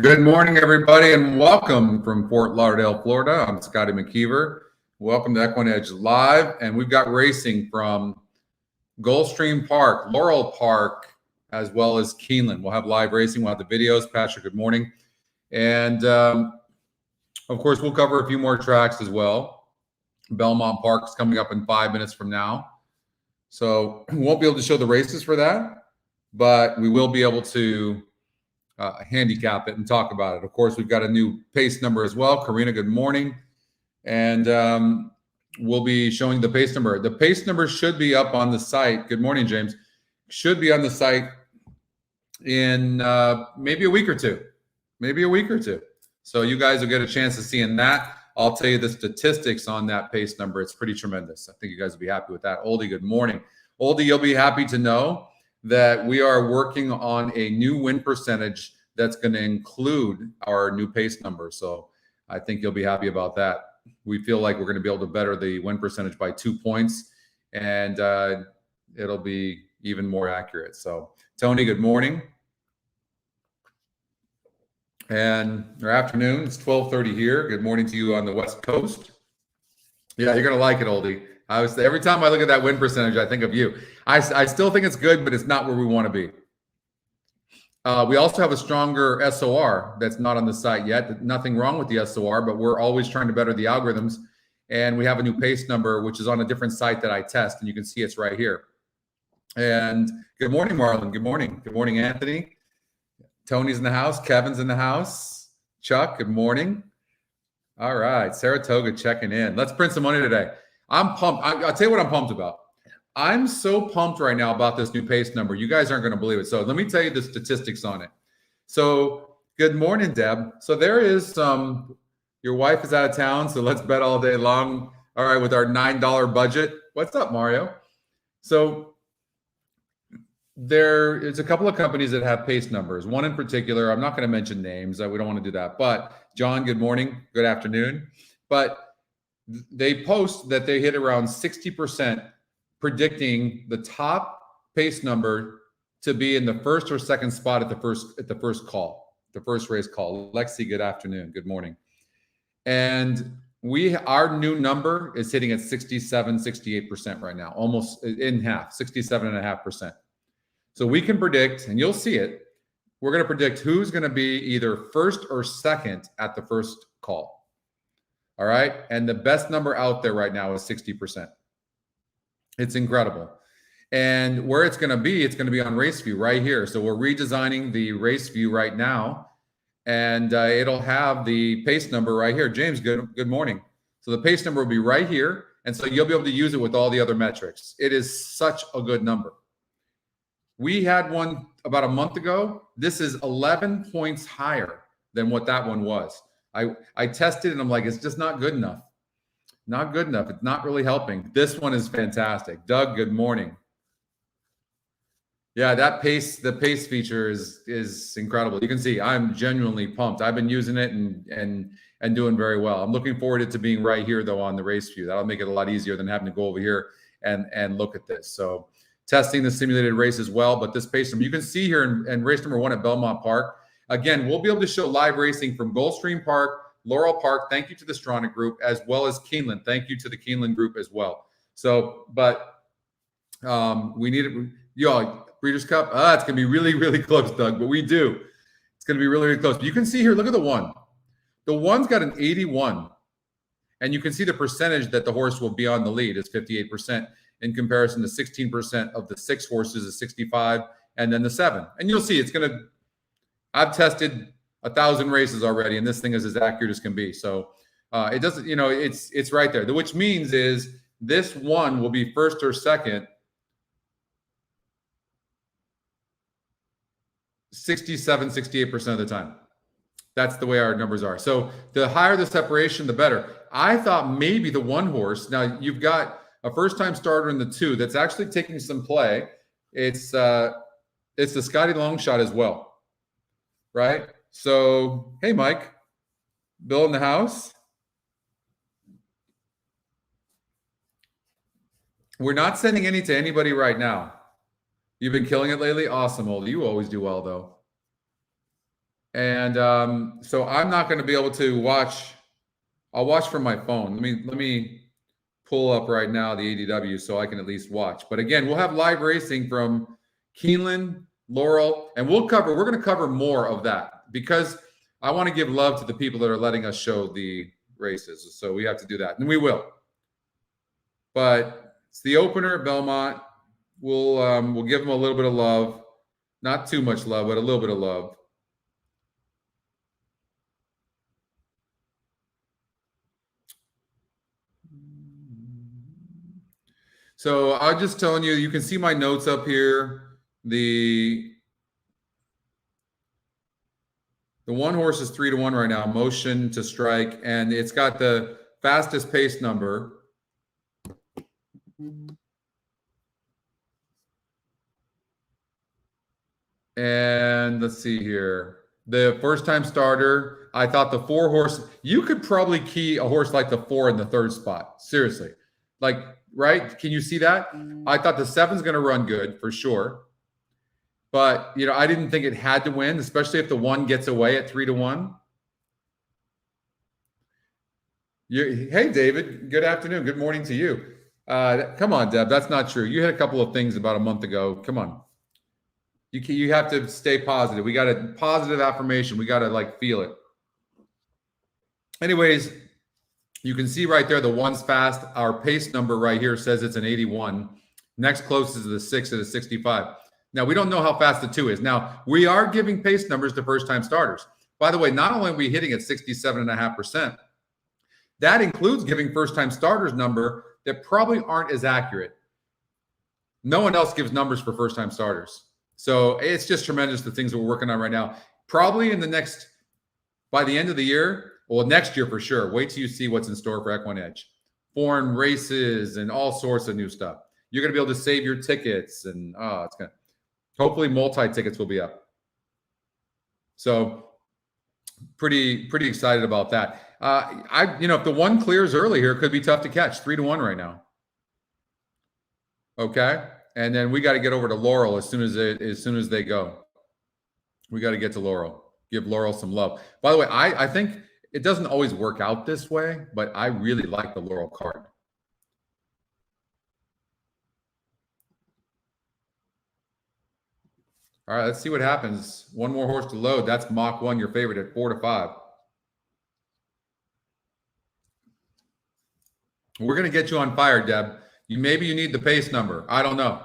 Good morning, everybody, and welcome from Fort Lauderdale, Florida. I'm Scotty McKeever. Welcome to EquinEdge Live, and we've got racing from Gulfstream Park, Laurel Park, as well as Keeneland. We'll have live racing. We'll have the videos. Patrick, good morning. And, of course, we'll cover a few more tracks as well. Belmont Park is coming up in 5 minutes from now. So we won't be able to show the races for that, but we will be able to handicap it and talk about it. Of course, we've got a new pace number as well. Karina, good morning. And we'll be showing the pace number. The pace number should be up on the site. Good morning, James. Should be on the site in maybe a week or two. So you guys will get a chance to see in that. I'll tell you the statistics on that pace number. It's pretty tremendous. I think you guys will be happy with that. Oldie, good morning. Oldie, you'll be happy to know that we are working on a new win percentage that's going to include our new pace number. So I think you'll be happy about that. We feel like we're going to be able to better the win percentage by 2 points, and it'll be even more accurate. So Tony, good morning. And or afternoon, it's 12:30 here. Good morning to you on the West Coast. Yeah, you're going to like it, Oldie. Every time I look at that win percentage, I think of you. I still think it's good, but it's not where we want to be. We also have a stronger SOR that's not on the site yet. Nothing wrong with the SOR, but we're always trying to better the algorithms. And we have a new pace number, which is on a different site that I test, and you can see it's right here. And good morning, Marlon. Good morning. Good morning, Anthony. Tony's in the house. Kevin's in the house. Chuck, good morning. All right. Saratoga checking in. Let's print some money today. I'm pumped. I'll tell you what I'm pumped about. I'm so pumped right now about this new pace number. You guys aren't going to believe it. So let me tell you the statistics on it. So good morning, Deb. So there is your wife is out of town, so let's bet all day long. All right, with our $9 budget. What's up, Mario? So there is a couple of companies that have pace numbers. One in particular, I'm not going to mention names. We don't want to do that. But John, good morning. Good afternoon. But they post that they hit around 60% predicting the top pace number to be in the first or second spot at the first call, the first race call. Lexi, good afternoon. Good morning. And our new number is hitting at 67, 68% right now, almost in half, 67.5%. So we can predict, and you'll see it, we're going to predict who's going to be either first or second at the first call. All right. And the best number out there right now is 60%. It's incredible. And where it's going to be on RaceView right here. So we're redesigning the RaceView right now, and it'll have the pace number right here. James, good morning. So the pace number will be right here. And so you'll be able to use it with all the other metrics. It is such a good number. We had one about a month ago. This is 11 points higher than what that one was. I tested and I'm like, it's just not good enough. Not good enough. It's not really helping. This one is fantastic. Doug, good morning. Yeah, the pace feature is incredible. You can see I'm genuinely pumped. I've been using it and doing very well. I'm looking forward to being right here though on the race view. That'll make it a lot easier than having to go over here and look at this. So testing the simulated race as well, but this pace number you can see here in race number 1 at Belmont Park. Again, we'll be able to show live racing from Gulfstream Park, Laurel Park. Thank you to the Stronach group, as well as Keeneland. Thank you to the Keeneland group as well. So, but we need it. Y'all, Breeders' Cup. It's going to be really, really close, Doug, but we do. It's going to be really, really close. But you can see here, look at the one. The one's got an 81. And you can see the percentage that the horse will be on the lead is 58% in comparison to 16% of the 6 horses is 65, and then the 7. And you'll see it's going to, I've tested 1,000 races already, and this thing is as accurate as can be. So it doesn't, it's right there. Which means is this one will be first or second 67, 68% of the time. That's the way our numbers are. So the higher the separation, the better. I thought maybe the one horse. Now you've got a first-time starter in the 2 that's actually taking some play. It's the Scotty Longshot as well. Right? So, hey, Mike. Bill in the house. We're not sending any to anybody right now. You've been killing it lately? Awesome, Oldie. You always do well, though. And so I'm not going to be able to watch. I'll watch from my phone. Let me pull up right now the ADW so I can at least watch. But again, we'll have live racing from Keeneland, Laurel, and we're going to cover more of that because I want to give love to the people that are letting us show the races. So we have to do that, and we will. But it's the opener at Belmont. We'll give them a little bit of love, not too much love, but a little bit of love. So I'm just telling you, you can see my notes up here. The one horse is 3-1 right now, motion to strike, and it's got the fastest pace number. And let's see here. The first time starter, I thought the 4 horse, you could probably key a horse like the 4 in the 3rd spot. Seriously. Like, right? Can you see that? I thought the 7's going to run good for sure. But, you know, I didn't think it had to win, especially if the 1 gets away at 3-1. Hey, David. Good afternoon. Good morning to you. Come on, Deb. That's not true. You had a couple of things about a month ago. Come on. You have to stay positive. We got a positive affirmation. We got to like feel it. Anyways, you can see right there the 1's fast. Our pace number right here says it's an 81. Next closest is the 6 at a 65. Now, we don't know how fast the 2 is. Now, we are giving pace numbers to first-time starters. By the way, not only are we hitting at 67.5%, that includes giving first-time starters number that probably aren't as accurate. No one else gives numbers for first-time starters. So it's just tremendous, the things that we're working on right now. Probably by the end of the year, well, next year for sure. Wait till you see what's in store for EquinEdge. Foreign races and all sorts of new stuff. You're going to be able to save your tickets, and it's going to, hopefully multi-tickets will be up. So pretty excited about that. If the 1 clears early here, it could be tough to catch. 3-1 right now. Okay. And then we got to get over to Laurel as soon as they go. We got to get to Laurel. Give Laurel some love. By the way, I think it doesn't always work out this way, but I really like the Laurel card. All right, let's see what happens. 1 more horse to load. That's Mach 1, your favorite at 4-5. We're going to get you on fire, Deb. Maybe you need the pace number. I don't know.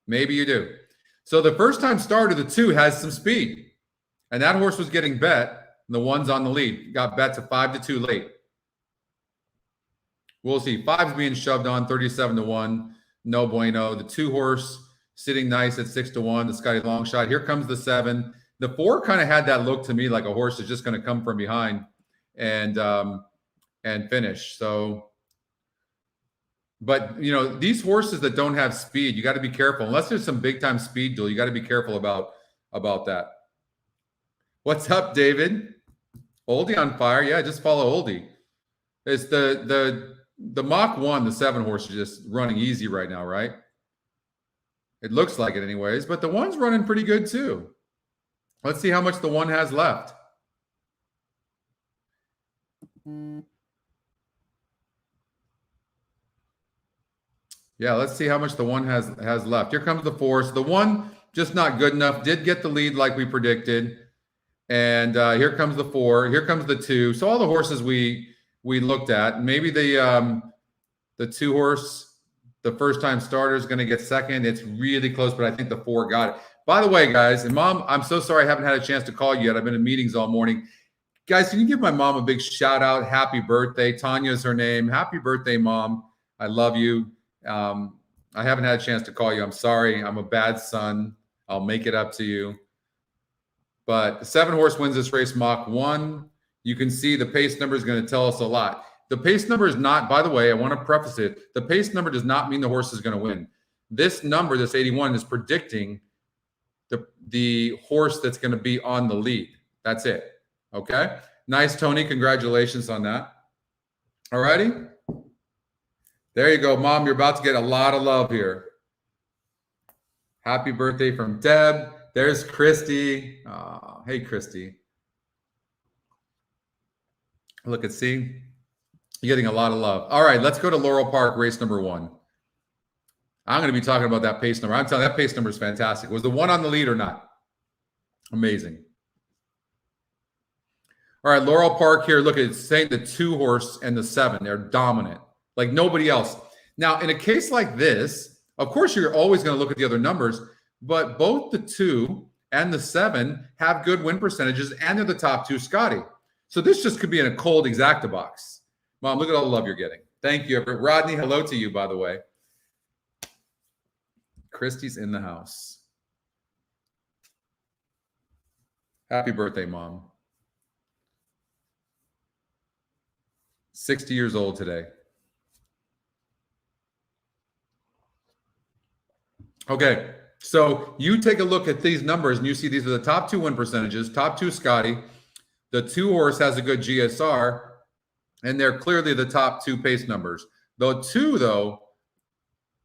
Maybe you do. So the first time starter, the 2, has some speed. And that horse was getting bet. And the 1's on the lead. Got bet to 5-2 late. We'll see. 5's being shoved on 37-1. No bueno. The 2 horse sitting nice at 6-1. The Scotty long shot. Here comes the 7. The 4 kind of had that look to me like a horse is just going to come from behind and finish. So, but, you know, these horses that don't have speed, you got to be careful. Unless there's some big-time speed duel, you got to be careful about that. What's up, David? Oldie on fire. Yeah, just follow Oldie. It's the Mach 1, the 7 horse is just running easy right now, right? It looks like it anyways, but the 1's running pretty good too. Let's see how much the 1 has left. Yeah, let's see how much the 1 has left. Here comes the 4. So the 1 just not good enough. Did get the lead like we predicted. And here comes the 4. Here comes the 2. So all the horses we looked at. Maybe the 2 horse, the first time starter, is going to get second. It's really close, but I think the 4 got it. By the way, guys, and Mom, I'm so sorry I haven't had a chance to call you yet. I've been in meetings all morning. Guys, can you give my mom a big shout out? Happy birthday. Tanya's her name. Happy birthday, Mom. I love you. I haven't had a chance to call you. I'm sorry. I'm a bad son. I'll make it up to you. But the 7 horse wins this race, Mach 1. You can see the pace number is going to tell us a lot. The pace number is not, by the way, I want to preface it. The pace number does not mean the horse is going to win. This number, this 81, is predicting the horse that's going to be on the lead. That's it. Okay. Nice, Tony. Congratulations on that. All righty. There you go, Mom. You're about to get a lot of love here. Happy birthday from Deb. There's Christy. Hey, Christy. Look at C. You're getting a lot of love. All right, let's go to Laurel Park, race number 1. I'm going to be talking about that pace number. I'm telling you, that pace number is fantastic. Was the 1 on the lead or not? Amazing. All right, Laurel Park here. Look at it. It's saying the 2 horse and the 7. They're dominant, like nobody else. Now, in a case like this, of course, you're always going to look at the other numbers, but both the 2 and the 7 have good win percentages, and they're the top 2 Scotty. So this just could be in a cold exacta box. Mom, look at all the love you're getting. Thank you, Everett. Rodney, hello to you, by the way. Christy's in the house. Happy birthday, Mom. 60 years old today. Okay, so you take a look at these numbers and you see these are the top 2 win percentages, top 2 Scotty. The 2 horse has a good GSR, and they're clearly the top 2 pace numbers. The 2, though,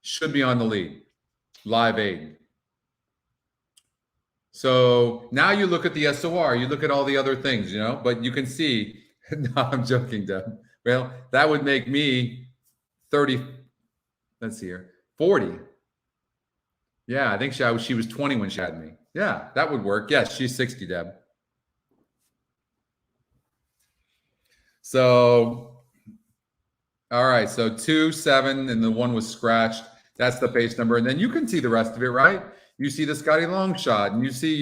should be on the lead. Live Aid. So now you look at the SOR, you look at all the other things, but you can see, no, I'm joking, Deb. Well, that would make me 30, let's see here, 40. Yeah, I think she was 20 when she had me. Yeah, that would work. Yes, she's 60, Deb. So, all right, so 2, 7, and the 1 was scratched. That's the pace number. And then you can see the rest of it, right? You see the Scotty long shot, and you see,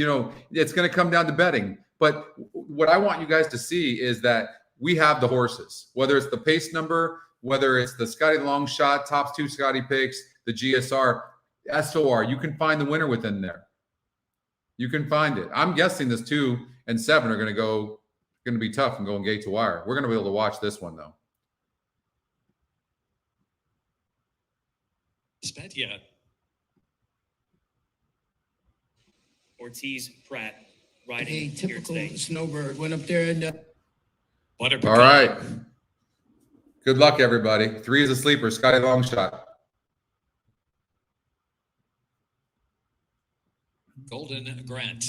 it's going to come down to betting. But what I want you guys to see is that we have the horses, whether it's the pace number, whether it's the Scotty long shot, top 2 Scotty picks, the GSR, SOR, you can find the winner within there. You can find it. I'm guessing this 2 and 7 are going to be tough and going gate to wire. We're going to be able to watch this one, though. Bet yet. Ortiz Pratt riding typical here today. Snowbird went up there and all right. Good luck, everybody. 3 is a sleeper. Scotty long shot. Golden Grant.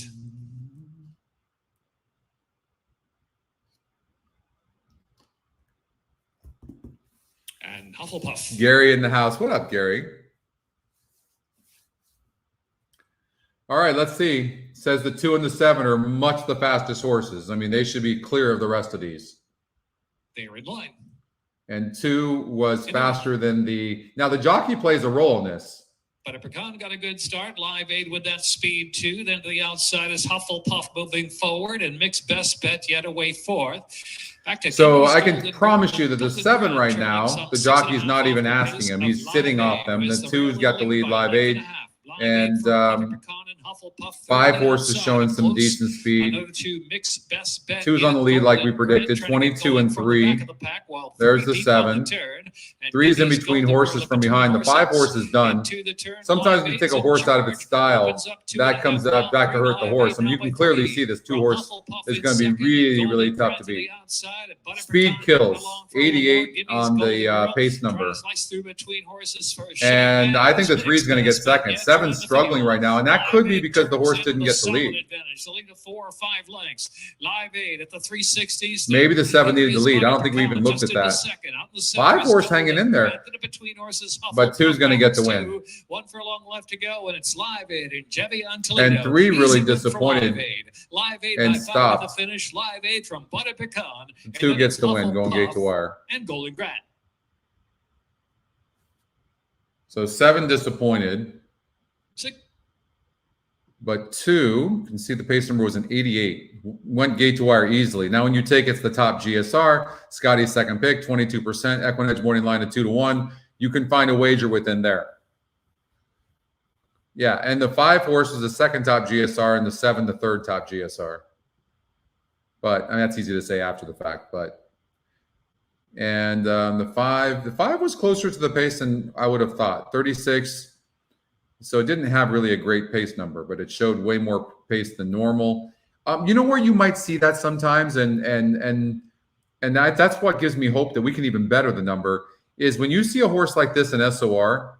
And Hufflepuff. Gary in the house. What up, Gary? All right, let's see. Says the 2 and the 7 are much the fastest horses. I mean, they should be clear of the rest of these. They're in line. And 2 was faster than the... Now, the jockey plays a role in this. But Pecan got a good start. Live Aid with that speed, too. Then to the outside is Hufflepuff moving forward, and Mixed Best Bet yet away 4th. So I can promise you that the 7 right now, the jockey's not even asking him. He's sitting off them. The 2's got the lead, Live Aid. And 5 horses showing some decent speed. 2's on the lead like we predicted. 22 and 3. There's the 7. 3's in between horses from behind. The 5 horse is done. Sometimes when you take a horse out of its style, that comes back to hurt the horse. I mean, you can clearly see this 2 horse is going to be really, really tough to beat. Speed kills. 88 on the pace number. And I think the 3 is going to get second. 7's struggling right now, and that could be because the horse didn't get the lead. Maybe the 7 needed the lead. I don't think we even looked at that. 5 horse hanging in there, but 2's going to get the win. 1 furlong left to go, and it's Live Aid and Jevy and 3 really disappointed and stopped. The finish, Live Aid from Butter Pecan. 2 gets the win, going gate to wire. And Golden Grant. So 7 disappointed. 6. But 2, you can see the pace number was an 88. Went gate to wire easily. Now, when you take it's the top GSR, Scotty's second pick, 22%, EquinEdge morning line at 2-1. You can find a wager within there. Yeah, and the 5 horse is the second top GSR, and the 7 the third top GSR. But I mean, that's easy to say after the fact. But and the 5 was closer to the pace than I would have thought. 36. So it didn't have really a great pace number, but it showed way more pace than normal. You know where you might see that sometimes, and that's what gives me hope that we can even better the number, is when you see a horse like this in SOR,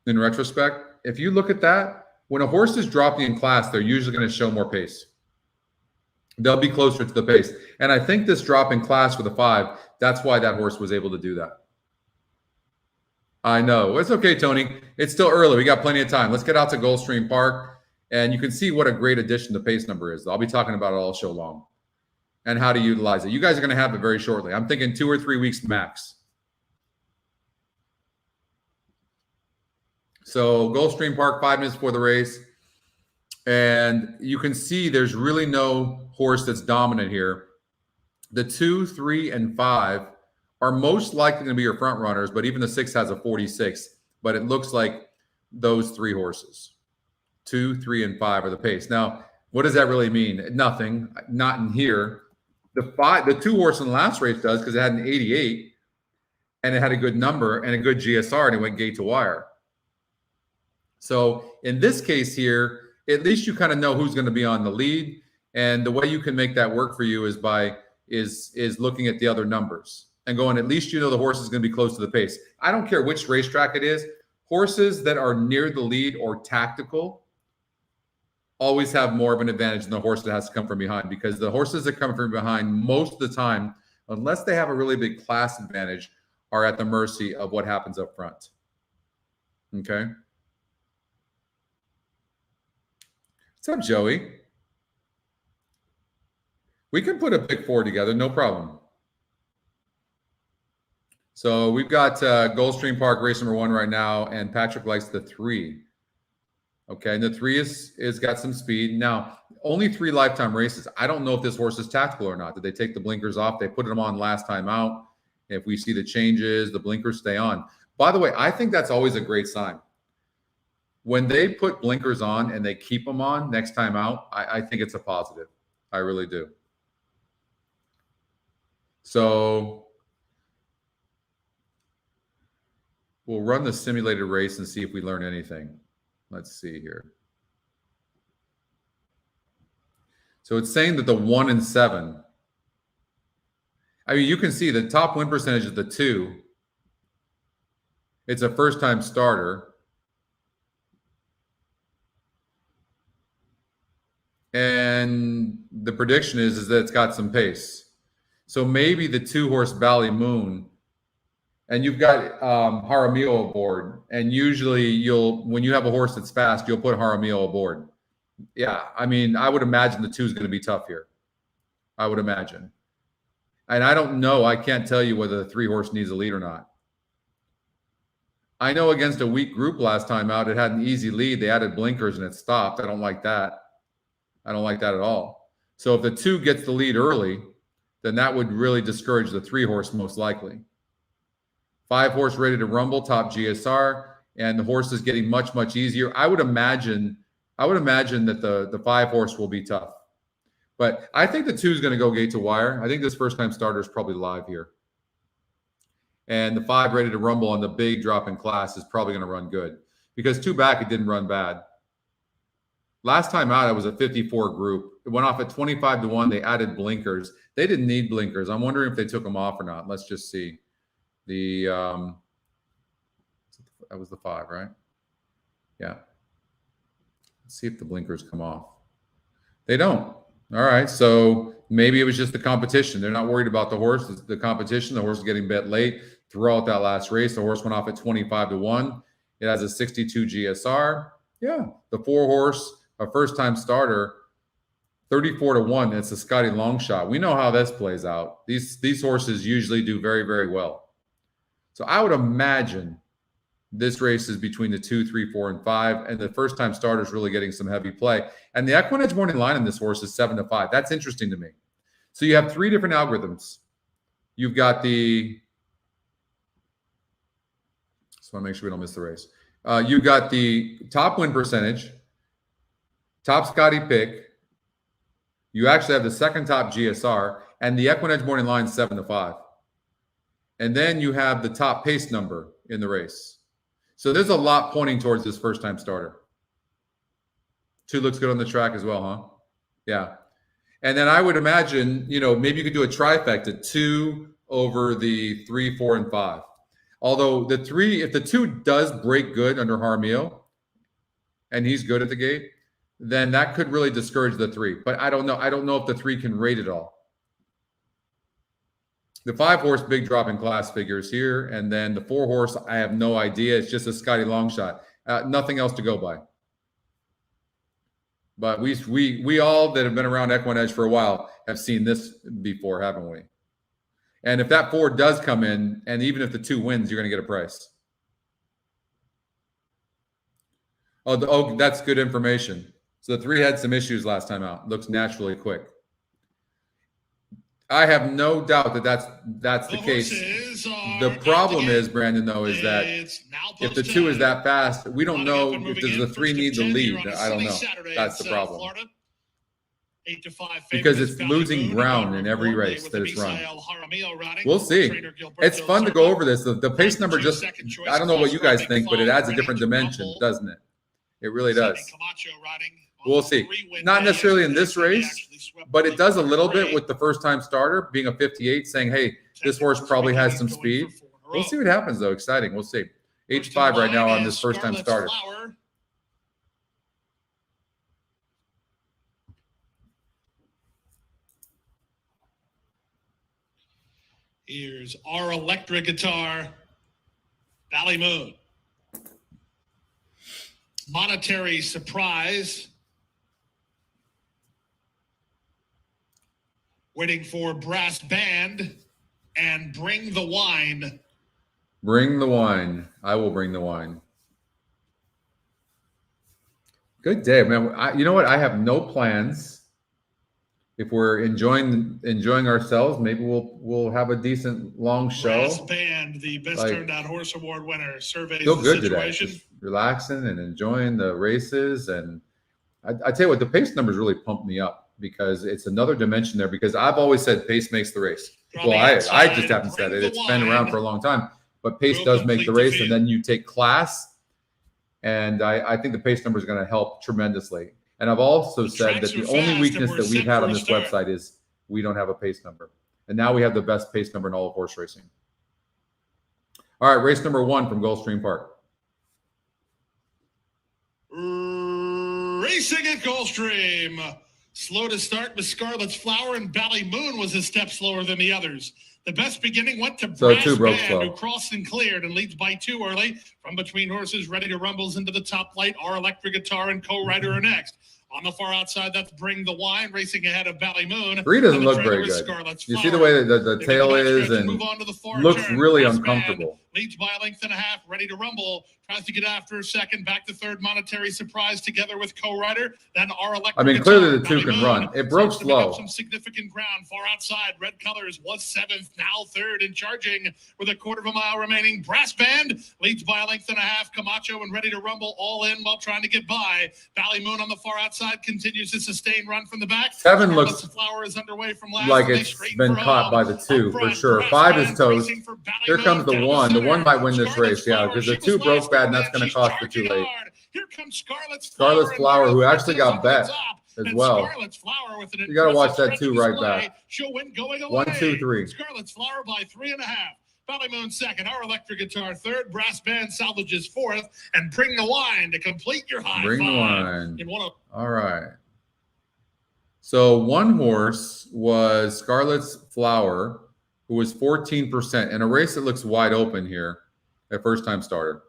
in retrospect, if you look at that, when a horse is dropping in class, they're usually going to show more pace. They'll be closer to the pace. And I think this drop in class with a 5, that's why that horse was able to do that. I know. It's okay, Tony. It's still early. We got plenty of time. Let's get out to Gulfstream Park, and you can see what a great addition the pace number is. I'll be talking about it all show long and how to utilize it. You guys are going to have it very shortly. I'm thinking 2 or 3 weeks max. So Gulfstream Park, 5 minutes before the race. And you can see there's really no horse that's dominant here. The 2, 3, and 5 are most likely to be your front runners, but even the 6 has a 46. But it looks like those 3 horses, 2, 3, and 5 are the pace. Now, what does that really mean? Nothing, not in here. The 2 horse in the last race does, because it had an 88 and it had a good number and a good GSR, and it went gate to wire. So in this case here, at least you kind of know who's going to be on the lead, and the way you can make that work for you is by looking at the other numbers and going, at least you know the horse is going to be close to the pace. I don't care which racetrack it is. Horses that are near the lead or tactical always have more of an advantage than the horse that has to come from behind, because the horses that come from behind most of the time, unless they have a really big class advantage, are at the mercy of what happens up front. Okay. What's up, Joey? We can put a pick 4 together, no problem. So we've got Gulfstream Park race number 1 right now, and Patrick likes the 3. Okay, and the 3 is got some speed. Now, only 3 lifetime races. I don't know if this horse is tactical or not. Did they take the blinkers off? They put them on last time out. If we see the changes, the blinkers stay on. By the way, I think that's always a great sign. When they put blinkers on and they keep them on next time out, I think it's a positive. I really do. So we'll run the simulated race and see if we learn anything. Let's see here. So it's saying that the 1 and 7. I mean, you can see the top win percentage is the 2. It's a first-time starter. And the prediction is that it's got some pace. So maybe the 2-horse Bally Moon, and you've got Jaramillo aboard. And usually when you have a horse that's fast, you'll put Jaramillo aboard. Yeah, I mean, I would imagine the 2 is going to be tough here. I would imagine. And I don't know. I can't tell you whether the 3-horse needs a lead or not. I know against a weak group last time out, it had an easy lead. They added blinkers and it stopped. I don't like that. I don't like that at all. So if the 2 gets the lead early, then that would really discourage the 3-horse most likely. 5-horse ready to rumble, top GSR, and the horse is getting much, much easier. I would imagine that the 5-horse will be tough. But I think the 2 is going to go gate to wire. I think this first-time starter is probably live here. And the 5 ready to rumble on the big drop in class is probably going to run good, because 2 back, it didn't run bad. Last time out, it was a 54 group. It went off at 25 to 1. They added blinkers. They didn't need blinkers. I'm wondering if they took them off or not. Let's just see. That was the 5, right? Yeah. Let's see if the blinkers come off. They don't. All right. So maybe it was just the competition. They're not worried about the horse. The competition. The horse is getting bet late. Throughout that last race, the horse went off at 25 to 1. It has a 62 GSR. Yeah. The 4-horse, a first-time starter, 34 to 1. It's a Scotty Longshot. We know how this plays out. These horses usually do very, very well. So I would imagine this race is between the 2, 3, 4, and 5, and the first-time starter is really getting some heavy play. And the EquinEdge morning line on this horse is 7 to 5. That's interesting to me. So you have 3 different algorithms. You've got the – just want to make sure we don't miss the race. You've got the top win percentage, top Scotty pick. You actually have the second top GSR, and the EquinEdge morning line 7 to 5. And then you have the top pace number in the race. So there's a lot pointing towards this first-time starter. 2 looks good on the track as well, huh? Yeah. And then I would imagine, maybe you could do a trifecta, 2 over the 3, 4, and 5. Although the 3, if the 2 does break good under Jaramillo, and he's good at the gate, then that could really discourage the 3. But I don't know. I don't know if the 3 can rate it all. The 5-horse big drop in class figures here, and then the 4-horse, I have no idea. It's just a Scotty long shot. Nothing else to go by. But we all that have been around EquinEdge for a while have seen this before, haven't we? And if that 4 does come in, and even if the 2 wins, you're going to get a price. Oh, that's good information. So the 3 had some issues last time out. Looks naturally quick. I have no doubt that that's the case. The problem is, Brandon, though, is that if the 2 is that fast, we don't know if does the 3 need the lead. I don't know. That's the problem. Because it's losing ground in every race that it's run. We'll see. It's fun to go over this. The pace number just, I don't know what you guys think, but it adds a different dimension, doesn't it? It really does. We'll see. Not necessarily in this race, but it does a little bit with the first-time starter being a 58, saying, hey, this horse probably has some speed. We'll see what happens, though. Exciting. We'll see. H5 right now on this first-time starter. Here's our electric guitar, Valley Moon. Monetary Surprise. Waiting for Brass Band and Bring the Wine. Bring the wine. I will bring the wine. Good day, man. You know what? I have no plans. If we're enjoying ourselves, maybe we'll have a decent long show. Brass Band, the best turned out horse award winner, surveys feel the good situation. Today. Just relaxing and enjoying the races, and I tell you what, the pace numbers really pumped me up because it's another dimension there. Because I've always said pace makes the race. Well, I just haven't said it. It's been around for a long time, but pace does make the race, and then you take class, and I think the pace number is going to help tremendously. And I've also said that the only weakness that we've had on this website is we don't have a pace number. And now we have the best pace number in all of horse racing. All right, race number 1 from Gulfstream Park. Racing at Gulfstream. Slow to start with Scarlet's Flower, and Valley Moon was a step slower than the others. The best beginning went to Brass Band, who crossed and cleared and leads by 2 early. From between horses, ready to rumbles into the top light. Our electric guitar and co-rider are next. On the far outside, that's Bring the Wine, racing ahead of Valley Moon. 3 doesn't look very good. You see the way that the tail is, and looks really uncomfortable. Leads by a length and a half, ready to rumble. Tries to get after second, back to third. Monetary Surprise together with co-rider. Then our electric. I mean, clearly the 2 can run. It broke slow. Some significant ground far outside. Red Colors was 7th, now 3rd, and charging with a quarter of a mile remaining. Brass Band leads by a length and a half. Camacho and ready to rumble all in while trying to get by. Valley Moon on the far outside continues to sustain run from the back. 7 looks Flower is underway from last, like it's been caught by the 2 for sure. 5 is toast. Here comes the 1. The 1 might win this race, yeah, because the 2 broke bad, and that's going to cost the 2 late. Here comes Scarlet's Flower, who actually got bet as well. You got to watch that 2 right back. She'll win going away. 1, 2, 3. Scarlet's Flower by 3.5. Valley Moon 2nd, our electric guitar 3rd, Brass Band salvages 4th, and Bring the Wine to complete your high Bring five. the Wine. All right. So 1 horse was Scarlet's Flower, who was 14% in a race that looks wide open here. A first-time starter.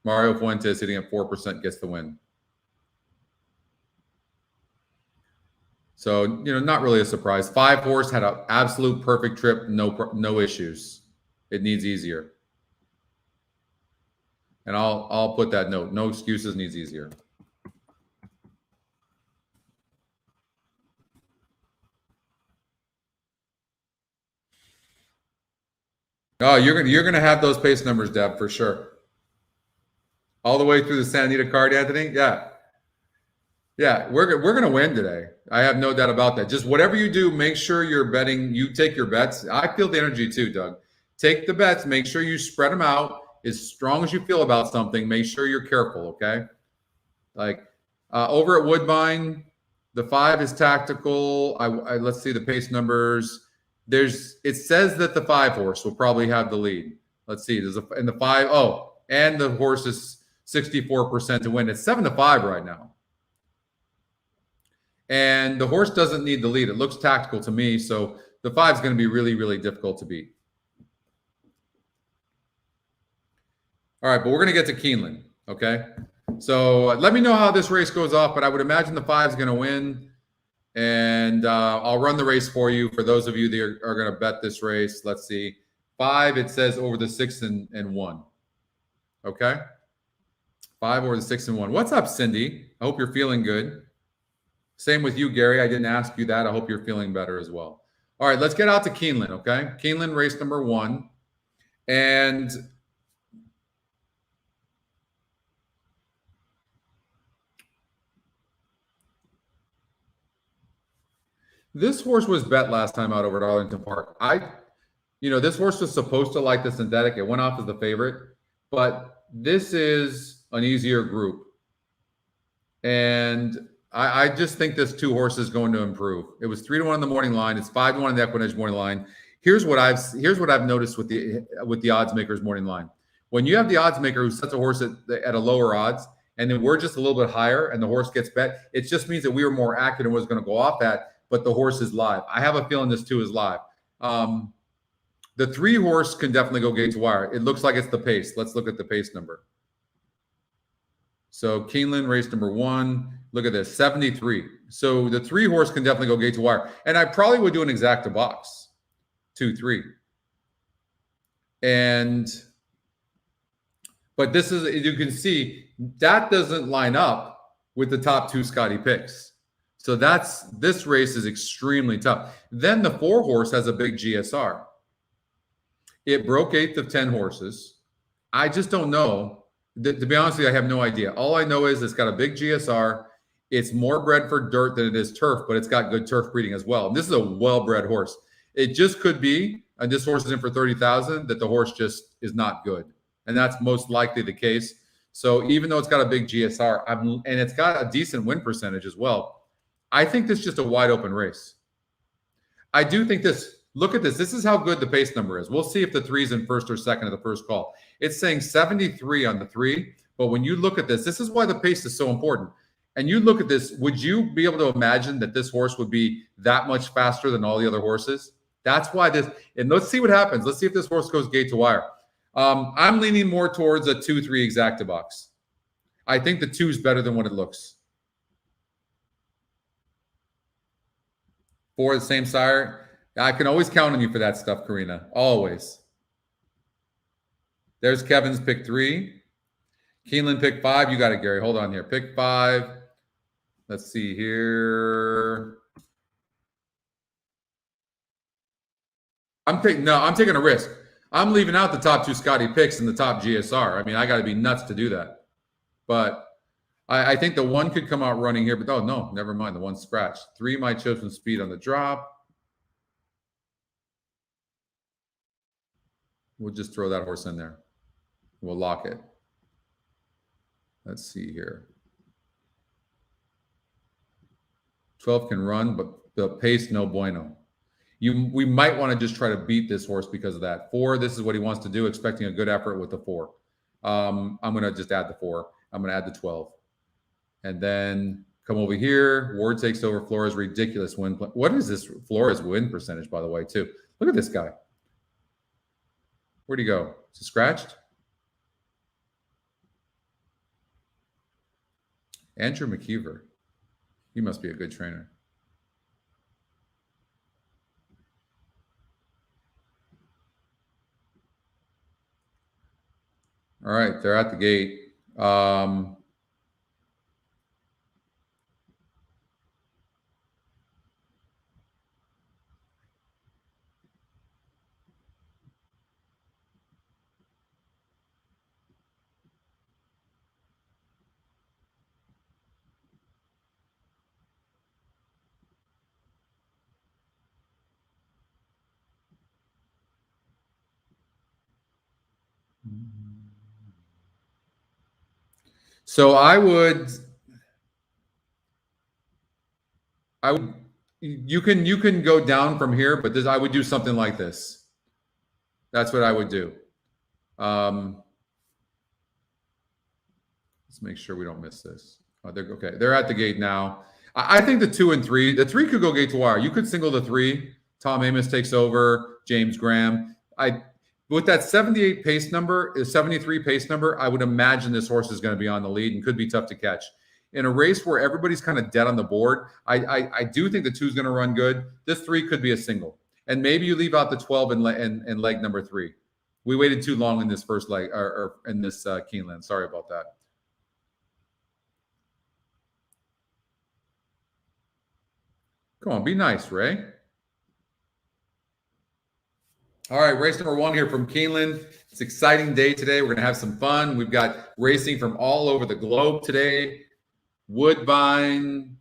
Mario Fuentes hitting at 4% gets the win. So, you know, not really a surprise. 5 horse had an absolute perfect trip, no issues. It needs easier. And I'll put that note. No excuses, needs easier. Oh, you're gonna have those pace numbers, Deb, for sure. All the way through the Santa Anita card, Anthony. Yeah, we're gonna win today. I have no doubt about that. Just whatever you do, make sure you're betting. You take your bets. I feel the energy too, Doug. Take the bets. Make sure you spread them out. As strong as you feel about something, make sure you're careful. Okay. Like over at Woodbine, the 5 is tactical. Let's see the pace numbers. It says that the 5 horse will probably have the lead. Let's see. There's in the 5. Oh, and the horse is 64% to win. It's 7-5 right now. And the horse doesn't need the lead. It looks tactical to me. So the 5 is going to be really, really difficult to beat. All right, but we're going to get to Keeneland, okay? So let me know how this race goes off, but I would imagine the 5 is going to win. And I'll run the race for you for those of you that are going to bet this race. Let's see. 5, it says over the 6 and 1. Okay? 5 over the 6 and 1. What's up, Cindy? I hope you're feeling good. Same with you, Gary. I didn't ask you that. I hope you're feeling better as well. All right, let's get out to Keeneland, okay? Keeneland race number 1. And this horse was bet last time out over at Arlington Park. This horse was supposed to like the synthetic. It went off as the favorite, but this is an easier group. And I just think this 2 horse is going to improve. It was 3-1 in the morning line. It's 5-1 in the EquinEdge morning line. Here's what I've noticed with the odds makers morning line. When you have the odds maker who sets a horse at a lower odds, and then we're just a little bit higher, and the horse gets bet, it just means that we were more accurate in what's going to go off at. But the horse is live. I have a feeling this 2 is live. The 3 horse can definitely go gate to wire. It looks like it's the pace. Let's look at the pace number. So Keeneland race number 1. Look at this, 73. So the 3 horse can definitely go gate to wire. And I probably would do an exacta box, 2-3. But this is, you can see, that doesn't line up with the top 2 Scotty picks. So this race is extremely tough. Then the 4 horse has a big GSR. It broke 8th of 10 horses. I just don't know. To be honest with you, I have no idea. All I know is it's got a big GSR. It's more bred for dirt than it is turf, but it's got good turf breeding as well. And this is a well-bred horse. It just could be, and this horse is in for 30,000, that the horse just is not good. And that's most likely the case. So even though it's got a big GSR, and it's got a decent win percentage as well, I think this is just a wide open race. I do think this. Look at this. This is how good the pace number is. We'll see if the 3 is in first or second of the first call. It's saying 73 on the 3. But when you look at this is why the pace is so important. And you look at this, would you be able to imagine that this horse would be that much faster than all the other horses? That's why this, and let's see what happens. Let's see if this horse goes gate to wire. I'm leaning more towards a 2-3 exacta box. I think the 2 is better than what it looks. 4, the same sire. I can always count on you for that stuff, Karina. Always. There's Kevin's pick 3. Keeneland pick 5. You got it, Gary. Hold on here. Pick 5. Let's see here. I'm taking a risk. I'm leaving out the top 2 Scotty picks and the top GSR. I mean, I got to be nuts to do that. But I think the 1 could come out running here. But oh, no, never mind. The 1's scratched. 3 might show some speed on the drop. We'll just throw that horse in there. We'll lock it. Let's see here. 12 can run, but the pace, no bueno. We might want to just try to beat this horse because of that. 4, this is what he wants to do, expecting a good effort with the 4. I'm going to just add the 4. I'm going to add the 12. And then come over here. Ward takes over Flores. Ridiculous win. What is this Flores win percentage, by the way, too? Look at this guy. Where'd he go? Is he scratched? Andrew McKeever. He must be a good trainer. All right, they're at the gate. So I would, you can go down from here, but I would do something like this. That's what I would do. Let's make sure we don't miss this. Oh, okay. They're at the gate now. I think the 2 and 3, the 3 could go gate to wire. You could single the 3. Tom Amos takes over. James Graham. With that 78 pace number, 73 pace number, I would imagine this horse is going to be on the lead and could be tough to catch. In a race where everybody's kind of dead on the board, I do think the 2 is going to run good. This 3 could be a single. And maybe you leave out the 12 and leg number 3. We waited too long in this first leg, or in this Keeneland. Sorry about that. Come on, be nice, Ray. All right, race number 1 here from Keeneland. It's an exciting day today. We're going to have some fun. We've got racing from all over the globe today. Woodbine,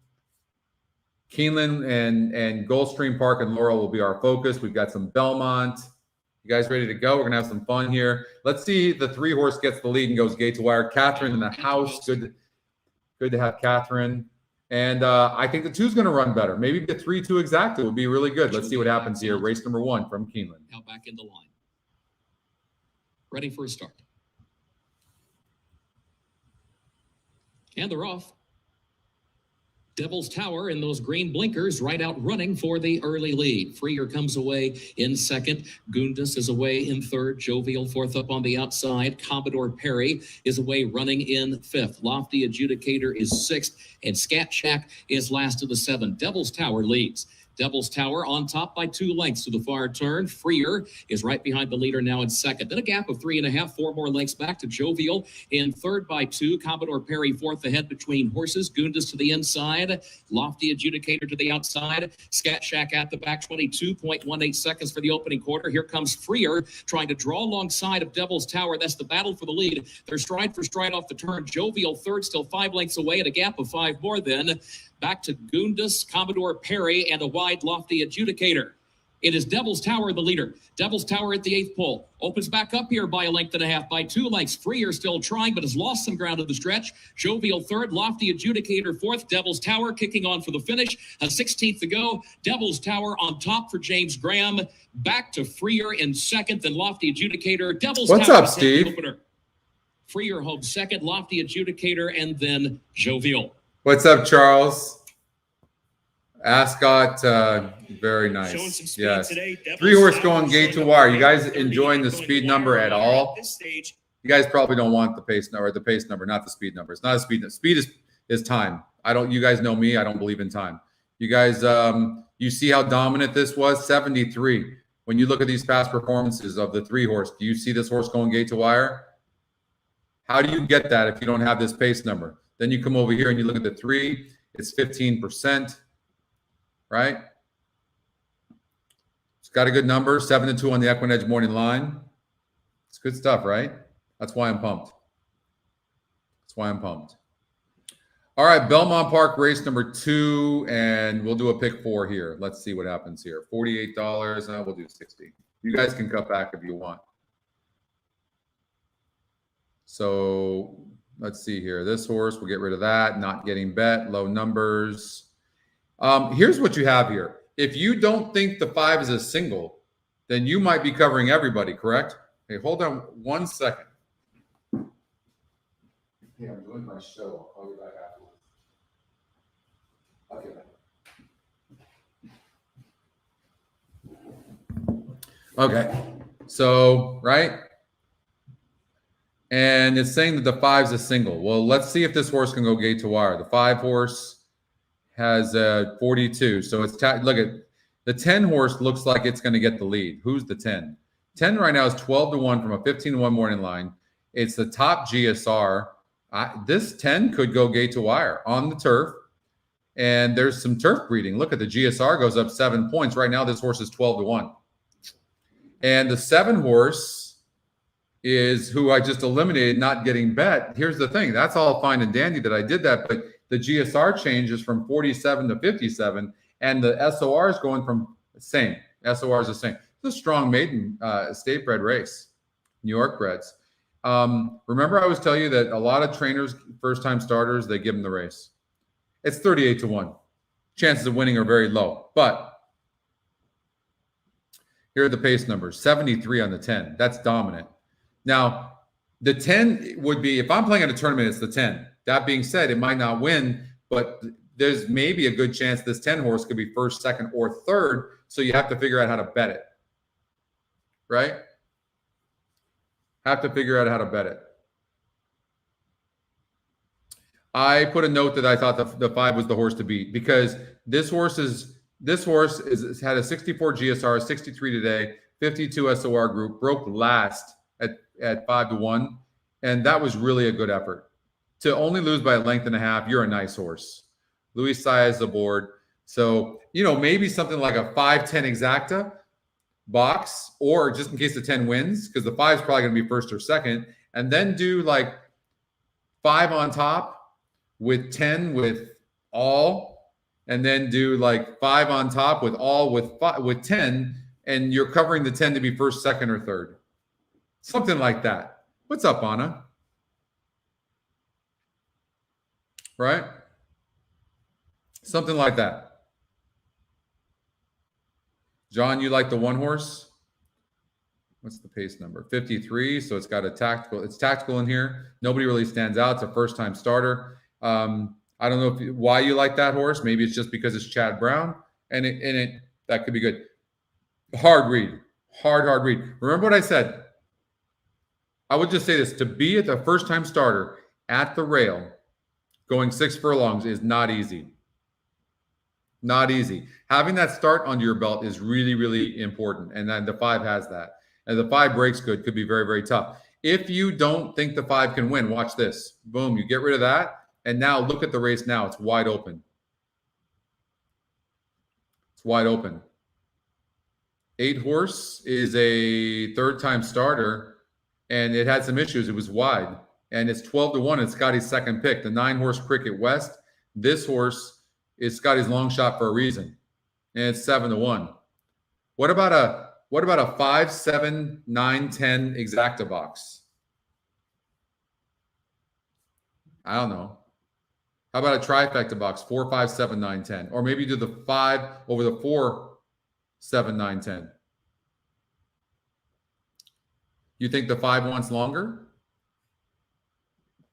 Keeneland, and Gulfstream Park and Laurel will be our focus. We've got some Belmont. You guys ready to go? We're going to have some fun here. Let's see the 3 horse gets the lead and goes gate to wire. Catherine in the house. Good to have Catherine. And I think the 2 is going to run better. Maybe the 3-2 exacta would be really good. Let's see what happens here. Race number 1 from Keeneland. Now back in the line. Ready for a start. And they're off. Devil's Tower in those green blinkers right out running for the early lead. Freer comes away in second. Gundus is away in third. Jovial fourth up on the outside. Commodore Perry is away running in fifth. Lofty Adjudicator is sixth. And Scat Shack is last of the 7. Devil's Tower leads. Devil's Tower on top by 2 lengths to the far turn. Freer is right behind the leader now in second. Then a gap of 3.5, 4 more lengths back to Jovial in third by 2. Commodore Perry fourth ahead between horses. Gundus to the inside. Lofty Adjudicator to the outside. Scat Shack at the back, 22.18 seconds for the opening quarter. Here comes Freer trying to draw alongside of Devil's Tower. That's the battle for the lead. They're stride for stride off the turn. Jovial third, still 5 lengths away at a gap of 5 more then. Back to Gundus, Commodore Perry, and a wide Lofty Adjudicator. It is Devil's Tower, the leader. Devil's Tower at the 8th pole. Opens back up here by 1.5 by 2 lengths. Freer still trying, but has lost some ground at the stretch. Jovial third, Lofty Adjudicator fourth. Devil's Tower kicking on for the finish. A 16th to go. Devil's Tower on top for James Graham. Back to Freer in second, then Lofty Adjudicator. Devil's What's Tower up, Steve? opener. Freer home second, Lofty Adjudicator, and then Jovial. What's up, Charles? Ascot, very nice. Showing some speed yes. today. 3 horse going gate to wire. You guys enjoying the speed number at all? This stage. You guys probably don't want the pace number, not the speed number. It's not a speed. Speed is time. You guys know me. I don't believe in time. You guys, you see how dominant this was? 73. When you look at these past performances of the 3 horse, do you see this horse going gate to wire? How do you get that if you don't have this pace number? Then you come over here and you look at the 3. It's 15%, right? It's got a good number, 7-2 on the EquinEdge morning line. It's good stuff, right? That's why I'm pumped. All right, Belmont Park race number 2, and we'll do a pick 4 here. Let's see what happens here. $48. We'll do 60. You guys can cut back if you want. So let's see here. This horse, we'll get rid of that. Not getting bet, low numbers. Here's what you have here. If you don't think the 5 is a single, then you might be covering everybody, correct? Hey, hold on 1 second. Yeah, I'm doing my show. I'll call you back afterwards. Okay. So, right? And it's saying that the 5 is a single. Well, let's see if this horse can go gate to wire. The 5 horse has 42. So it's look at the 10 horse looks like it's going to get the lead. Who's the 10? 10 right now is 12-1 from a 15-1 morning line. It's the top GSR. This 10 could go gate to wire on the turf. And there's some turf breeding. Look at the GSR goes up 7 points. Right now, this horse is 12-1. And the 7 horse is who I just eliminated, not getting bet. Here's the thing. That's all fine and dandy that I did that, but the GSR changes from 47 to 57, and the SOR is going from the same. SOR is the same. It's a strong maiden state bred race, New York breds. Remember I was telling you that a lot of trainers, first-time starters, they give them the race. It's 38-1. Chances of winning are very low, but here are the pace numbers. 73 on the 10. That's dominant. Now, the 10 would be, if I'm playing at a tournament, it's the 10. That being said, it might not win, but there's maybe a good chance this 10 horse could be first, second, or third. So you have to figure out how to bet it, right? Have to figure out how to bet it. I put a note that I thought the 5 was the horse to beat because this horse had a 64 GSR, 63 today, 52 SOR group, broke last at 5-1, and that was really a good effort. To only lose by a length and a half, you're a nice horse. Luis Saez aboard. So, maybe something like a 5-10 exacta box, or just in case the 10 wins, because the 5 is probably going to be first or second, and then do like 5 on top with 10 with all, and then do like 5 on top with all with 10, and you're covering the 10 to be first, second, or third. Something like that. What's up, Anna? Right? Something like that. John, you like the 1 horse? What's the pace number? 53. So it's got a tactical. It's tactical in here. Nobody really stands out. It's a first-time starter. I don't know why you like that horse. Maybe it's just because it's Chad Brown, and that could be good. Hard read. Hard read. Remember what I said? I would just say this: to be at the first-time starter at the rail, going 6 furlongs is not easy. Not easy. Having that start under your belt is really, really important, and then the 5 has that. And the 5 breaks good, could be very, very tough. If you don't think the 5 can win, watch this. Boom, you get rid of that. And now look at the race now. It's wide open. It's wide open. 8 horse is a third-time starter, and it had some issues. It was wide. And it's 12-1. It's Scotty's second pick. The 9 horse Cricket West. This horse is Scotty's long shot for a reason. And it's 7-1. What about a 5, 7, 9, 10 exacta box? I don't know. How about a trifecta box? 4, 5, 7, 9, 10. Or maybe do the 5 over the 4, 7, 9, 10. You think the 5 wants longer?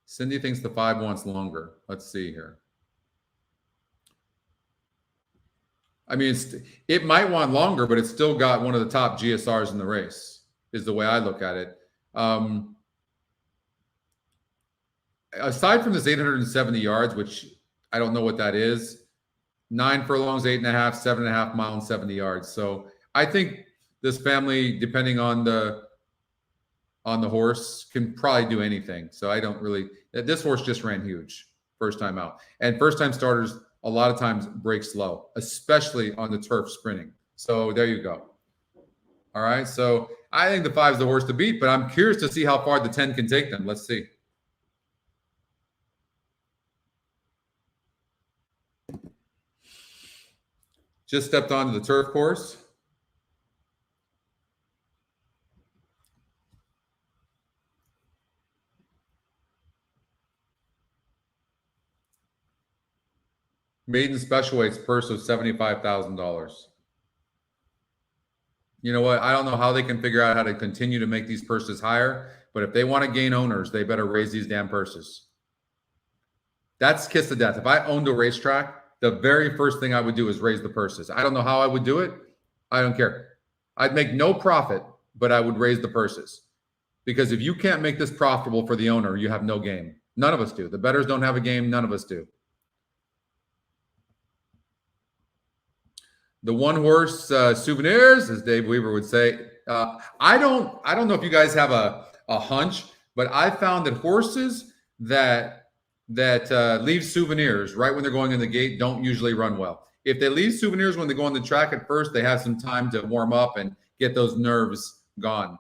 Cindy thinks the 5 wants longer. Let's see here. I mean, it might want longer, but it's still got one of the top GSRs in the race, is the way I look at it. Aside from this 870 yards, which I don't know what that is, 9 furlongs, 8.5, 7.5 mile, and 70 yards. So I think this family, depending on the horse, can probably do anything. So I don't really. This horse just ran huge first time out, and first time starters a lot of times break slow, especially on the turf sprinting. So there you go. All right. So I think the 5 is the horse to beat, but I'm curious to see how far the 10 can take them. Let's see. Just stepped onto the turf course. Maiden special weights purse of $75,000. You know what? I don't know how they can figure out how to continue to make these purses higher, but if they want to gain owners, they better raise these damn purses. That's kiss of death. If I owned a racetrack, the very first thing I would do is raise the purses. I don't know how I would do it. I don't care. I'd make no profit, but I would raise the purses. Because if you can't make this profitable for the owner, you have no game. None of us do. The bettors don't have a game. None of us do. The 1 horse souvenirs, as Dave Weaver would say. I don't know if you guys have a hunch, but I found that horses that leave souvenirs right when they're going in the gate don't usually run well. If they leave souvenirs when they go on the track at first, they have some time to warm up and get those nerves gone.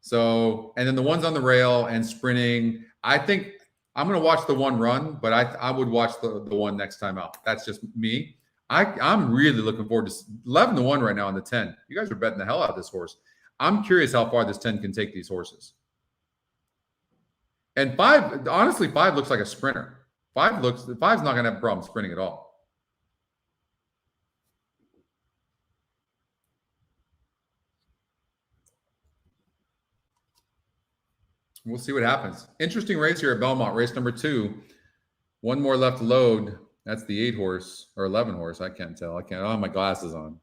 So, and then the ones on the rail and sprinting, I think I'm going to watch the 1 run, but I would watch the 1 next time out. That's just me. I'm really looking forward to 11-1 right now on the 10. You guys are betting the hell out of this horse. I'm curious how far this 10 can take these horses. And 5, honestly, 5 looks like a sprinter. 5's not going to have a problem sprinting at all. We'll see what happens. Interesting race here at Belmont, race number 2. 1 more left to load. That's the 8 horse or 11 horse. I can't tell. I don't have my glasses on.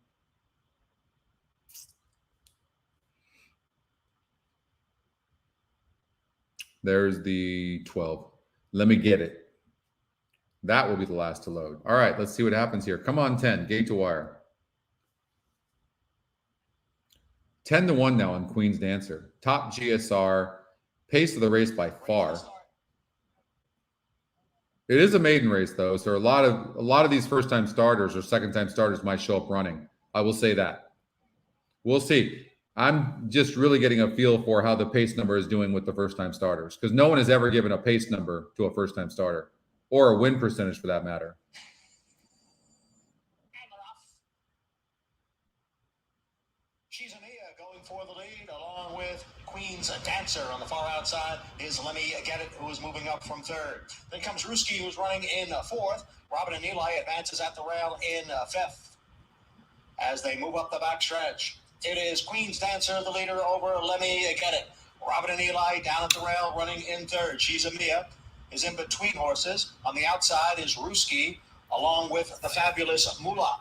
There's the 12. Let me get it. That will be the last to load. All right, let's see what happens here. Come on, 10. Gate to wire. 10-1 now on Queen's Dancer. Top GSR. Pace of the race by far. It is a maiden race, though, so a lot of these first-time starters or second-time starters might show up running. I will say that. We'll see. I'm just really getting a feel for how the pace number is doing with the first-time starters, because no one has ever given a pace number to a first-time starter, or a win percentage for that matter. She's Anita going for the lead, along with Queen's Dancer on the far outside is Let Me Get It, who is moving up from third. Then comes Ruski, who's running in fourth. Robin and Eli advances at the rail in fifth. As they move up the backstretch, it is Queen's Dancer, the leader, over Let Me Get It. Robin and Eli down at the rail running in third. She's Mia is in between horses. On the outside is Ruski, along with the fabulous Mula.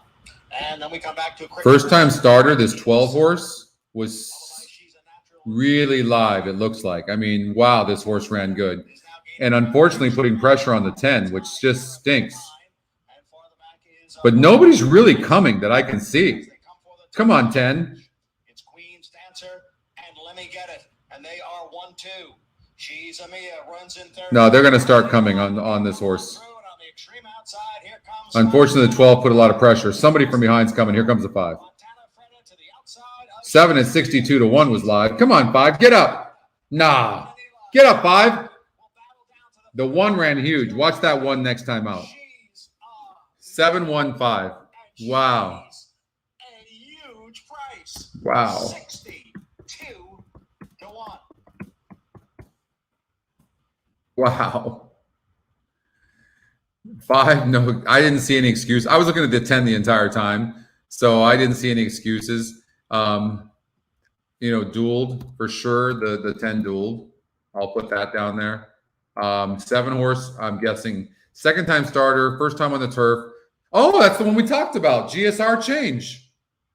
And then we come back to first-time starter. This 12 horse was really live, it looks like. I mean, wow, this horse ran good. And unfortunately putting pressure on the 10, which just stinks. But nobody's really coming that I can see. Come on, 10. It's Queen's Dancer and Let Me Get It. And they are 1-2. She's Mia runs in third. No, they're going to start coming on this horse. Unfortunately, the 12 put a lot of pressure. Somebody from behind's coming. Here comes the 5. 7 at 62-1 was live. Come on, 5. Get up. Nah. Get up, 5. The 1 ran huge. Watch that 1 next time out. 7-1-5. Wow. Wow. 62-1. Wow. 5, no, I didn't see any excuse. I was looking at the 10 the entire time, so I didn't see any excuses. Dueled for sure. The 10 dueled. I'll put that down there. 7 horse, I'm guessing. Second time starter, first time on the turf. Oh, that's the one we talked about. GSR change.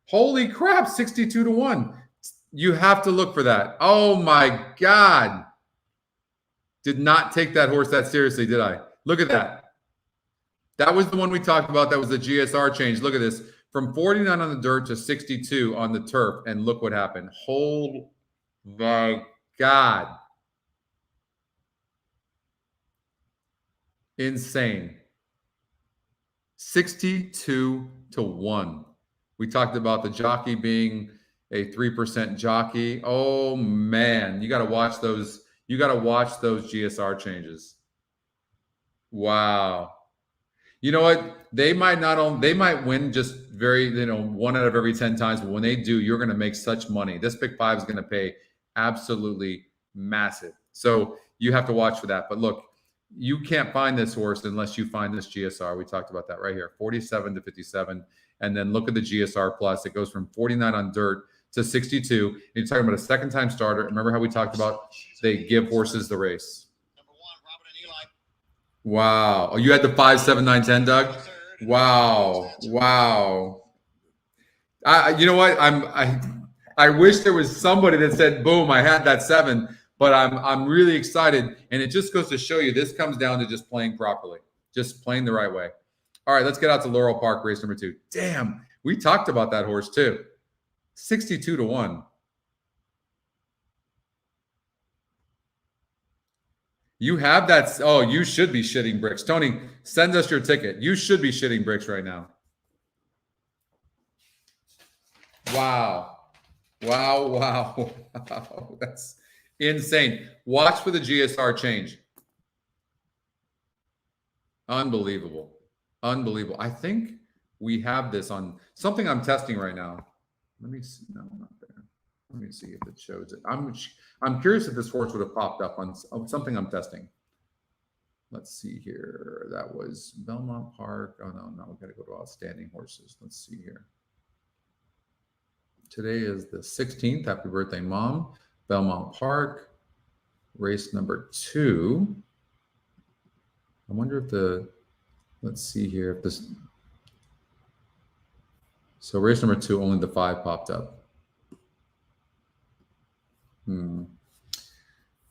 Holy crap, 62-1. You have to look for that. Oh my God. Did not take that horse that seriously, did I? Look at that. That was the one we talked about. That was the GSR change. Look at this. From 49 on the dirt to 62 on the turf. And look what happened. Oh my God. Insane. 62-1. We talked about the jockey being a 3% jockey. Oh man, you got to watch those. You got to watch those GSR changes. Wow. You know what? They might win just very, 1 out of every 10 times, but when they do, you're going to make such money. This Big 5 is going to pay absolutely massive. So you have to watch for that. But look, you can't find this horse unless you find this GSR. We talked about that right here, 47-57. And then look at the GSR plus. It goes from 49 on dirt to 62. And you're talking about a second time starter. Remember how we talked about they give horses the race. Number 1, Robin and Eli. Wow. Oh, you had the 5, 7, 9, 10, Doug? Wow. Wow. You know what? I wish there was somebody that said, boom, I had that 7, but I'm really excited. And it just goes to show you this comes down to just playing properly, just playing the right way. All right, let's get out to Laurel Park, race number 2. Damn, we talked about that horse too. 62-1. You have that. Oh, you should be shitting bricks. Tony, send us your ticket. You should be shitting bricks right now. Wow. Wow, wow, wow. That's insane. Watch for the GSR change. Unbelievable. Unbelievable. I think we have this on something I'm testing right now. Let me see. No, not there. Let me see if it shows it. I'm curious if this horse would have popped up on something I'm testing. Let's see here. That was Belmont Park. Oh, no. We got to go to outstanding horses. Let's see here. Today is the 16th. Happy birthday, Mom. Belmont Park. Race number 2. I wonder if let's see here if this. So race number 2, only the 5 popped up.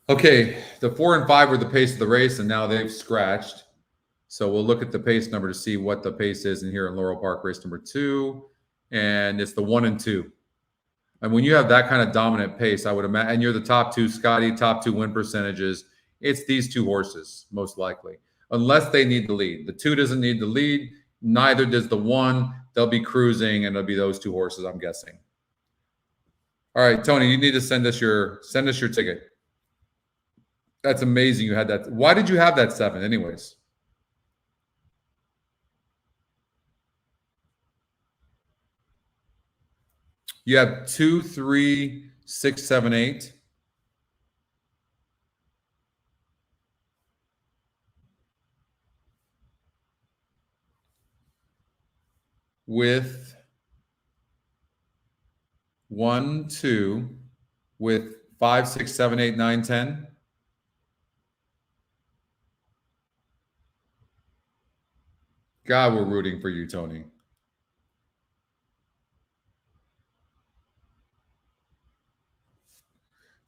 Okay, the 4 and 5 were the pace of the race, and now they've scratched. So we'll look at the pace number to see what the pace is in here in Laurel Park, race number 2, and it's the 1 and 2. And when you have that kind of dominant pace, I would imagine, and you're the top 2, Scotty, top 2 win percentages, it's these 2 horses, most likely, unless they need the lead. The 2 doesn't need the lead, neither does the 1. They'll be cruising, and it'll be those 2 horses, I'm guessing. All right, Tony, you need to send us your ticket. That's amazing you had that. Why did you have that 7 anyways? You have 2, 3, 6, 7, 8. With 1, 2, with 5, 6, 7, 8, 9, 10. God, we're rooting for you, Tony.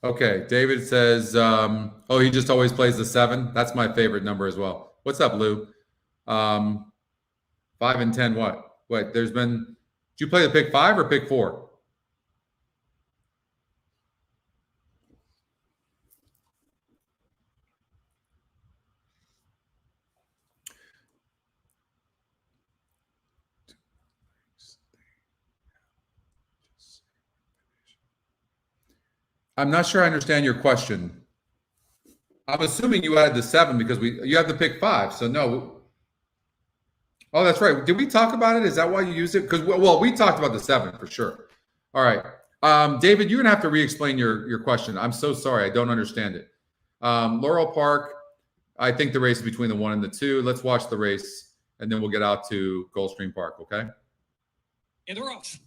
Okay, David says, oh, he just always plays the 7. That's my favorite number as well. What's up, Lou? 5 and 10, what? Wait, did you play the pick 5 or pick 4? I'm not sure I understand your question. I'm assuming you added the 7 because you have the pick 5. So no. Oh, that's right. Did we talk about it? Is that why you used it? Because we talked about the 7 for sure. All right, David, you're gonna have to re-explain your question. I'm so sorry, I don't understand it. Laurel Park. I think the race is between the 1 and the 2. Let's watch the race, and then we'll get out to Gulfstream Park. Okay. In the rough.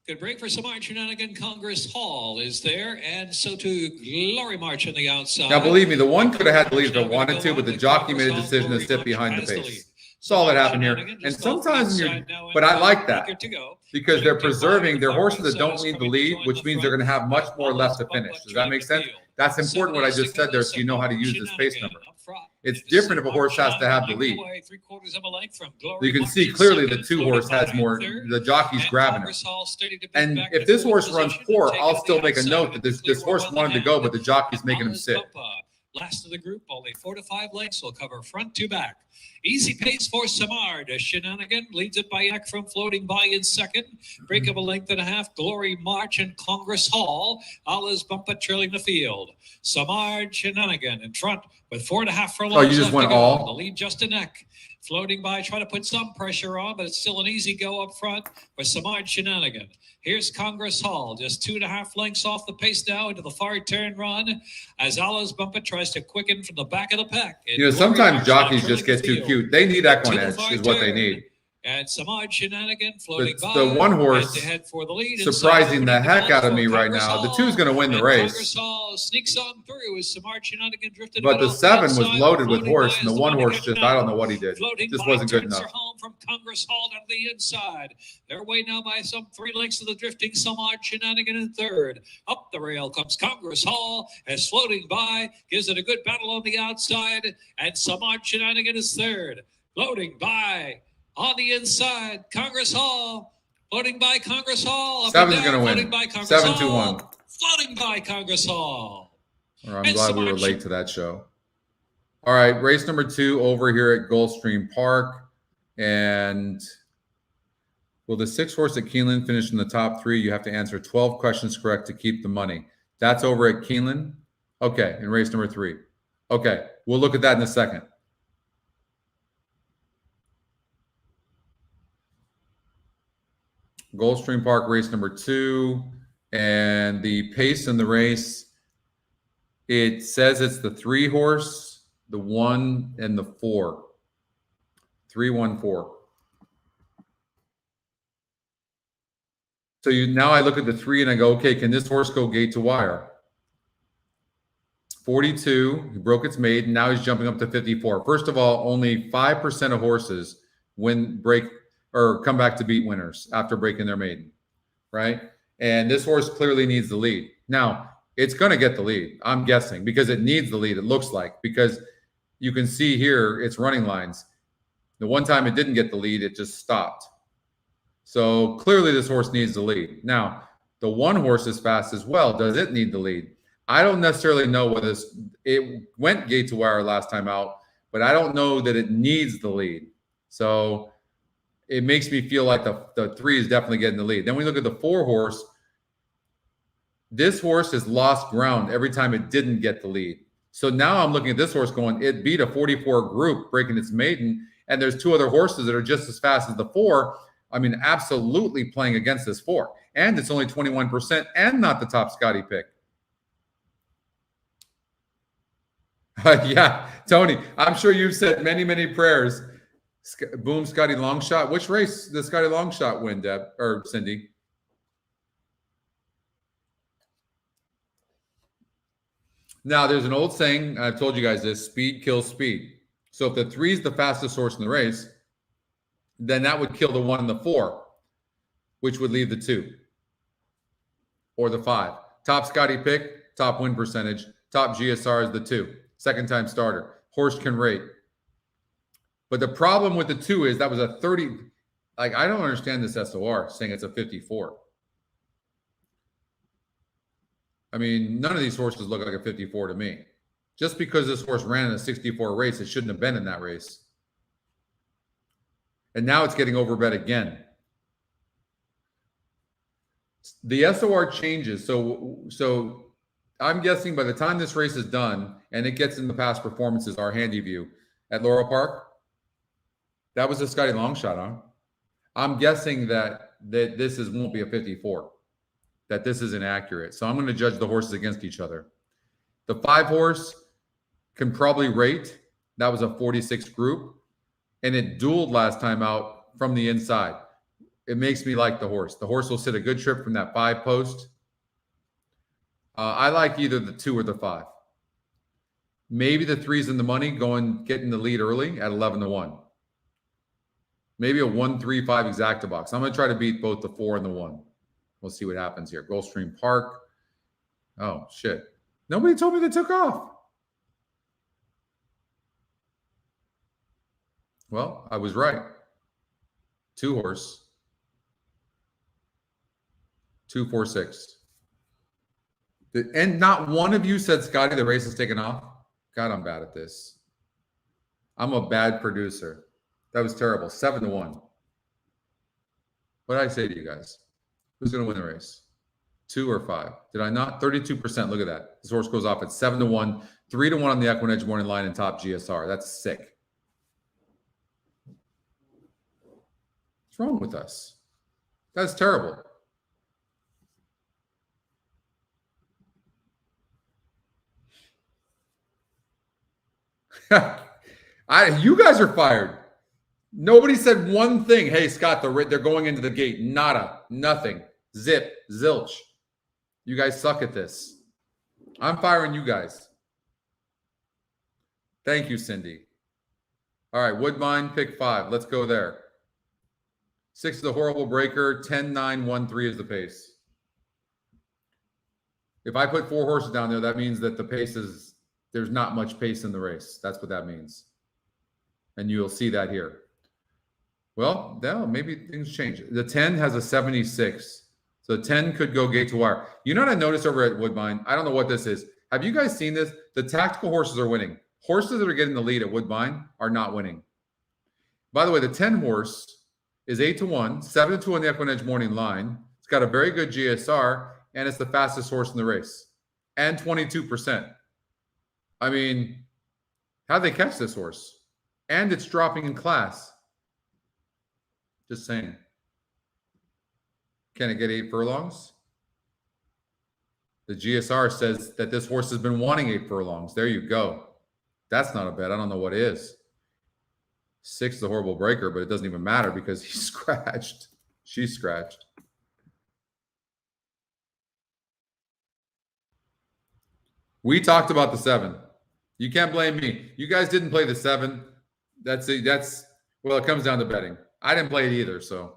Good break for Samar Shenanigan. Congress Hall is there, and so too Glory March on the outside. Now, believe me, the 1 could have had the lead if it wanted to, but the jockey made a decision to sit behind the pace. That's all that happened here. And sometimes but I like that because they're preserving their horses that don't need the lead, which means they're going to have much more left to finish. Does that make sense? That's important what I just said there, so you know how to use this pace number. It's different if a horse has to have the lead. You can see clearly the 2 horse has more, the jockey's grabbing her. And if this horse runs poor, I'll still make a note that this horse wanted to go, but the jockey's making him sit. Last of the group, only 4 to 5 lengths will cover front to back. Easy pace for Samar. Shenanigan leads it by Eck from Floating By in second. Break of a length and a half. Glory March and Congress Hall. Allah's Bumpa trailing the field. Samar Shenanigan in front with 4.5 furlongs. Oh, you just went all? The lead Justin Eck. Floating By, trying to put some pressure on, but it's still an easy go up front with Samar Shenanigan. Here's Congress Hall, just 2.5 lengths off the pace now into the far turn run as Allah's Bumpa tries to quicken from the back of the pack. Sometimes jockeys just get too cute. They need EquinEdge is what they need. And Samad Shenanigan floating by. The 1 horse for the lead surprising the heck out of me right now. The 2 is going to win the race. Congress Hall sneaks on through as Samad Shenanigan drifted. But the 7 was loaded with horse, and the 1 horse just, I don't know what he did. Just wasn't good enough. Home from Congress Hall down to the inside. They're away now by some 3 lengths of the drifting Samad Shenanigan in third. Up the rail comes Congress Hall as Floating By gives it a good battle on the outside, and Samad Shenanigan is third. Floating By on the inside, Congress Hall. Floating By Congress Hall. 7's going to win. 7-1. Floating By Congress Hall. I'm glad we were late to that show. All right, race number 2 over here at Gulfstream Park. And will the 6 horse at Keeneland finish in the top 3? You have to answer 12 questions correct to keep the money. That's over at Keeneland. Okay, in race number 3. Okay, we'll look at that in a second. Gulfstream Park race number 2, and the pace in the race, it says it's the 3 horse, the 1, and the 4. 3, 1, 4. So now I look at the 3 and I go, okay, can this horse go gate to wire? 42. He broke its maiden. Now he's jumping up to 54. First of all, only 5% of horses break or come back to beat winners after breaking their maiden, right? And this horse clearly needs the lead. Now, it's going to get the lead, I'm guessing, because it needs the lead, it looks like, because you can see here its running lines. The one time it didn't get the lead, it just stopped. So clearly this horse needs the lead. Now, the one horse is fast as well. Does it need the lead? I don't necessarily know whether it went gate to wire last time out, but I don't know that it needs the lead. So it makes me feel like the 3 is definitely getting the lead. Then we look at the 4 horse. This horse has lost ground every time it didn't get the lead. So now I'm looking at this horse going, it beat a 44 group breaking its maiden, and there's 2 other horses that are just as fast as the 4. I mean, absolutely playing against this 4. And it's only 21% and not the top Scotty pick. Yeah, Tony, I'm sure you've said many, many prayers. Boom, Scotty Longshot. Which race did Scotty Longshot win, Deb or Cindy? Now, there's an old saying, I've told you guys this, speed kills speed. So if the 3 is the fastest horse in the race, then that would kill the 1 and the 4, which would leave the 2 or the 5. Top Scotty pick, top win percentage, top GSR is the 2. Second time starter. Horse can rate. But the problem with the 2 is that was a 30. Like, I don't understand this SOR saying it's a 54. I mean, none of these horses look like a 54 to me. Just because this horse ran in a 64 race, it shouldn't have been in that race. And now it's getting overbet again. The SOR changes. So I'm guessing by the time this race is done and it gets in the past performances, our handy view at Laurel Park, that was a Scotty Longshot, huh? I'm guessing that this won't be a 54, that this is inaccurate. So I'm going to judge the horses against each other. The 5 horse can probably rate. That was a 46 group, and it dueled last time out from the inside. It makes me like the horse. The horse will sit a good trip from that 5 post. I like either the 2 or the 5. Maybe the 3's in the money, getting the lead early at 11-1. Maybe a 1-3-5 exacta box. I'm going to try to beat both the 4 and the 1. We'll see what happens here. Gulfstream Park. Oh, shit. Nobody told me they took off. Well, I was right. 2 horse. 2-4-6. And not one of you said, Scotty, the race is taken off. God, I'm bad at this. I'm a bad producer. That was terrible. 7-1. What did I say to you guys? Who's going to win the race? 2 or 5? Did I not? 32%. Look at that. This horse goes off at 7-1, 3-1 on the EquinEdge morning line and top GSR. That's sick. What's wrong with us? That's terrible. You guys are fired. Nobody said one thing. Hey, Scott, they're going into the gate. Nada. Nothing. Zip. Zilch. You guys suck at this. I'm firing you guys. Thank you, Cindy. All right, Woodbine, pick 5. Let's go there. 6 is the horrible breaker. 10-9-1-3 is the pace. If I put 4 horses down there, that means that the pace is, there's not much pace in the race. That's what that means. And you'll see that here. Well, no, maybe things change. The 10 has a 76. So 10 could go gate to wire. You know what I noticed over at Woodbine? I don't know what this is. Have you guys seen this? The tactical horses are winning. Horses that are getting the lead at Woodbine are not winning. By the way, the 10 horse is 8-1, 7-2 on the EquinEdge morning line. It's got a very good GSR, and it's the fastest horse in the race. And 22%. I mean, how'd they catch this horse? And it's dropping in class. Just saying. Can it get 8 furlongs? The GSR says that this horse has been wanting 8 furlongs. There you go. That's not a bet. I don't know what is. 6 is a horrible breaker, but it doesn't even matter because he's scratched. She's scratched. We talked about the 7. You can't blame me. You guys didn't play the 7. Well, it comes down to betting. I didn't play it either, so.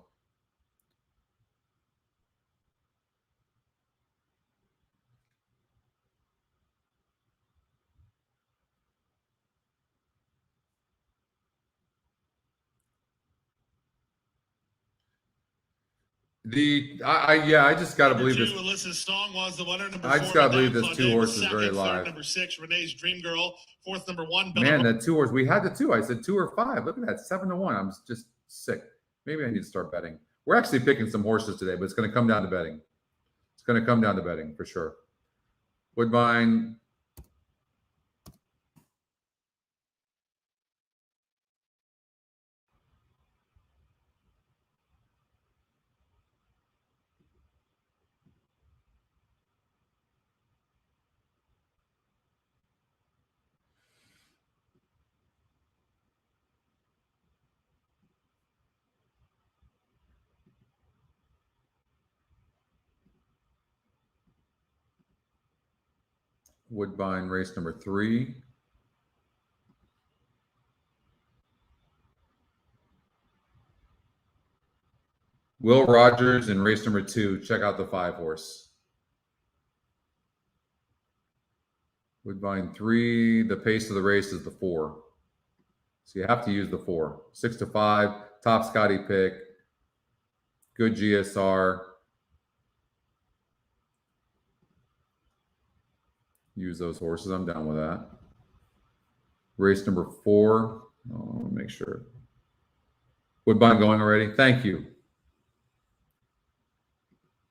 I just got to believe this. Alyssa's song was the winner. Number I just 4, got to believe this 2 horse is second, very third, live. Number 6, Renee's Dream Girl. 4th, number 1. Man, that 2 horse. We had the 2. I said 2 or 5. Look at that, 7-1. I'm just sick. Maybe I need to start betting. We're actually picking some horses today, but it's going to come down to betting. It's going to come down to betting for sure. Woodbine. Woodbine, race number 3. Will Rogers in race number 2. Check out the 5 horse. Woodbine 3. The pace of the race is the 4. So you have to use the 4. 6-5. Top Scotty pick. Good GSR. Use those horses. I'm down with that. Race number 4. Oh, make sure. Woodbine going already? Thank you.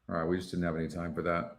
All right, we just didn't have any time for that.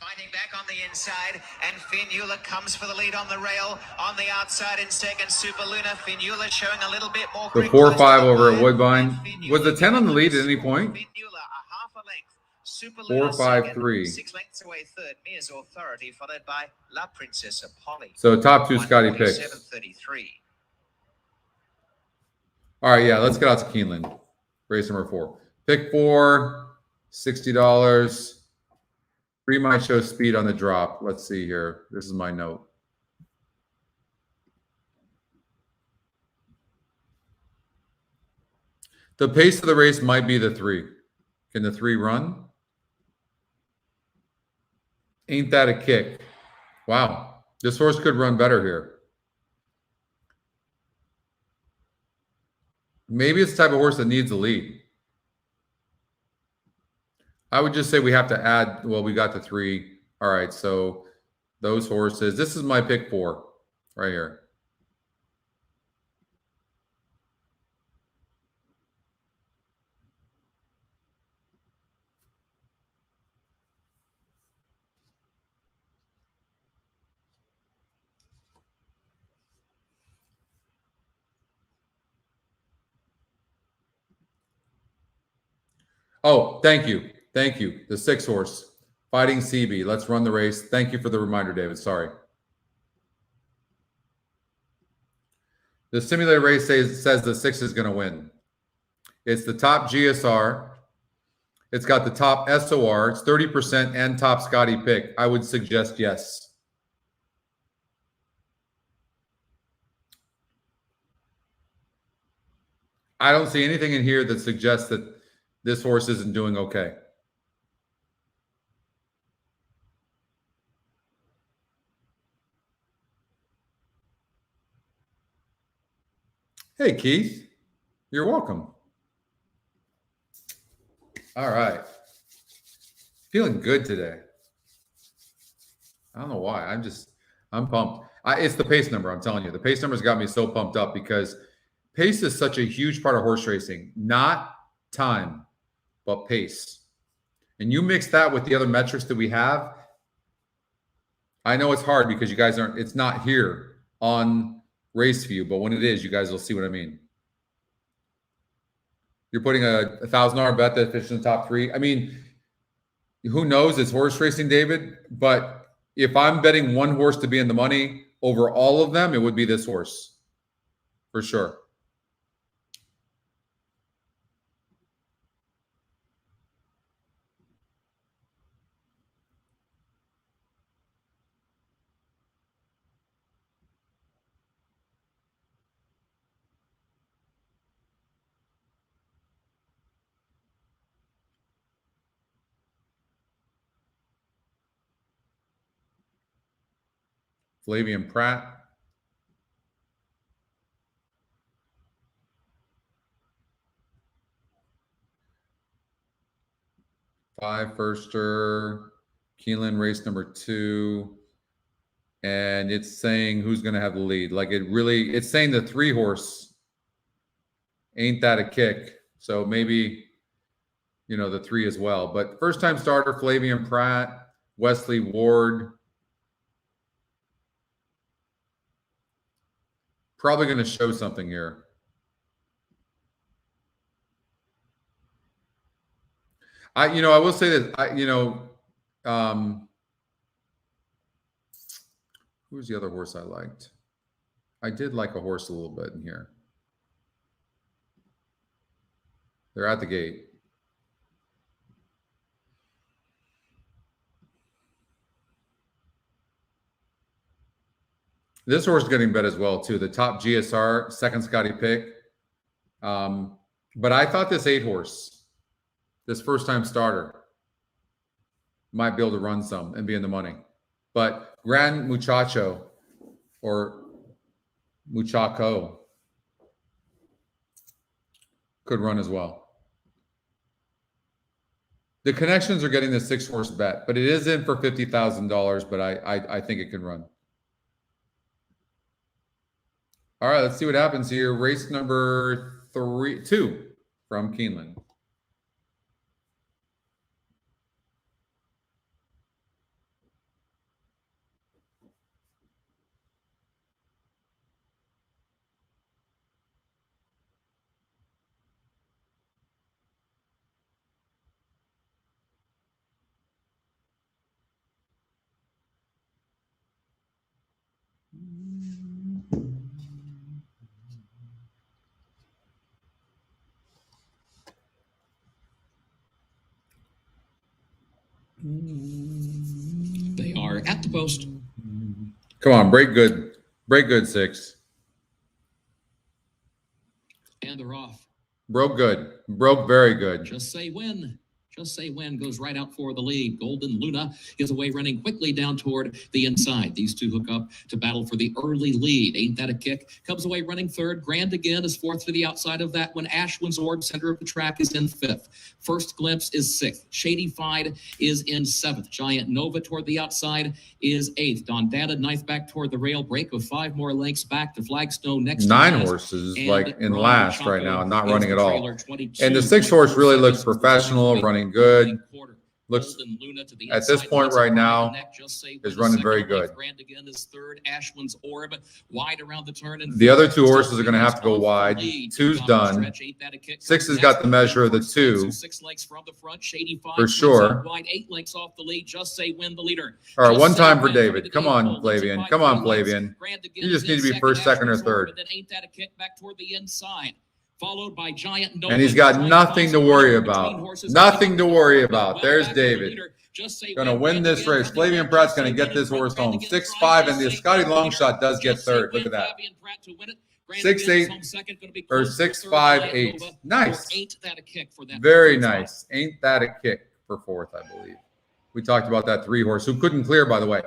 Fighting back on the inside, and Finula comes for the lead on the rail. On the outside in second, Super Luna. Finula showing a little bit more. The 4-5 over at Woodbine. Was the 10 on the lead at any point? Finula a half a length. Super Luna 4-5-3. 6 lengths away third. Mia's Authority followed by La Princesa Polly. So top 2 Scotty picks. 7:33. All right, yeah, let's get out to Keeneland. Race number 4. Pick 4, $60. 3 might show speed on the drop. Let's see here. This is my note. The pace of the race might be the 3. Can the 3 run? Ain't that a kick? Wow. This horse could run better here. Maybe it's the type of horse that needs a lead. I would just say we have to add, well, we got the 3. All right, so those horses. This is my pick 4 right here. Oh, thank you. Thank you. The 6 horse. Fighting CB. Let's run the race. Thank you for the reminder, David. Sorry. The simulated race says the 6 is going to win. It's the top GSR. It's got the top SOR. It's 30% and top Scotty pick. I would suggest yes. I don't see anything in here that suggests that this horse isn't doing okay. Hey, Keith. You're welcome. All right. Feeling good today. I don't know why. I'm pumped. It's the pace number, I'm telling you. The pace number's got me so pumped up because pace is such a huge part of horse racing. Not time, but pace. And you mix that with the other metrics that we have. I know it's hard because you guys aren't, it's not here on Race View, but when it is, you guys will see what I mean. You're putting a $1,000 bet that finishes in the top 3. I mean, who knows? It's horse racing, David. But if I'm betting one horse to be in the money over all of them, it would be this horse for sure. Flavian Pratt. Firster. Keeneland race number 2. And it's saying who's going to have the lead. Like it's saying the 3 horse ain't that a kick. So maybe, the 3 as well. But first time starter, Flavian Pratt, Wesley Ward. Probably going to show something here. I will say that who's the other horse I liked? I did like a horse a little bit in here. They're at the gate. This horse is getting bet as well, too. The top GSR, second Scotty pick. But I thought this 8 horse, this first-time starter, might be able to run some and be in the money. But Gran Muchacho or Muchacho could run as well. The connections are getting the 6 horse bet, but it is in for $50,000, but I think it can run. All right, let's see what happens here. Race number 2 from Keeneland. They are at the post. Come on, break good. Break good, 6. And they're off. Broke good. Broke very good. Just say when. Just say when goes right out for the lead. Golden Luna is away running quickly down toward the inside. These two hook up to battle for the early lead. Ain't that a kick? Comes away running 3rd. Grand again is 4th to the outside of that one. Ashwin's Orb, center of the track, is in 5th. First Glimpse is 6th. Shady Fied is in 7th. Giant Nova toward the outside is 8th. Don Data 9th back toward the rail. Break of 5 more lengths back to Flagstone next. 9 horses like in last right now, not running at all. And the 6 horse really looks professional, running good. Looks at this point right now is running very good. Grand again is 3rd. Ashwin's Orb wide around the turn. And the other 2 horses are going to have to go wide. 2's done. 6 has got the measure of the 2 6 lengths from the front. Shady Five for sure. Wide 8 lengths off the lead. Just say win the leader. All right, one time for David. Come on, Flavian. Come on, Flavian. You just need to be 1st, 2nd, or 3rd. Then ain't that a kick back toward the inside. Followed by Giant Nova. And he's got nothing to worry about. Nothing to worry about. There's David. Going to win this race. Flavian Pratt's going to get this horse home. 6-5, and the Scotty Longshot does get 3rd. Look at that. 6-8 or 6-5-8. Nice. Very nice. Ain't that a kick for 4th, I believe. We talked about that 3 horse who couldn't clear, by the way.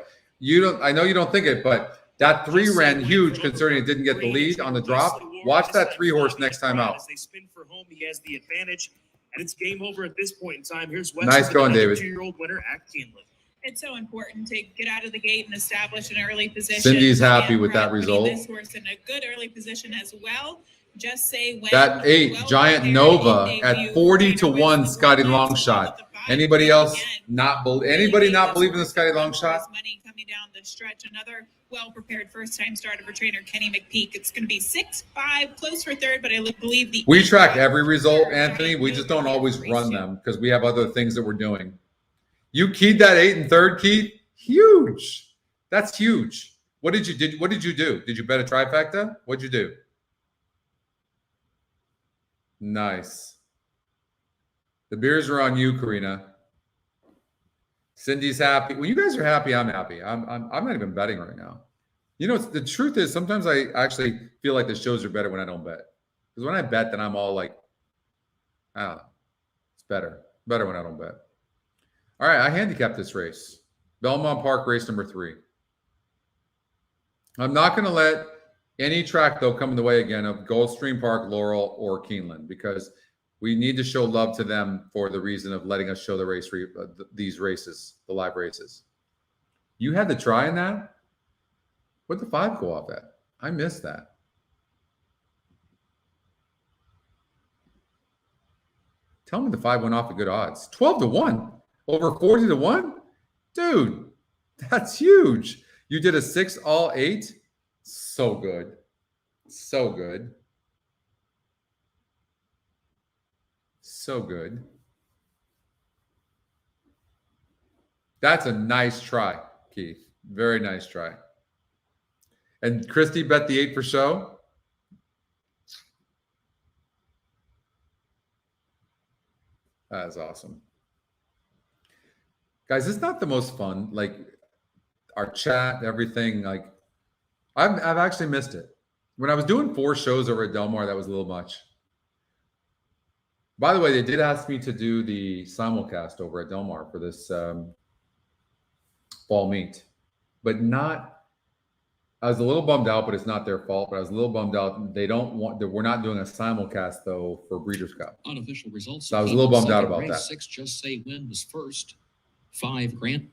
I know you don't think it, but that 3 ran huge considering it didn't get the lead on the drop. Watch that 3 horse next time out. As they spin for home, he has the advantage, and it's game over at this point in time. Here's nice going, David. 2-year-old winner at Keeneland. It's so important to get out of the gate and establish an early position. Cindy's happy with that result. This horse in a good early position as well. Just say when. That 8 Giant Nova at 40-1 Scotty Longshot. Anybody else not believe in the Scotty Longshot? me down the stretch. Another well-prepared first-time starter for trainer Kenny McPeak. It's going to be 6-5, close for third, but I believe we track every result, Anthony. We just don't always run them because we have other things that we're doing. You keyed that 8 and third, Keith. Huge. That's huge. What did you do? Did you bet a trifecta? What'd you do? Nice. The beers are on you, Karina. Cindy's happy. When you guys are happy, I'm happy. I'm not even betting right now. You know, the truth is sometimes I actually feel like the shows are better when I don't bet. Because when I bet, then I'm all like, I don't know. It's better when I don't bet. All right, I handicapped this race. Belmont Park, race number 3. I'm not going to let any track, though, come in the way again of Gulfstream Park, Laurel, or Keeneland, because we need to show love to them for the reason of letting us show the race, these races, the live races. You had the try in that? What'd the 5 go off at? I missed that. Tell me the 5 went off at good odds. 12-1 over 40-1? Dude, that's huge. You did a 6 all 8? So good. So good. So good. That's a nice try, Keith. Very nice try. And Christy bet the 8 for show. That is awesome. Guys, it's not the most fun. Like our chat, everything. Like I've actually missed it. When I was doing 4 shows over at Del Mar, that was a little much. By the way, they did ask me to do the simulcast over at Del Mar for this fall meet, but not. I was a little bummed out, but it's not their fault. But I was a little bummed out. They don't want. We're not doing a simulcast though for Breeders' Cup. Unofficial results. So I was a little bummed out about that. 6 just say win was first. 5 Grant.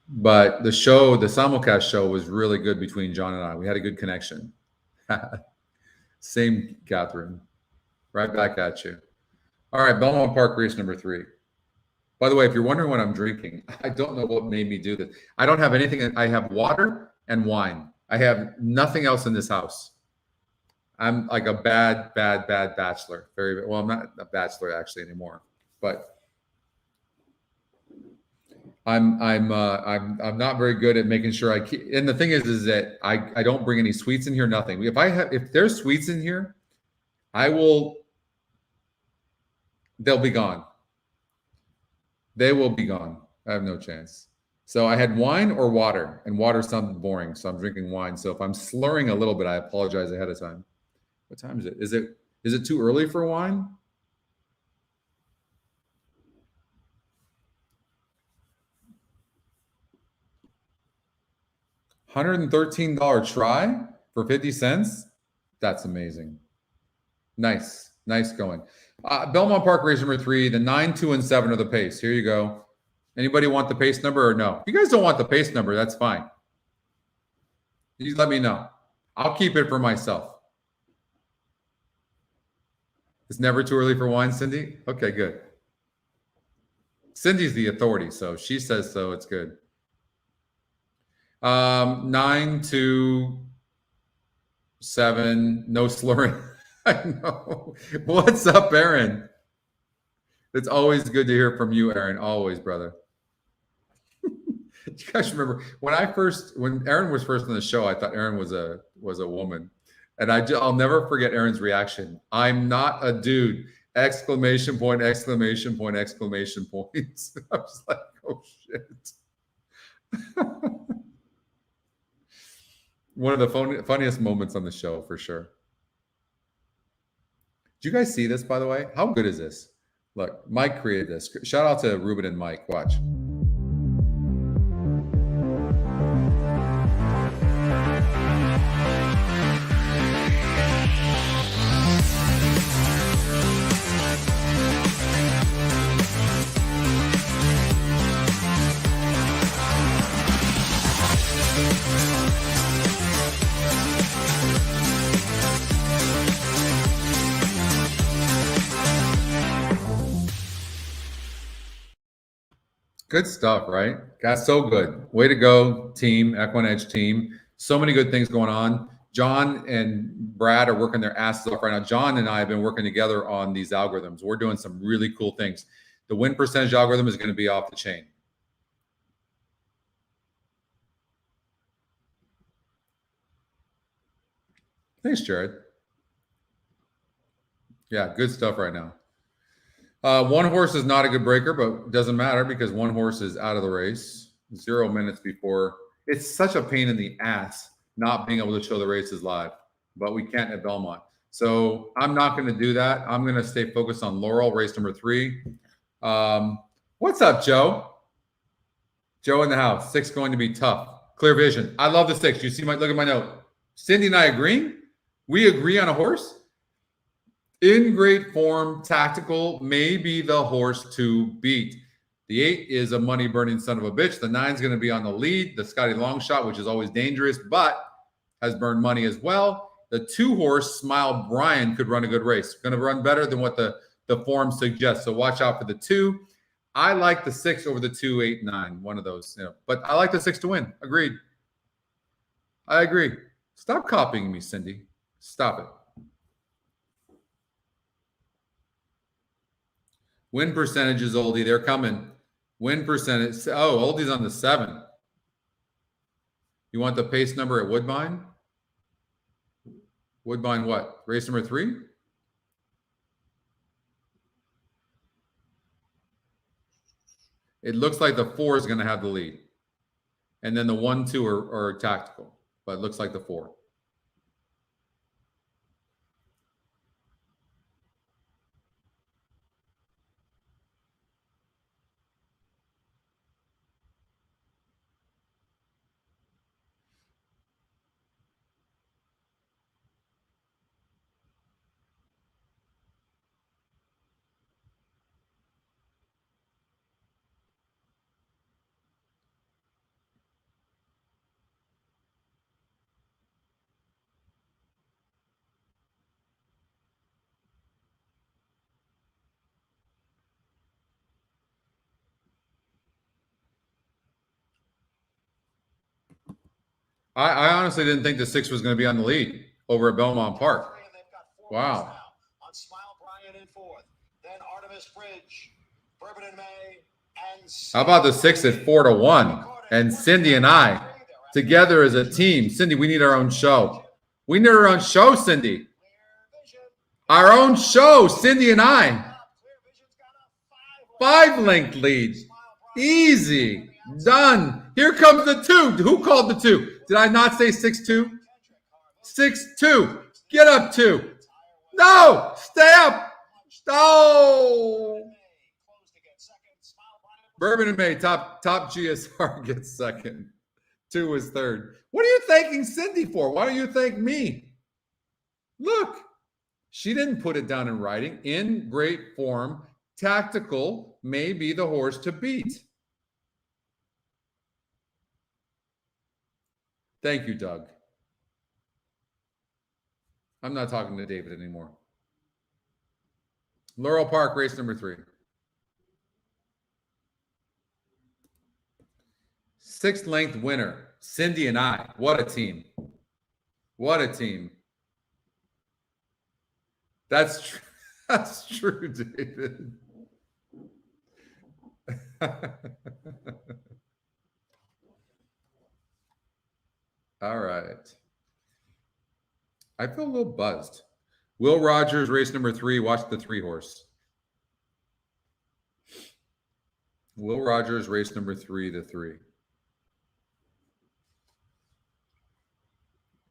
But the show, the simulcast show, was really good between John and I. We had a good connection. Same, Catherine. Right back at you. All right, Belmont Park race number 3. By the way, if you're wondering what I'm drinking, I don't know what made me do this. I don't have anything. I have water and wine. I have nothing else in this house. I'm like a bad bachelor. Very well. I'm not a bachelor actually anymore, but I'm not very good at making sure I keep. And the thing is that I don't bring any sweets in here. Nothing. If there's sweets in here, they'll be gone. They will be gone. I have no chance. So I had wine or water, and water sounded boring, so I'm drinking wine. So if I'm slurring a little bit, I apologize ahead of time. What time is it? Is it too early for wine? $113 try for 50 cents? That's amazing. Nice going. Belmont Park race number 3, the 9, 2, and 7 are the pace. Here you go. Anybody want the pace number or no? If you guys don't want the pace number, that's fine. You let me know. I'll keep it for myself. It's never too early for wine, Cindy? Okay, good. Cindy's the authority, so she says so. It's good. 9, 2, 7, no slurring. I know. What's up, Aaron? It's always good to hear from you, Aaron. Always, brother. You guys remember when Aaron was first on the show? I thought Aaron was a woman, and I'll never forget Aaron's reaction. I'm not a dude! Exclamation point! Exclamation point! Exclamation point! I was like, oh shit. One of the funniest moments on the show for sure. Did you guys see this, by the way? How good is this? Look, Mike created this. Shout out to Ruben and Mike. Watch. Good stuff, right? That's so good. Way to go, team, EquinEdge team. So many good things going on. John and Brad are working their asses off right now. John and I have been working together on these algorithms. We're doing some really cool things. The win percentage algorithm is going to be off the chain. Thanks, Jared. Yeah, good stuff right now. One horse is not a good breaker, but it doesn't matter because one horse is out of the race 0 minutes before. It's such a pain in the ass not being able to show the races live, but we can't at Belmont. So I'm not going to do that. I'm going to stay focused on Laurel, race number 3. What's up, Joe? Joe in the house. 6 going to be tough. Clear vision. I love the 6. You see my look at my note. Cindy and I agreeing? We agree on a horse? In great form, tactical, may be the horse to beat. The 8 is a money-burning son of a bitch. The 9 is going to be on the lead. The Scotty long shot, which is always dangerous, but has burned money as well. The 2 horse, Smile Brian, could run a good race. Going to run better than what the form suggests. So watch out for the 2. I like the 6 over the 2, 8, 9. One of those. But I like the 6 to win. Agreed. I agree. Stop copying me, Cindy. Stop it. Win percentages, Oldie. They're coming. Win percentage. Oh, Oldie's on the 7. You want the pace number at Woodbine? Woodbine what? Race number 3? It looks like the 4 is going to have the lead. And then the 1, 2 are tactical. But it looks like the 4. I honestly didn't think the 6 was going to be on the lead over at Belmont Park. Wow. On Smile Brian in 4th, then Artemis Bridge, Bourbon and May, and how about the 6 at 4 to 1? And Cindy and I together as a team. Cindy, we need our own show. We need our own show, Cindy. Our own show, Cindy and I. 5-length lead. Easy. Done. Here comes the 2. Who called the 2? Did I not say 6-2? 6-2. Get up 2. No. Stay up. Oh. Bourbon and May, top GSR gets second. 2 is third. What are you thanking Cindy for? Why don't you thank me? Look. She didn't put it down in writing. In great form, tactical may be the horse to beat. Thank you, Doug. I'm not talking to David anymore. Laurel Park, race number 3. 6th length winner, Cindy and I. What a team. What a team. That's true. That's true, David. All right. I feel a little buzzed. Will Rogers, race number 3. Watch the 3 horse. Will Rogers, race number 3, the 3.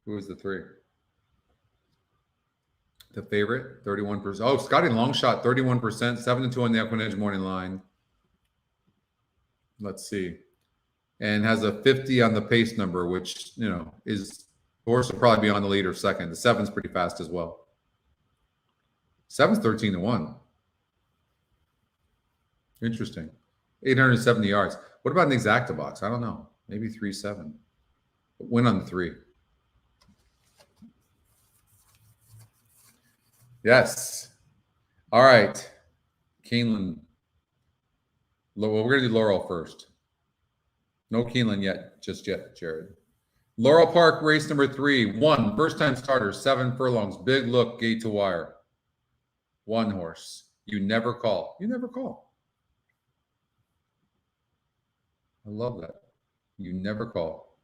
Who is the 3? The favorite, 31%. Oh, Scotty long shot, 31%. 7-2 on the EquinEdge morning line. Let's see. And has a 50 on the pace number, which, is the horse will probably be on the lead or second. The 7's pretty fast as well. 7's 13-1. Interesting. 870 yards. What about an exacta box? I don't know. Maybe 3-7. But win on the 3. Yes. All right. Keeneland. Well, we're going to do Laurel first. No Keeneland yet, just yet, Jared. Laurel Park, race number 3. 1, first-time starter, 7 furlongs. Big look, gate to wire. 1 horse. You never call. You never call. I love that. You never call.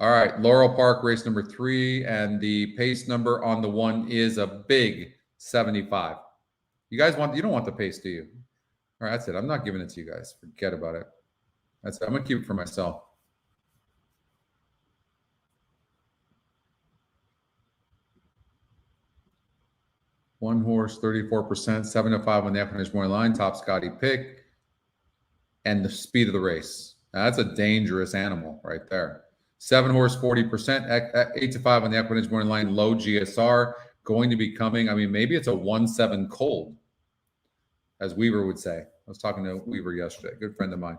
All right, Laurel Park, race number 3, and the pace number on the 1 is a big 75. You guys want? You don't want the pace, do you? All right, that's it. I'm not giving it to you guys. Forget about it. That's it. I'm gonna keep it for myself. One horse, 34%, 7 to 5 on the EquinEdge morning line. Top Scotty pick, and the speed of the race. Now, that's a dangerous animal right there. 7 horse, 40%, 8 to 5 on the EquinEdge morning line. Low GSR, going to be coming. I mean, maybe it's a 1-7 cold, as Weaver would say. I was talking to Weaver yesterday, good friend of mine.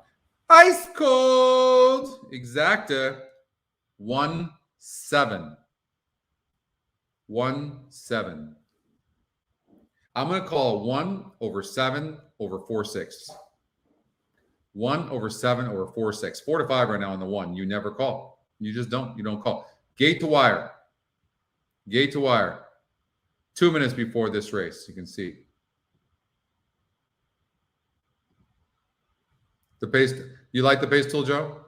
Ice cold, exacta, 1-7. 1-7. I'm going to call 1/7 over 4-6. 1/7 over 4-6. 4 to 5 right now on the 1. You never call. You just don't. You don't call. Gate to wire. Gate to wire. 2 minutes before this race, you can see. The pace. You like the pace tool, Joe?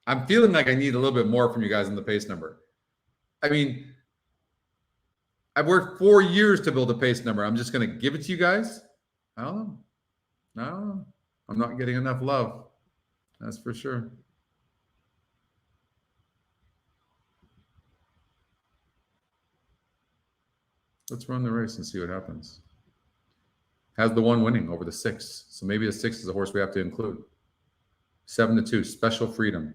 I'm feeling like I need a little bit more from you guys in the pace number. I mean, I've worked 4 years to build a pace number. I'm just going to give it to you guys. I don't know. No, I'm not getting enough love. That's for sure. Let's run the race and see what happens. Has the 1 winning over the 6. So maybe the 6 is a horse we have to include. 7-2, Special Freedom.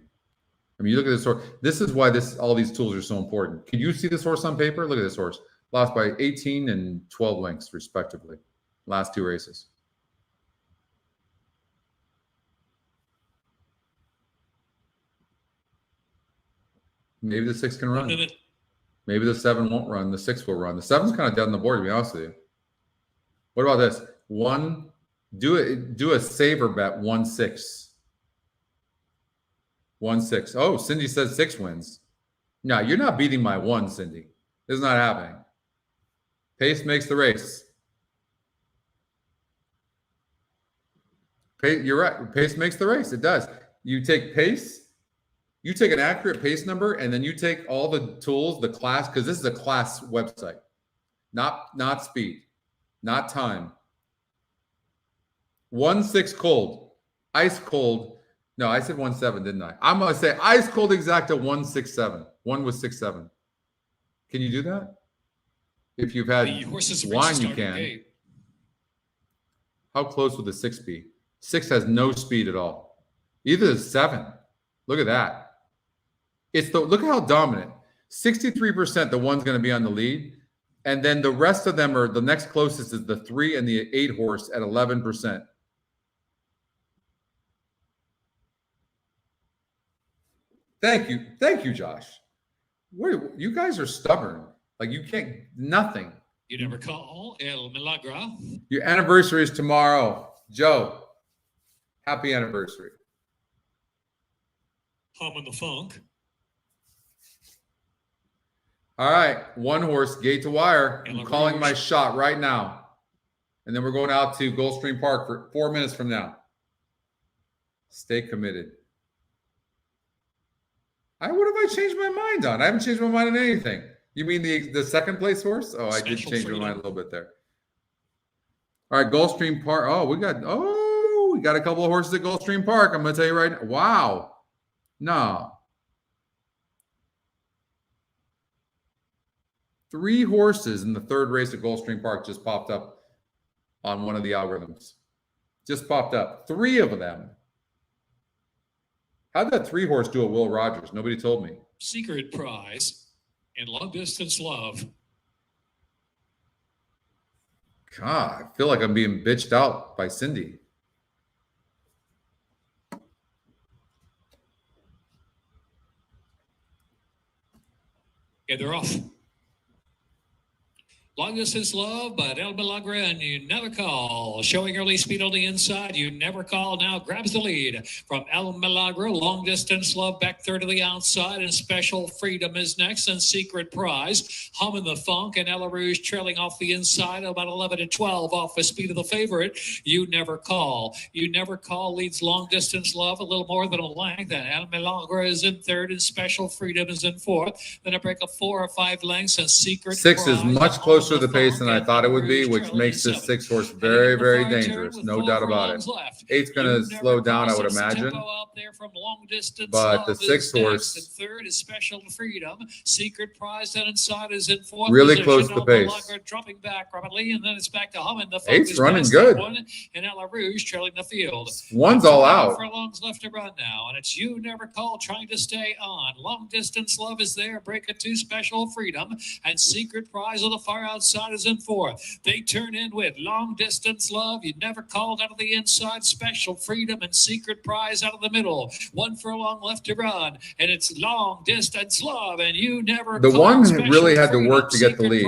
I mean, you look at this horse. This is why all these tools are so important. Can you see this horse on paper? Look at this horse. Lost by 18 and 12 lengths, respectively. Last 2 races. Maybe the 6 can run. Maybe the 7 won't run. The 6 will run. The 7's kind of dead on the board, to be honest with you. What about this? Do a saver bet, 1-6. 1-6. Oh, Cindy says 6 wins. No, you're not beating my 1, Cindy. This is not happening. Pace makes the race. You're right. Pace makes the race. It does. You take pace, you take an accurate pace number, and then you take all the tools, the class, because this is a class website, not speed, not time. 1-6 cold, ice cold. No, I said 1-7, didn't I? I'm going to say ice cold exacta 1-6-7. 1 was 6-7. Can you do that? If you've had wine, you can. How close would the 6 be? 6 has no speed at all. Either the 7. Look at that. Look at how dominant. 63% the 1's going to be on the lead. And then the rest of them are, the next closest is the 3 and the 8 horse at 11%. Thank you. Thank you, Josh. You guys are stubborn. Like, you can't, nothing. You never call El Milagro. Your anniversary is tomorrow. Joe, happy anniversary. Humming the funk. All right, 1 horse, gate to wire. I'm calling my shot right now. And then we're going out to Gulfstream Park for 4 minutes from now. Stay committed. What have I changed my mind on? I haven't changed my mind on anything. You mean the second place horse? Oh, I did change my mind a little bit there. All right, Gulfstream Park. Oh, we got a couple of horses at Gulfstream Park. I'm going to tell you right now. Wow. No. 3 horses in the 3rd race at Gulfstream Park just popped up on one of the algorithms. Just popped up. 3 of them. How'd that 3 horse do at Will Rogers? Nobody told me. Secret prize and long distance love. God, I feel like I'm being bitched out by Cindy. Okay, they're off. Long Distance Love, but El Milagro, and You Never Call. Showing early speed on the inside. You Never Call now grabs the lead from El Milagro. Long Distance Love back third to the outside, and Special Freedom is next, and Secret Prize. Humming the Funk, and Ella Rouge trailing off the inside, about 11 to 12 off the speed of the favorite. You Never Call. You Never Call leads Long Distance Love a little more than a length, and El Milagro is in third, and Special Freedom is in fourth. Then a break of 4 or 5 lengths, and Secret Six Prize. is much closer to the pace than I thought it would be, which makes this 6 horse very, very dangerous. No doubt about it. 8's going to slow down, I would imagine. But the 6 horse, third is Special Freedom. Secret Prize then inside is in fourth. Really close to the pace. Dropping back rapidly, and then it's back to Humming the Funk. 8's running good. And Ella Rouge trailing the field. 1's all out. Furlongs left to run now, and it's You Never Call trying to stay on. Long Distance Love is there. Break of 2, Special Freedom, and Secret Prize on the far outside is in fourth. They turn in with Long Distance Love. You Never Called out of the inside. Special Freedom and Secret Prize out of the middle. 1 furlong left to run, and it's Long Distance Love, and You Never the Called. 1 really had to work to get the lead,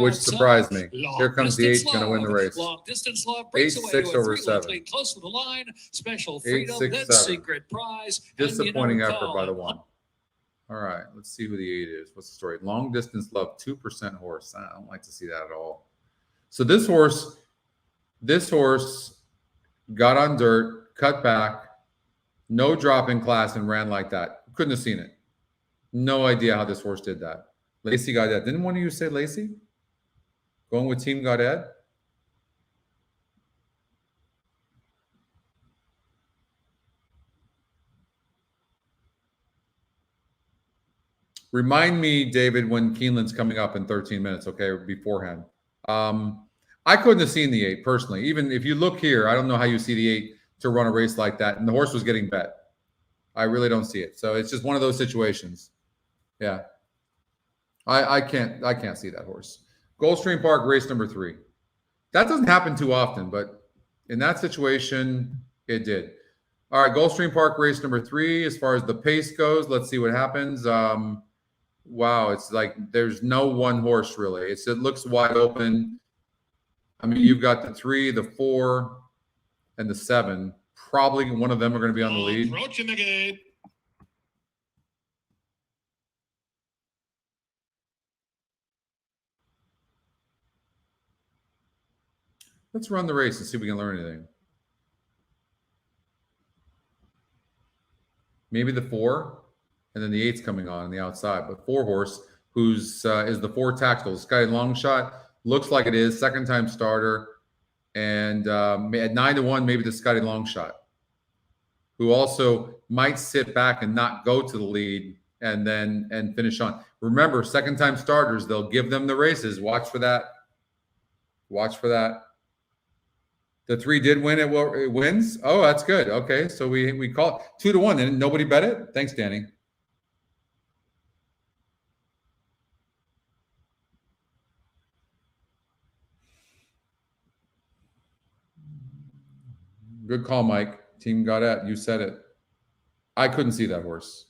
which surprised me. Here comes the 8 going to win the race. Long Distance Love breaks 8, away 6 to a over 3-length 7. lead, close to the line. Special 8, Freedom, 6, then 7. Secret Prize. and You Disappointing Never effort Call. by the 1. All right, let's see who the 8 is. What's the story? Long Distance Love, 2% horse. I don't like to see that at all. So this horse got on dirt, cut back, no drop in class, and ran like that. Couldn't have seen it. No idea how this horse did that. Lacey Gaudet. Didn't one of you say Lacey? Going with Team Gaudet? Remind me, David, when Keeneland's coming up in 13 minutes, okay, beforehand. I couldn't have seen the 8 personally. Even if you look here, I don't know how you see the 8 to run a race like that. And the horse was getting bet. I really don't see it. So it's just one of those situations. Yeah. I can't see that horse. Gulfstream Park, race number 3. That doesn't happen too often, but in that situation, it did. All right, Gulfstream Park, race number 3. As far as the pace goes, let's see what happens. Wow, it's like there's no one horse really. It looks wide open. I mean, you've got the 3, the 4, and the 7. Probably one of them are going to be on the lead. Approaching the gate. Let's run the race and see if we can learn anything. Maybe the 4, and then the 8's coming on the outside. But 4 horse, who's is the 4 Tactical. Scotty Longshot, looks like it is. Second-time starter. And at 9 to 1, maybe the Scotty Longshot, who also might sit back and not go to the lead and finish on. Remember, second-time starters, they'll give them the races. Watch for that. Watch for that. The 3 did win. It wins. Oh, that's good. Okay, so we call it 2 to 1. And nobody bet it. Thanks, Danny. Good call, Mike. Team Gaudet. You said it. I couldn't see that horse.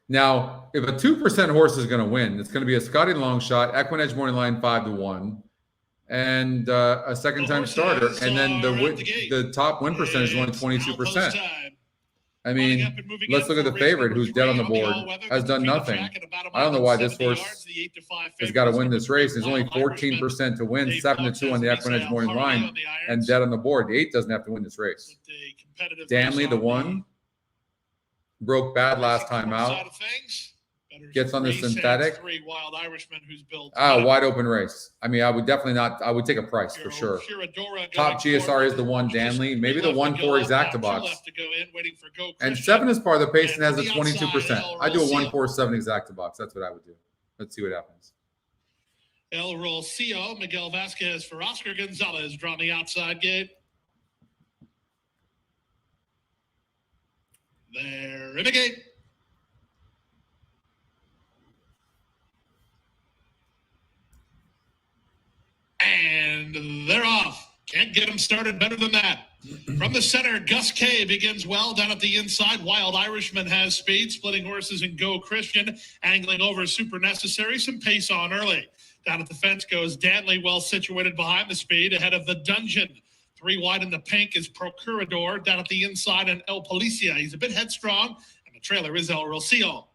Now, if a 2% horse is going to win, it's going to be a Scotty Longshot, EquinEdge morning line 5 to 1. And a second-time starter, and then the top win percentage is only 22%. I mean, let's look at the favorite, who's dead on the board, has done nothing. I don't know why this horse has got to win this race. There's only 14% to win, 7 to 2 on the EquinEdge morning line, and dead on the board. The 8 doesn't have to win this race. Danley, the 1, broke bad last time out. Gets on the synthetic. Wide open race. I mean, I would definitely not. I would take a price for sure. Top GSR is the 1 Danley. Maybe the 1-4 Exactabox. And 7 is part of the pace and has a 22%. I do a 1-4-7 Exactabox. That's what I would do. Let's see what happens. El Rocio, Miguel Vasquez for Oscar Gonzalez drawn the outside gate. They're in the gate. And they're off. Can't Can't get him started better than that. From the center, Gus K begins well down at the inside. Wild Irishman has speed, splitting horses and Go Christian, angling over Super Necessary, some pace on early. Down at the fence goes Danley, well situated behind the speed, ahead of the Dungeon. 3 wide in the pink is Procurador, down at the inside, and El Policia. He's a bit headstrong, and the trailer is El Rocio.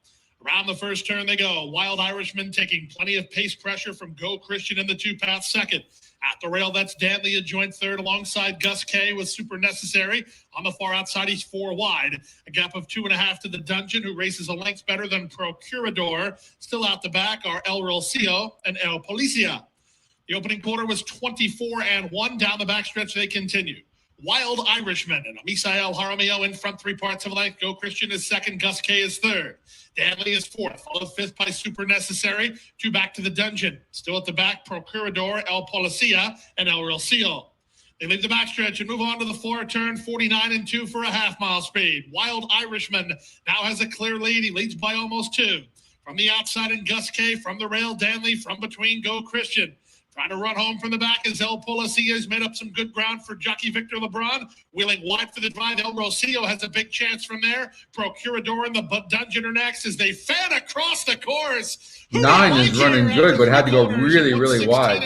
Around the first turn they go. Wild Irishman taking plenty of pace pressure from Go Christian in the 2-path second. At the rail, that's Danley, a joint third alongside Gus K with Super Necessary. On the far outside, he's 4 wide. A gap of 2.5 to the Dungeon, who races a length better than Procurador. Still out the back are El Rocio and El Policia. The opening quarter was 24-1. Down the backstretch, they continue. Wild Irishman and Misael Jaramillo in front 3 parts of a length. Go Christian is second. Gus K is third. Danley is fourth. Followed fifth by Super Necessary. 2 back to the Dungeon. Still at the back, Procurador, El Policia, and El Rocio. They leave the backstretch and move on to the floor turn, 49-2 for a half-mile speed. Wild Irishman now has a clear lead. He leads by almost 2. From the outside in Gus K, from the rail, Danley, from between Go Christian. Trying to run home from the back as El Policia has made up some good ground for jockey Victor LeBron. Wheeling wide for the drive, El Rocio has a big chance from there. Procurador and the Dungeon are next as they fan across the course. 9 is running good, but had to go really, really wide.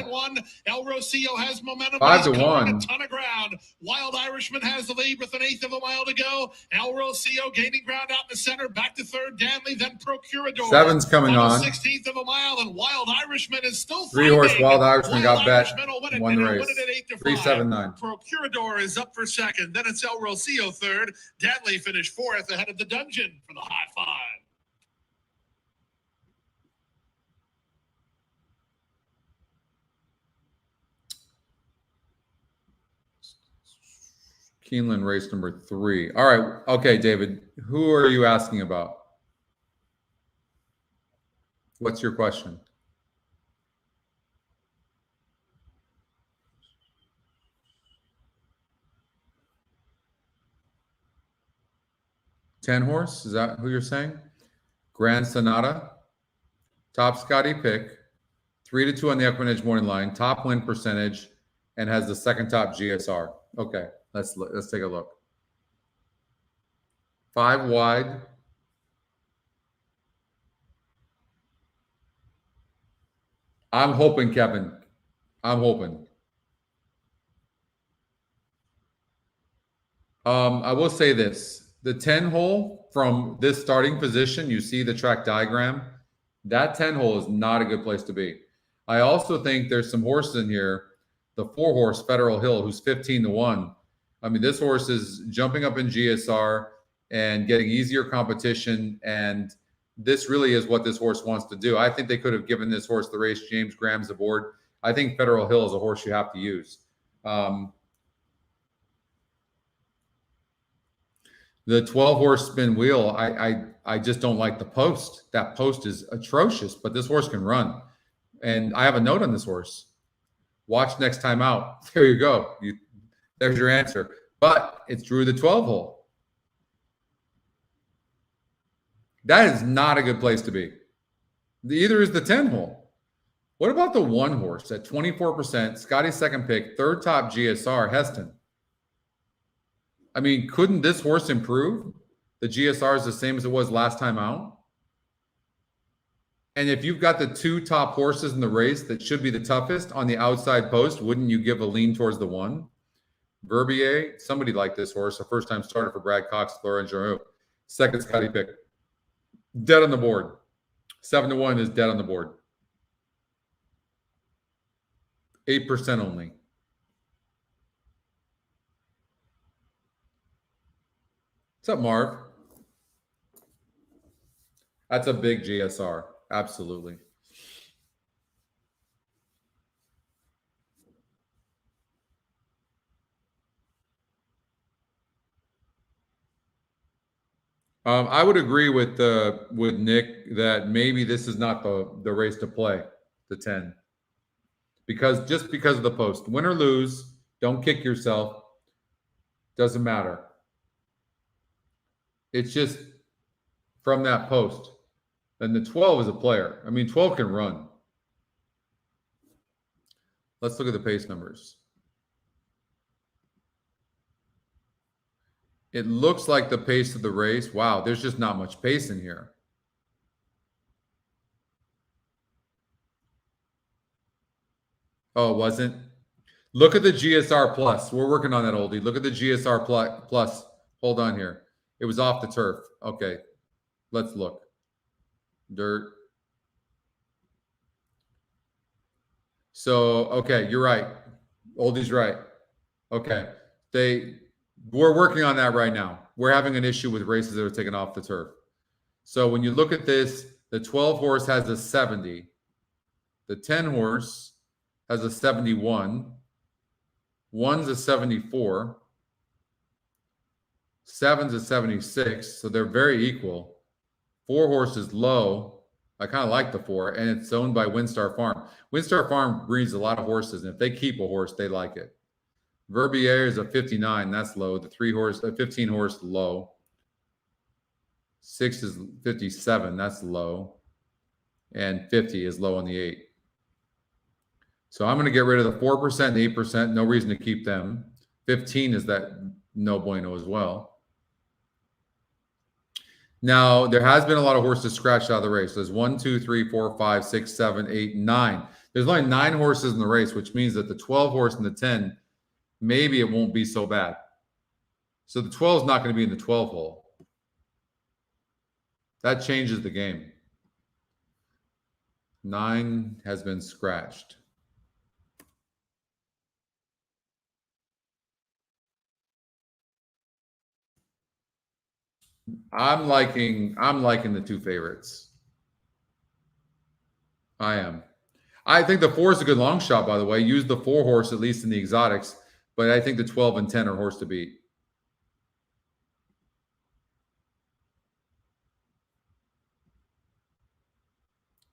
El Rocio has momentum. 5-1. A ton of ground. Wild Irishman has the lead with 1/8 of a mile to go. El Rocio gaining ground out in the center. Back to third, Danley, then Procurador. 7's coming on. 16th of a mile, and Wild Irishman is still 3-horse Wild Irishman got bet. Won the race. 3-7-9. Procurador is up for second. Then it's El Rocio third. Danley finished fourth ahead of the Dungeon for the high 5. Keeneland race number 3. All right. Okay, David, who are you asking about? What's your question? Ten horse, is that who you're saying? Grand Sonata, top Scotty pick, 3-2 on the EquinEdge morning line, top win percentage, and has the second top GSR. Okay, let's take a look. 5 wide. I'm hoping, Kevin. I'm hoping. I will say this. The 10 hole from this starting position, you see the track diagram. That 10 hole is not a good place to be. I also think there's some horses in here. The 4-horse Federal Hill, who's 15-1. I mean, this horse is jumping up in GSR and getting easier competition. And this really is what this horse wants to do. I think they could have given this horse the race. James Graham's aboard. I think Federal Hill is a horse you have to use. The 12-horse spin wheel, I just don't like the post. That post is atrocious, but this horse can run. And I have a note on this horse. Watch next time out. There you go. There's your answer. But it's Drew the 12 hole. That is not a good place to be. Either is the 10 hole. What about the 1 horse at 24%? Scotty's second pick, third top GSR, Heston. I mean, couldn't this horse improve? The GSR is the same as it was last time out. And if you've got the 2 top horses in the race that should be the toughest on the outside post, wouldn't you give a lean towards the 1? Verbier, somebody like this horse, a first-time starter for Brad Cox, Laurel Park. Second Scotty pick. Dead on the board. 7-1 is dead on the board. 8% only. What's up, Marv? That's a big GSR. Absolutely. I would agree with Nick that maybe this is not the race to play, the 10. Because of the post. Win or lose, don't kick yourself. Doesn't matter. It's just from that post. And the 12 is a player. I mean, 12 can run. Let's look at the pace numbers. It looks like the pace of the race. Wow, there's just not much pace in here. Oh, it wasn't? Look at the GSR plus. We're working on that, oldie. Look at the GSR plus. Hold on here. It was off the turf. Okay, let's look. Dirt. So, okay, you're right. Oldie's right. Okay. We're working on that right now. We're having an issue with races that are taken off the turf. So when you look at this, the 12 horse has a 70. The 10 horse has a 71. One's a 74. Seven's a 76. So they're very equal. 4 horses low. I kind of like the 4, and it's owned by Windstar Farm. Windstar Farm breeds a lot of horses, and if they keep a horse, they like it. Verbier is a 59. That's low. The 15 horse, low. 6 is 57. That's low. And 50 is low on the 8. So I'm going to get rid of the 4% and 8%. No reason to keep them. 15 is that no bueno as well. Now, there has been a lot of horses scratched out of the race. There's 1, 2, 3, 4, 5, 6, 7, 8, 9. There's only 9 horses in the race, which means that the 12 horse and the 10, maybe it won't be so bad. So the 12 is not going to be in the 12 hole. That changes the game. 9 has been scratched. I'm liking the 2 favorites. I am. I think the 4 is a good long shot, by the way. Use the 4 horse, at least in the exotics. But I think the 12 and 10 are horse to beat.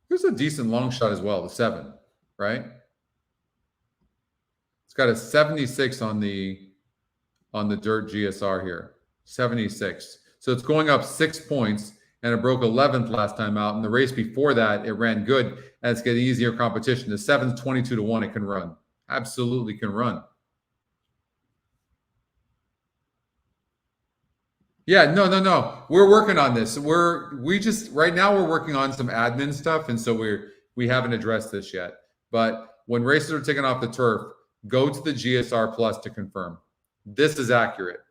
Here's a decent long shot as well, the 7, right? It's got a 76 on the dirt GSR here. 76. So it's going up 6 points, and it broke 11th last time out. And the race before that, it ran good, and it's getting easier competition. The 7's 22 to 1. It can run. Absolutely can run. Yeah, no. We're working on this. Right now we're working on some admin stuff, and so we haven't addressed this yet. But when races are taken off the turf, go to the GSR Plus to confirm. This is accurate.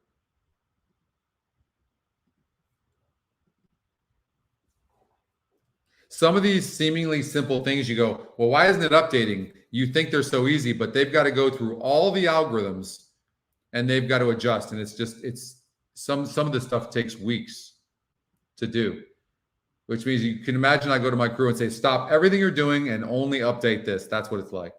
Some of these seemingly simple things, you go, well, why isn't it updating? You think they're so easy, but they've got to go through all the algorithms, and they've got to adjust. And it's some of this stuff takes weeks to do, which means you can imagine I go to my crew and say, stop everything you're doing and only update this. That's what it's like.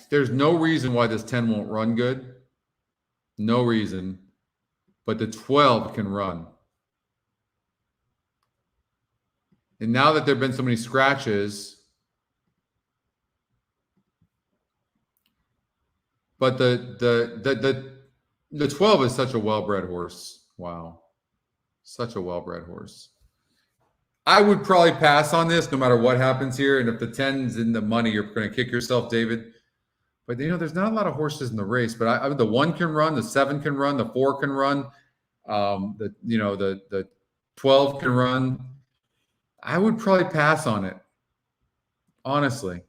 There's no reason why this 10 won't run good. No reason. But the 12 can run. And now that there have been so many scratches, but the 12 is such a well-bred horse. Wow. Such a well-bred horse. I would probably pass on this no matter what happens here. And if the 10's in the money, you're going to kick yourself, David. But, there's not a lot of horses in the race. But the 1 can run, the 7 can run, the 4 can run, the 12 can run. I would probably pass on it, honestly.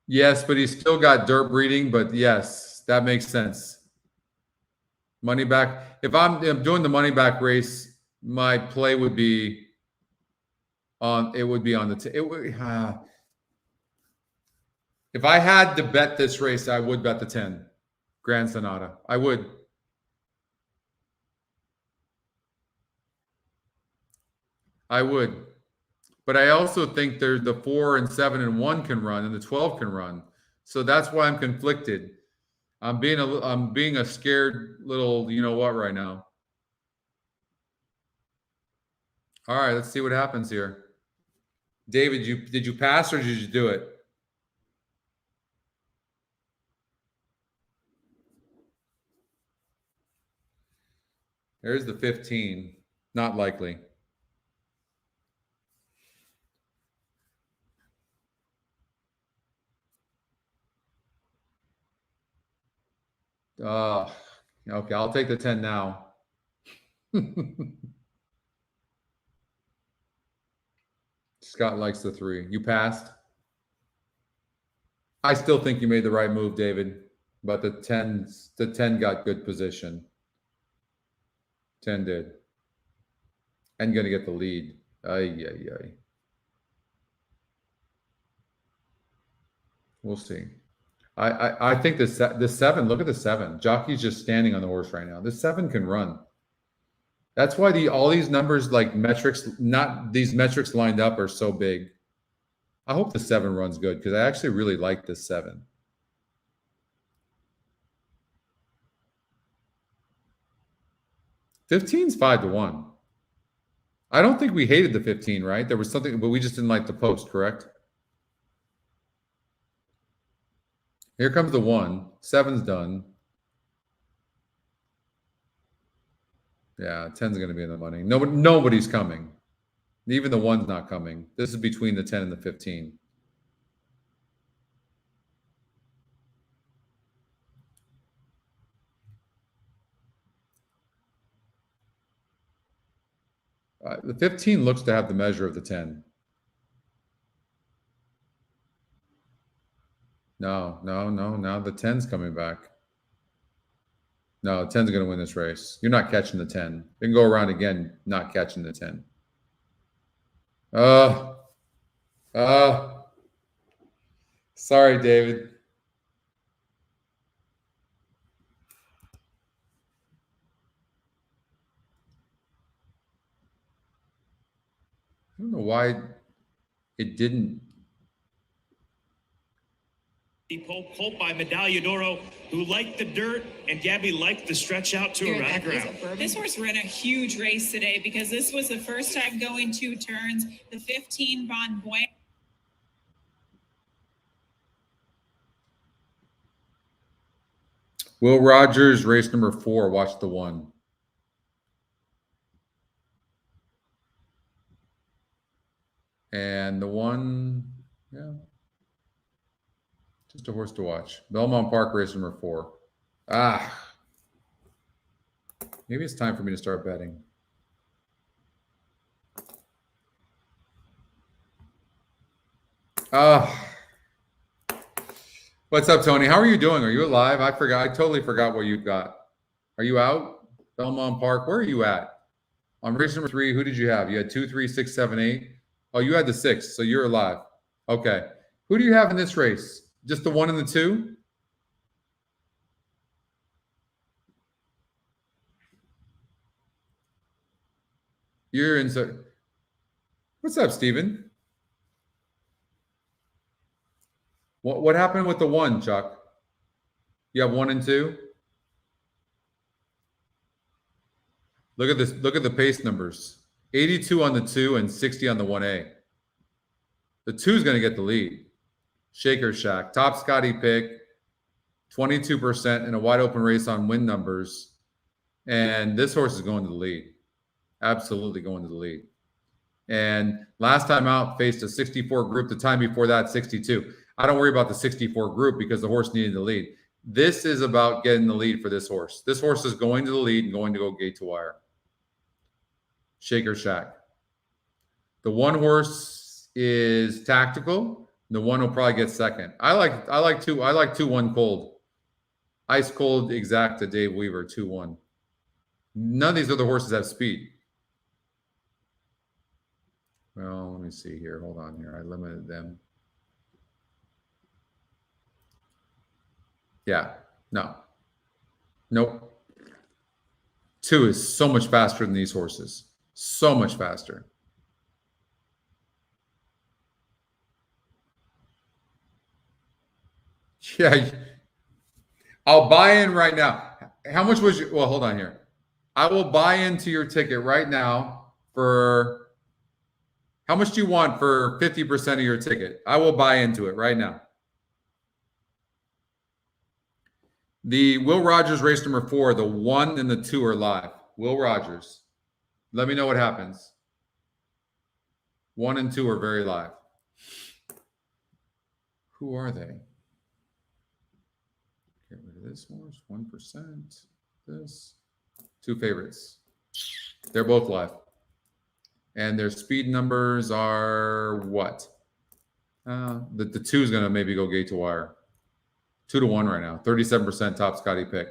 Yes, but he's still got dirt breeding. But yes, that makes sense. Money back. If I'm doing the money back race, my play would be on. It would be on the. If I had to bet this race, I would bet the 10, Grand Sonata. I would. But I also think there's the 4 and 7 and 1 can run, and the 12 can run. So that's why I'm conflicted. I'm being a scared little, you know what, right now. All right, let's see what happens here. David, did you pass or did you do it? There's the 15. Not likely. Okay, I'll take the 10 now. Scott likes the 3. You passed? I still think you made the right move, David, but the 10 got good position. 10 did. And going to get the lead. Ay. We'll see. I think the 7, look at the 7. Jockey's just standing on the horse right now. The 7 can run. That's why all these numbers, like metrics, not these metrics lined up, are so big. I hope the 7 runs good because I actually really like this 7. $15's 5-1. I don't think we hated the 15, right? There was something, but we just didn't like the post, correct? Here comes the 1. 7's done. Yeah, 10's going to be in the money. Nobody's coming. Even the 1's not coming. This is between the 10 and the 15. The 15 looks to have the measure of the 10. No. Now the 10's coming back. No, 10's going to win this race. You're not catching the 10. You can go around again, not catching the 10. Sorry, David. I don't know why it didn't. Pulled by Medaglia d'Oro, who liked the dirt, and Gabby liked the stretch out to around the ground. This horse ran a huge race today because this was the first time going 2 turns. The 15 Bon Blanc. Will Rogers, race number 4. Watch the 1. And the 1, yeah. Just a horse to watch. Belmont Park, race number 4. Maybe it's time for me to start betting. What's up, Tony? How are you doing? Are you alive? I totally forgot what you got. Are you out? Belmont Park, where are you at? On race number 3, who did you have? You had 2, 3, 6, 7, 8. Oh, you had the 6, so you're alive. Okay. Who do you have in this race? Just the 1 and the 2? You're in. What's up, Steven? What happened with the 1, Chuck? You have 1 and 2? Look at this. Look at the pace numbers. 82 on the 2 and 60 on the 1A. The 2 is going to get the lead. Shaker Shack. Top Scotty pick. 22% in a wide open race on win numbers. And this horse is going to the lead. Absolutely going to the lead. And last time out faced a 64 group. The time before that, 62. I don't worry about the 64 group because the horse needed the lead. This is about getting the lead for this horse. This horse is going to the lead and going to go gate to wire. Shaker Shack. The 1 horse is tactical. The 1 will probably get second. I like 2-1 cold. Ice cold exact to Dave Weaver, 2-1. None of these other horses have speed. Well, let me see here. Hold on here. I limited them. Yeah. No. Nope. 2 is so much faster than these horses. So much faster. Yeah. I'll buy in right now. How much was you? Well, hold on here. I will buy into your ticket right now for how much do you want for 50% of your ticket? I will buy into it right now. The Will Rogers race number 4, the 1 and the 2 are live. Will Rogers. Let me know what happens. 1 and 2 are very live. Who are they? Get rid of this horse. 1%. This. 2 favorites. They're both live. And their speed numbers are what? The 2 is going to maybe go gate to wire. 2-1 right now. 37% top Scotty pick.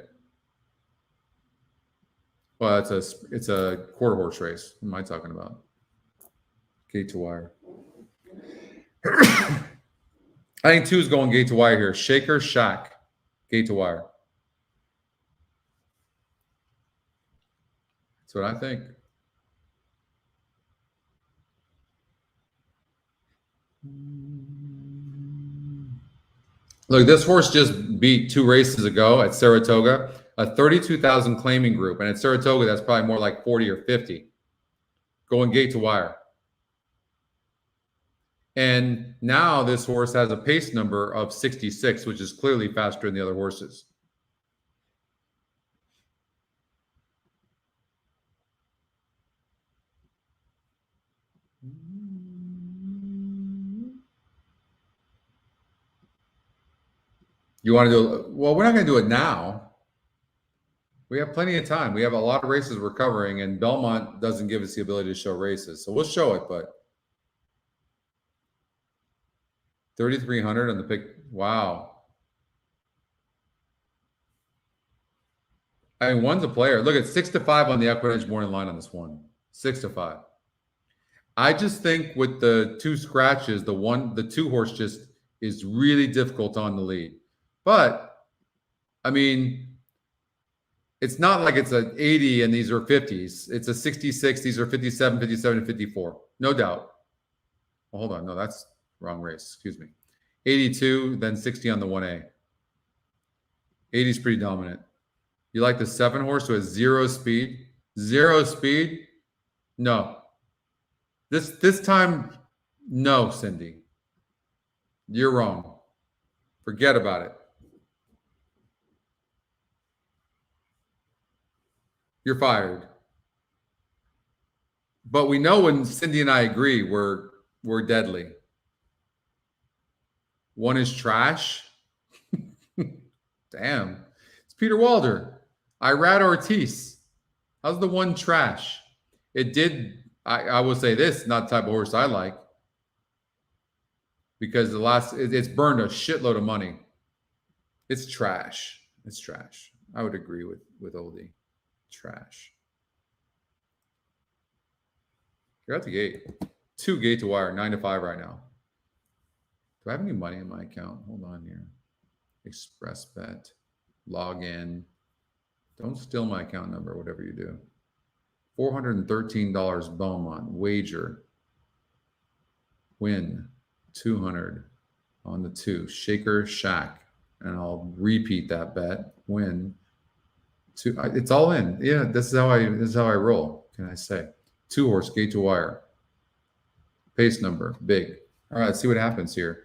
Well, it's a quarter horse race. What am I talking about? Gate to wire. I think 2 is going gate to wire here. Shaker Shack. Gate to wire. That's what I think. Look, this horse just beat 2 races ago at Saratoga, a 32,000 claiming group. And at Saratoga, that's probably more like 40 or 50. Going gate to wire. And now this horse has a pace number of 66, which is clearly faster than the other horses. You want to do it? Well, we're not going to do it now. We have plenty of time. We have a lot of races we're covering, and Belmont doesn't give us the ability to show races. So we'll show it, but 3,300 on the pick. Wow. I mean, 1's a player. Look at 6-5 on the EquinEdge morning line on this one. 6-5. I just think with the 2 scratches, the 2 horse just is really difficult on the lead. But, I mean, it's not like it's an 80 and these are 50s. It's a 66. These are 57, 57, and 54. No doubt. Well, hold on. No, that's wrong race. Excuse me. 82, then 60 on the 1A. 80 is pretty dominant. You like the 7 horse who has 0 speed? 0 speed? No. This time, no, Cindy. You're wrong. Forget about it. You're fired. But we know when Cindy and I agree, we're deadly. 1 is trash. Damn. It's Peter Walder. Irad Ortiz. How's the 1 trash? It did. I will say this, not the type of horse I like. Because it's burned a shitload of money. It's trash. It's trash. I would agree with Oldie. Trash. You're at the gate. 2 gate to wire, 9-5 right now. Do I have any money in my account? Hold on here. Express bet. Log in. Don't steal my account number, whatever you do. $413 Belmont. Wager. Win. 200 on the 2. Shaker Shack. And I'll repeat that bet. Win. 2. It's all in. Yeah, this is how I roll. Can I say 2 horse gate to wire. Pace number big. All right, let's see what happens here.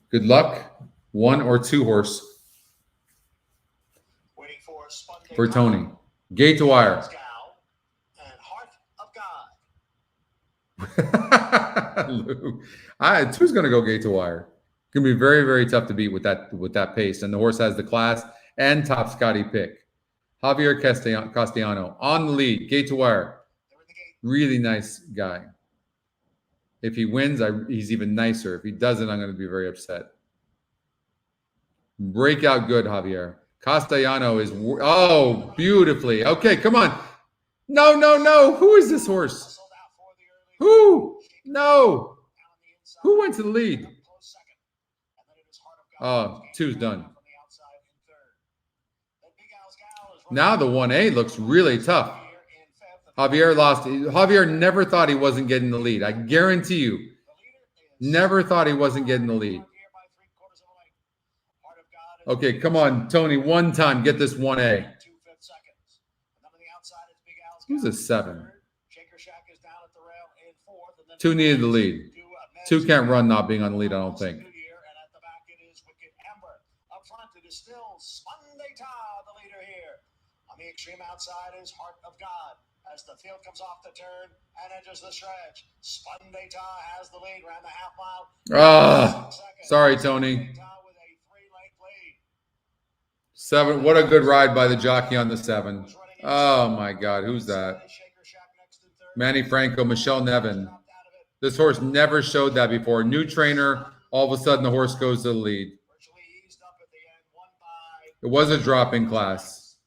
Good luck. 1 or 2 horse for Tony. Gate to wire. Lou. 2's going to go gate to wire. It's going to be very, very tough to beat with that pace. And the horse has the class and top Scotty pick. Javier Castellano on the lead. Gate to wire. Really nice guy. If he wins, he's even nicer. If he doesn't, I'm going to be very upset. Breakout good, Javier. Castellano is... Oh, beautifully. Okay, come on. No, no, no. Who is this horse? Who? No. Who went to the lead? Oh, 2's done. Now the 1A looks really tough. Javier lost. Javier never thought he wasn't getting the lead. I guarantee you. Never thought he wasn't getting the lead. Okay, come on, Tony. One time, get this 1A. Who's a 7? 2 needed the lead. 2 can't run not being on the lead, I don't think. Up front, it is still Sunday Tar, the leader here. On the extreme outside is Heart of God. As the field comes off the turn and enters the stretch, Sunday Tar has the lead around the half mile. Sorry, Tony. 7. What a good ride by the jockey on the 7. Oh my God, who's that? Manny Franco, Michelle Nevin. This horse never showed that before. New trainer, all of a sudden the horse goes to the lead. It was a drop-in class.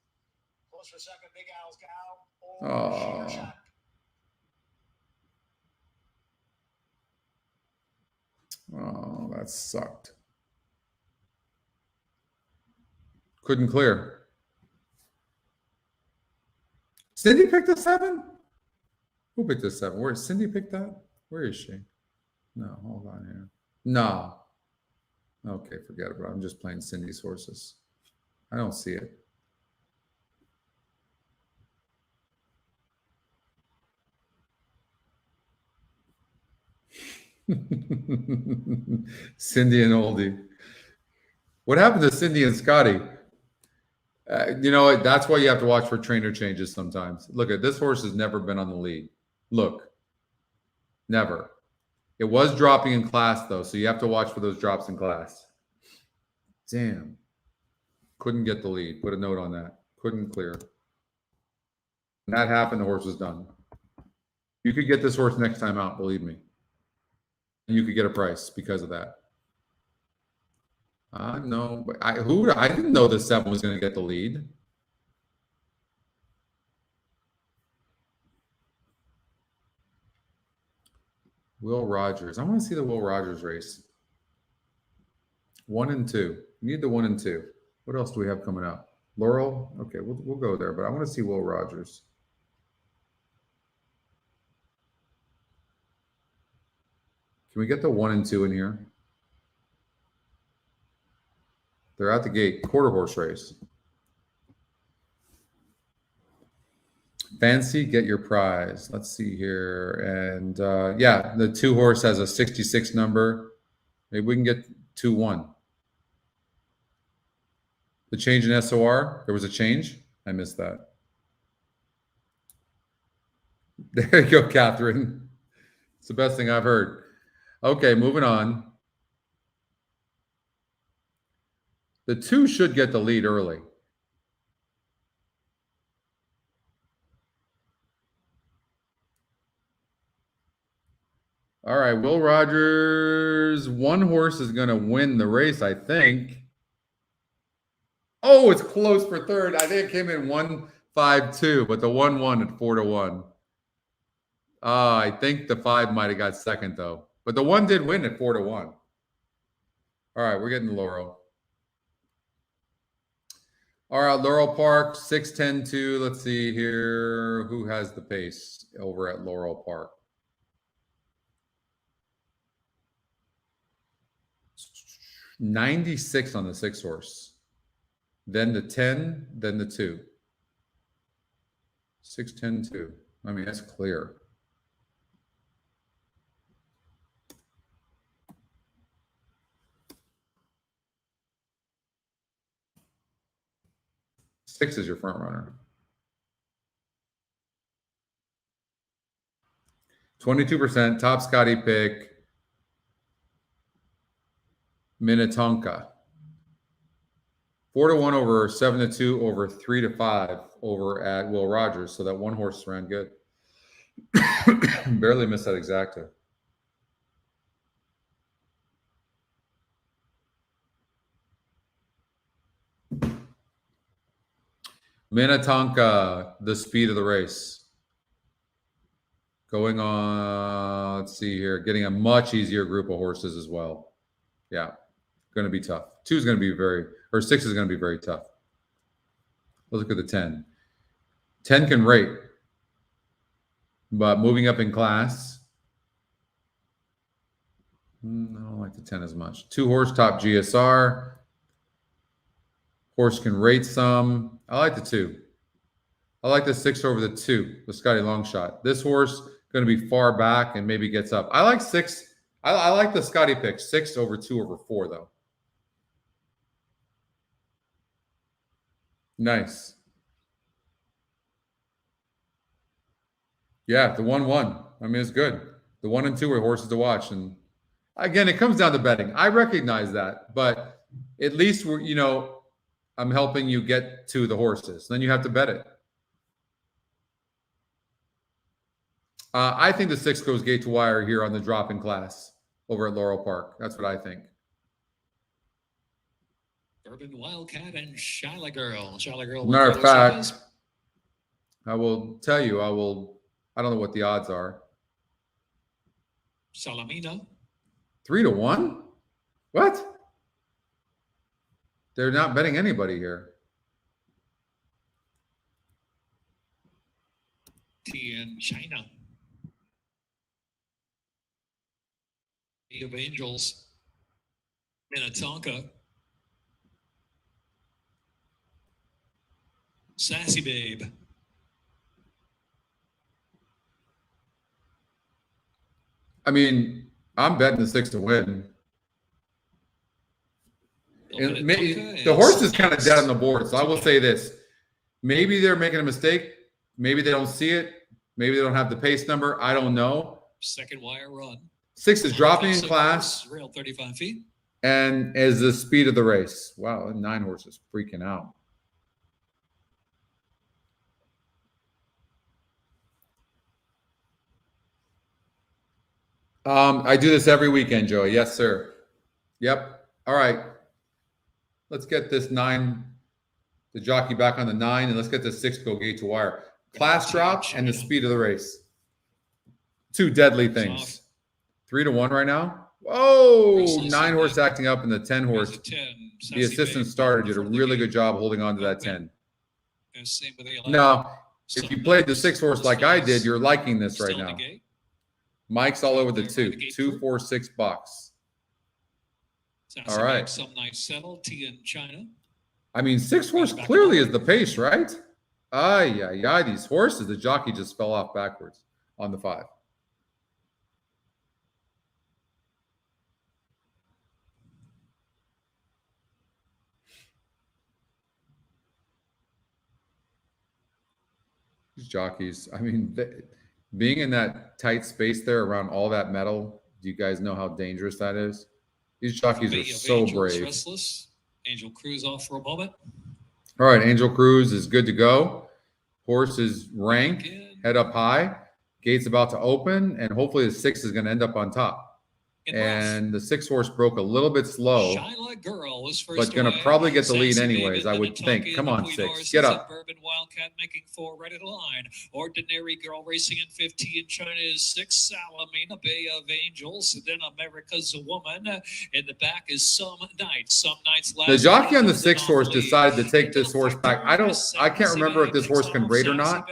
Oh. Oh, that sucked. Couldn't clear. Cindy picked a 7? Who picked a 7? Where Cindy picked that? Where is she? No, hold on here. No. Okay, forget it, bro. I'm just playing Cindy's horses. I don't see it. Cindy and Oldie. What happened to Cindy and Scotty? You know what? That's why you have to watch for trainer changes sometimes. Look, at this horse has never been on the lead. Look. Never. It was dropping in class, though, so you have to watch for those drops in class. Damn. Couldn't get the lead. Put a note on that. Couldn't clear. When that happened, the horse was done. You could get this horse next time out, believe me. And you could get a price because of that. No, but I didn't know the 7 was going to get the lead. Will Rogers. I want to see the Will Rogers race. 1 and 2. We need the 1 and 2. What else do we have coming up? Laurel. Okay, we'll go there, but I want to see Will Rogers. Can we get the 1 and 2 in here? They're out the gate. Quarter horse race. Fancy, get your prize. Let's see here. And yeah, the 2 horse has a 66 number. Maybe we can get 2-1. The change in SOR. There was a change. I missed that. There you go, Catherine. It's the best thing I've heard. Okay, moving on. The 2 should get the lead early. All right, Will Rogers. 1 horse is going to win the race, I think. Oh, it's close for third. I think it came in 1-5-2, but the 1-1 at 4-1. I think the 5 might have got second, though. But the 1 did win at 4-1. All right, we're getting Laurel. All right, Laurel Park, 6-10-2. Let's see here. Who has the pace over at Laurel Park? 96 on the 6 horse. Then the 10, then the 2. 6-10-2. I mean, that's clear. Six is your front runner. 22%. Top Scotty pick. Minnetonka. 4-1 over 7-2 over 3-5 over at Will Rogers. So that 1 horse ran good. Barely missed that exacta. Minnetonka, the speed of the race. Going on, let's see here, getting a much easier group of horses as well. Yeah, going to be tough. 2 is going to be 6 is going to be very tough. Let's look at the 10. 10 can rate, but moving up in class, I don't like the 10 as much. 2 horse top GSR. Horse can rate some. I like the 2. I like the 6 over the 2, the Scotty long shot. This horse going to be far back and maybe gets up. I like 6. I like the Scotty pick. 6 over 2 over 4, though. Nice. Yeah, the 1-1. I mean, it's good. The 1 and 2 are horses to watch. And again, it comes down to betting. I recognize that, but at least we're, I'm helping you get to the horses. Then you have to bet it. I think the 6 goes gate to wire here on the drop-in class over at Laurel Park. That's what I think. Urban Wildcat and Shyla Girl. Shyla Girl. Matter of fact, I will tell you, I don't know what the odds are. Salamina. 3-1? What? They're not betting anybody here. In China. Of Angels. Minnetonka. Sassy Babe. I mean, I'm betting the 6 to win. And the horse is kind of dead on the board, so I will say this. Maybe they're making a mistake. Maybe they don't see it. Maybe they don't have the pace number. I don't know. Second wire run. 6 is dropping in class. Rail 35 feet. And is the speed of the race. Wow, that 9 horse is freaking out. I do this every weekend, Joey. Yes, sir. Yep. All right. Let's get this 9, the jockey back on the 9, and let's get the 6 go gate to wire. Class drop and the speed of the race. 2 deadly things. 3-1 right now. Whoa! 9 horse acting up and the 10 horse. The assistant starter did a really good job holding on to that 10. Now, if you played the 6 horse like I did, you're liking this right now. Mike's all over the 2. 2, 4, 6 bucks. All right. Some nice settle. T in China. I mean, 6 horse clearly is the pace, right? Yeah. These horses, the jockey just fell off backwards on the 5. These jockeys, I mean, being in that tight space there around all that metal, do you guys know how dangerous that is? These jockeys are so brave. Restless. Angel Cruz off for a moment. All right, Angel Cruz is good to go. Horse is rank, head up high. Gate's about to open, and hopefully the 6 is going to end up on top. And the 6 horse broke a little bit slow, but going to probably get the lead anyways, I would think. Come on, 6. Get up. Urban Wildcat making 4 right at line. Ordinary Girl racing in 15 in China is 6. Salamina, Bay of Angels. And then America's a Woman. In the back is Some Nights. Some Nights last. The jockey on the 6 horse decided to take this horse back. I can't remember if this horse can rate or not.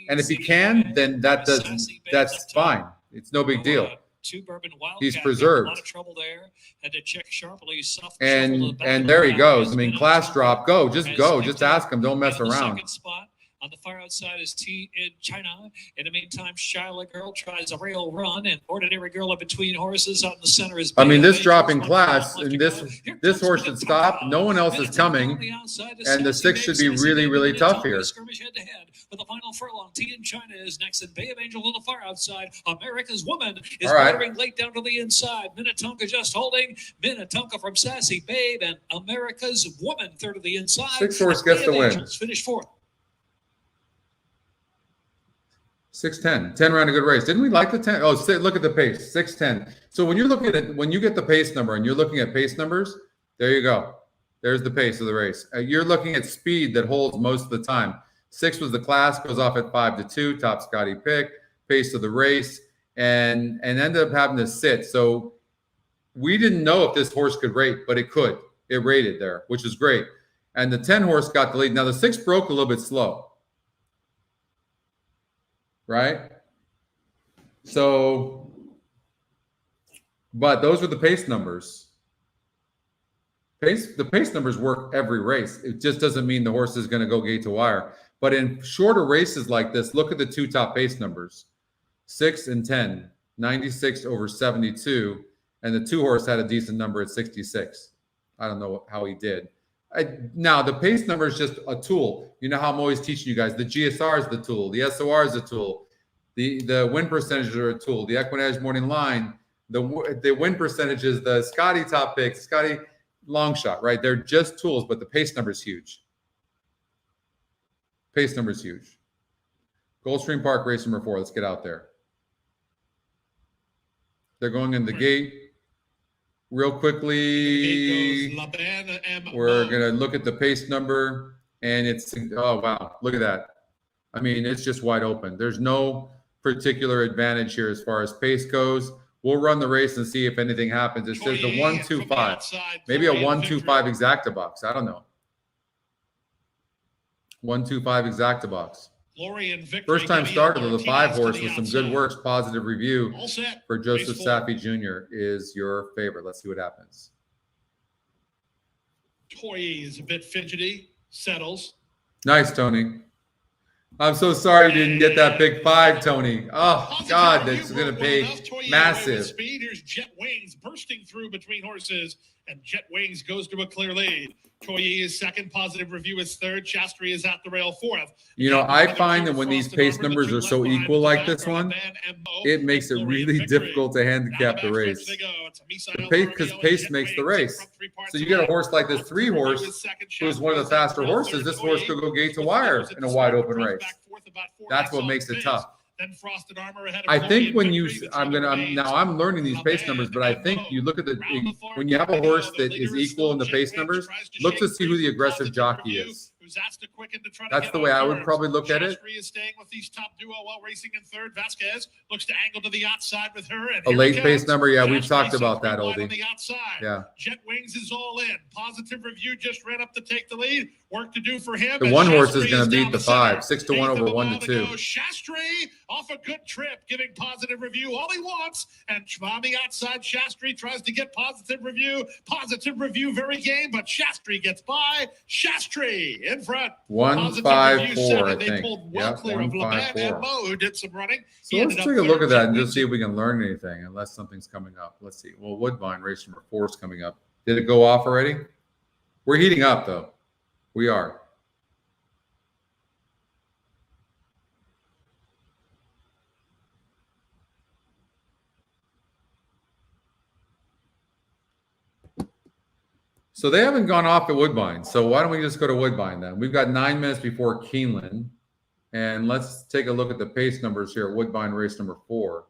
And if he can, then that's fine. It's no big deal. He's preserved. A lot of trouble there. Had to check sharply. And there he goes. I mean, class drop. Go. Just go. Just ask him. Don't mess around. On the far outside is T in China. In the meantime, Shyla Girl tries a rail run, and Ordinary Girl in between horses. Out in the center is. I mean, this drop in class, and this horse should stop. No one else is coming, and the 6 should be really, really tough here. Skirmish head to head with the final furlong. T in China is next, and Bay of Angels on the far outside. America's Woman is firing late down to the inside. Minnetonka just holding. Minnetonka from Sassy Babe and America's Woman third to the inside. 6 horse gets the win. Finish 4th. 6-10. 10 ran a good race. Didn't we like the 10? Oh, look at the pace. 6-10. So when you're looking at when you get the pace number and you're looking at pace numbers, there you go. There's the pace of the race. You're looking at speed that holds most of the time. 6 was the class, goes off at 5-2, top Scotty pick, pace of the race, and ended up having to sit. So we didn't know if this horse could rate, but it could. It rated there, which is great. And the 10 horse got the lead. Now the 6 broke a little bit slow. Right? So, but those were the pace numbers. The pace numbers work every race. It just doesn't mean the horse is going to go gate to wire. But in shorter races like this, look at the two top pace numbers, 6 and 10, 96 over 72. And the 2-horse had a decent number at 66. I don't know how he did. Now, the pace number is just a tool. You know how I'm always teaching you guys. The GSR is the tool. The SOR is a tool. The win percentages are a tool. The EquinEdge morning line, the win percentages, the Scotty top picks, Scotty long shot, right? They're just tools, but the pace number is huge. Pace number is huge. Gulfstream Park, race number 4. Let's get out there. They're going in the gate. Real quickly, we're going to look at the pace number, and it's, oh, wow, look at that. I mean, it's just wide open. There's no particular advantage here as far as pace goes. We'll run the race and see if anything happens. It says the 1-2-5, maybe a 1-2-5 exacta box. I don't know. 1-2-5 exacta box. First time starter of the 5-horse with some good works, positive review for Joseph Safi Jr. is your favorite. Let's see what happens. Toye is a bit fidgety, settles. Nice, Tony. I'm so sorry you didn't get that big 5, Tony. Oh, God, that's going to pay massive. Speed. Here's Jet Wings bursting through between horses, and Jet Wings goes to a clear lead. Toye is second, positive review is third, Shastri is at the rail 4th. You know, I find that when these pace numbers are so equal like this one, it makes it really difficult to handicap the race. Because pace makes the race. So you get a horse like this 3-horse, who's one of the faster horses. This horse could go gate to wire in a wide open race. That's what makes it tough. I think when you, I'm learning these pace numbers, but I think you look at when you have a horse that is equal in the pace numbers, look to see who the aggressive jockey is. That's the way I would probably look at it. Is staying with these top duo while racing in third. Vasquez looks to angle to the outside with her. And a late pace number, yeah, we've talked about that, Oldie. On the outside. Yeah. Jet Wings is all in. Positive review just ran up to take the lead. Work to do for him. The 1-horse is going to beat the 5, 6-1 over 1-2. Shastri off a good trip, giving positive review all he wants. And on the outside, Shastri tries to get positive review. Positive review, very game, but Shastri gets by. Shastri in front. 1-5-4, I think. They pulled well clear of Laban and Mo, who did some running. So let's take a look at that and just see if we can learn anything, unless something's coming up. Let's see. Well, Woodbine, race number 4 is coming up. Did it go off already? We're heating up, though. We are. So they haven't gone off at Woodbine. So why don't we just go to Woodbine then? We've got 9 minutes before Keeneland. And let's take a look at the pace numbers here at Woodbine race number 4.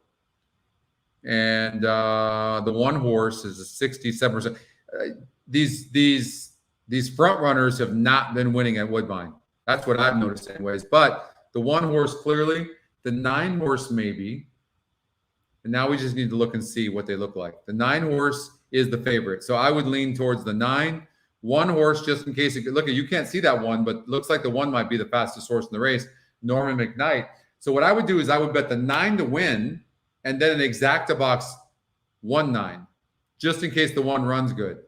And the 1-horse is a 67%. These front runners have not been winning at Woodbine. That's what I've noticed anyways. But the 1-horse clearly, the 9-horse maybe. And now we just need to look and see what they look like. The 9-horse is the favorite. So I would lean towards the 9. 1-horse, just in case. You can't see that 1, but looks like the 1 might be the fastest horse in the race, Norman McKnight. So what I would do is I would bet the 9 to win, and then an exacta box 1-9, just in case the 1 runs good.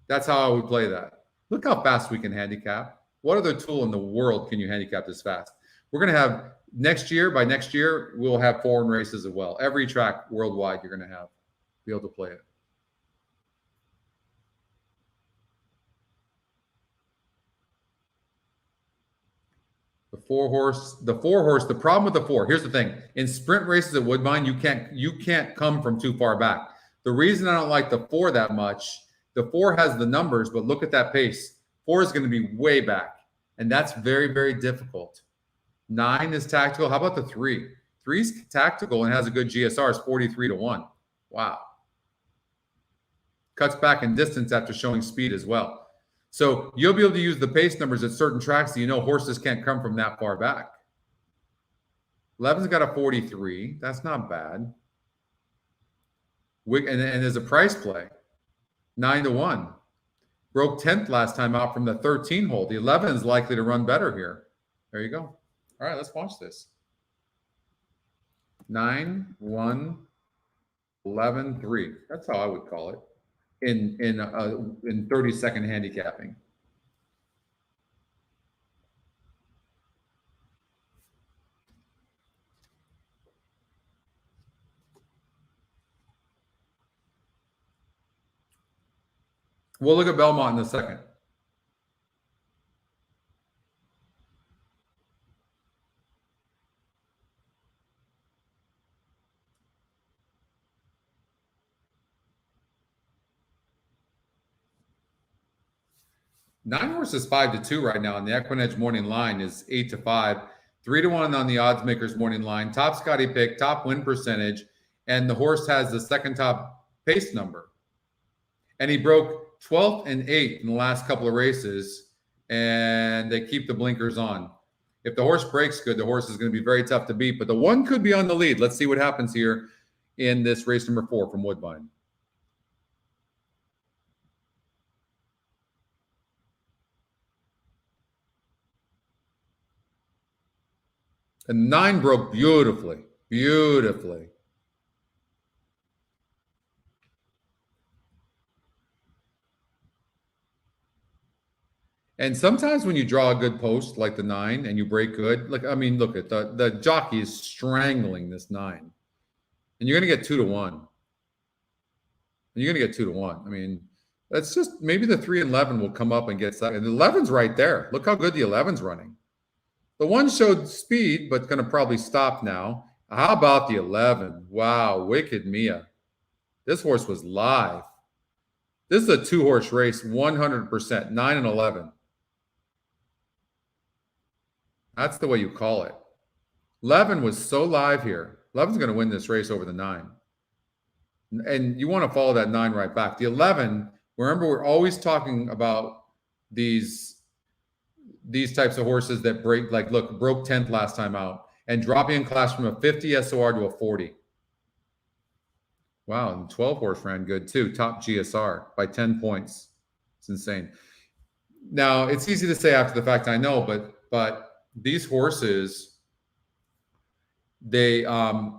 That's how I would play that. Look how fast we can handicap. What other tool in the world can you handicap this fast? We're going to have by next year, we'll have foreign races as well. Every track worldwide you're going to be able to play it. The 4-horse, the problem with the 4, here's the thing. In sprint races at Woodbine, you can't come from too far back. The reason I don't like the 4 that much, the 4 has the numbers, but look at that pace. 4 is going to be way back, and that's very, very difficult. 9 is tactical. How about the 3? 3 is tactical and has a good GSR. It's 43-1. Wow. Cuts back in distance after showing speed as well. So you'll be able to use the pace numbers at certain tracks so you know horses can't come from that far back. 11's got a 43. That's not bad. And there's a price play. 9-1. Broke 10th last time out from the 13 hole. The 11 is likely to run better here. There you go. All right, let's watch this. 9, 1, 11, 3. That's how I would call it. in 30-second handicapping. We'll look at Belmont in a second. Nine horses 5-2 right now, and the EquinEdge morning line is 8-5, 3-1 on the odds makers morning line. Top Scotty pick, top win percentage, and the horse has the second top pace number. And he broke 12th and 8th in the last couple of races, and they keep the blinkers on. If the horse breaks good, the horse is going to be very tough to beat, but the one could be on the lead. Let's see what happens here in this race number 4 from Woodbine. And 9 broke beautifully, beautifully. And sometimes when you draw a good post like the 9 and you break good, like, I mean, look at the jockey is strangling this 9. And you're going to get 2-1. And you're going to get 2-1. I mean, that's just, maybe the 3 and 11 will come up and get second. And the 11's right there. Look how good the 11's running. The 1 showed speed, but going to probably stop now. How about the 11? Wow, wicked Mia. This horse was live. This is a 2-horse race, 100%, 9 and 11. That's the way you call it. 11 was so live here. 11's going to win this race over the 9. And you want to follow that 9 right back. The 11, remember, we're always talking about these types of horses that break, like, look, broke 10th last time out and dropping in class from a 50 SOR to a 40. Wow, and 12 horse ran good too. Top GSR by 10 points. It's insane. Now, it's easy to say after the fact, I know, but these horses, they and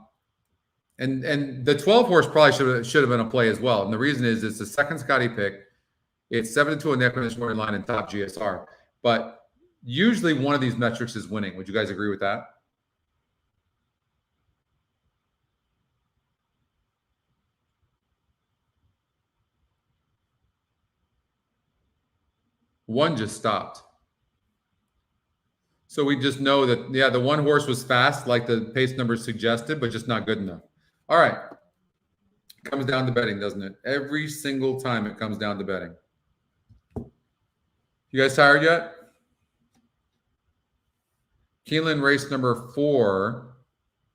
the 12 horse probably should have been a play as well. And the reason is it's the second Scotty pick. It's 7-2 on the EquinEdge morning line and top GSR. But usually one of these metrics is winning. Would you guys agree with that? One just stopped. So we just know that, yeah, the 1 horse was fast, like the pace number suggested, but just not good enough. All right. Comes down to betting, doesn't it? Every single time it comes down to betting. You guys tired yet? Keeneland race number 4,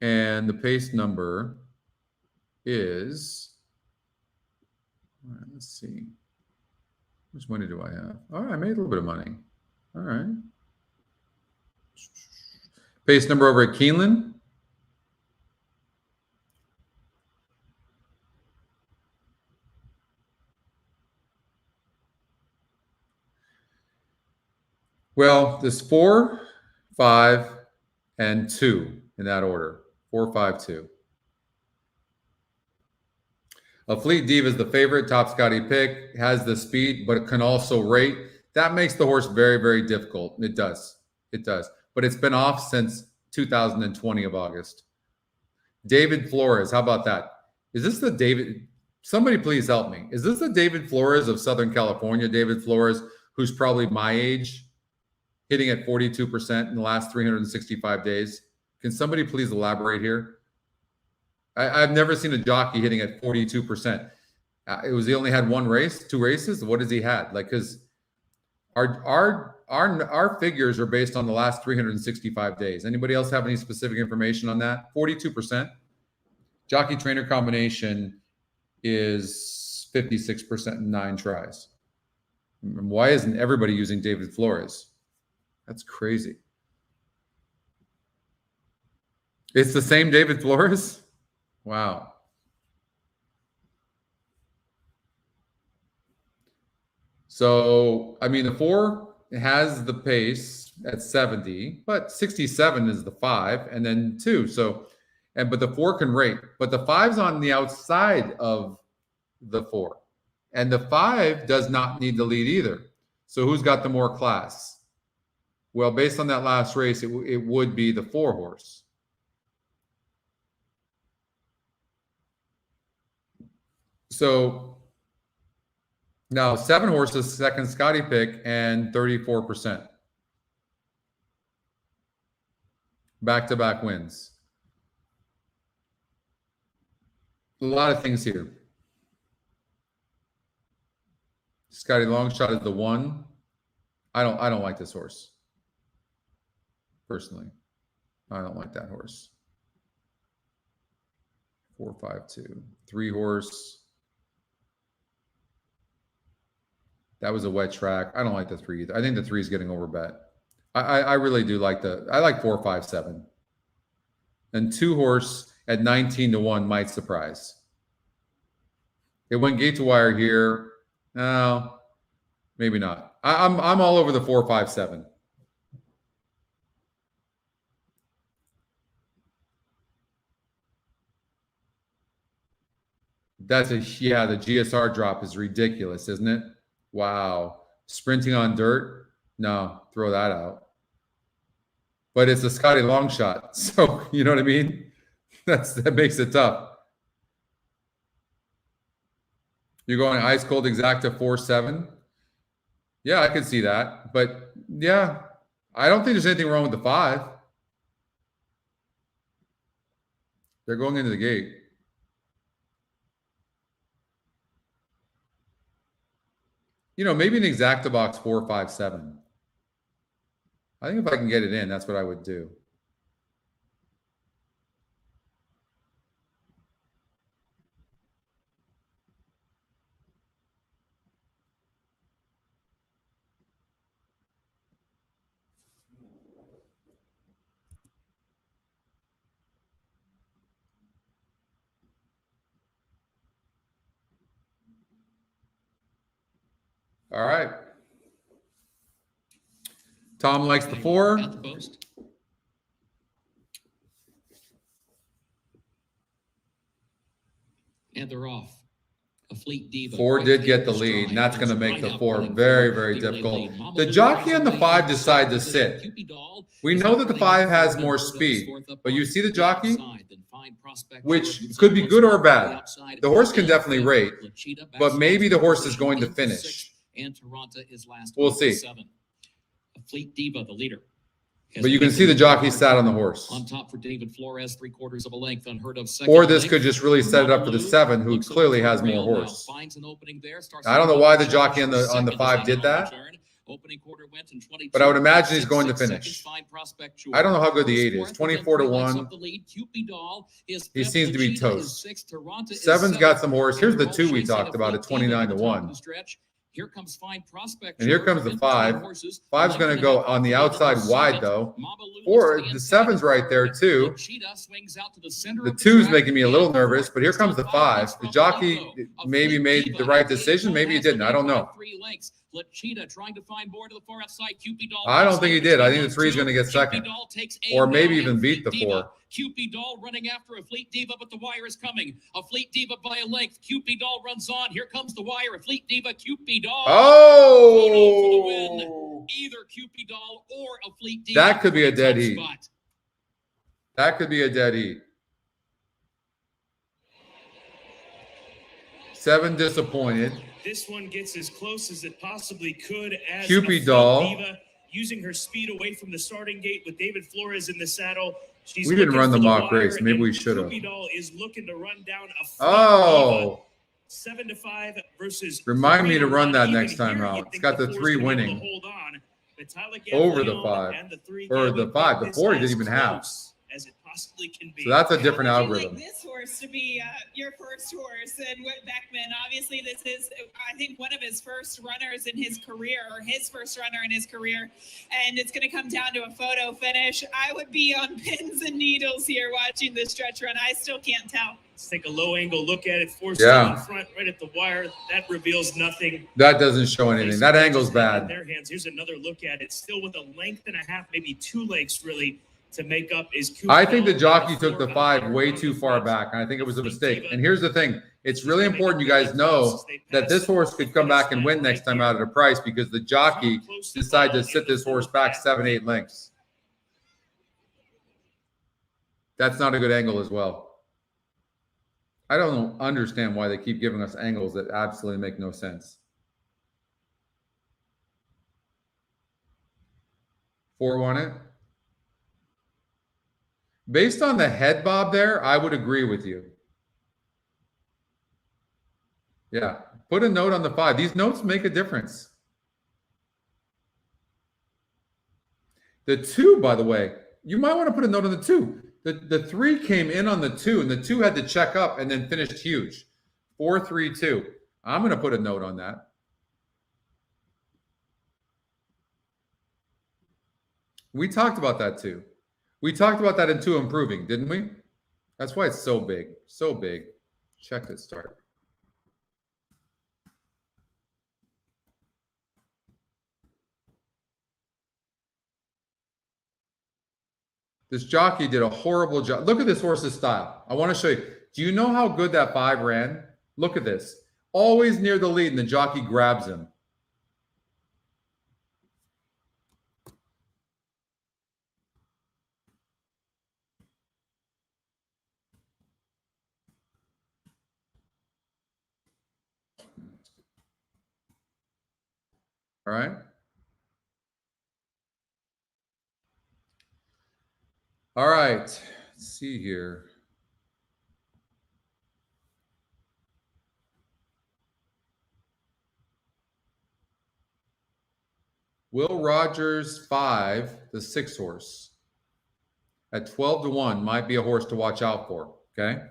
and the pace number is, all right, let's see. How much money do I have? All right, I made a little bit of money. All right. Pace number over at Keeneland. Well, there's 4, 5, and 2 in that order. 4, 5, 2. A Fleet Diva is the favorite, top Scotty pick, has the speed, but it can also rate. That makes the horse very, very difficult. It does. It does. But it's been off since 2020 of August. David Flores, how about that? Is this the David? Somebody please help me. Is this the David Flores of Southern California? David Flores, who's probably my age, hitting at 42% in the last 365 days. Can somebody please elaborate here? I've never seen a jockey hitting at 42%. He only had 1 race, 2 races. What has he had? Like, because our figures are based on the last 365 days. Anybody else have any specific information on that? 42%. Jockey trainer combination is 56% in 9 tries. Why isn't everybody using David Flores? That's crazy. It's the same David Flores? Wow. So, I mean, the 4 has the pace at 70, but 67 is the 5, and then 2. So, but the 4 can rate, but the 5's on the outside of the 4. And the 5 does not need the lead either. So who's got the more class? Well, based on that last race, it would be the 4 horse. So now 7 horses, second Scotty pick, and 34%. Back-to-back wins. A lot of things here. Scotty Longshot is the 1. I don't like this horse. Personally. I don't like that horse. 4, 5, 2. 3 horse. That was a wet track. I don't like the 3 either. I think the 3 is getting overbet. I really do like I like 4, 5, 7. And 2 horse at 19-1 might surprise. It went gate to wire here. No, maybe not. I'm all over the 4, 5, 7. That's the GSR drop is ridiculous, isn't it? Wow. Sprinting on dirt? No, throw that out. But it's a Scotty Longshot. So, you know what I mean? That makes it tough. You're going ice cold exacta 4, 7. Yeah, I can see that. But yeah, I don't think there's anything wrong with the 5. They're going into the gate. You know, maybe an exacta box 4, 5, 7. I think if I can get it in, that's what I would do. All right. Tom likes the 4. At the post. And they're off. A Fleet Diva. 4 did get the lead, and that's going to make the 4 very, very difficult. The jockey on the 5 decided to sit. We know that the 5 has more speed, but you see the jockey, which could be good or bad. The horse can definitely rate, but maybe the horse is going to finish. We'll see. Fleet Diva, the leader. But you can see the jockey sat on the horse. On top for David Flores, 3/4 of a length, unheard of. Or this could just really set it up for the 7, who clearly has more horse. I don't know why the jockey on the 5 did that, but I would imagine he's going to finish. I don't know how good the 8 is. 24-1. He seems to be toast. 7's got some horse. Here's the 2 we talked about at 29-1. Here comes Fine Prospect. And here comes the 5. 5's going to go on the outside wide, though. Or the 7's right there, too. The 2's making me a little nervous, but here comes the 5. The jockey maybe made the right decision. Maybe he didn't. I don't know. I don't think he did. I think the 3 is going to get second. Or maybe even beat the 4. Cupid Doll running after a Fleet Diva, but the wire is coming. A Fleet Diva by a length. Cupid Doll runs on. Here comes the wire. A Fleet Diva, Cupid Doll. Oh! Either Cupid Doll or a Fleet Diva. That could be a dead heat. That could be a dead heat. 7 disappointed. This one gets as close as it possibly could as Cupid Doll. Diva, using her speed away from the starting gate with David Flores in the saddle. We didn't run the mock race. Maybe we should have. Cupid Doll is looking to run down a oh. 7-5 versus. Remind me to run that next time out. It's got the 3 winning over the 5 or the 5. The 4 he didn't even have. As it possibly can be. So that's a different algorithm. Like this horse to be your first horse, and Whit Beckman. Obviously, this is, I think, one of his first runners in his career, or his first runner in his career. And it's going to come down to a photo finish. I would be on pins and needles here watching this stretch run. I still can't tell. Let's take a low angle look at it. 4 in front, right at the wire. That reveals nothing. That doesn't show anything. That angle's bad. In their hands. Here's another look at it. Still with a length and a half, maybe 2 lengths, really. to make up is I think the jockey took the 5 way too far back, and I think it was a mistake. And here's the thing. It's really important you guys know that this horse could come back and win next time out at a price because the jockey decided to sit this horse back 7-8 lengths. That's not a good angle as well. I don't understand why they keep giving us angles that absolutely make no sense. 4-1 it. Based on the head bob there, I would agree with you. Yeah, put a note on the 5. These notes make a difference. The 2, by the way, you might want to put a note on the 2. The 3 came in on the 2, and the 2 had to check up and then finished huge. 4-3-2. I'm going to put a note on that. We talked about that too. We talked about that in 2 improving, didn't we? That's why it's so big. So big. Check it start. This jockey did a horrible job. Look at this horse's style. I want to show you. Do you know how good that 5 ran? Look at this. Always near the lead, and the jockey grabs him. All right. All right. Let's see here. Will Rogers 5, the 6 horse, at 12-1 might be a horse to watch out for. Okay.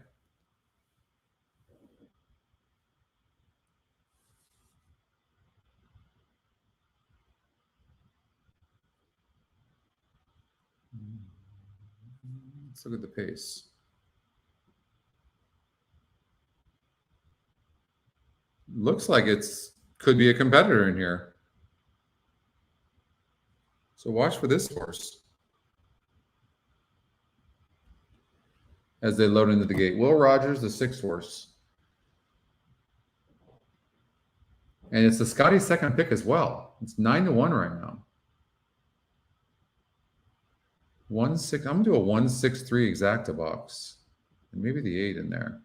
Let's look at the pace. Looks like it's could be a competitor in here. So watch for this horse as they load into the gate. Will Rogers, the 6 horse. And it's the Scotty second pick as well. It's 9-1 right now. 1-6. I'm gonna do a 1-6-3 exacta box, and maybe the 8 in there.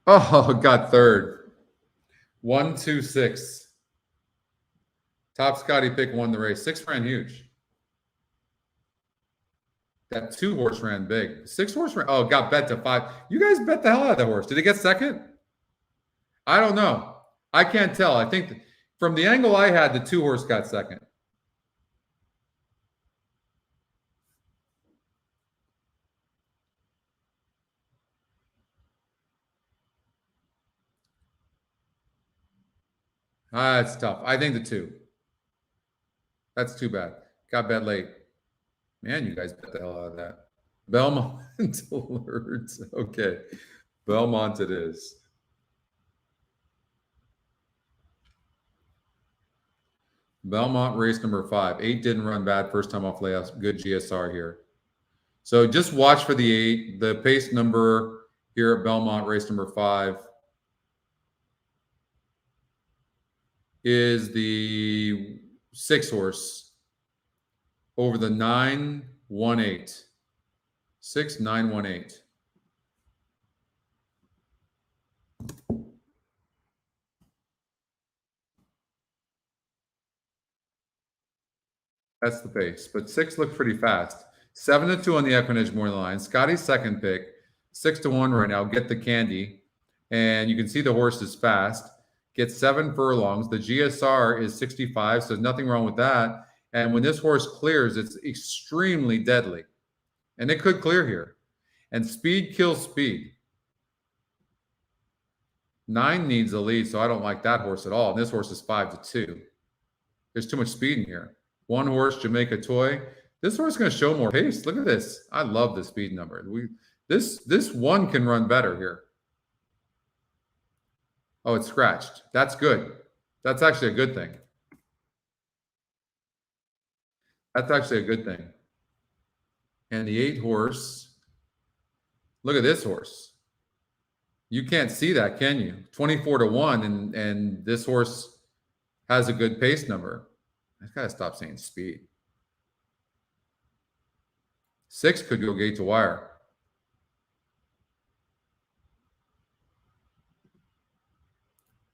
Oh, got third. 1-2-6. Top Scotty pick won the race. 6 ran huge. That 2 horse ran big. 6 horse ran. Oh, got bet to 5. You guys bet the hell out of that horse. Did it get second? I don't know. I can't tell. I think from the angle I had, the 2 horse got second. That's tough. I think the 2. That's too bad. Got bet late. Man, you guys bet the hell out of that. Belmont alerts. Okay. Belmont it is. Belmont race number 5. 8 didn't run bad first time off layouts. Good GSR here. So just watch for the 8. The pace number here at Belmont race number 5 is the 6 horse over the 9-1-8. 6-9-1-8. That's the pace, but 6 looked pretty fast. 7-2 on the EquinEdge morning line. Scotty's second pick, 6-1 right now. Get the candy, and you can see the horse is fast. Gets 7 furlongs. The GSR is 65, so there's nothing wrong with that. And when this horse clears, it's extremely deadly. And it could clear here. And speed kills speed. 9 needs a lead, so I don't like that horse at all. And this horse is 5-2. There's too much speed in here. 1 horse, Jamaica Toy. This horse is going to show more pace. Look at this. I love the speed number. This one can run better here. Oh, it's scratched. That's good. That's actually a good thing. That's actually a good thing. And the 8 horse. Look at this horse. You can't see that, can you? 24-1, and this horse has a good pace number. I gotta stop saying speed. 6 could go gate to wire.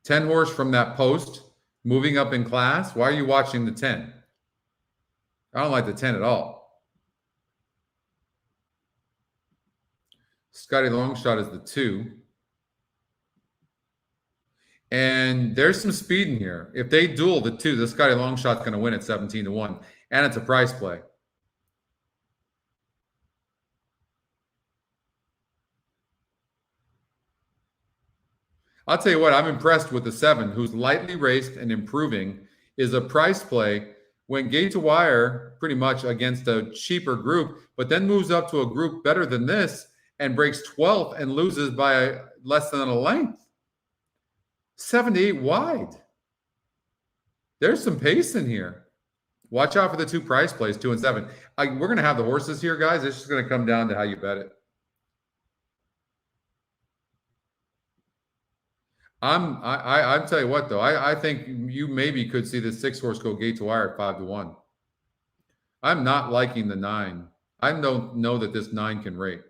10 horse from that post, moving up in class. Why are you watching the 10? I don't like the 10 at all. Scotty Longshot is the 2. And there's some speed in here. If they duel the 2, the Scotty Longshot's going to win at 17-1. And it's a price play. I'll tell you what, I'm impressed with the 7, who's lightly raced and improving, is a price play when gate to wire pretty much against a cheaper group, but then moves up to a group better than this and breaks 12th and loses by less than a length. 7 to 8 wide. There's some pace in here. Watch out for the 2 price plays, 2 and 7. We're going to have the horses here, guys. It's just going to come down to how you bet it. I'll tell you what, though. I think you maybe could see the 6 horse go gate to wire at 5-1. I'm not liking the 9. I don't know that this 9 can rate.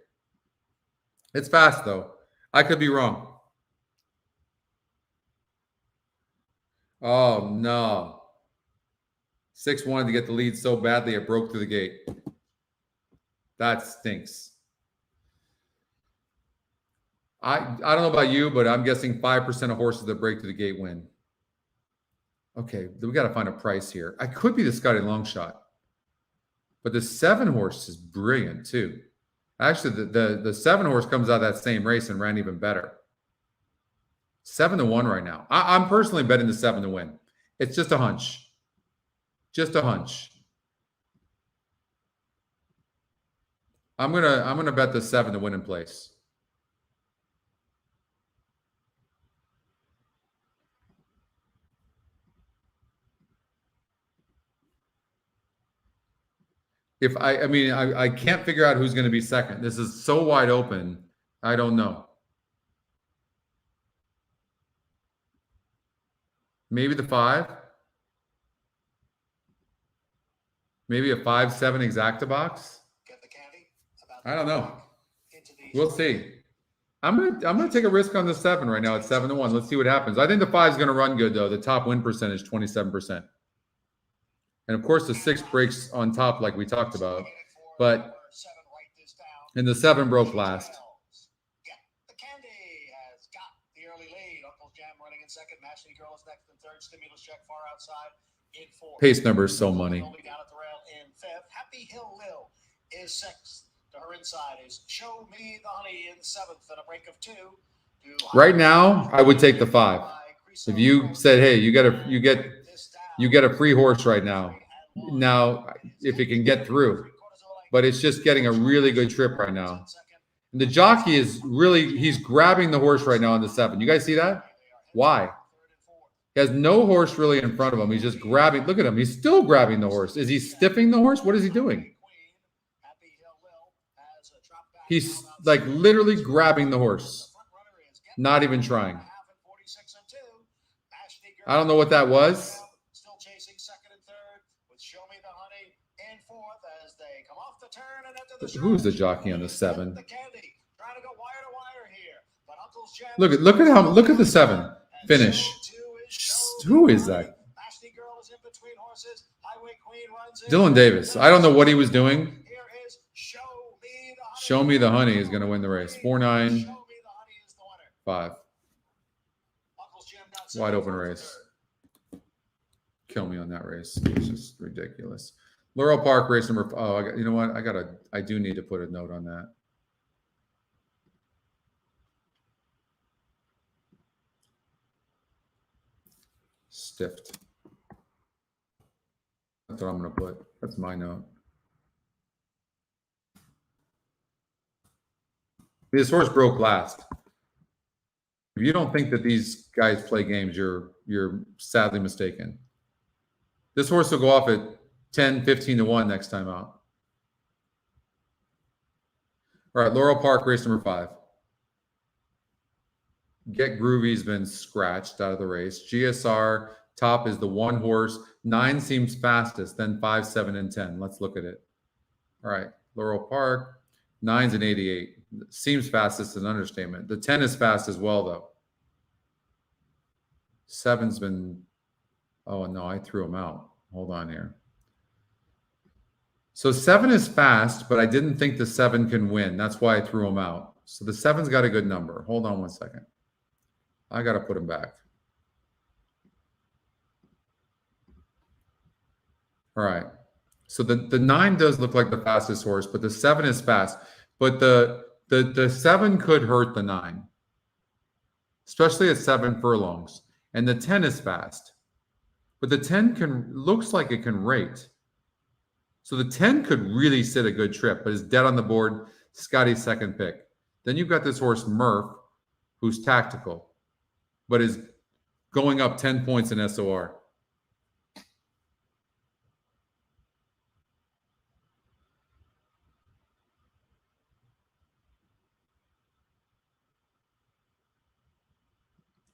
It's fast, though. I could be wrong. Oh, no. 6 wanted to get the lead so badly it broke through the gate. That stinks. I don't know about you, but I'm guessing 5% of horses that break through the gate win. Okay, we got to find a price here. I could be the Scotty Longshot. But the 7 horse is brilliant, too. Actually, the 7 horse comes out of that same race and ran even better. 7-1 right now. I'm personally betting the 7 to win. It's just a hunch. Just a hunch. I'm gonna bet the 7 to win in place. I can't figure out who's going to be second. This is so wide open. I don't know. Maybe the 5. Maybe a 5-7 exacta box. I don't know. We'll see. I'm gonna take a risk on the 7 right now at 7-1. Let's see what happens. I think the 5 is going to run good though. The top win percentage 27%. And of course, the 6 breaks on top, like we talked about. But and the 7 broke last. Yeah, the Candy has got the early lead. Uncle Jam running in second. Mashley Girl is next in third. Stimulus check far outside in 4th. Pace number is so money. Down at the rail in 5th. Happy Hill Lil is 6th. To her inside is Show Me the Honey in 7th and a break of 2. Right now, I would take the 5. If you said, "Hey, you get a free horse right now." Now, if it can get through, but it's just getting a really good trip right now. And the jockey is really, he's grabbing the horse right now on the 7. You guys see that? Why? He has no horse really in front of him. He's just grabbing. Look at him. He's still grabbing the horse. Is he stiffing the horse? What is he doing? He's like literally grabbing the horse. Not even trying. I don't know what that was. Who's the jockey on the 7? Look at the 7 finish. Who is that? Dylan Davis. I don't know what he was doing. Show Me the Honey is going to win the race. 4-9-5. Wide open race. Kill me on that race. It's just ridiculous. Laurel Park race number. Oh, you know what? I do need to put a note on that. Stiffed. note that I'm going to put. That's my note. This horse broke last. If you don't think that these guys play games, you're sadly mistaken. This horse will go off at 10, 15 to 1 next time out. All right, Laurel Park, race number 5. Get Groovy's been scratched out of the race. GSR top is the 1 horse. 9 seems fastest, then 5, 7, and 10. Let's look at it. All right, Laurel Park, 9's an 88. Seems fastest, an understatement. The 10 is fast as well, though. 7's been, oh no, I threw him out. Hold on here. So 7 is fast, but I didn't think the 7 can win. That's why I threw him out. So the 7's got a good number. Hold on 1 second. I got to put him back. All right. So the 9 does look like the fastest horse, but the 7 is fast. But the 7 could hurt the 9, especially at 7 furlongs. And the 10 is fast. But the 10 looks like it can rate. So the 10 could really sit a good trip, but is dead on the board. Scotty's second pick. Then you've got this horse Murph, who's tactical, but is going up 10 points in SOR.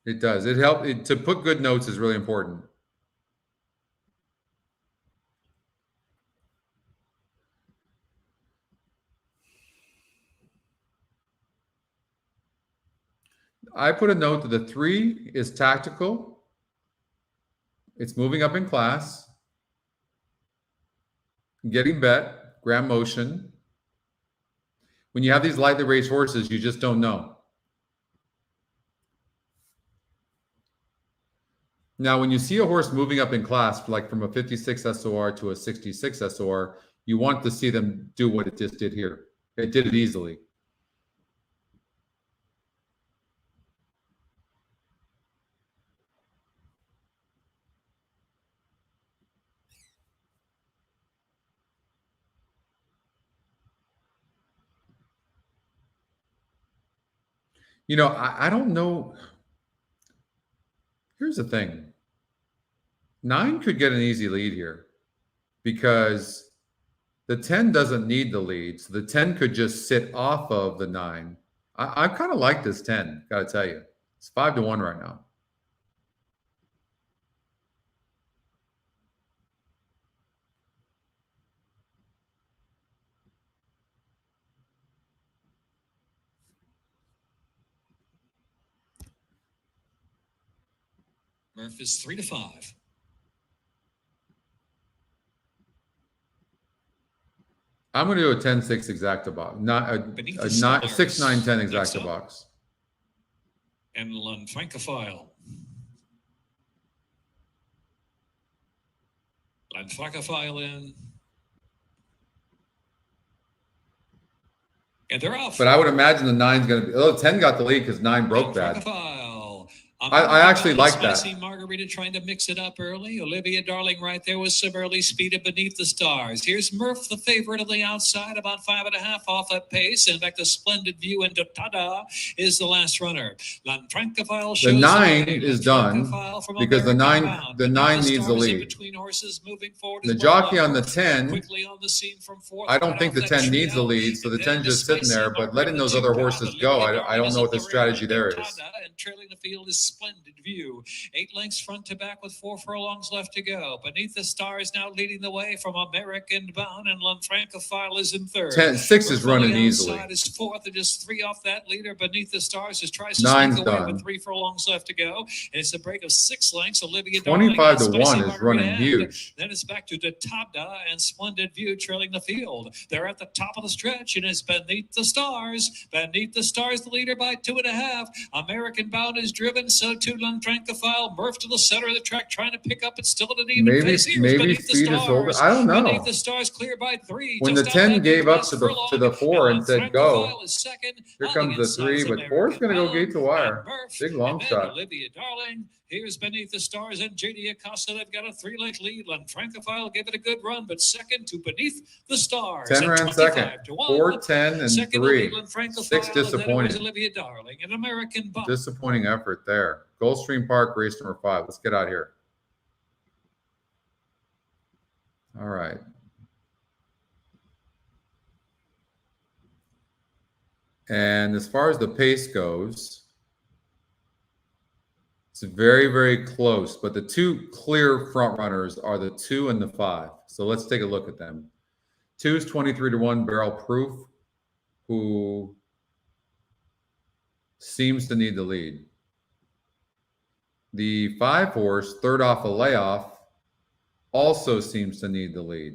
It does. It helps. To put good notes is really important. I put a note that the 3 is tactical. It's moving up in class. Getting bet. Grand motion. When you have these lightly raced horses, you just don't know. Now, when you see a horse moving up in class, like from a 56 SOR to a 66 SOR, you want to see them do what it just did here. It did it easily. You know, I don't know. Here's the thing. 9 could get an easy lead here because the 10 doesn't need the lead. So the 10 could just sit off of the 9. I kind of like this 10, got to tell you. It's 5 to 1 right now. Murph is 3 to 5. I'm going to do a 10-6 exacta box, not a 6-9-10 exacta box. And Lanfrancophile. Lanfrancophile in. And they're off. But I would imagine the 9's going to be. Oh, 10 got the lead because 9 broke bad. I actually like that. Margarita trying to mix it up early. Olivia Darling right there with some early speed of Beneath the Stars. Here's Murph, the favorite on the outside, about 5.5 off that pace. In fact, a Splendid View and Dotada is the last runner. The 9 is done because the 9 needs the lead. Between horses moving forward. The jockey on the 10, I don't think the 10 needs the lead, so the 10 just sitting there, but letting those other horses go, I don't know what the strategy there is. And trailing the field is Splendid View. 8 lengths front to back with 4 furlongs left to go. Beneath the Stars now leading the way from American Bound, and Lanfrancophile is in third. 6 is running easily. Is fourth, and just 3 off that leader. Beneath the Stars just tries to sneak away with 3 furlongs left to go. And it's a break of 6 lengths. Olivia 25 to 1 is running huge. Then it's back to Dotada and Splendid View trailing the field. They're at the top of the stretch, and it's Beneath the Stars. Beneath the Stars, the leader by 2.5. American Bound is driven So too, Tranquifile. Murph to the center of the track, trying to pick up. It's still at an even pace. Here's Beneath the Stars. I don't know. Beneath the Stars, clear by 3. When the 10 gave up to the 4 and said go, here comes the 3, but 4 is going to go gate to wire. Big long shot. Olivia Darling. Here's Beneath the Stars and JD Acosta. They've got a 3-length lead. Tranquifile gave it a good run, but second to Beneath the Stars. 10 ran second. 4, 10, and 3. 6 disappointing. Olivia Darling, an American Buck. Disappointing effort there. Gulfstream Park, race number 5. Let's get out here. All right. And as far as the pace goes, it's very, very close, but the 2 clear front runners are the 2 and the 5. So let's take a look at them. 2 is 23-1 Barrel Proof, who seems to need the lead. The 5 horse, third off a layoff, also seems to need the lead.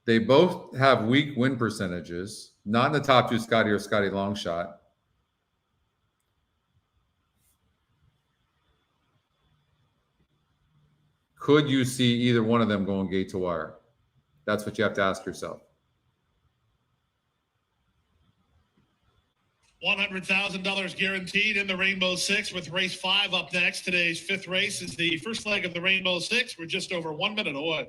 They both have weak win percentages, not in the top 2, Scotty or Scotty Longshot. Could you see either one of them going gate to wire? That's what you have to ask yourself. $100,000 guaranteed in the Rainbow Six with race 5 up next. Today's 5th race is the first leg of the Rainbow Six. We're just over 1 minute away.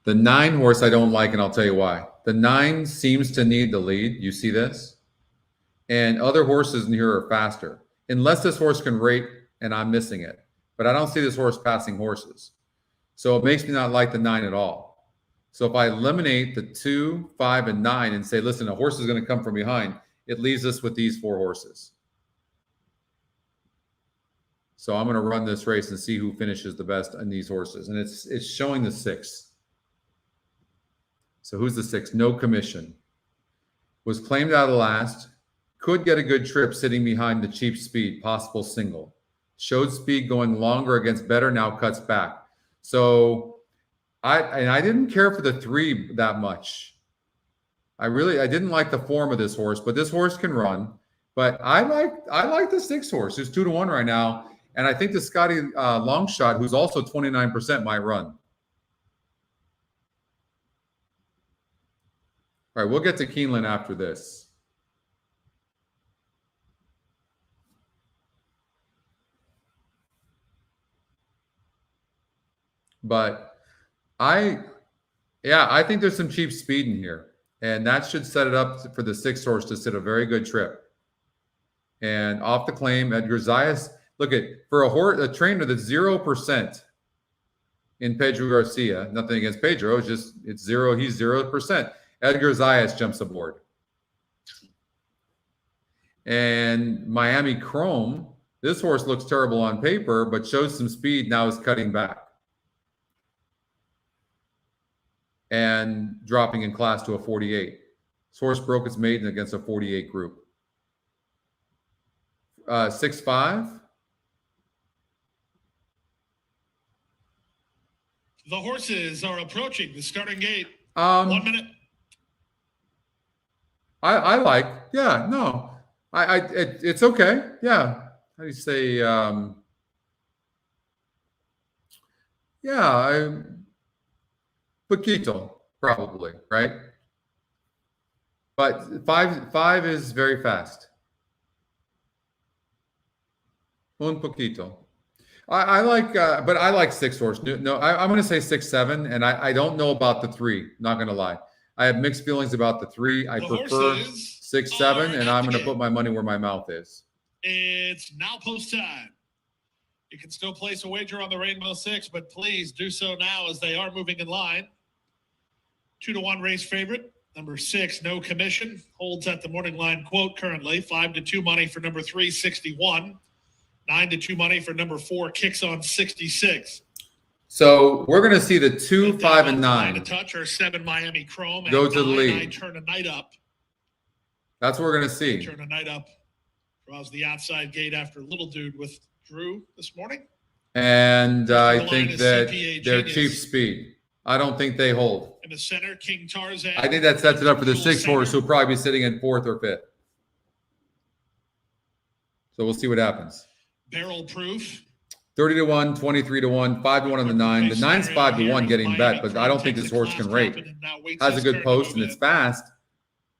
The 9 horse I don't like, and I'll tell you why. The 9 seems to need the lead. You see this? And other horses in here are faster. Unless this horse can rate, and I'm missing it. But I don't see this horse passing horses. So it makes me not like the 9 at all. So if I eliminate the 2, 5, and 9 and say, listen, a horse is going to come from behind, it leaves us with these 4 horses. So I'm going to run this race and see who finishes the best in these horses. And it's showing the 6. So who's the 6? No Commission. Was claimed out of last. Could get a good trip sitting behind the cheap speed, possible single. Showed speed going longer against better, now cuts back. So I didn't care for the 3 that much. I didn't like the form of this horse, but this horse can run. But I like the 6 horse, who's 2-1 right now. And I think the Scotty Longshot, who's also 29%, might run. All right, we'll get to Keeneland after this. But I think there's some cheap speed in here. And that should set it up for the 6 horse to sit a very good trip. And off the claim, Edgar Zayas. Look at, for a trainer that's 0% in Pedro Garcia, nothing against Pedro, it's 0, he's 0%. Edgar Zayas jumps aboard. And Miami Chrome, this horse looks terrible on paper, but shows some speed, now is cutting back. And dropping in class to a 48. This horse broke its maiden against a 48 group. 6-5. The horses are approaching the starting gate. 1 minute. I like, yeah, no. It's okay. Yeah. How do you say, poquito, probably, right? But five is very fast. Un poquito. I like, but I like 6 horse. No, I'm going to say 6, 7, and I don't know about the 3. Not going to lie. I have mixed feelings about the 3. I prefer 6, 7, and I'm going to put my money where my mouth is. It's now post time. You can still place a wager on the Rainbow Six, but please do so now as they are moving in line. 2-1 race favorite, number 6, No Commission, holds at the morning line quote currently. 5-2 money for number 3, 61. 9-2 money for number 4, Kicks on 66. So we're going to see the 2, 5, and 9. A touch or 7 Miami Chrome. Go to the lead. 9 Turn a Night Up. That's what we're going to see. Turn a Night Up draws the outside gate after Little Dude withdrew this morning. And I think that they're cheap speed. I don't think they hold. In the center, King Tarzan. I think that sets it up for the 6 horse, who'll probably be sitting in 4th or 5th. So we'll see what happens. Barrel Proof. 30-1, 23-1, 5-1 on the 9. The 9's 5-1 getting bet, but I don't think this horse can rate. Has a good post and it's fast.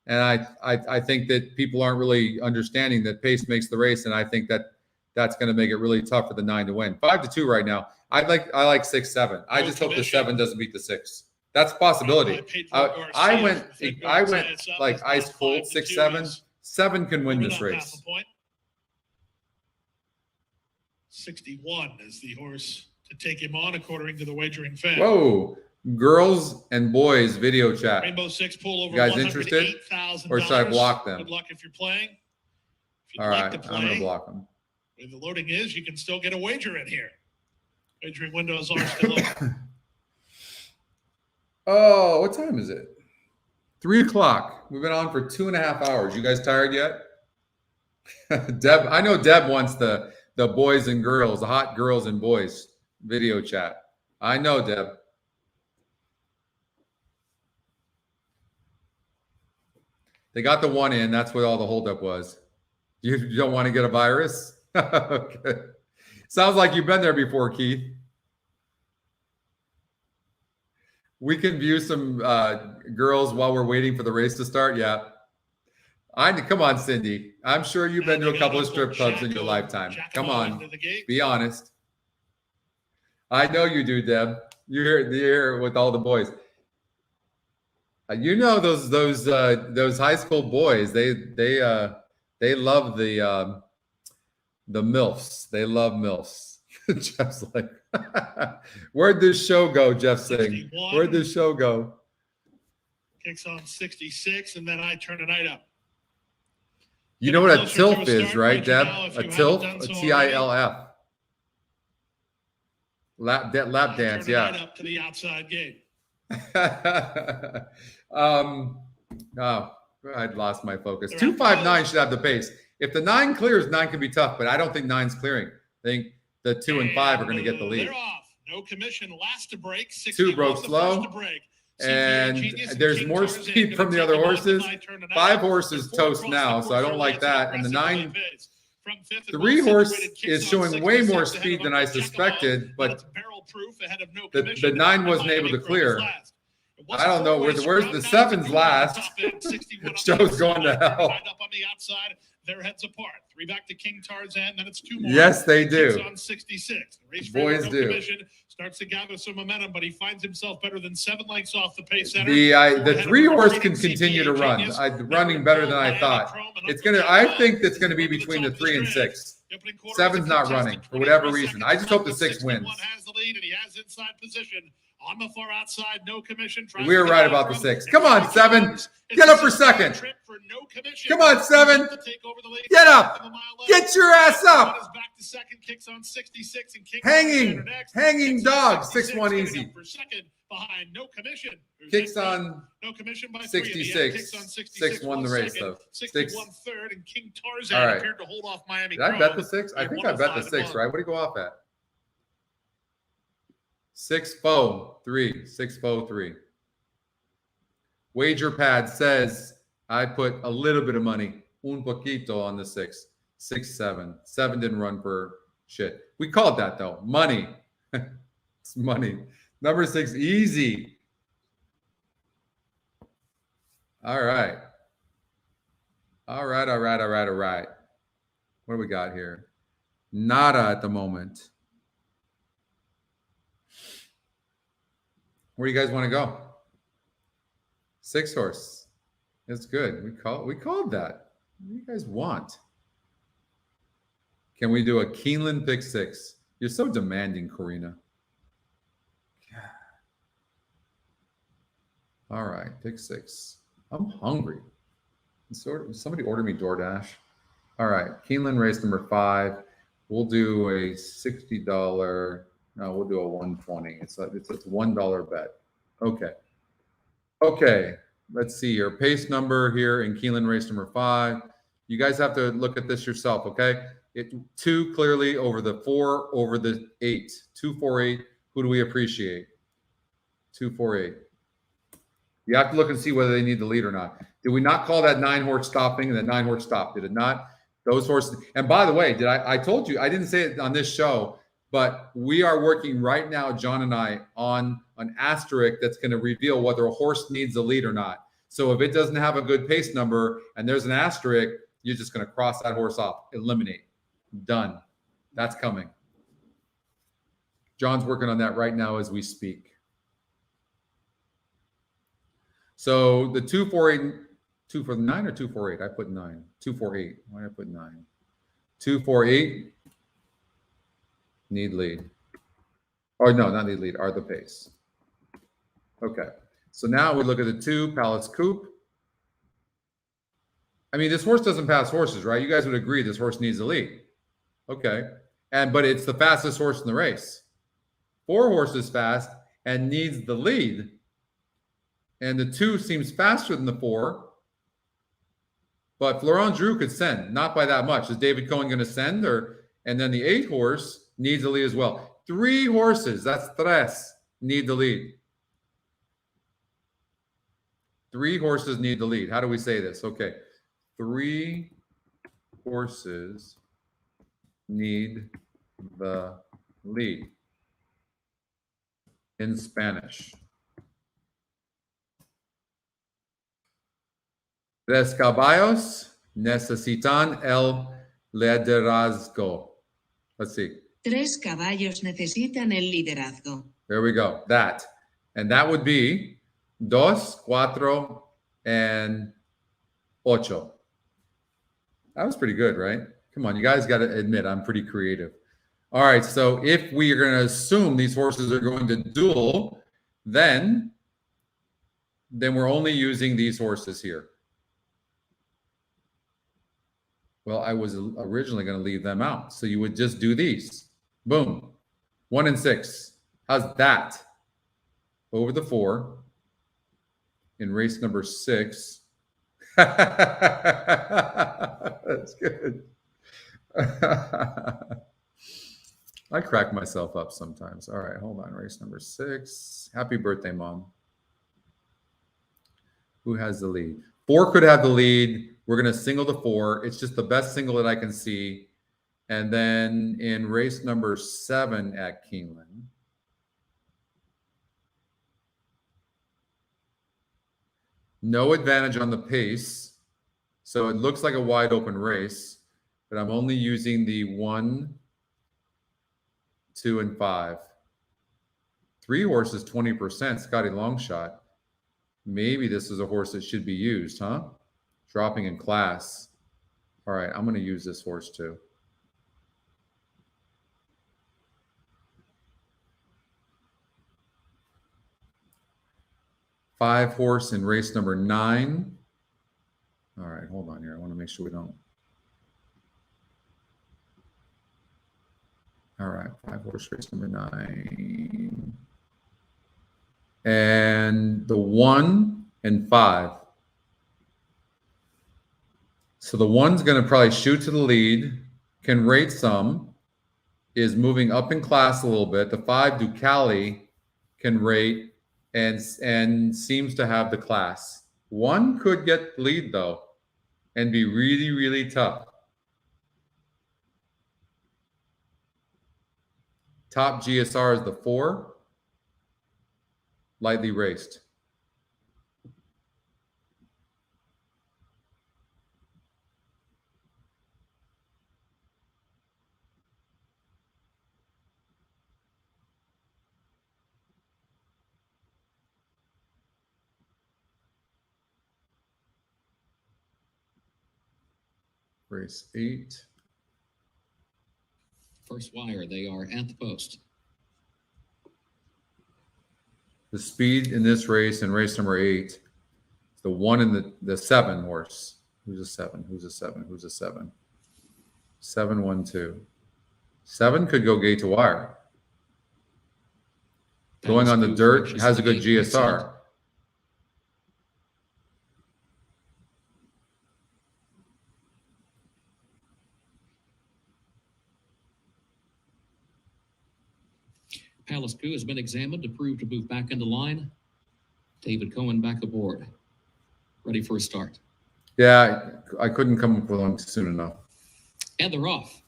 And I think that people aren't really understanding that pace makes the race, and I think that that's going to make it really tough for the 9 to win. 5-2 right now. I like 6-7. I just hope the 7 doesn't beat the 6. That's a possibility. I went like ice cold 6-7. 7 can win this race. 61 is the horse to take him on, according to the wagering fan. Whoa. Girls and boys video chat. Rainbow 6 pool over. You guys interested? Or should I block them? Good luck if you're playing. If all right, I'm going to block them. Where the loading is, you can still get a wager in here. Wagering windows are still open. Oh, what time is it? 3 o'clock. We've been on for 2.5 hours. You guys tired yet? Deb, I know Deb wants the boys and girls, the hot girls and boys video chat. I know, Deb. They got the 1 in. That's what all the holdup was. You don't want to get a virus? Okay. Sounds like you've been there before, Keith. We can view some girls while we're waiting for the race to start. Yeah. Come on, Cindy. I'm sure you've been to a couple of strip clubs in your lifetime. Come on. Be honest. I know you do, Deb. You're here with all the boys. You know those high school boys. They love the MILFs. They love MILFs. Jeff's like, where'd this show go? Jeff saying, where'd this show go? Kicks on 66, and then I turn the night up. You know what a TILF is, right, Deb? A TILF, a TILF. Lap dance, yeah. Right up to the outside gate. Oh, I'd lost my focus. 259 should have the pace. If the 9 clears, 9 can be tough, but I don't think 9's clearing. I think the 2 and 5 are going to get the lead. They're off. No commission. Last to break. 2 broke slow. And there's more speed from the other horses. 5 horses toast now, so I don't like that. And the 9, 3 horse is showing way more speed than I suspected, but the 9 wasn't able to clear. I don't know where's the 7's last. Show's going to hell. Their heads apart. 3 back to King Tarzan, then it's 2 more. Yes, they do. On 66. Boys do. Starts to gather some momentum, but he finds himself better than 7 lengths off the pace center. The 3 horse can continue to run. Running better than I thought. I think that's gonna be between the 3 and 6. 7's not running for whatever reason. I just hope the 6 wins. Has the lead and he has inside position. On the far outside, no commission. We were right about the 6. Come on, 7. Get up for second. Come on, 7. Get up. Get your ass up. Hanging dog. 6-1 easy. Behind, no commission. Kicks on no commission by 66. 6 won the race though. 61 third, and King Tarzan right. appeared to hold off Miami. Did I bet the 6? I think I bet the 6, right? What do you go off at? 6-4-3. 6-4-3. Wager pad says I put a little bit of money, un poquito, on the 6. 6-7. 7 didn't run for shit. We called that though. Money. It's money. Number 6, easy. All right. All right. What do we got here? Nada at the moment. Where do you guys want to go? 6 horse. It's good. We called that. What do you guys want? Can we do a Keeneland pick 6? You're so demanding, Karina. All right, pick 6. I'm hungry. Somebody order me DoorDash. All right, Keeneland race number 5. We'll do a $60. No, we'll do a $120. It's a $1 bet. Okay. Let's see your pace number here in Keeneland race number 5. You guys have to look at this yourself, okay? 2 clearly over the 4 over the 8. 2, 4, 8. Who do we appreciate? 248. You have to look and see whether they need the lead or not. Did we not call that 9-horse stopping and that 9-horse stop? Did it not? Those horses. And by the way, I told you, I didn't say it on this show, but we are working right now, John and I, on an asterisk that's going to reveal whether a horse needs a lead or not. So if it doesn't have a good pace number and there's an asterisk, you're just going to cross that horse off. Eliminate. Done. That's coming. John's working on that right now as we speak. So the 248, 249 or 248? I put 9. 248. Why did I put 9? 248 need lead. Or no, not need lead, are the pace. Okay. So now we look at the 2 Palace Coupe. I mean, this horse doesn't pass horses, right? You guys would agree this horse needs the lead. Okay. But it's the fastest horse in the race. 4 horses fast and needs the lead. And the 2 seems faster than the 4. But Florent Drew could send, not by that much. Is David Cohen going to send? And then the 8 horse needs the lead as well. 3 horses, that's tres, need the lead. 3 horses need the lead. How do we say this? Okay. 3 horses need the lead in Spanish. Tres caballos necesitan el liderazgo. Let's see. 3 caballos necesitan el liderazgo. There we go. That. And that would be 2, 4, and 8. That was pretty good, right? Come on, you guys got to admit I'm pretty creative. All right, so if we are going to assume these horses are going to duel, then we're only using these horses here. Well, I was originally going to leave them out. So you would just do these. Boom. 1 and 6. How's that? Over the 4. In race number 6. That's good. I crack myself up sometimes. All right, hold on. Race number 6. Happy birthday, Mom. Who has the lead? 4 could have the lead. We're going to single the 4. It's just the best single that I can see. And then in race number 7 at Keeneland, no advantage on the pace. So it looks like a wide open race, but I'm only using the 1, 2, and 5. 3 horses, 20%. Scotty Longshot. Maybe this is a horse that should be used, huh? Dropping in class. All right, I'm going to use this horse too. Five horse in race number 9. All right, hold on here. I want to make sure we don't. All right, 5 horse race number 9. And the 1 and 5. So the 1's going to probably shoot to the lead, can rate some, is moving up in class a little bit. The 5 Ducali can rate and seems to have the class. 1 could get lead though and be really, really tough. Top GSR is the 4, lightly raced. Race 8. First wire, they are at the post. The speed in this race, in race number 8, the 1 and the 7 horse. Who's a 7? Who's a 7? Who's a 7? 7, 1, 2. 7 could go gate to wire. Going on the dirt, has a good GSR. Palace Coup has been examined, approved to move back into line. David Cohen back aboard. Ready for a start. Yeah, I couldn't come up with one soon enough. And they're off.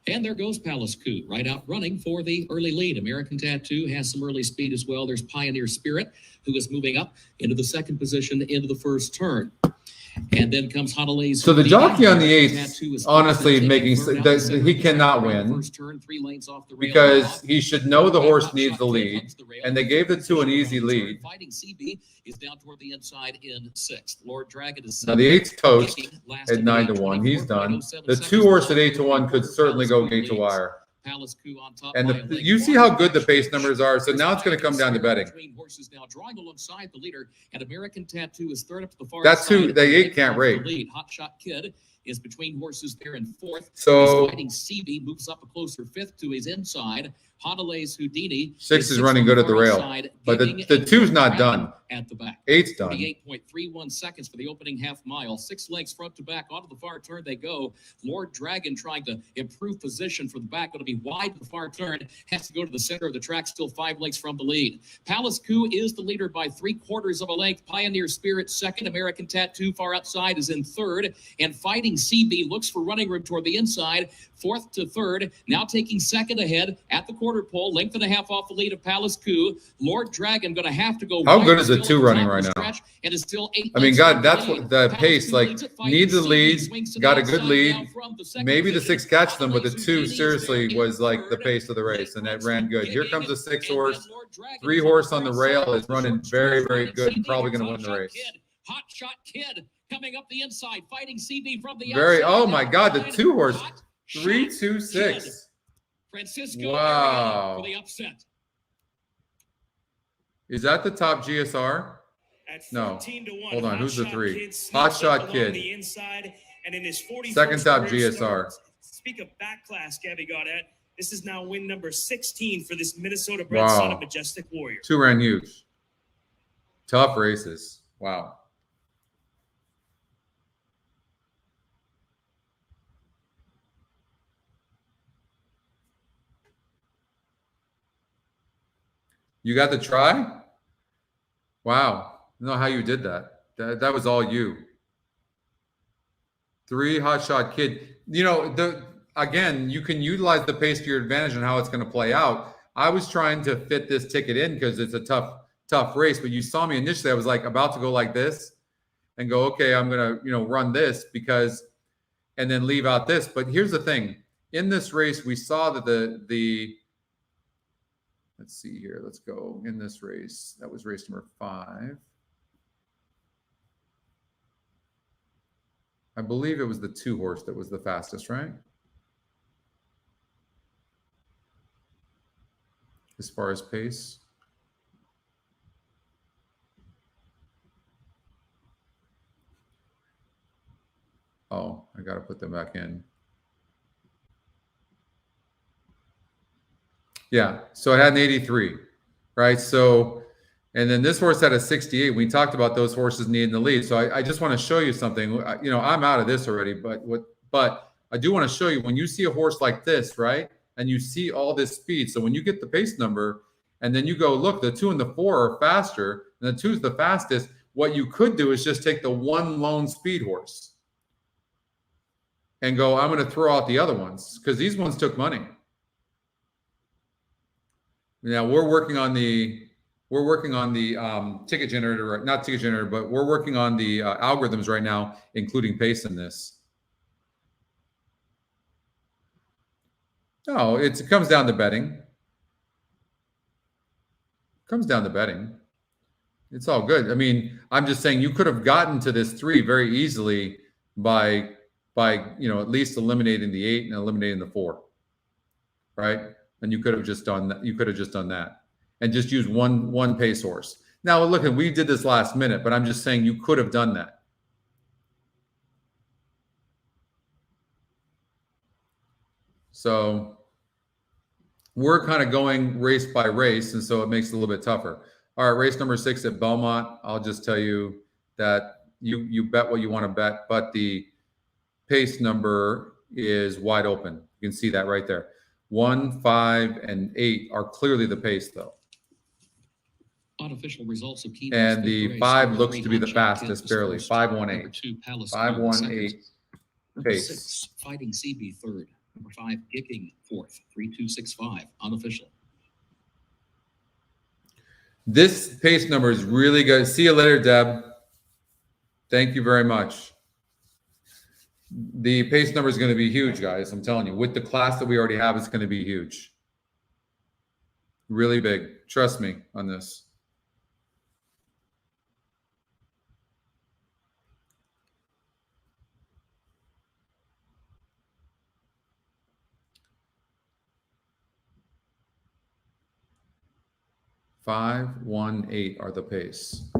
And there goes Palace Coup, right out running for the early lead. American Tattoo has some early speed as well. There's Pioneer Spirit, who is moving up into the second position into the first turn. And then comes Honolulu's. So the jockey on the 8th, honestly, making he cannot win because he should know the horse needs the lead, and they gave the 2 an easy lead. Fighting CB is down toward the inside in 6th. Lord Dragon is now the 8's toast at 9-1. He's done. The 2 horse at 8-1 could certainly go gate to wire. Palace Coup on top. And you see how good the pace numbers are. So now it's going to come down to betting. Horses now drawing alongside the leader, and American Tattoo is third up to the far That's side. who the 8 can't rate. Lead. Hot Shot Kid is between horses there in 4th. So he's fighting CB, moves up a closer 5th to his inside. Honolulu's Houdini. 6 is running good at the rail, but the 2's not done. At the back. 8's done. 38.31 seconds for the opening half mile. 6 lengths front to back. Onto the far turn they go. Lord Dragon trying to improve position for the back. Going to be wide to the far turn. Has to go to the center of the track. Still 5 lengths from the lead. Palace Coup is the leader by 3/4 of a length. Pioneer Spirit second. American Tattoo far outside is in 3rd. And Fighting CB looks for running room toward the inside. 4th to 3rd. Now taking 2nd ahead at the quarter pole. Length and a half off the lead of Palace Coup. Lord Dragon going to have to go. How good is the 2 running right now? And is still 8. I mean, God, that's what the pace, like, needs a lead, got a good lead. Maybe the 6 catches them, but the 2 seriously was like the pace of the race, and it ran good. Here comes the 6 horse. 3 horse on the rail is running very, very good and probably going to win the race. Hot Shot Kid coming up the inside, Fighting CB from the very, outside. oh my God, the 2 horse, 3-2-6. Francisco wow. For the upset. Is that the top GSR? No. Hold on. Who's the 3? Hot Shot Kid. The inside, and in his 41st second top career GSR. start, speak of back class, Gabby Gaudet. This is now win number 16 for this Minnesota bred son of Majestic Warrior. 2 ran huge. Tough races. Wow. You got the try? Wow. I don't know how you did that. That was all you. 3 Hot Shot Kid. You know, again, you can utilize the pace to your advantage and how it's going to play out. I was trying to fit this ticket in because it's a tough race, but you saw me initially. I was like about to go like this and go, okay, I'm going to, run this and then leave out this. But here's the thing. In this race, we saw that let's see here. Let's go in this race. That was race number 5. I believe it was the 2 horse that was the fastest, right? As far as pace. Oh, I got to put them back in. Yeah, so it had an 83, right? So, and then this horse had a 68. We talked about those horses needing the lead. So I just want to show you something. I'm out of this already, but I do want to show you when you see a horse like this, right? And you see all this speed. So when you get the pace number and then you go, look, the 2 and the 4 are faster and the 2 is the fastest. What you could do is just take the 1 lone speed horse and go, I'm going to throw out the other ones because these ones took money. Now we're working on the ticket generator, not ticket generator, but we're working on the algorithms right now, including pace in this. No, it comes down to betting. It's all good. I mean, I'm just saying you could have gotten to this 3 very easily by at least eliminating the 8 and eliminating the 4, right? And you could have just done that. You could have just done that and just used one pace horse. Now, look, we did this last minute, but I'm just saying you could have done that. So we're kind of going race by race, and so it makes it a little bit tougher. All right, race number 6 at Belmont. I'll just tell you that you bet what you want to bet, but the pace number is wide open. You can see that right there. 1, 5, and 8 are clearly the pace, though. Unofficial results of Keeneland's And the 5 looks to be the fastest, barely. 5-1-8. 5-1-8 pace. 6, Fighting CB third. Number 5, Kicking fourth. 3-2-6-5. Unofficial. This pace number is really good. See you later, Deb. Thank you very much. The pace number is going to be huge, guys. I'm telling you. With the class that we already have, it's going to be huge. Really big. Trust me on this. Five, 1, 8 are the pace.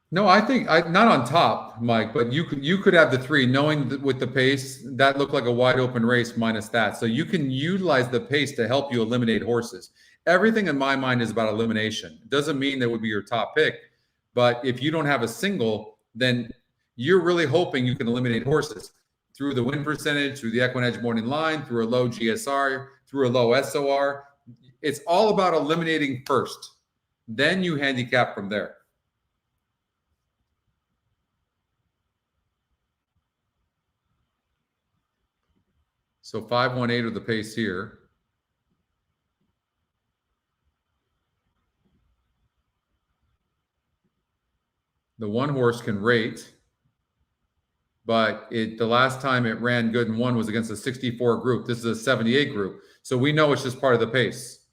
No, I think not on top, Mike, but you could have the 3, knowing that with the pace that looked like a wide open race minus that. So you can utilize the pace to help you eliminate horses. Everything in my mind is about elimination. It doesn't mean that would be your top pick, but if you don't have a single, then you're really hoping you can eliminate horses through the win percentage, through the EquinEdge morning line, through a low GSR, through a low SOR. It's all about eliminating first. Then you handicap from there. So 5-1-8 are the pace here. The 1 horse can rate, but the last time it ran good and won was against a 64 group. This is a 78 group. So we know it's just part of the pace.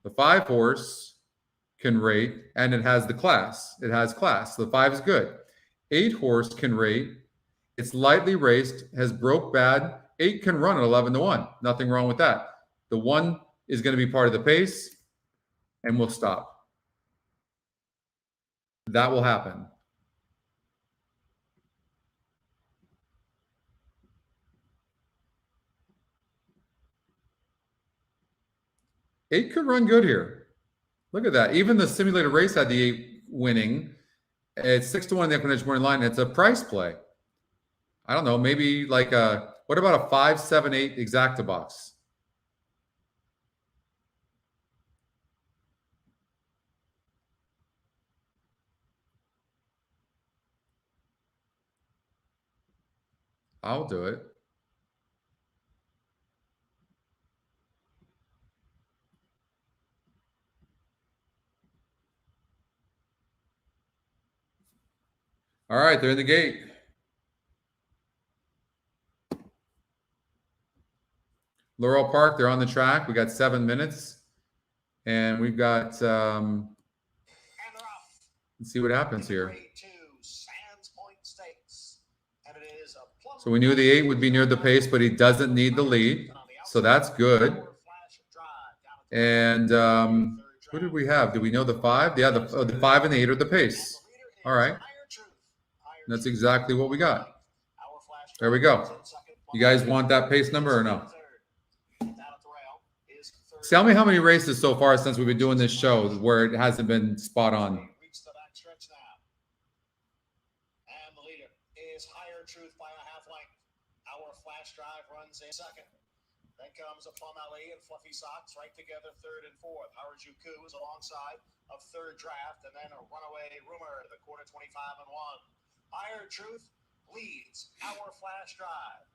The 5 horse can rate, and it has the class. It has class. The 5 is good. 8 horse can rate. It's lightly raced, has broke bad. 8 can run at 11-1. Nothing wrong with that. The 1 is going to be part of the pace, and we'll stop. That will happen. Eight could run good here. Look at that. Even the simulated race had the 8 winning. It's 6-1 in the EquinEdge morning line. It's a price play. I don't know, maybe like what about a 5-7-8 exacta box? I'll do it. All right, they're in the gate. Laurel Park, they're on the track. We got 7 minutes. And we've got, let's see what happens here. So we knew the 8 would be near the pace, but he doesn't need the lead. So that's good. And who did we have? Do we know the 5? Yeah, the 5 and the 8 are the pace. All right. That's exactly what we got. There we go. You guys want that pace number or no? Tell me how many races so far since we've been doing this show where it hasn't been spot on. And the leader is Higher Truth by a half length. Our Flash Drive runs in second. Then comes a Plum Alley and Fluffy Socks right together, third and fourth. Harajuku is alongside of third draft, and then a Runaway Rumor, the quarter 25 and 1. Higher Truth leads Our Flash Drive.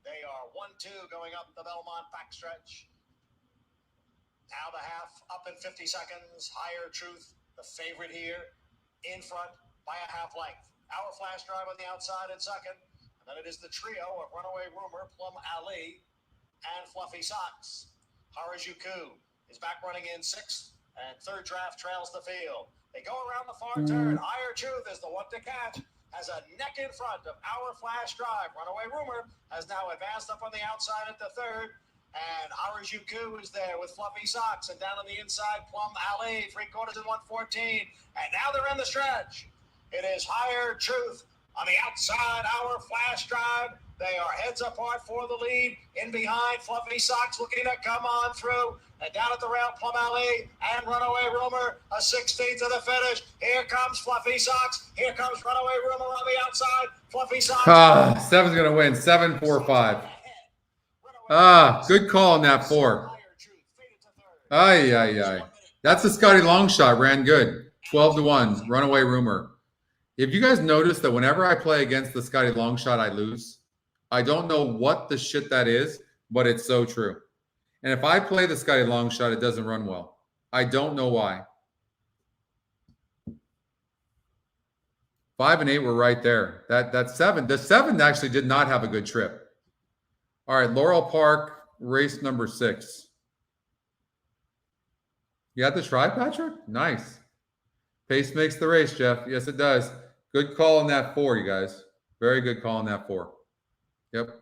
They are 1-2 going up the Belmont backstretch. Now the half up in 50 seconds. Higher Truth, the favorite here, in front by a half length. Our Flash Drive on the outside in second. And then it is the trio of Runaway Rumor, Plum Alley, and Fluffy Socks. Harajuku is back running in sixth, and third draft trails the field. They go around the far turn. Higher Truth is the one to catch. Has a neck in front of Our Flash Drive. Runaway Rumor has now advanced up on the outside at the third. And Harajuku is there with Fluffy Socks. And down on the inside, Plum Alley, 3/4 and 114. And now they're in the stretch. It is Higher Truth on the outside, Our Flash Drive. They are heads apart for the lead. In behind, Fluffy Socks looking to come on through. And down at the rail, Plum Alley and Runaway Rumor, a 16th to the finish. Here comes Fluffy Socks. Here comes Runaway Rumor on the outside. Fluffy Socks. 7's going to win. 7, 4, 5. Good call on that 4. Ay. That's a Scotty long shot. Ran good. 12-1. Runaway Rumor. If you guys notice that whenever I play against the Scotty long shot, I lose. I don't know what the shit that is, but it's so true. And if I play the Scotty long shot, it doesn't run well. I don't know why. 5 and 8 were right there. That 7. The 7 actually did not have a good trip. All right, Laurel Park, race number 6. You got the try, Patrick? Nice. Pace makes the race, Jeff. Yes, it does. Good call on that 4, you guys. Very good call on that 4. Yep.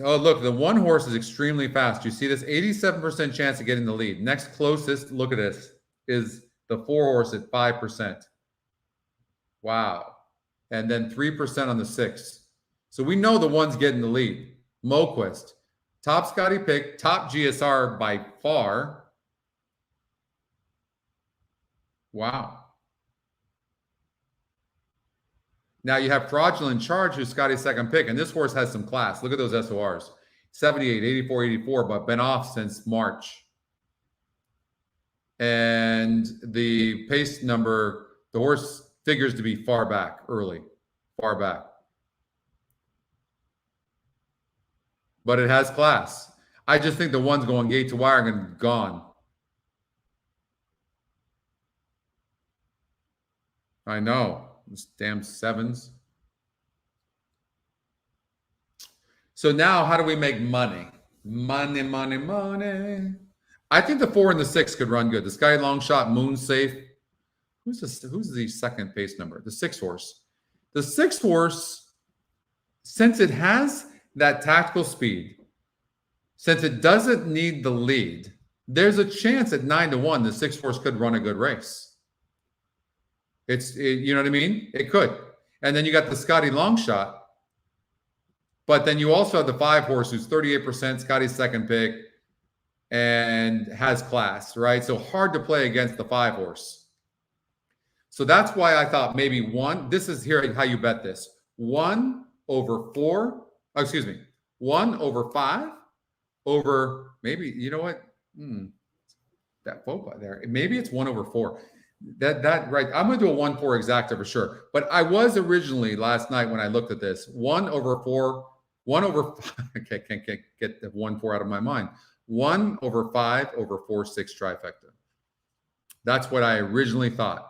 Oh, look, the 1 horse is extremely fast. You see this 87% chance of getting the lead. Next closest, look at this, is the 4 horse at 5%. Wow. And then 3% on the 6. So we know the 1's getting the lead. Moquist. Top Scotty pick, top GSR by far. Wow. Now you have Fraudulent Charge, who's Scotty's second pick, and this horse has some class. Look at those SORs. 78, 84, 84, but been off since March. And the pace number, the horse figures to be far back, early, far back. But it has class. I just think the 1's going gate to wire and gone. I know. These damn 7s. So now how do we make money? Money, money, money. I think the 4 and the 6 could run good. The Sky Long Shot, Moon Safe. Who's the second pace number? The 6 horse. The 6 horse, since it has that tactical speed, since it doesn't need the lead, there's a chance at 9-1 the 6 horse could run a good race. You know what I mean? It could. And then you got the Scotty long shot. But then you also have the 5 horse who's 38%, Scotty's second pick, and has class, right? So hard to play against the 5 horse. So that's why I thought maybe 1. This is here how you bet this. 1 over 4. Oh, excuse me. 1 over 5 over maybe, you know what? That faux pas there. Maybe it's 1 over 4. That right. I'm going to do a 1-4 exacta for sure. But I was originally last night when I looked at this 1 over 4, 1 over 5. I can't get the 1-4 out of my mind. 1 over 5 over 4, 6 trifecta. That's what I originally thought.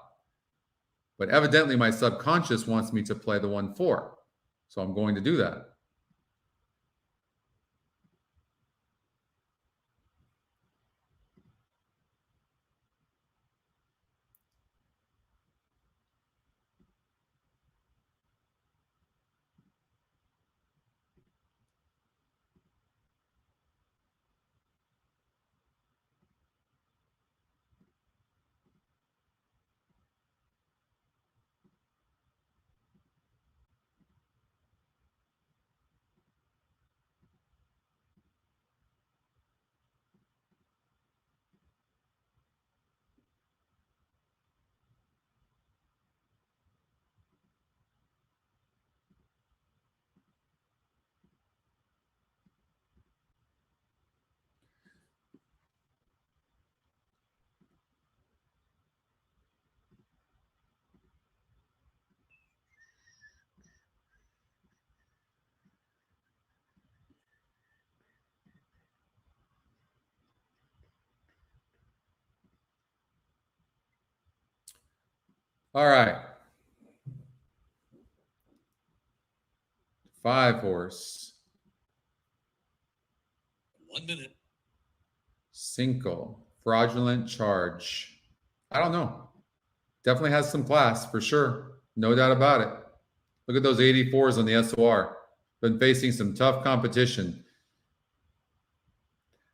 But evidently my subconscious wants me to play the 1-4. So I'm going to do that. All right. 5 horse. 1 minute. Cinco. Fraudulent Charge. I don't know. Definitely has some class for sure. No doubt about it. Look at those 84s on the SOR. Been facing some tough competition.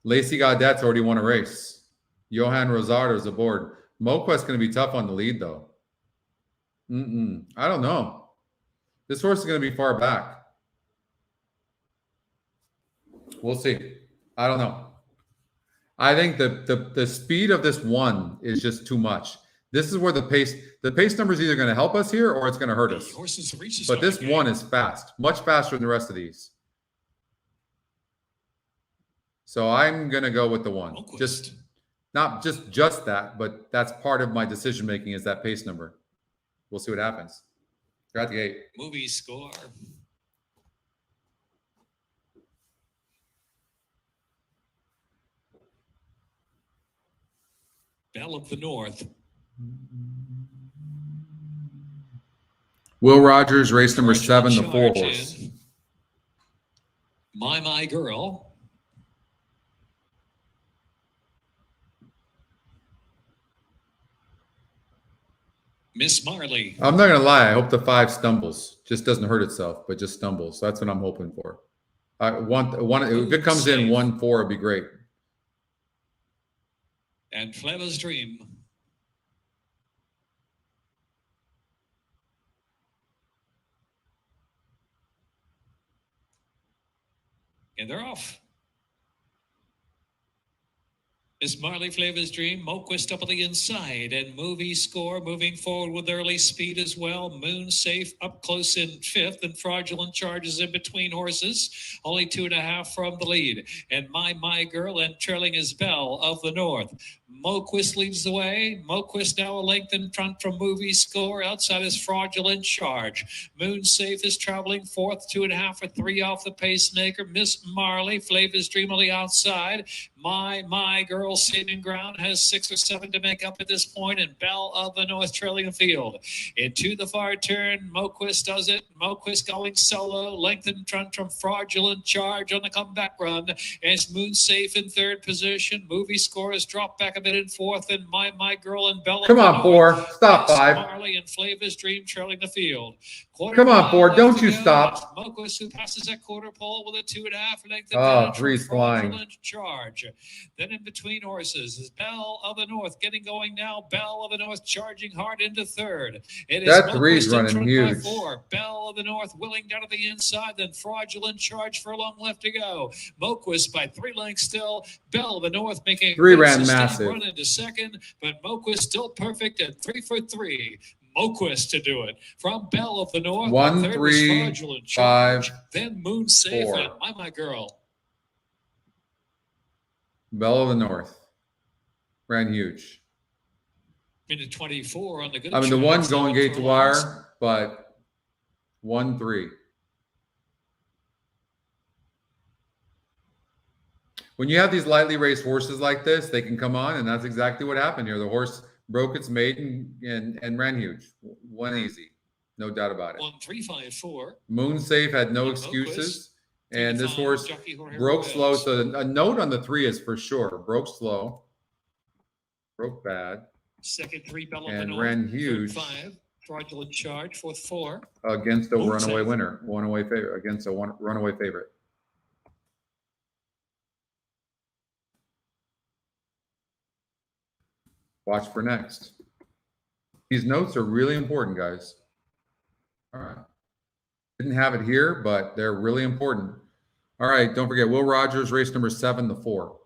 Lacey Gaudette's already won a race. Johan Rosardo's aboard. Moquest's going to be tough on the lead, though. I don't know. This horse is going to be far back. We'll see. I don't know. I think the speed of this one is just too much. This is where the pace number is either going to help us here or it's going to hurt us. But this one is fast, much faster than the rest of these. So I'm going to go with the one. Just not just that, but that's part of my decision making is that pace number. We'll see what happens. They're at the gate. Movie score. Belle of the North. Will Rogers, race number 7, the 4-horse. My Girl. Miss Marley. I'm not going to lie. I hope the 5 stumbles. Just doesn't hurt itself, but just stumbles. That's what I'm hoping for. I want one. If it comes in 1-4, it'd be great. And Fleva's Dream. And they're off. Miss Marley, Fleva's Dream, Moquist up on the inside, and Movie Score moving forward with early speed as well. Moon Safe up close in 5th, and Fraudulent Charges in between horses. Only 2.5 from the lead. And My Girl, and trailing is Belle of the North. Moquist leads the way. Moquist now a length in front from Movie Score. Outside is Fraudulent Charge. Moon Safe is traveling 4th, 2.5 or 3 off the pacemaker. Miss Marley, Fleva's Dream on the outside. My Girl saving ground has 6 or 7 to make up at this point, and Belle of the North trailing the field. Into the far turn, Moquist does it. Moquist going solo, length in front from Fraudulent Charge on the comeback run. As Moon Safe in 3rd position, Movie Score has dropped back a bit in 4th, and My Girl and Belle. Come on, 4. Stop, 5. Marley and Fleva's Dream trailing the field. Come on, 4. Don't you stop. Moquist who passes that quarter pole with a 2.5 length. Oh, 3's flying. Charge. Then in between horses is Belle of the North getting going now. Belle of the North charging hard into 3rd. It is that 3's running huge. 4. Belle of the North willing down to the inside, then Fraudulent Charge for a long left to go. Moquist by 3 lengths still. Belle of the North making 3 ran massive. Run into 2nd, but Moquist still perfect at 3 for 3. Moquist to do it from Belle of the North. 1, 3, 5, then Moon Safe 4. and My Girl. Belle of the North ran huge. Minute 24 on the good. I mean, the one going gate to wire, but 1, 3. When you have these lightly raced horses like this, they can come on, and that's exactly what happened here. The horse broke its maiden and ran huge. 1 easy, no doubt about it. 1, 3, 5, 4. Moon Safe had no excuses, and this horse broke slow. So a note on the 3 is for sure broke slow, broke bad, 2nd 3 Belle of the and North, ran huge. 3rd 5 Fraudulent Charge, 4th 4 against a runaway winner, runaway favorite against a runaway favorite. Watch for next. These notes are really important, guys. All right. Didn't have it here, but they're really important. All right, don't forget, Will Rogers, race number 7, the 4.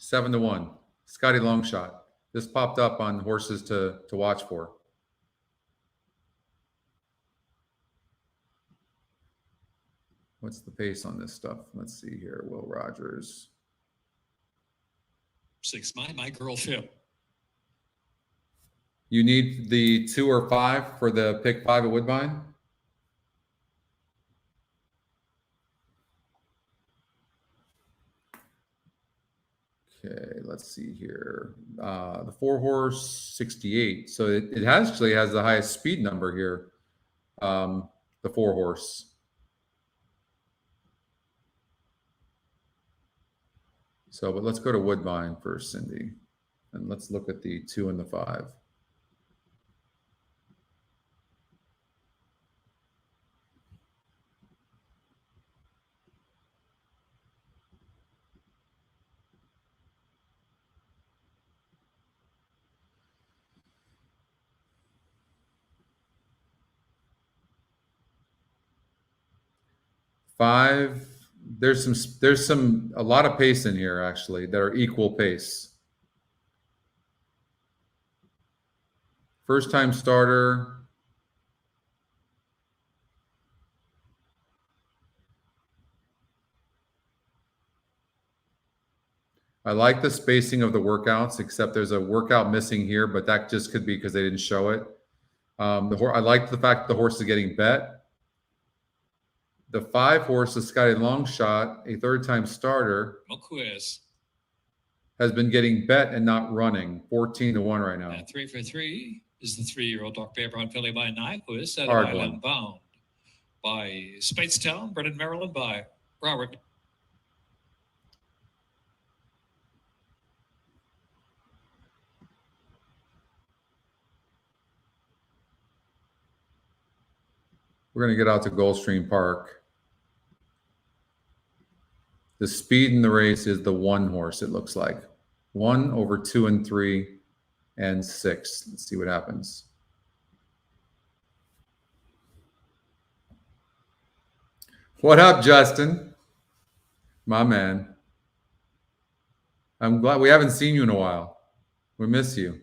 7-1. Scotty Longshot. This popped up on horses to watch for. What's the pace on this stuff? Let's see here. Will Rogers. 6 My Girl 5. You need the 2 or 5 for the pick 5 at Woodbine. Okay, let's see here. The 4-horse 68. So it actually has the highest speed number here. The 4-horse. So, but let's go to Woodbine first, Cindy, and let's look at the 2 and the 5. 5. There's a lot of pace in here actually that are equal pace. First time starter. I like the spacing of the workouts, except there's a workout missing here, but that just could be because they didn't show it. I like the fact that the horse is getting bet. The 5 horse, the Scotty Longshot, a third-time starter, has been getting bet and not running. 14-1 right now. 3 for 3 is the 3-year-old Doc Bear Brown filly by Nyquist, set Hard by one. Island Bound by Speightstown, Brennan, Maryland by Robert. We're going to get out to Gulfstream Park. The speed in the race is the 1 horse, it looks like. 1 over 2 and 3 and 6. Let's see what happens. What up, Justin? My man. I'm glad we haven't seen you in a while. We miss you.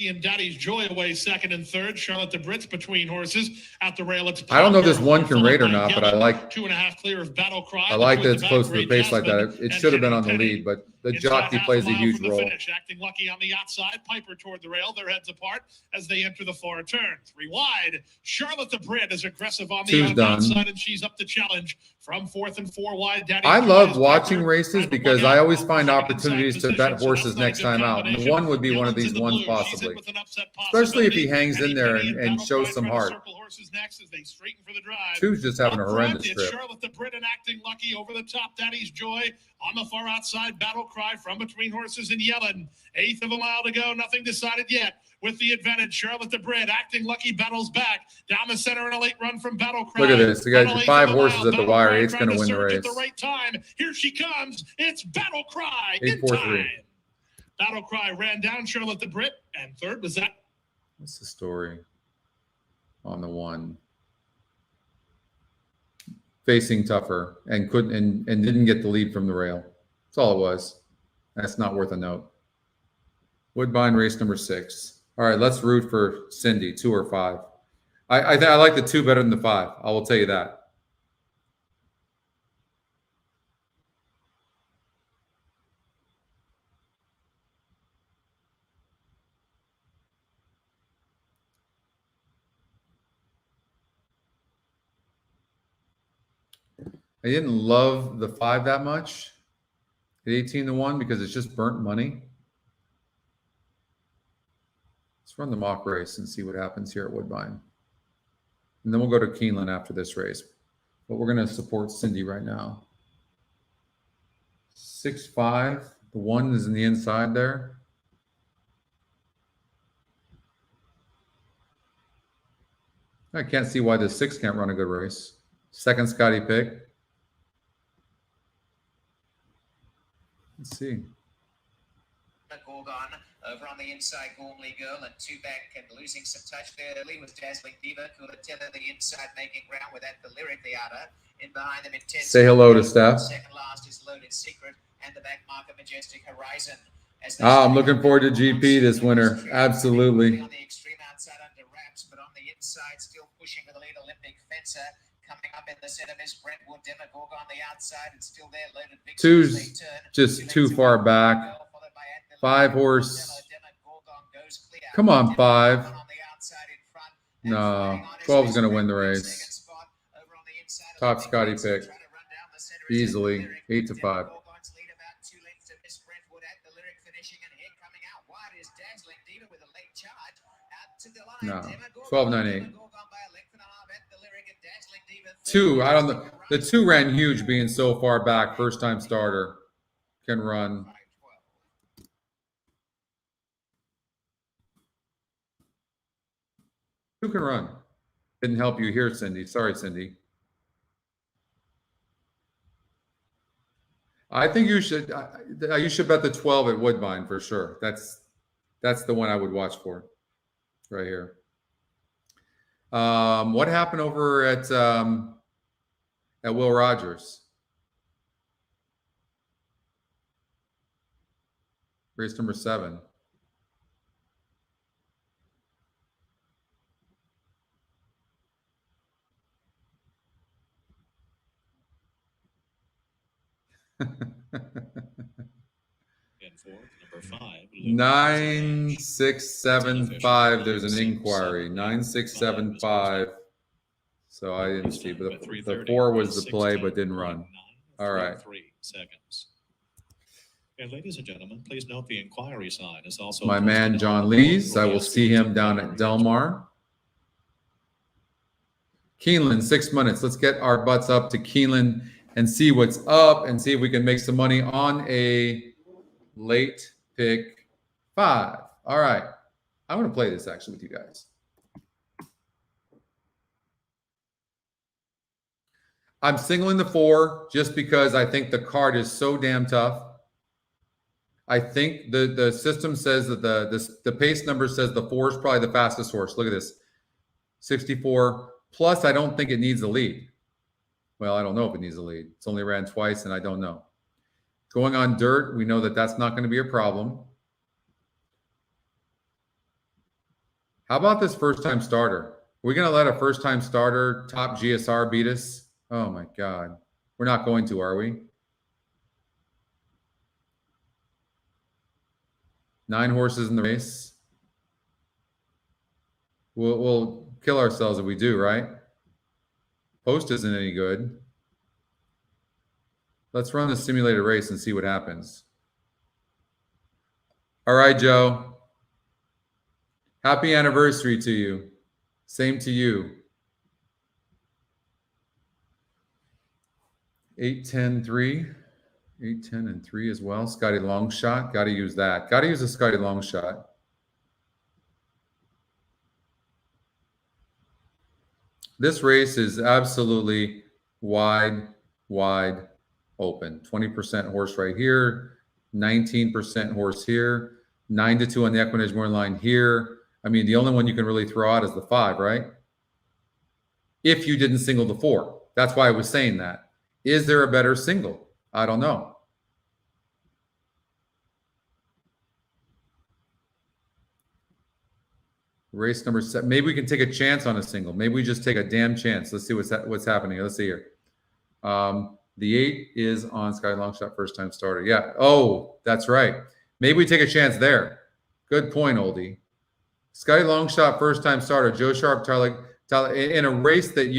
And Daddy's Joy away second and third. Charlotte the Brits between horses at the rail. It's I don't know if this one can rate or not, but I like 2.5 clear of Battle Cry. I like that it's close to the pace like that. It should have been on the lead, but the jockey plays a huge role. Acting lucky on the outside. Piper toward the rail. Their heads apart as they enter the far turn. 3 wide. Charlotte the Brit is aggressive on the outside, and she's up to challenge from 4th and 4 wide. Daddy I love watching races because I always find opportunities to bet horses next time out. And 1 would be one of these ones possibly. Especially if he hangs in there and shows some heart. 2's just having a horrendous trip. Charlotte the Brit and Acting Lucky over the top. Daddy's Joy on the far outside. Battle Cry from between horses and Yellen. 1/8 of a mile to go. Nothing decided yet. With the advantage, Charlotte the Brit. Acting Lucky battles back down the center in a late run from Battle Cry. Look at this. You got 5 horses at the wire. 8's going to win the race. At the right time. Here she comes. It's Battle Cry. 8-4-3. Battle Cry ran down Charlotte the Brit, and third was that. What's the story on the 1? Facing tougher and couldn't and didn't get the lead from the rail. That's all it was. That's not worth a note. Woodbine race number 6. All right, let's root for Cindy, 2 or 5. I like the 2 better than the 5. I will tell you that. I didn't love the 5 that much at 18-1 because it's just burnt money. Let's run the mock race and see what happens here at Woodbine. And then we'll go to Keeneland after this race. But we're going to support Cindy right now. 6-5. The 1 is in the inside there. I can't see why the 6 can't run a good race. Second Scotty pick. Let's see. Gorgon over on the inside, Gormley Girl, and 2 back and losing some touch there early was Dazzling Diva. Cooler Tether the inside making ground with that the Lyric the outer. In behind them intense. Say hello to Steph. Second last is Loaded Secret and the back marker Majestic Horizon. I'm looking forward to GP this winter. Absolutely. On the extreme outside under wraps, but on the inside still pushing for the lead Olympic Fencer. Coming up in the center is Brentwood Demagog on the outside and still there Loaded Victory. 2's just too far back. 5 horse. Come on, 5. No, 12's going to win the race. Top Scotty pick. Easily. 8-5. No. 12-9-8. 2, I don't know. The 2 ran huge being so far back. First time starter. Can run. Who can run? Didn't help you here, Cindy. Sorry, Cindy. I think you should bet the 12 at Woodbine for sure. That's the one I would watch for right here. What happened over at Will Rogers? Race number 7. And fourth, number 5. 9675. There's an inquiry. 9675. So I didn't see, but the 4 was the play, but didn't run. All right. 3 seconds. And ladies and gentlemen, please note the inquiry sign is also My man John Lees. I will see him down at Del Mar. Keeneland, 6 minutes. Let's get our butts up to Keeneland and see what's up and see if we can make some money on a late pick 5. All right. I want to play this actually with you guys. I'm singling the 4 just because I think the card is so damn tough. I think the system says that the pace number says the 4 is probably the fastest horse. Look at this. 64. Plus, I don't think it needs a lead. Well, I don't know if it needs a lead. It's only ran twice, and I don't know. Going on dirt, we know that that's not going to be a problem. How about this first-time starter? Are we going to let a first-time starter top GSR beat us? Oh, my God. We're not going to, are we? 9 horses in the race. We'll kill ourselves if we do, right? Post isn't any good. Let's run the simulated race and see what happens. All right, Joe. Happy anniversary to you. Same to you. 8-10-3. 8-10 and 3 as well. Scotty long shot. Got to use that. Got to use a Scotty long shot. This race is absolutely wide open. 20% horse right here. 19% horse here. 9-2 on the EquinEdge morning line here. I mean, the only one you can really throw out is the 5, right? If you didn't single the 4. That's why I was saying that. Is there a better single? I don't know. Race number 7. Maybe we can take a chance on a single. Maybe we just take a damn chance. Let's see what's happening. Let's see here. The 8 is on Sky Longshot first time starter. Yeah. Oh, that's right. Maybe we take a chance there. Good point, oldie. Sky Longshot first time starter. Joe Sharp, Tyler in a race that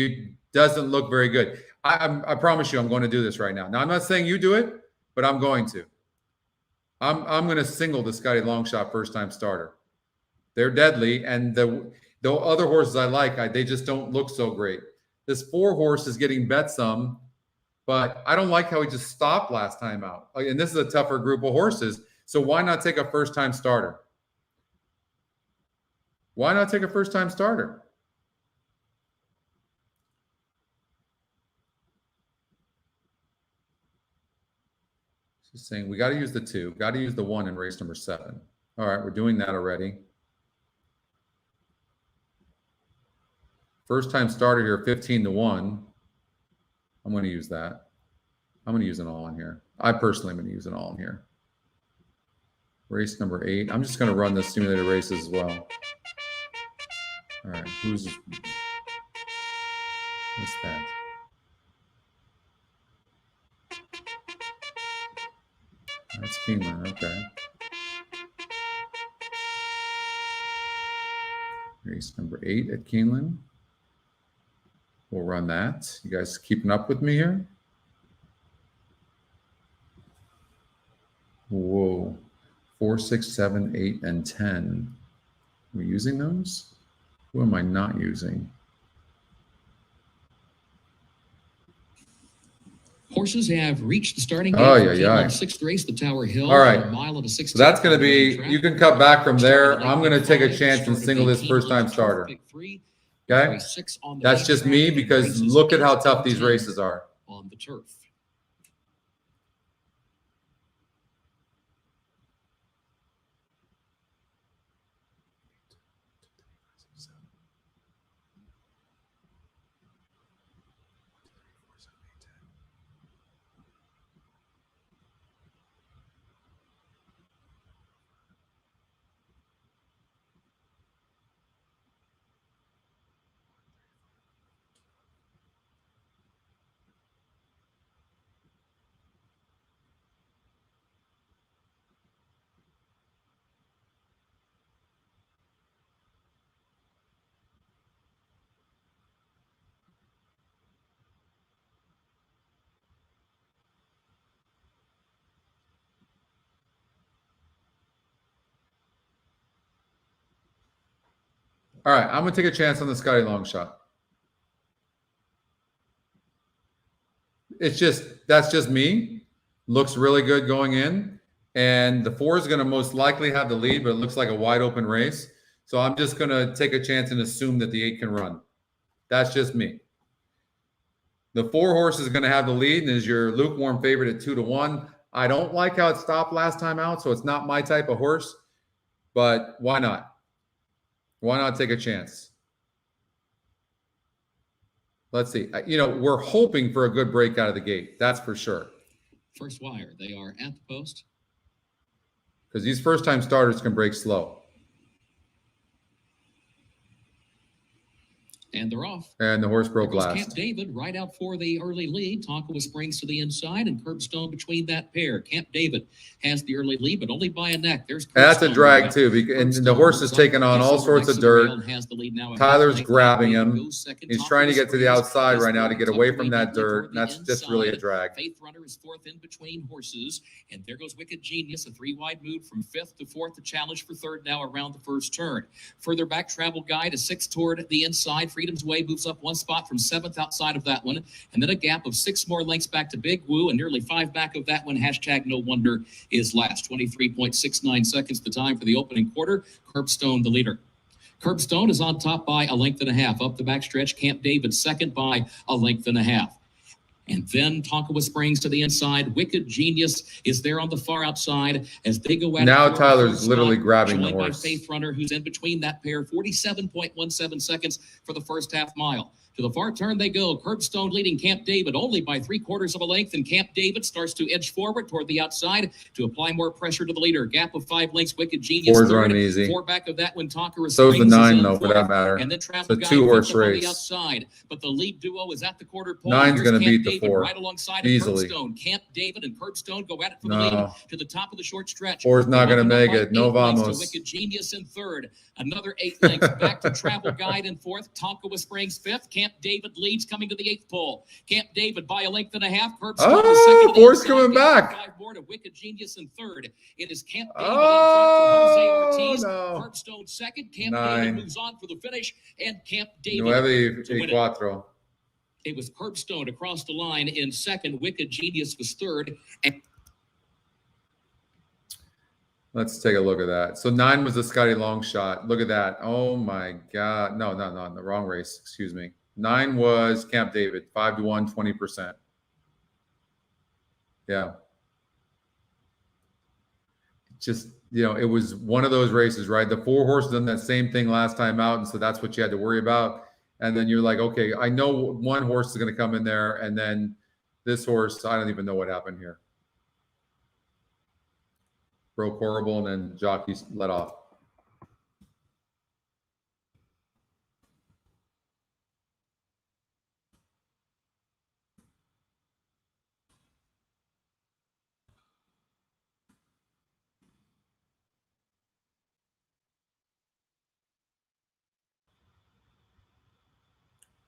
doesn't look very good. I promise you, I'm going to do this right now. Now, I'm not saying you do it, but I'm going to. I'm going to single the Scotty Longshot first time starter. They're deadly, and the other horses I like, they just don't look so great. This 4 horse is getting bet some, but I don't like how he just stopped last time out. And this is a tougher group of horses, so why not take a first-time starter? Why not take a first-time starter? Just saying, we got to use the 2. Got to use the 1 in race number 7. All right, we're doing that already. First time starter here, 15-1. I'm going to use that. I'm going to use an all in here. I personally am going to use an all in here. Race number 8. I'm just going to run the simulated races as well. All right, what's that? That's Keeneland, okay. Race number 8 at Keeneland. We'll run that. You guys keeping up with me here? Whoa. 4, 6, 7, 8, and 10. Are we using those? Who am I not using? Horses have reached the starting gate. Oh, yeah. 6th race, the Tower Hill. All right. A mile and a 16. So that's going to be, you can cut back from there. I'm going to take a chance and single this first-time starter. Okay? That's just me because look at how tough these races are. On the turf. All right, I'm going to take a chance on the Scotty long shot. It's just, that's just me. Looks really good going in. And the 4 is going to most likely have the lead, but it looks like a wide open race. So I'm just going to take a chance and assume that the 8 can run. That's just me. The 4 horse is going to have the lead and is your lukewarm favorite at 2-1. I don't like how it stopped last time out, so it's not my type of horse. But why not? Why not take a chance? Let's see. You know, we're hoping for a good break out of the gate. That's for sure. First wire. They are at the post. Because these first-time starters can break slow. And they're off. And the horse broke last. Camp David right out for the early lead. Tonkawa Springs to the inside and Curbstone between that pair. Camp David has the early lead, but only by a neck. There's that's a drag too, and the horse is taking on all sorts of dirt. Tyler's grabbing him. He's trying to get to the outside right now to get away from that dirt. And that's just really a drag. Faith Runner is 4th in between horses, and there goes Wicked Genius, a 3-wide move from 5th to 4th. The challenge for 3rd now around the first turn. Further back, Travel Guide is 6th toward the inside. Freedom's Way moves up 1 spot from 7th outside of that one, and then a gap of 6 more lengths back to Big Woo, and nearly 5 back of that one. Hashtag No Wonder is last. 23.69 seconds the time for the opening quarter. Curbstone the leader. Curbstone is on top by 1.5 lengths. Up the backstretch, Camp David second by 1.5 lengths. And then Tonkawa Springs to the inside. Wicked Genius is there on the far outside as they go at now. Tyler's literally grabbing the horse. By Faith Runner, who's in between that pair. 47.17 seconds for the first half mile. To the far turn they go. Curbstone leading Camp David only by 3/4 of a length, and Camp David starts to edge forward toward the outside to apply more pressure to the leader. Gap of 5 lengths. Wicked Genius 4's running easy. 4 back of that one. Tonkawa Springs. So's the 9 though, for that matter. And then it's Travel a Guide 2-horse race. on the outside, but the lead duo is at the quarter pole. 9's going to beat the David 4 right alongside easily. Curbstone. Camp David and Curbstone go at it for the lead to the top of the short stretch. 4's not going to make it. No vamos. Wicked Genius in 3rd. Another 8 lengths back to Travel Guide in 4th. Tonkawa Springs 5th. Camp David leads coming to the 8th pole. Camp David by 1.5 lengths. Oh, 4's coming back. 5 more to Wicked Genius in 3rd. It is Camp David in front for Jose Ortiz. Curbstone 2nd. Camp David moves on for the finish, and Camp David to win it. It was Curbstone across the line in 2nd. Wicked Genius was 3rd. And let's take a look at that. So 9 was the Scotty long shot. Look at that. Oh my God. No, the wrong race. Excuse me. 9 was Camp David. 5-1, 20%. Yeah. Just, you know, it was one of those races, right? The 4 horses done that same thing last time out, and so that's what you had to worry about. And then you're like, okay, I know one horse is going to come in there, and then this horse, I don't even know what happened here. Broke horrible, and then jockey let off.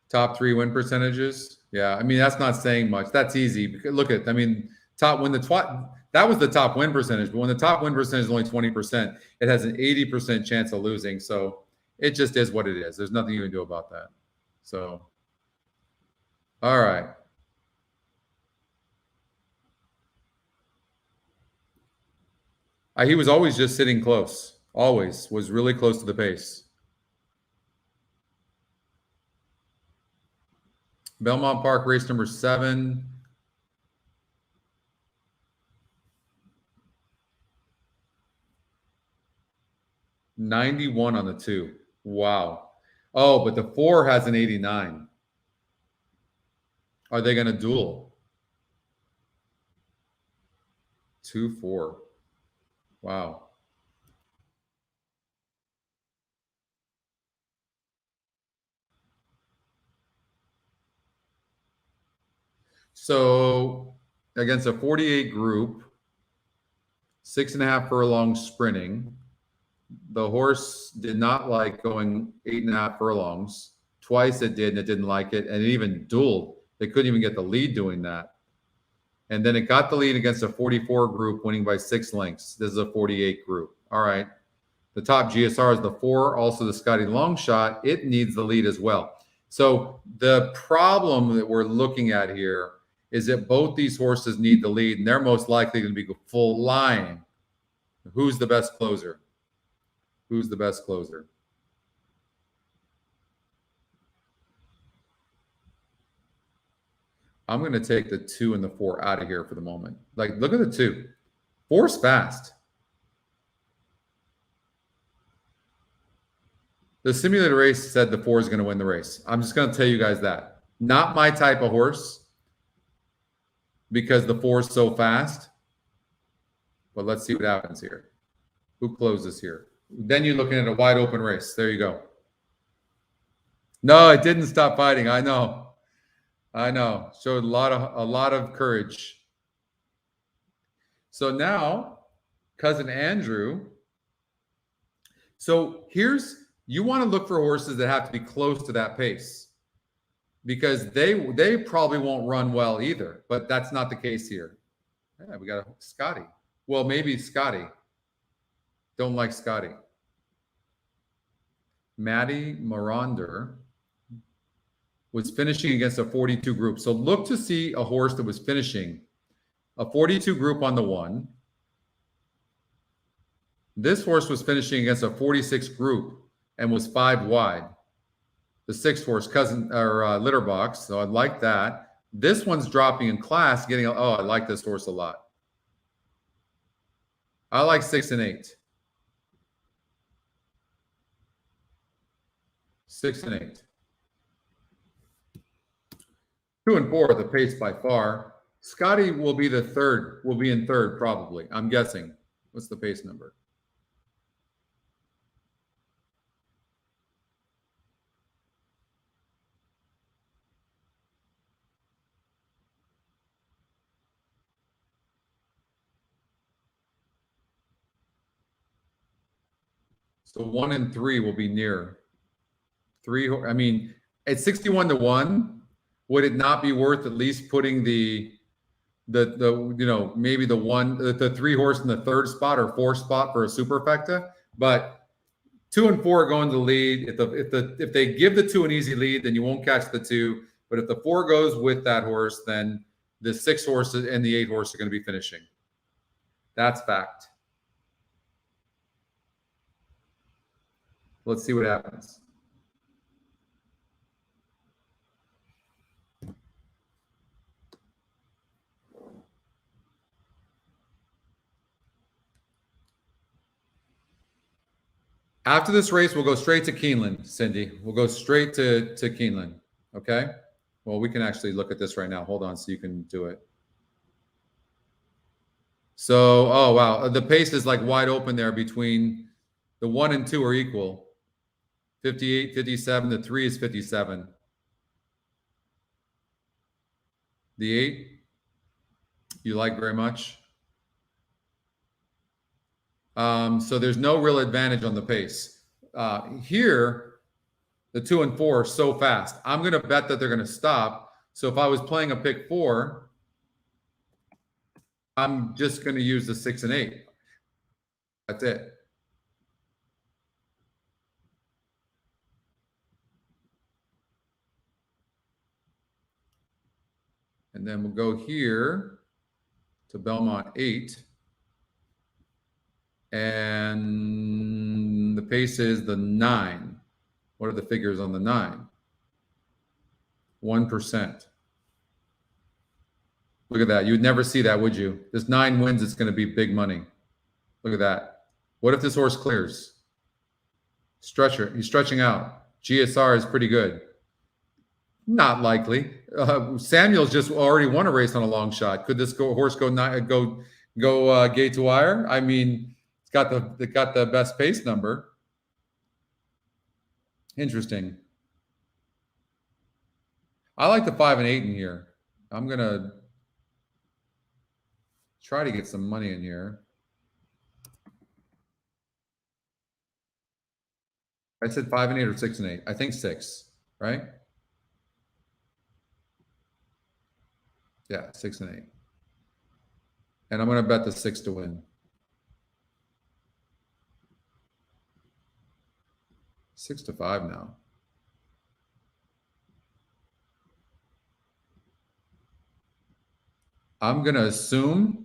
Top 3 win percentages. Yeah, I mean, that's not saying much. That's easy. Because look at, I mean, that was the top win percentage. But when the top win percentage is only 20%, it has an 80% chance of losing. So it just is what it is. There's nothing you can do about that. So, all right. He was always just sitting close. Always was really close to the pace. Belmont Park, race number 7. $91 on the 2. Wow. Oh, but the 4 has an 89. Are they going to duel? 2-4. Wow. So against a 48 group, 6.5 furlong sprinting, the horse did not like going 8.5 furlongs. Twice it did, and it didn't like it, and it even dueled. They couldn't even get the lead doing that. And then it got the lead against a 44 group, winning by 6 lengths. This is a 48 group. All right. The top GSR is the 4, also the Scotty long shot. It needs the lead as well. So the problem that we're looking at here is that both these horses need the lead, and they're most likely going to be full line. Who's the best closer? Who's the best closer? I'm going to take the 2 and the 4 out of here for the moment. Like, look at the 2. 4's fast. The simulated race said the 4 is going to win the race. I'm just going to tell you guys that. Not my type of horse because the 4 is so fast. But let's see what happens here. Who closes here? Then you're looking at a wide open race. There you go. No, it didn't stop fighting. I know. I know. Showed a lot of courage. So now, cousin Andrew. So you want to look for horses that have to be close to that pace because they probably won't run well either. But that's not the case here. Yeah, we got Scotty. Well, maybe Scotty. Don't like Scotty. Maddie Marander was finishing against a 42 group. So look to see a horse that was finishing a 42 group on the 1. This horse was finishing against a 46 group and was 5 wide. The 6th horse, litter box. So I like that. This one's dropping in class, I like this horse a lot. I like 6 and 8. 6 and 8. 2 and 4, the pace by far. Scotty will be in third probably. I'm guessing. What's the pace number? So 1 and 3 will be near. 3, I mean, at 61 to 1. Would it not be worth at least putting maybe the 3 horse in the 3rd spot or 4th spot for a superfecta? But 2 and 4 go into the lead. If they give the 2 an easy lead, then you won't catch the 2. But if the 4 goes with that horse, then the 6 horses and the 8 horse are going to be finishing. That's fact. Let's see what happens. After this race, we'll go straight to Keeneland, Cindy. We'll go straight to Keeneland, okay? Well, we can actually look at this right now. Hold on so you can do it. So, oh, wow. The pace is like wide open there between the 1 and 2 are equal. 58, 57. The 3 is 57. The 8, you like very much. So there's no real advantage on the pace. Here, the 2 and 4 are so fast. I'm going to bet that they're going to stop. So if I was playing a pick 4, I'm just going to use the 6 and 8. That's it. And then we'll go here to Belmont 8. And the pace is the 9. What are the figures on the 9? 1%. Look at that. You would never see that, would you? This 9 wins, it's going to be big money. Look at that. What if this horse clears? Stretcher. He's stretching out. GSR is pretty good. Not likely. Samuel's just already won a race on a long shot. Could this horse go gate to wire? I mean, it's got the best pace number. Interesting. I like the 5 and 8 in here. I'm gonna try to get some money in here. I said 5 and 8 or 6 and 8. I think 6, right? Yeah, 6 and 8. And I'm going to bet the 6 to win. 6-5 now. I'm going to assume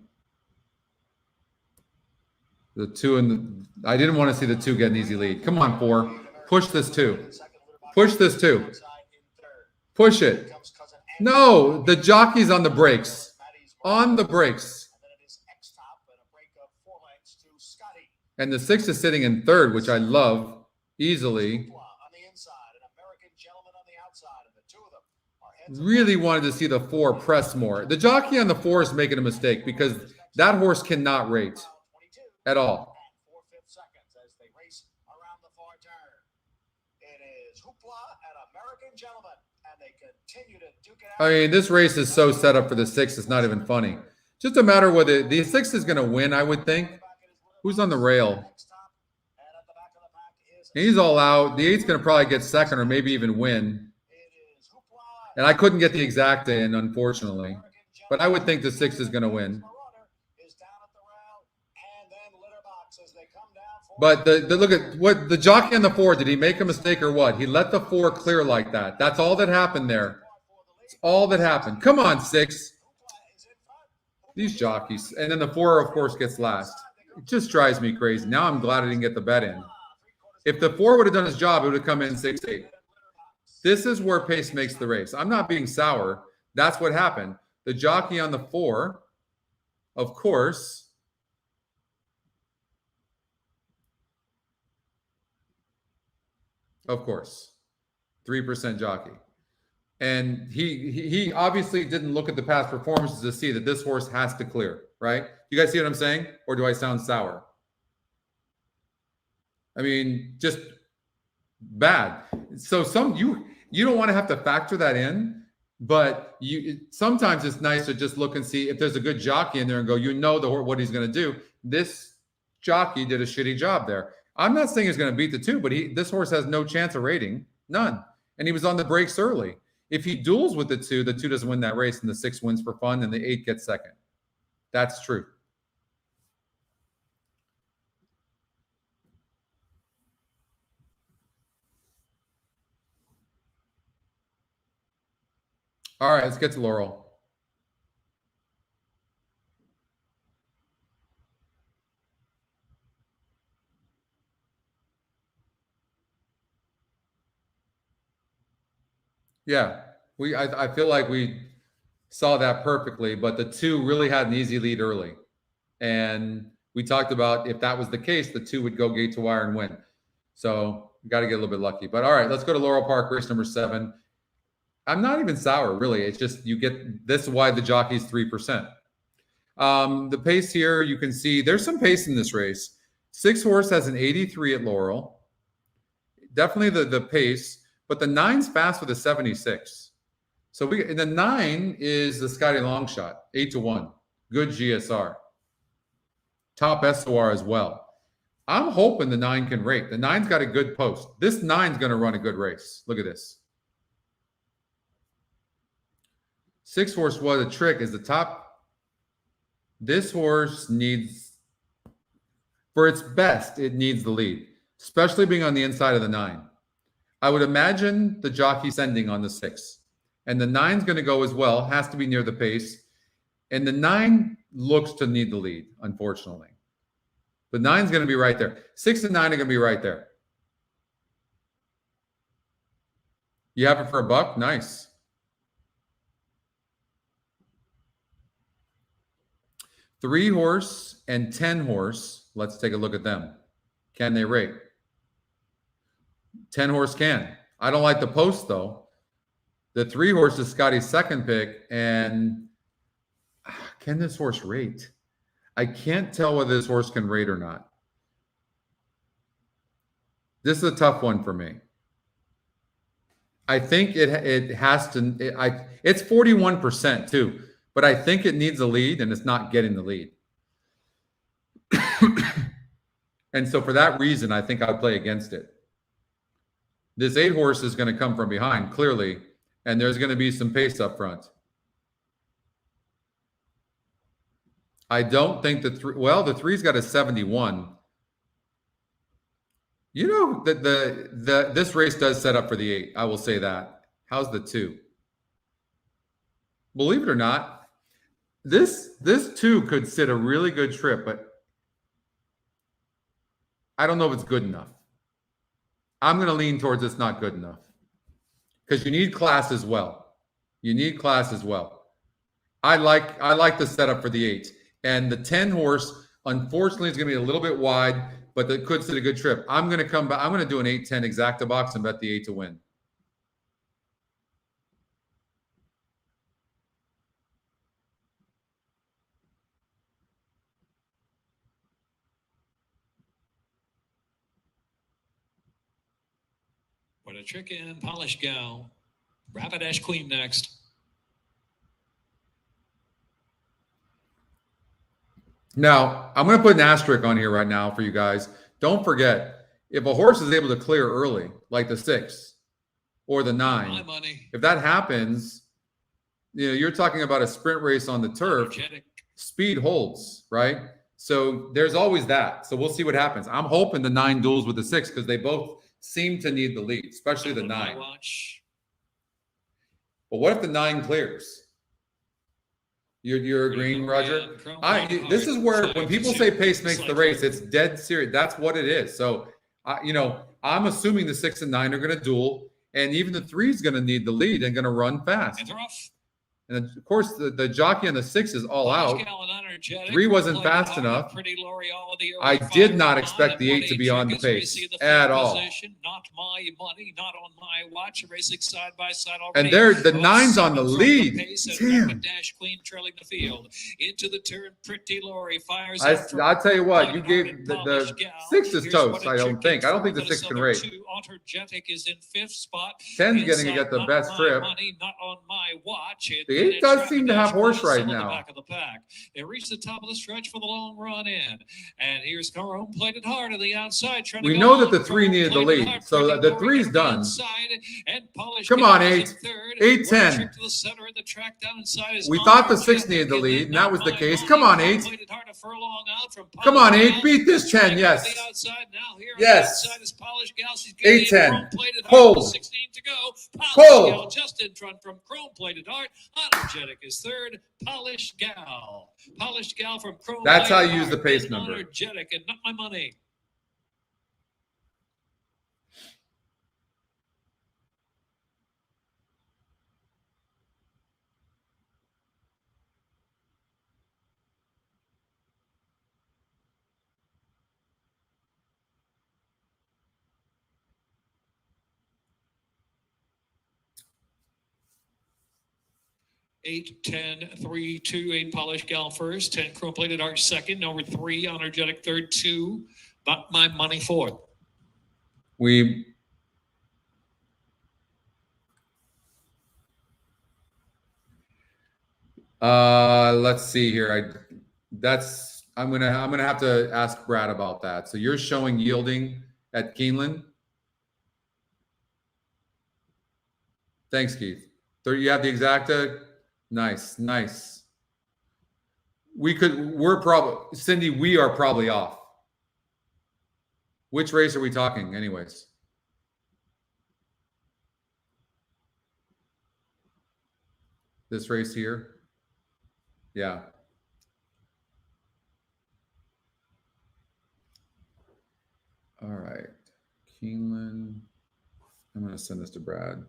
the 2 and the, I didn't want to see the 2 get an easy lead. Come on, 4. Push this 2. Push this 2. Push it. No, the jockey's on the brakes. On the brakes. And the 6 is sitting in 3rd, which I love easily. Really wanted to see the 4 press more. The jockey on the 4 is making a mistake because that horse cannot rate at all. I mean, this race is so set up for the 6, it's not even funny. Just a matter whether the 6 is going to win, I would think. Who's on the rail? He's all out. The 8's going to probably get 2nd or maybe even win. And I couldn't get the exact in, unfortunately. But I would think the 6 is going to win. But look at what the jockey on the 4, did he make a mistake or what? He let the 4 clear like that. That's all that happened there. It's all that happened. Come on, 6. These jockeys. And then the 4, of course, gets last. It just drives me crazy. Now I'm glad I didn't get the bet in. If the 4 would have done his job, it would have come in 6-8. This is where pace makes the race. I'm not being sour. That's what happened. The jockey on the 4, of course, Of course. 3% jockey. And he obviously didn't look at the past performances to see that this horse has to clear, right? You guys see what I'm saying? Or do I sound sour? I mean, just bad. So you don't want to have to factor that in, but sometimes it's nice to just look and see if there's a good jockey in there and go, what he's going to do. This jockey did a shitty job there. I'm not saying he's going to beat the 2, but this horse has no chance of rating, none. And he was on the brakes early. If he duels with the 2 doesn't win that race, and the 6 wins for fun, and the 8 gets 2nd. That's true. All right, let's get to Laurel. Yeah, I feel like we saw that perfectly, but the 2 really had an easy lead early. And we talked about if that was the case, the 2 would go gate to wire and win. So we got to get a little bit lucky. But all right, let's go to Laurel Park, race number 7. I'm not even sour, really. It's just you get this is why the jockey's 3%. The pace here, you can see there's some pace in this race. 6 horse has an 83 at Laurel. Definitely the pace. But the 9's fast with a 76. So the 9 is the Scotty Longshot, 8-1. Good GSR. Top SOR as well. I'm hoping the 9 can rate. The 9's got a good post. This 9's going to run a good race. Look at this. 6 horse was a trick is the top. This horse needs, for its best, it needs the lead, especially being on the inside of the 9. I would imagine the jockey sending on the 6. And the 9's going to go as well. Has to be near the pace. And the 9 looks to need the lead, unfortunately. The 9's going to be right there. 6 and 9 are going to be right there. You have it for $1? Nice. Three horse and 10 horse. Let's take a look at them. Can they rate? 10 horse can. I don't like the post, though. The 3 horse is Scotty's second pick. And can this horse rate? I can't tell whether this horse can rate or not. This is a tough one for me. I think it has to. It's 41% too, but I think it needs a lead, and it's not getting the lead. And so for that reason, I think I'd play against it. This 8 horse is going to come from behind, clearly, and there's going to be some pace up front. I don't think the 3's got a 71. You know that this race does set up for the 8. I will say that. How's the 2? Believe it or not, this 2 could sit a really good trip, but I don't know if it's good enough. I'm going to lean towards it's not good enough because you need class as well. You need class as well. I like the setup for the 8, and the 10 horse. Unfortunately, is going to be a little bit wide, but that could sit a good trip. I'm going to come back. I'm going to do an 8-10 exacta box and bet the 8 to win. What a trick in, Polished Gal. Rapidash Queen next. Now, I'm going to put an asterisk on here right now for you guys. Don't forget, if a horse is able to clear early, like the 6 or the 9, if that happens, you're talking about a sprint race on the turf. Speed holds, right? So there's always that. So we'll see what happens. I'm hoping the 9 duels with the 6 because they both seem to need the lead, especially the 9. But what if the 9 clears? You're agreeing, Roger? This is where when people say pace makes the race, it's dead serious. That's what it is. So, I'm assuming the 6 and 9 are going to duel, and even the 3 is going to need the lead and going to run fast. And of course, the jockey on the 6 is all out. 3 wasn't fast enough. I did not expect the 8 to be on the pace at all. Not my money, not on my watch. Racing side by side already. And the 9's on the lead. Damn. Dash Queen trailing the field into the turn. Pretty Lori fires. I'll tell you what. You gave the 6 is toast. I don't think the 6 can race. Autogetic is in 5th spot. 10's going to get the best trip. Money, not on my watch. The 8 does seem to have horse right now. Back of the pack. They reach the top of the stretch for the long run in. And here's Chrome Plated Heart on the outside. We know that the 3 needed the lead. So the 3's done. Come on, 8. 8-10. We thought the 6 needed the lead, and that was the case. Come on, 8. Come on, 8. Beat this 10. Yes. Yes. 8-10. Hold. 16 to go. Hold. Just in front from Chrome Plated Heart. Energetic is 3rd. Polished Gal. Polished Gal from Chrome. That's how you use the pace number. Energetic and Not My Money. Eight, 10, 3, 2, 8, Polished Gal first, 10, Chrome Plated Arch second, number 3, Energetic third, 2, Not My Money fourth. Let's see here. I'm gonna have to ask Brad about that. So you're showing yielding at Keeneland. Thanks, Keith. You have the exacta. Nice. Cindy, we are probably off. Which race are we talking anyways? This race here? Yeah. All right. Keeneland. I'm going to send this to Brad.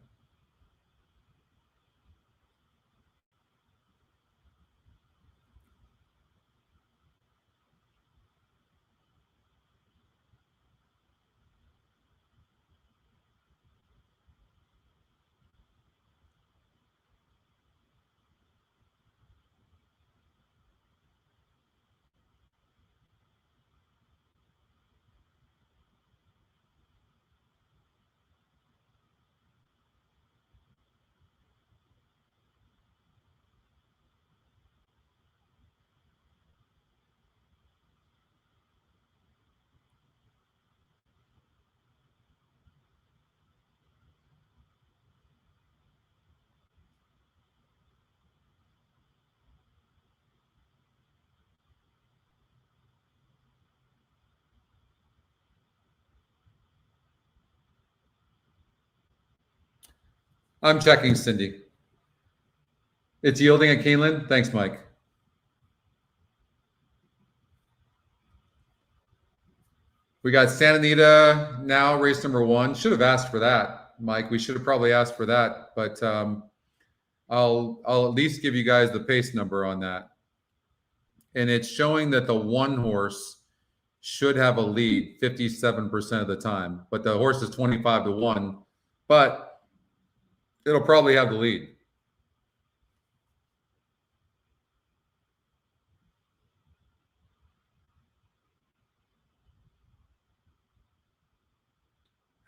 I'm checking, Cindy. It's yielding at Keeneland. Thanks, Mike. We got Santa Anita now, race number 1. Should have asked for that, Mike. We should have probably asked for that, but I'll at least give you guys the pace number on that. And it's showing that the 1 horse should have a lead 57% of the time, but the horse is 25-1, but it'll probably have the lead.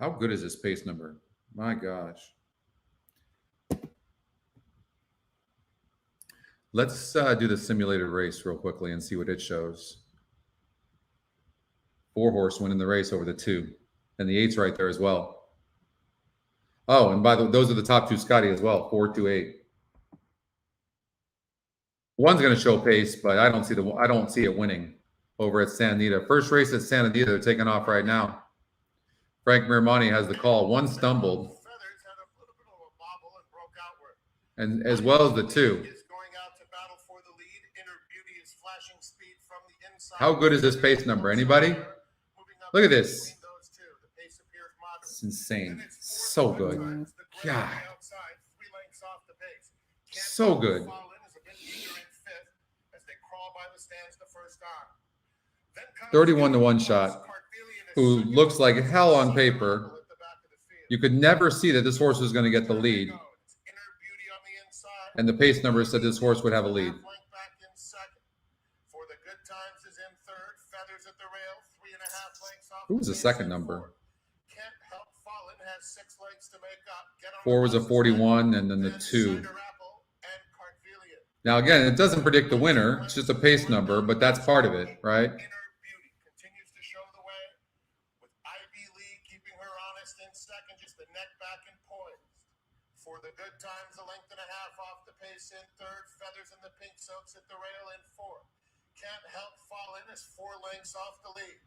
How good is this pace number? My gosh. Let's do the simulated race real quickly and see what it shows. 4 horse winning the race over the 2, and the 8's right there as well. Oh, and by the way, those are the top 2 Scotty as well, 4, 2, 8. 1's going to show pace, but I don't see it winning over at Santa Anita. First race at Santa Anita, they're taking off right now. Frank Miramani has the call. 1 stumbled, and as well as the 2. How good is this pace number? Anybody? Look at this. It's insane. So good. God. So good. 31-1 shot. Who looks like hell on paper. You could never see that this horse was going to get the lead. And the pace number said this horse would have a lead. Who was the second number? 4 was a 41, and then the 2. Now, again, it doesn't predict the winner. It's just a pace number, but that's part of it, right? For the good times, a length and a half off the pace in 3rd. Feathers in the pink soaks at the rail in 4th. Can't help fall in is 4 lengths off the lead.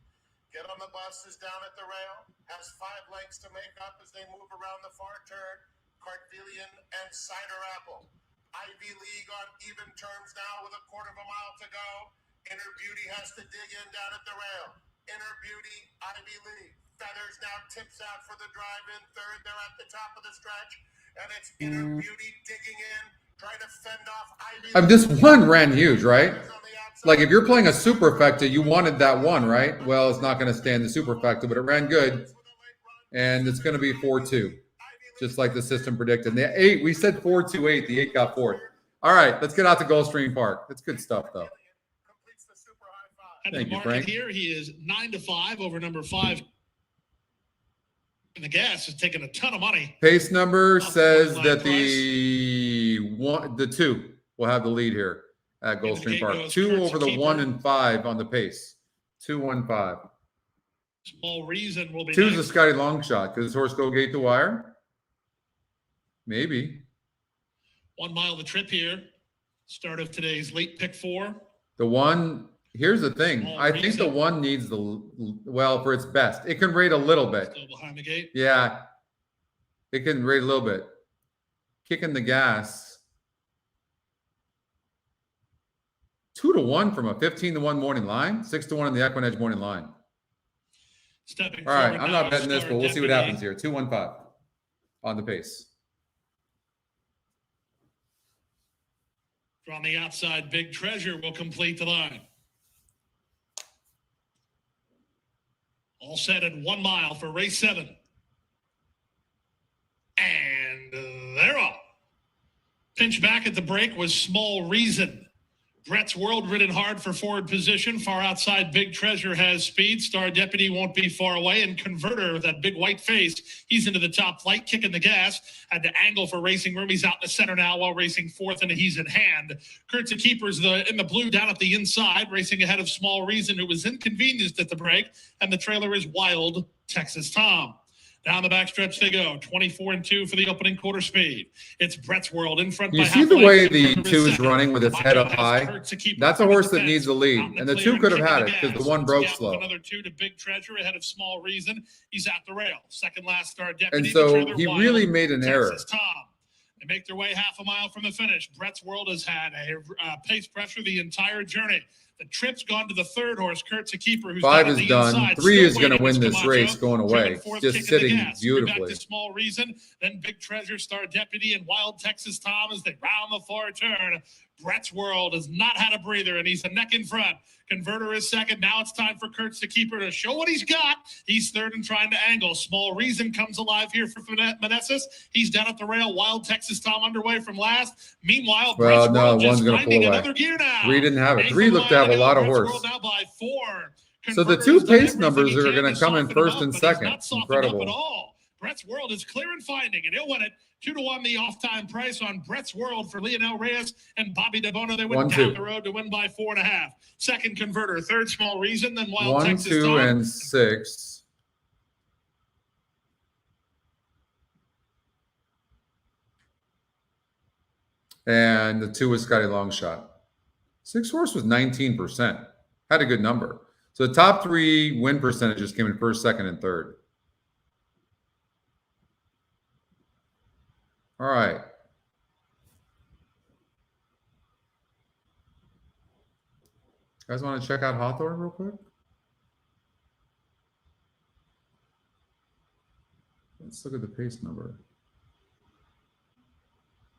Get on the bus is down at the rail. Has 5 lengths to make up as they move around the far turn. Cartvillian and Cider Apple. Ivy League on even terms now with a 1/4 mile to go. Inner Beauty has to dig in down at the rail. Inner Beauty, Ivy League. Feathers now tips out for the drive in 3rd. They're at the top of the stretch. And it's Inner Beauty digging in, trying to fend off Ivy. This 1 ran huge, right? Like if you're playing a superfecta, you wanted that 1, right? Well, it's not going to stand the superfecta, but it ran good. And it's going to be 4-2, just like the system predicted. And the 8, we said 4-2-8. The 8 got 4th. All right, let's get out to Gulfstream Park. That's good stuff, though. Thank you, Frank. Here he is 9-5 over number 5. And the gas is taking a ton of money. Pace number says that the 2 will have the lead here at Gulfstream Park. 2 over the 1 and 5 on the pace. 2-1-5. Small reason will be 2 is a Scotty long shot. Could this horse go gate to wire? Maybe. 1 mile the trip here. Start of today's late pick 4. The 1. Here's the thing. I think the 1 needs for its best. It can rate a little bit. Still behind the gate. Yeah. It can rate a little bit. Kicking the gas. 2-1 from a 15-1 morning line. 6-1 on the EquinEdge morning line. Stepping all right. I'm not betting this, but we'll see what happens here. 2-1-5 on the pace. From the outside, Big Treasure will complete the line. All set at 1 mile for race 7. And they're off. Pinch back at the break was Small Reason. Brett's World ridden hard for forward position. Far outside, Big Treasure has speed. Star Deputy won't be far away. And Converter with that big white face, he's into the top flight, kicking the gas. Had to angle for racing room. He's out in the center now while racing 4th, and he's in hand. Kurt's Keeper's in the blue down at the inside, racing ahead of Small Reason, who was inconvenienced at the break. And the trailer is Wild Texas Tom. Down the backstretch they go, 24-2 for the opening quarter speed. It's Brett's World in front. You see the way the 2 is running with its head up high? That's a horse that needs the lead. And the 2 could have had it because the 1 broke slow. Another 2 to Big Treasure ahead of Small Reason. He's at the rail. Second last Star Deputy. And so he really made an error. They make their way half a mile from the finish. Brett's World has had a pace pressure the entire journey. The trip's gone to the third horse, Kurt's a keeper, who's 5 is done. Inside. 3 Still is going to win this Camacho, race going away. Just sitting beautifully. Back to Small Reason, then Big Treasure, Star Deputy, and Wild Texas Tom as they round the far turn. Brett's World has not had a breather, and he's a neck in front. Converter is second. Now it's time for Kurt's the keeper to show what he's got. He's third and trying to angle. Small Reason comes alive here for Meneses. He's down at the rail. Wild Texas Tom underway from last. Meanwhile, well, no, one's one's going to pull away. 3 didn't have it. 3 looked to have a lot of horse. Now by 4. So the 2 pace numbers are going to come in first and second. Incredible. Brett's World is clear and finding, and he'll win it. 2-1 the off-time price on Brett's World for Leonel Reyes and Bobby DeBono. They went down the road to win by 4.5. Second Converter, third Small Reason, then Wild Texas 1, 2, Tom. and 6. And the 2 was Scotty Longshot. 6 horse was 19%. Had a good number. So the top 3 win percentages came in first, second, and third. All right. Guys want to check out Hawthorne real quick? Let's look at the pace number.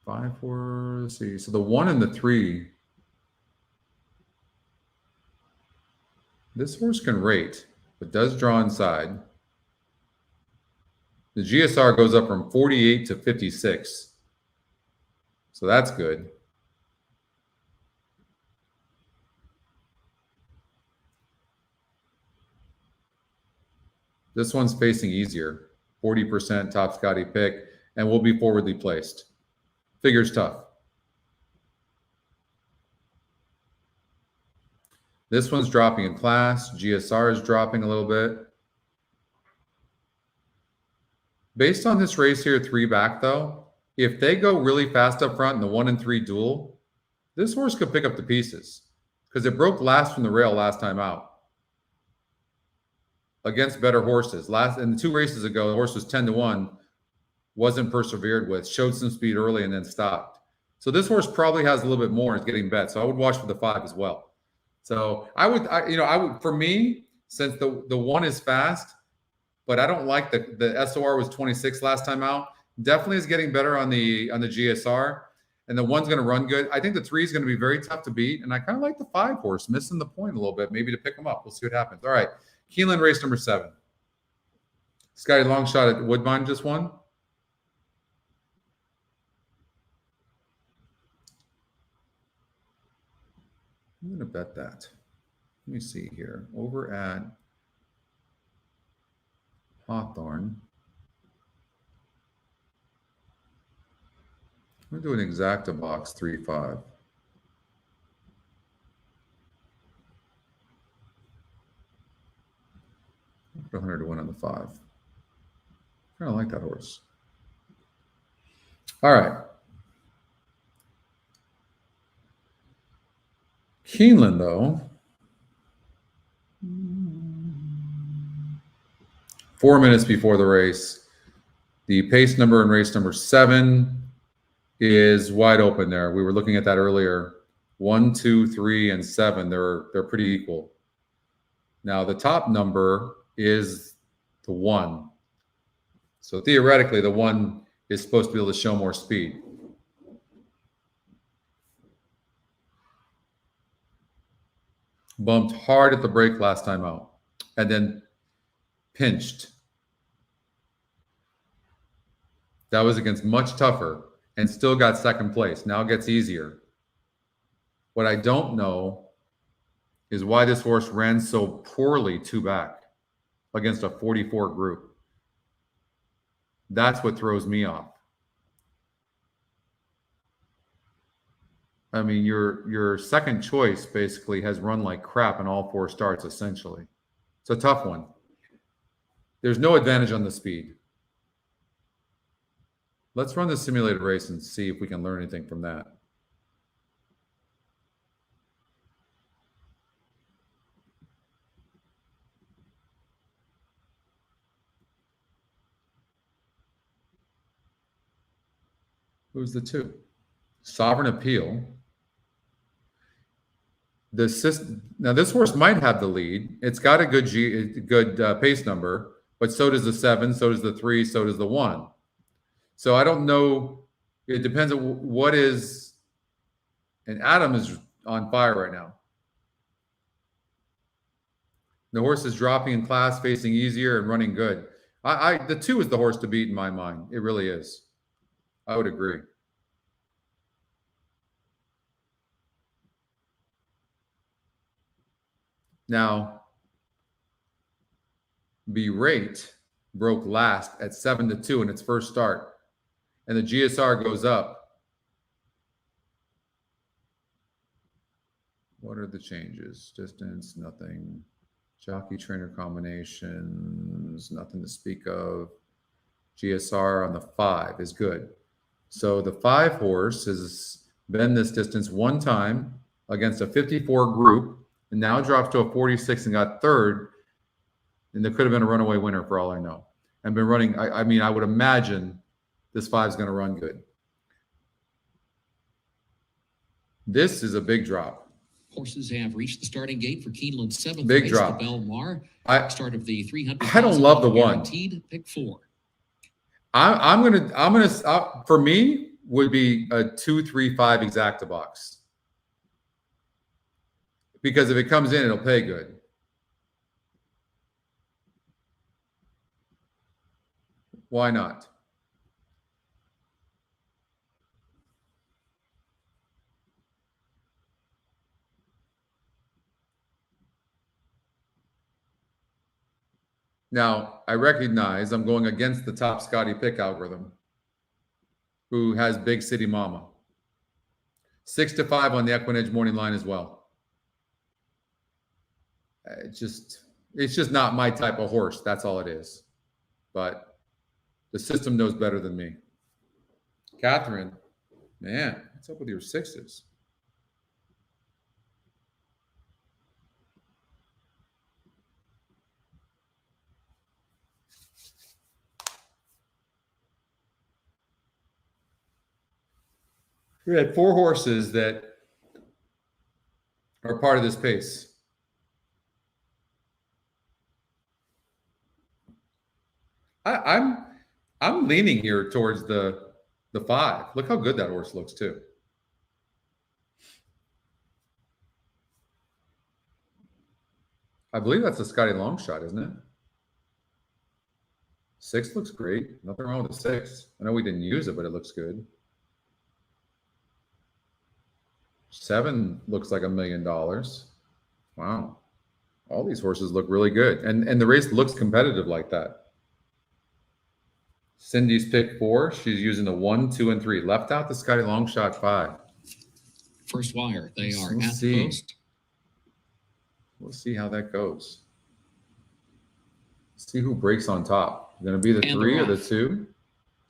5, 4, let's see. So the 1 and the 3. This horse can rate, but does draw inside. The GSR goes up from 48 to 56. So that's good. This one's facing easier. 40% top Scotty pick, and will be forwardly placed. Figure's tough. This one's dropping in class. GSR is dropping a little bit. Based on this race here, 3 back though, if they go really fast up front in the 1 and 3 duel, this horse could pick up the pieces because it broke last from the rail last time out against better horses. In the 2 races ago, the horse was 10-1, wasn't persevered with, showed some speed early and then stopped. So this horse probably has a little bit more and is getting bet. So I would watch for the 5 as well. So I would, for me, since the 1 is fast, but I don't like the SOR was 26 last time out. Definitely is getting better on the GSR, and the 1's going to run good. I think the 3 is going to be very tough to beat, and I kind of like the 5 horse missing the point a little bit, maybe to pick them up. We'll see what happens. All right, Keeneland race number 7. Scotty Longshot at Woodbine just won. I'm going to bet that. Let me see here. Over at Hawthorne. I'm going to do an exacta box 3-5. Put 100 to win on the 5. Kind of like that horse. All right. Keeneland, though. 4 minutes before the race. The pace number in race number 7 is wide open there. We were looking at that earlier. 1, 2, 3, and 7. They're pretty equal. Now the top number is the 1. So theoretically, the 1 is supposed to be able to show more speed. Bumped hard at the break last time out, and then pinched. That was against much tougher and still got second place. Now it gets easier. What I don't know is why this horse ran so poorly 2 back against a 44 group. That's what throws me off. I mean, your second choice basically has run like crap in all 4 starts, essentially. It's a tough one. There's no advantage on the speed. Let's run the simulated race and see if we can learn anything from that. Who's the 2? Sovereign Appeal. Now this horse might have the lead. It's got a good pace number, but so does the 7, so does the 3, so does the 1. So I don't know. It depends on what is. And Adam is on fire right now. The horse is dropping in class, facing easier and running good. The 2 is the horse to beat in my mind. It really is. I would agree. Now, Berate broke last at 7-2 in its first start, and the GSR goes up. What are the changes? Distance, nothing. Jockey trainer combinations, nothing to speak of. GSR on the 5 is good. So the 5 horse has been this distance one time against a 54 group, and now drops to a 46 and got 3rd. And there could have been a runaway winner for all I know. And been running, I mean, I would imagine this 5 is going to run good. This is a big drop. Horses have reached the starting gate for Keeneland's 7th big race, drop. the Belmont. Start of the 300. I don't love the 1. Pick 4. I'm gonna for me would be a 2-3-5 exacta box. Because if it comes in, it'll pay good. Why not? Now, I recognize I'm going against the top Scotty pick algorithm, who has Big City Mama. 6-5 on the EquinEdge morning line as well. It's just not my type of horse. That's all it is. But the system knows better than me. Catherine, man, what's up with your 6s? We had 4 horses that are part of this pace. I'm leaning here towards the 5. Look how good that horse looks too. I believe that's a Scotty long shot, isn't it? 6 looks great. Nothing wrong with the 6. I know we didn't use it, but it looks good. 7 looks like $1 million. Wow. All these horses look really good. And the race looks competitive like that. Cindy's pick 4. She's using the 1, 2, and 3. Left out the Scotty long shot 5. First wire. They are We'll at see. the post. We'll see how that goes. See who breaks on top. Going to be the And 3 or the off. 2?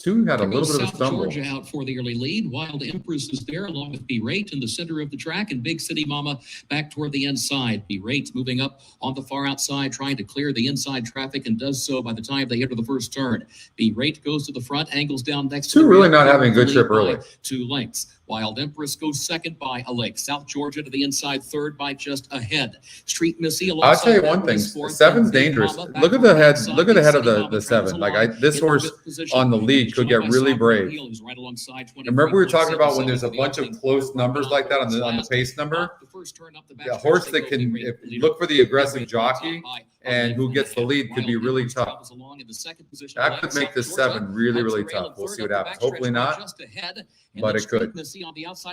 2 had a There little goes bit of a South stumble. Georgia out for the early lead. Wild Empress is there along with Berate in the center of the track, and Big City Mama back toward the inside. Berate moving up on the far outside, trying to clear the inside traffic, and does so by the time they enter the first turn. Berate goes to the front, angles down next to 2 the really rail, not having a good lead trip by early. 2 lengths. Wild Empress goes second by a length. South Georgia to the inside, third by just a head. Street Missy alongside. I'll tell you that one thing. race fourth, 7's and Big dangerous. Mama back Look at on the head. inside. Look at the head of Big City Mama the 7. travels Like along this in horse fifth position. on the lead could get really brave. Right alongside Remember we were talking about when there's a bunch of close numbers like that on the pace number? The horse that can look for the aggressive jockey and who gets the lead could be really tough. That could make this 7 really, really tough. We'll see what happens. Hopefully not, but it could.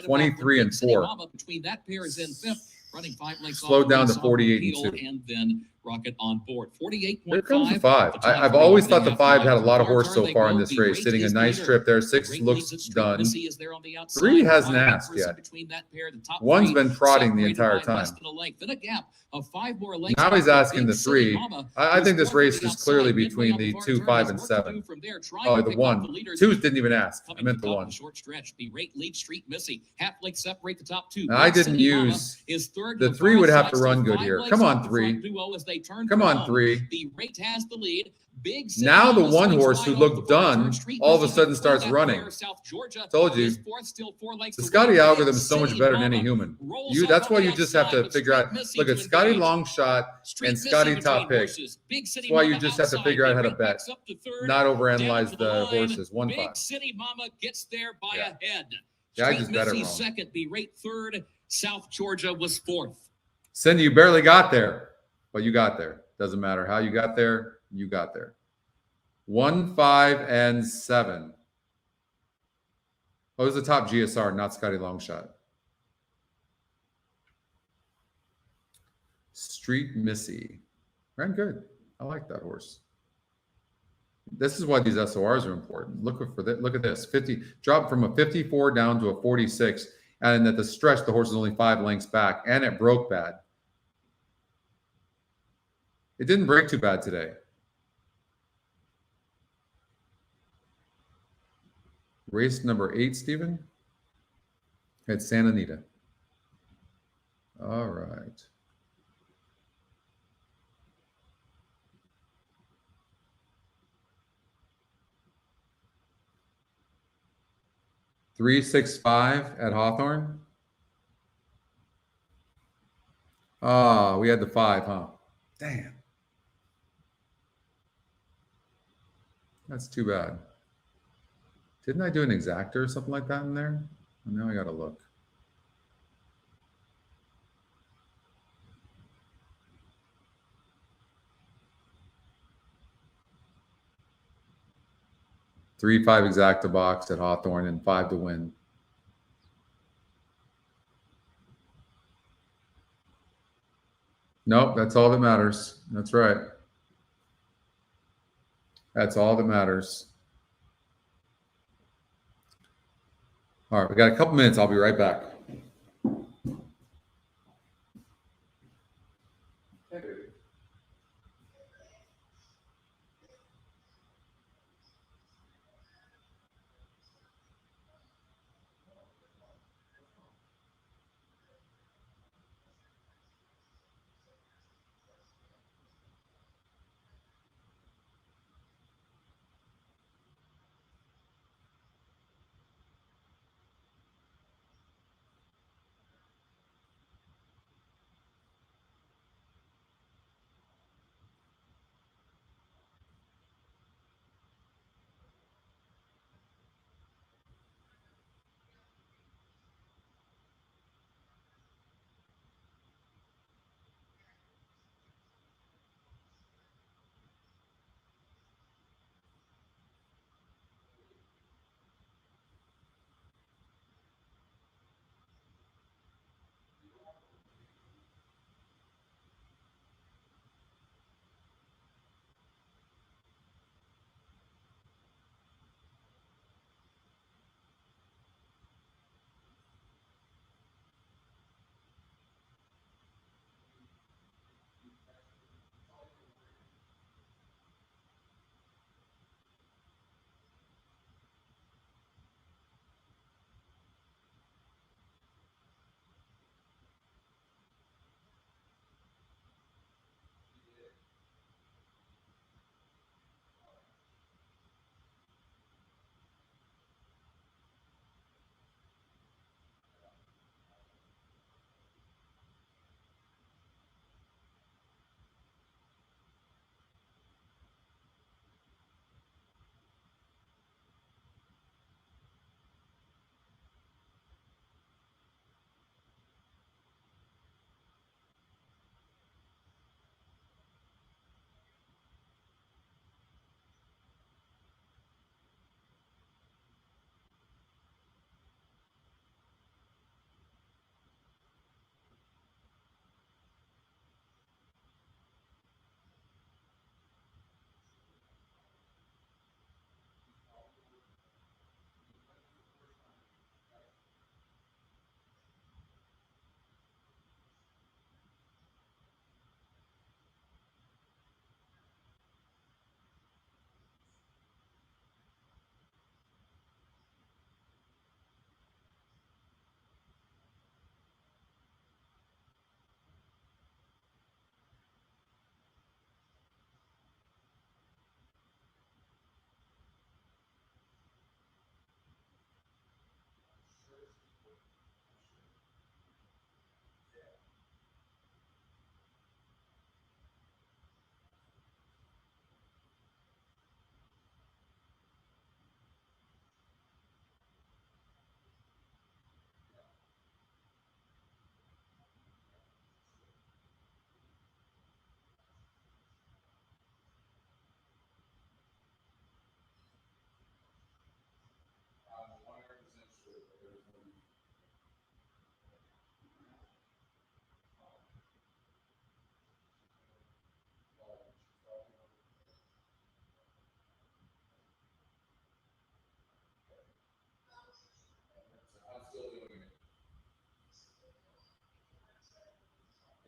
23 and 4. Between that pair is in fifth, running 5 lengths. Slowed down to 48 and 2. And then Rocket on board. 48.5. Here comes the 5. I've always thought the 5 had a lot of horse so far in this race, sitting a nice trip there. 6 looks done. 3 hasn't asked yet. 1's been prodding the entire time. Now he's asking the 3. I think this race is clearly between the 2, 5, and 7. Oh, the 1. 2's didn't even ask. I meant the 1. Short stretch. Berate lead Street Missy. Half length separate the top 2. Now, I didn't use the 3 would have to run good here. Come on, 3. Come on, 3. The rate has the lead. Big City Now the Mama one swings horse who wide off looked the far done turn. Street all of a Busy sudden can starts pull that running. wire. South Georgia Told you. is fourth, still 4 lengths The to Scotty win. algorithm is Big so much City better than any Mama human. rolls off That's on why the you just have outside, to but figure out. Street Missy Look to at Scotty engage. Longshot Street and Missy Scotty between Top Pick. horses. Big City That's why you Mama just have to outside. figure out They how to rate bet, backs up to third, not down overanalyze to the line. horses. 1-5. Big City Mama gets there by Yeah. a head. Yeah, I Street just bet it Missy wrong. second, be rate third. South Georgia was fourth. Cindy, you barely got there, but you got there. Doesn't matter how you got there. You got there. 1, 5, and 7. Oh, it was the top GSR, not Scotty Longshot. Street Missy. Ran good. I like that horse. This is why these SORs are important. Look at this. 50 dropped from a 54 down to a 46. And at the stretch, the horse is only 5 lengths back. And it broke bad. It didn't break too bad today. Race number 8, Stephen. It's Santa Anita. All right. $365 at Hawthorne. Ah, we had the 5, huh? Damn. That's too bad. Didn't I do an exactor or something like that in there? Now I got to look. $3-5 exacta box at Hawthorne and 5 to win. Nope, that's all that matters. That's right. That's all that matters. All right, we got a couple minutes. I'll be right back.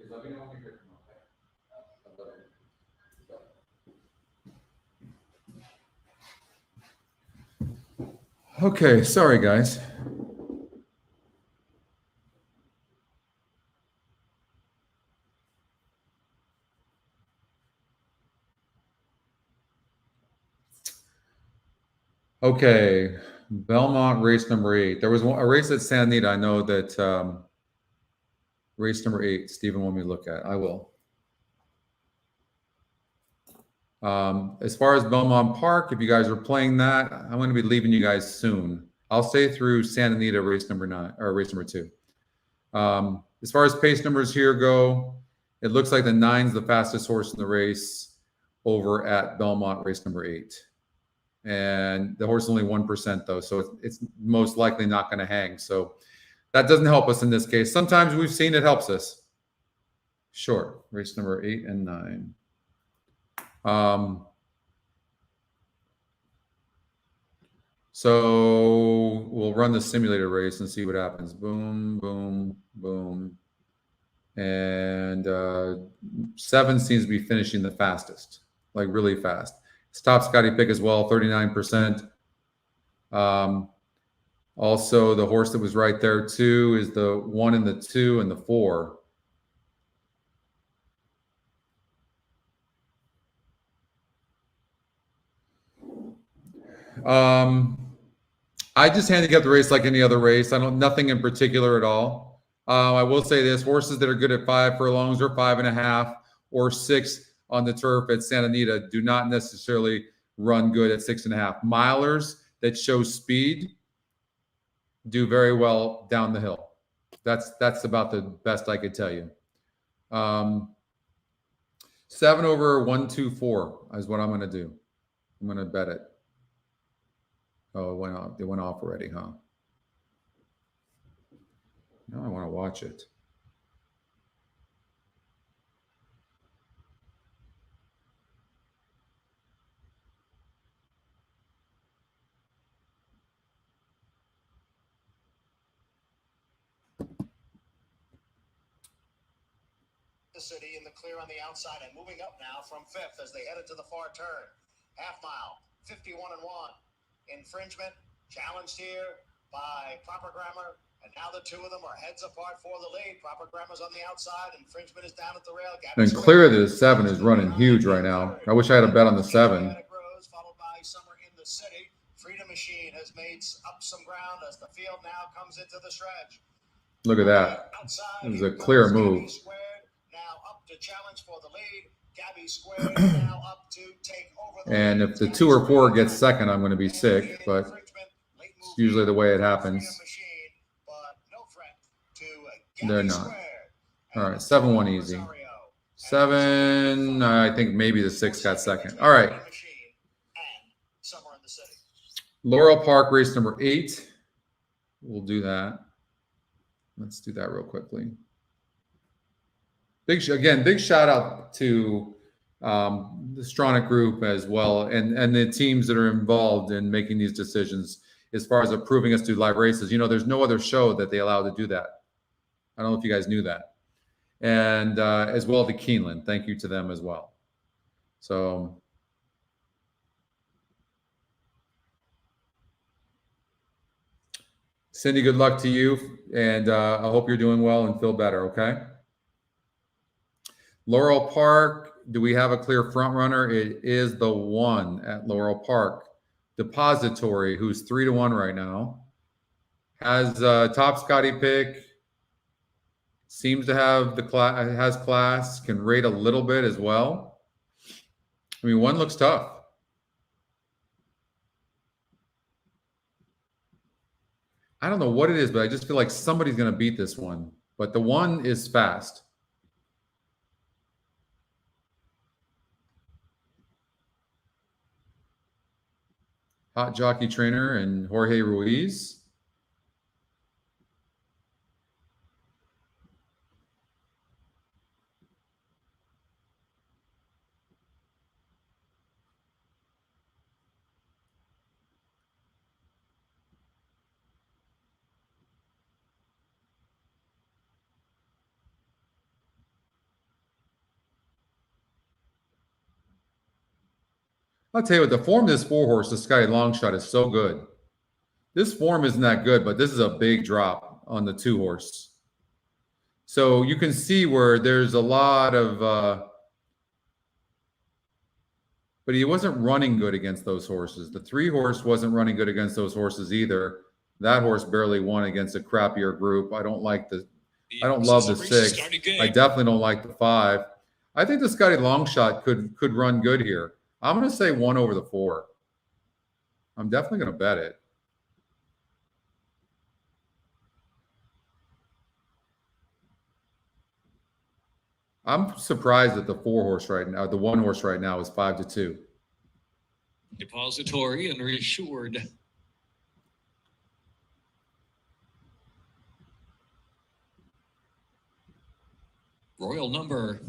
Let me know when you're okay, sorry guys. Okay, Belmont race number 8. There was a race at Santa Anita. I know that race number 8, Stephen wanted me to look at. I will. As far as Belmont Park, if you guys are playing that, I'm going to be leaving you guys soon. I'll stay through Santa Anita race number 9 or race number 2. As far as pace numbers here go, it looks like the 9's the fastest horse in the race over at Belmont race number 8. And the horse is only 1% though, so it's most likely not going to hang. So that doesn't help us in this case. Sometimes we've seen it helps us. Sure, race number 8 and 9. So we'll run the simulator race and see what happens. Boom, boom, boom. And 7 seems to be finishing the fastest, like really fast. It's top Scotty pick as well, 39%. Also, the horse that was right there too is the 1 and the 2 and the 4. I just handicap the race like any other race. Nothing in particular at all. I will say this: horses that are good at 5 furlongs or 5.5 or 6 on the turf at Santa Anita do not necessarily run good at 6.5. Milers that show speed do very well down the hill. That's about the best I could tell you. 7 over 124 is what I'm going to do. I'm going to bet it. Oh, it went off. It went off already, huh? Now I want to watch it. The city in the clear on the outside and moving up now from 5th as they headed to the far turn. Half mile, 51 and 1. Infringement challenged here by Proper Grammar, and now the two of them are heads apart for the lead. Proper Grammar's on the outside. Infringement is down at the rail. And clear the 7 is running huge right now. I wish I had a bet on the 7. Followed by Summer in the City. Freedom Machine has made up some ground as the field now comes into the stretch. Look at that. It was a clear move. Now up to challenge for the lead. Gabby Square now up to take over the and if the 2 or 4 gets second, I'm going to be sick, but it's usually the way it happens. They're not. All right, 7-1 easy. 7, I think maybe the 6 got second. All right. Laurel Park race number 8. We'll do that. Let's do that real quickly. Big shout out to the Stronach Group as well, and the teams that are involved in making these decisions as far as approving us to do live races. You know, there's no other show that they allow to do that. I don't know if you guys knew that. And as well to Keeneland. Thank you to them as well. So Cindy, good luck to you, and I hope you're doing well and feel better, okay? Laurel Park, do we have a clear front runner? It is the 1 at Laurel Park. Depository, who's 3-1 right now, has top Scotty pick, seems to have has class, can rate a little bit as well. I mean, 1 looks tough. I don't know what it is, but I just feel like somebody's going to beat this one. But the 1 is fast. Hot Jockey Trainer and Jorge Ruiz. I'll tell you what, the form of this 4-horse, the Scotty Longshot, is so good. This form isn't that good, but this is a big drop on the 2-horse. So you can see where there's a lot of, but he wasn't running good against those horses. The 3-horse wasn't running good against those horses either. That horse barely won against a crappier group. I don't love the 6. I definitely don't like the 5. I think the Scotty Longshot could run good here. I'm going to say 1 over the 4. I'm definitely going to bet it. I'm surprised that the 4-horse right now, the 1-horse right now is 5-2. Depository and Reassured. Royal Number.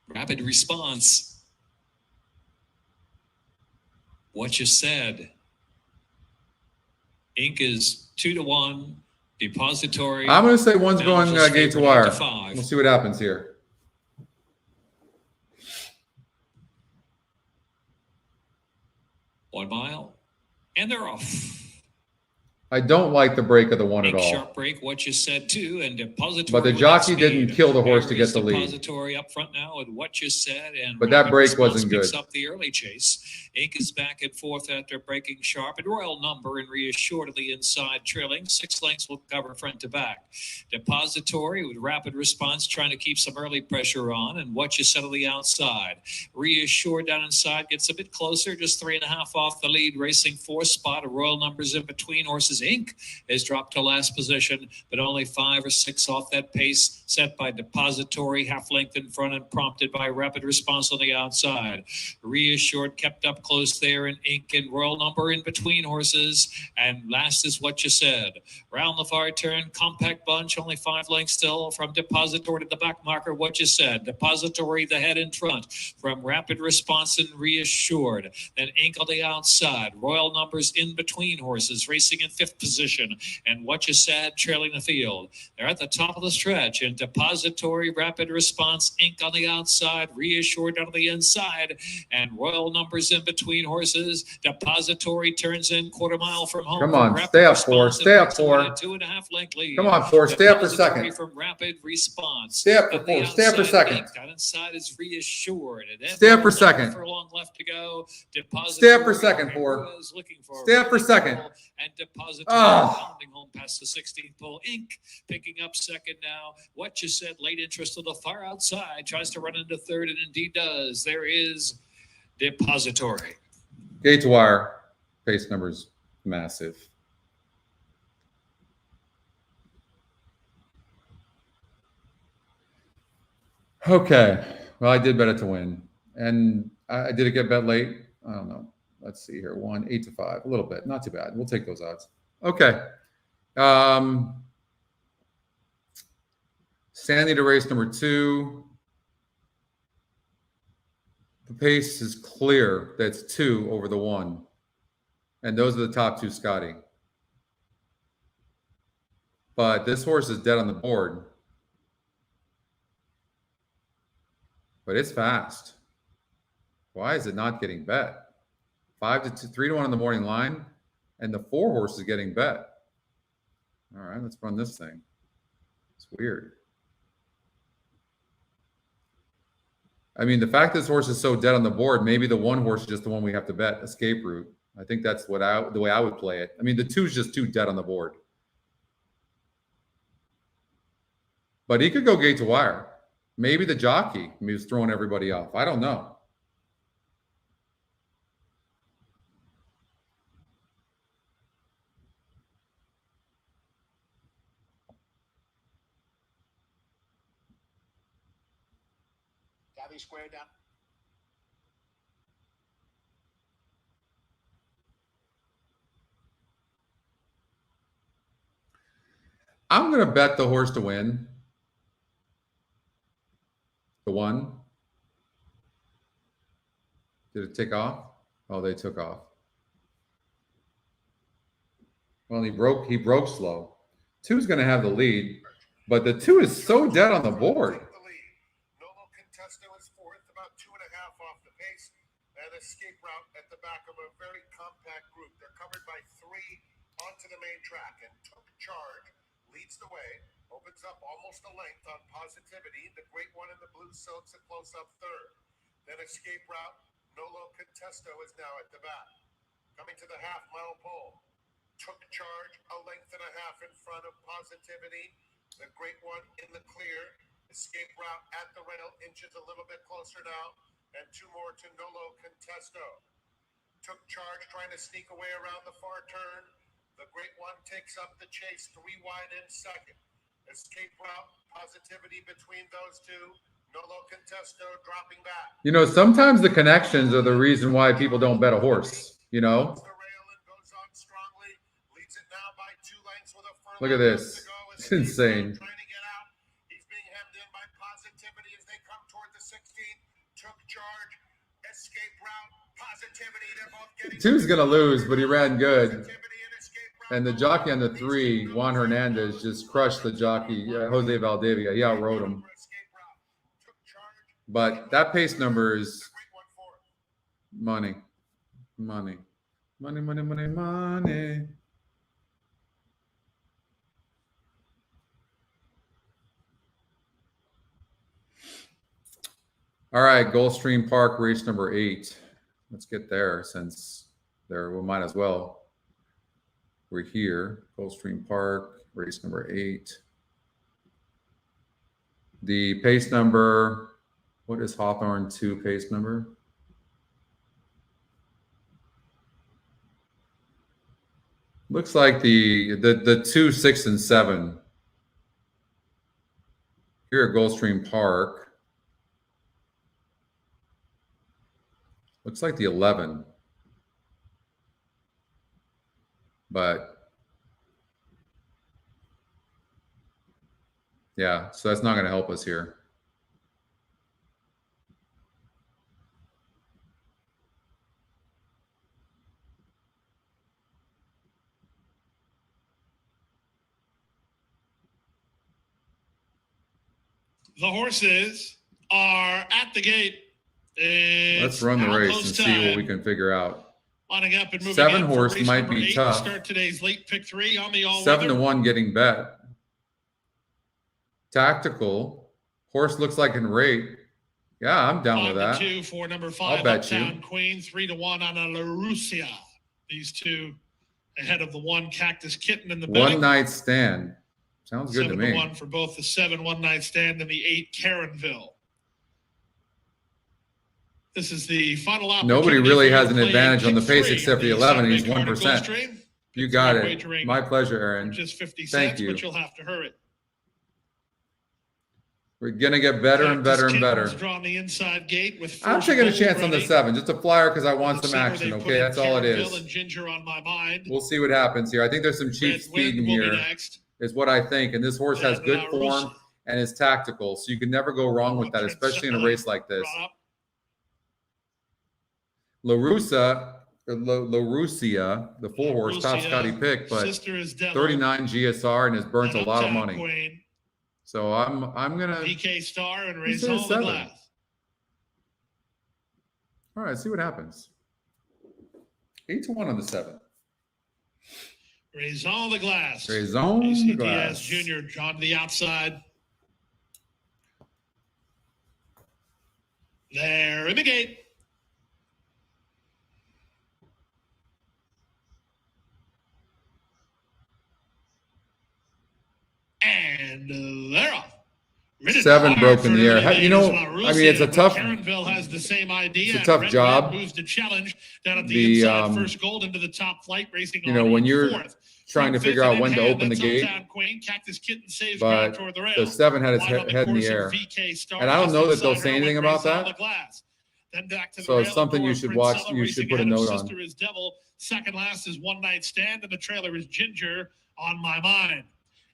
Rapid Response. What You Said. Ink is 2-1. Depository. I'm going to say 1's going gate to wire. 5. We'll see what happens here. 1 mile. And they're off. I don't like the break of the 1 at all. Sharp break, What You Said too, and Depository. But the jockey didn't kill the horse to get the lead. Depository up front now with What You Said, and but that break wasn't good. Picks up the early chase. Ink is back and forth after breaking Sharp, and Royal Number and Reassured to the inside, trailing 6 lengths will cover front to back. Depository with Rapid Response trying to keep some early pressure on, and What You Said on the outside. Reassured down inside gets a bit closer, just 3.5 off the lead, racing 4 spot. Royal Numbers in between horses. Ink has dropped to last position, but only 5 or 6 off that pace set by Depository, half length in front and prompted by Rapid Response on the outside. Reassured kept up close there, and Ink and Royal Number in between horses, and last is What You Said. Round the far turn, compact bunch, only 5 lengths still from Depository to the back marker. What You Said. Depository the head in front from Rapid Response and Reassured. Then Ink on the outside. Royal Numbers in between horses, racing in 5th position, and What You Said trailing the field. They're at the top of the stretch, and Depository, Rapid Response, Ink on the outside, Reassured on the inside, and Royal Numbers in between horses. Depository turns in 1/4 mile from home. Come on, stay up 4, stay up 4. 2.5 length lead. Come on, 4, stay up for second. From Rapid Response. Stay up for 4, stay up for second. Ink inside is Reassured. Stay up for second. For long left to go. Stay up for second, 4. Stay up for second. And Depository pounding home past the 16th pole. Ink picking up second now. What You Said, late interest to the far outside. Tries to run into third, and indeed does. There is Depository. Gate to wire. Pace numbers massive. Okay. Well, I did bet it to win. And I did it get bet late? I don't know. Let's see here. 1, 8-5. A little bit. Not too bad. We'll take those odds. Okay. Sandy to race number 2. The pace is clear. That's 2 over the 1. And those are the top 2 Scotty. But this horse is dead on the board. But it's fast. Why is it not getting bet? 3-1 on the morning line, and the 4-horse is getting bet. All right, let's run this thing. It's weird. I mean, the fact this horse is so dead on the board, maybe the 1-horse is just the one we have to bet, Escape Route. I think that's the way I would play it. I mean, the 2 is just too dead on the board. But he could go gate to wire. Maybe the jockey was throwing everybody off. I don't know. Gabby square down. I'm going to bet the horse to win. The 1. Did it take off? Oh, they took off. Well, he broke slow. 2's going to have the lead, but the 2 is so dead on the board. the pace. And escape route at the back of a very compact group. They're covered by 3 onto the main track. And Took Charge leads the way, opens up almost a length on Positivity. The great one in the blue silks a close-up third. Then escape route, Nolo Contesto is now at the back. Coming to the half-mile pole. Took Charge a length and a half in front of Positivity. The great one in the clear. Escape route at the rail, inches a little bit closer now. And 2 more to Nolo Contesto. Took Charge trying to sneak away around the far turn. The great one takes up the chase, 3 wide in second. Escape route, Positivity between those 2. Nolo Contesto dropping back. You know, sometimes the connections are the reason why people don't bet a horse, you know? The rail and goes on strongly. Leads it now by 2 lengths with a furlong. Look at this. It's insane. Trying to get out. He's being hemmed in by Positivity as they come toward the 16th. Took Charge, escape route, Positivity. They're both getting. 2's going to lose, but he ran good. And the jockey on the 3, Juan Hernandez, just crushed the jockey, Jose Valdivia. He outrode him. But that pace number is money. Money. Money, money, money, money. All right, Gulfstream Park, race number 8. Let's get there since there we might as well. We're here, Gulfstream Park, race number 8. The pace number, what is Hawthorne 2 pace number? Looks like the 2, 6, and 7 here at Gulfstream Park. Looks like the 11. But yeah, so that's not going to help us here. The horses are at the gate. Let's run the race and see what we can figure out. Lining up and moving 7 horse might be tough. Start today's late pick 3 on the all 7-1 getting bet. Tactical horse looks like in rate. Yeah, I'm down with that. 2 for number 5. I'll bet you. Uptown Queen 3-1 on a LaRusia. These 2 ahead of the 1 Cactus Kitten in the betting. 1 night stand. Sounds good to me. 7-1 for both the 7 1 night stand and the 8 Caronville. This is the final opportunity. Nobody really has an advantage on the pace except the 11. He's 1%. You got it. My pleasure, Aaron. Just 50 cents, Thank you. but you'll have to hurry. We're gonna get better and better and better. Drawn the inside gate with I'm taking a chance on the 7, just a flyer because I want some action. Okay, that's all it is. And Ginger on my mind. We'll see what happens here. I think there's some cheap speed in here, is what I think. And this horse has good form and is tactical, so you can never go wrong with that, especially in a race like this. LaRusia, the 4 horse, top Scotty pick, but 39 GSR and has burnt a lot of money. So I'm gonna VK Star and raise all the glass. All right, see what happens. 8-1 on the 7. Raise all the glass. Raise all the glass. Junior drawn to the outside. There in the gate. And they're off. 7 broke in the air. You know, I mean, it's a tough. Caronville has the same idea. It's a tough job. Moves to challenge down at the inside, first gold into the top flight, racing. You know, when you're trying to figure out when to open the gate, but the 7 had its head in the air, and I don't know that they'll say anything about that. So it's something you should watch. You should put a note on. Sister is Devil. Second last is One Night Stand, and the trailer is Ginger on my mind.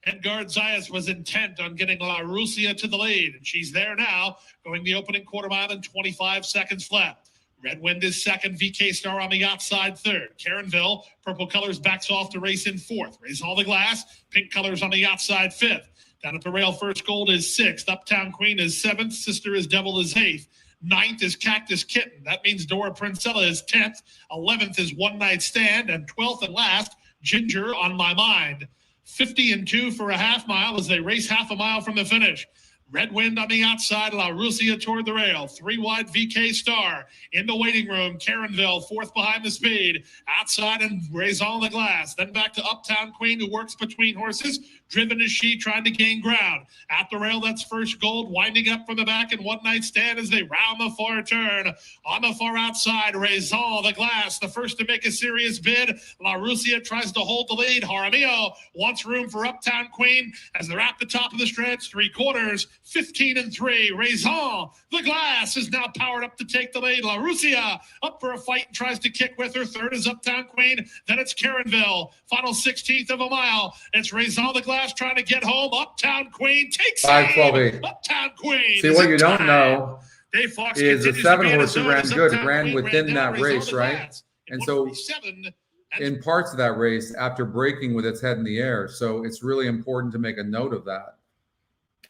Edgard Zayas was intent on getting LaRusia to the lead, and she's there now, going the opening quarter mile in 25 seconds flat. Red Wind is second, VK Star on the outside third. Caronville, purple colors, backs off to race in fourth. Raise all the glass, pink colors on the outside fifth. Down at the rail, First Gold is sixth. Uptown Queen is seventh. Sister is Devil is eighth. 9th is Cactus Kitten. That means Dora Princella is 10th. 11th is One Night Stand. And 12th and last, Ginger on My Mind. 50-2 for a half mile as they race half a mile from the finish. Red Wind on the outside, La Rusia toward the rail. 3 wide, VK Star. In the waiting room, Caronville, 4th behind the speed. Outside and Raison the Glass. Then back to Uptown Queen, who works between horses. Driven as she, trying to gain ground. At the rail, that's First Gold, winding up from the back and One Night Stand as they round the far turn. On the far outside, Raison the Glass, the first to make a serious bid. La Rusia tries to hold the lead. Jaramillo wants room for Uptown Queen as they're at the top of the stretch. 3/4, 15-3. Raison the Glass is now powered up to take the lead. La Rusia up for a fight and tries to kick with her. Third is Uptown Queen. Then it's Caronville. Final 16th of a mile. It's Raison the Glass trying to get home. Uptown Queen takes 5-12-8. Uptown Queen. See, what you don't know Dave Fox is the continues to 7 be in horse his who ran zone. good Uptown ran Queen within down that Raison race, the right? Glass. And so 147. in parts of that race, after breaking with its head in the air. So it's really important to make a note of that.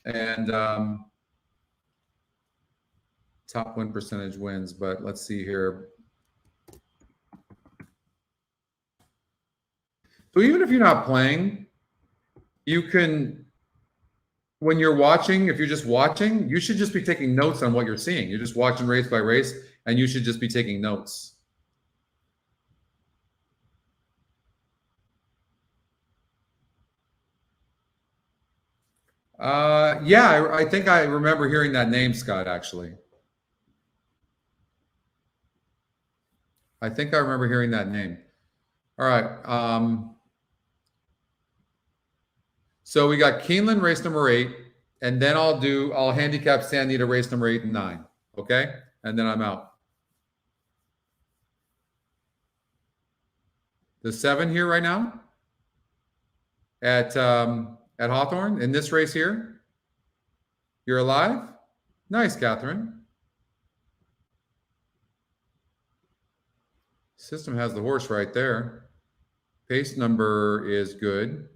And top win percentage wins, but let's see here. So even if you're not playing, you can, when you're watching, if you're just watching, you should just be taking notes on what you're seeing. You're just watching race by race, and you should just be taking notes. Yeah, I think I remember hearing that name, Scott, actually. I think I remember hearing that name. All right. So we got Keeneland race number 8, and then I'll handicap San Anita race number 8 and 9. Okay? And then I'm out. The 7 here right now at Hawthorne in this race here. You're alive? Nice, Catherine. System has the horse right there. Pace number is good.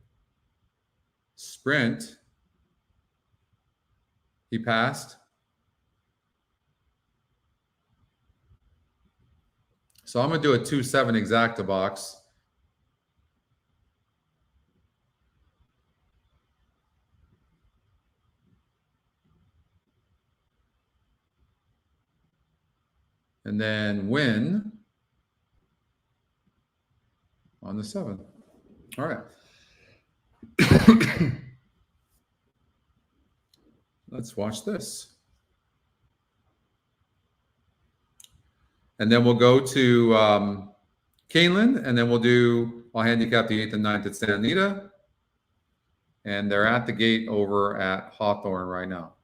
Sprint. He passed. So I'm going to do a 2-7 exacta box. And then win on the 7. All right. Let's watch this. And then we'll go to Keeneland, and then I'll handicap the 8th and 9th at Santa Anita. And they're at the gate over at Hawthorne right now.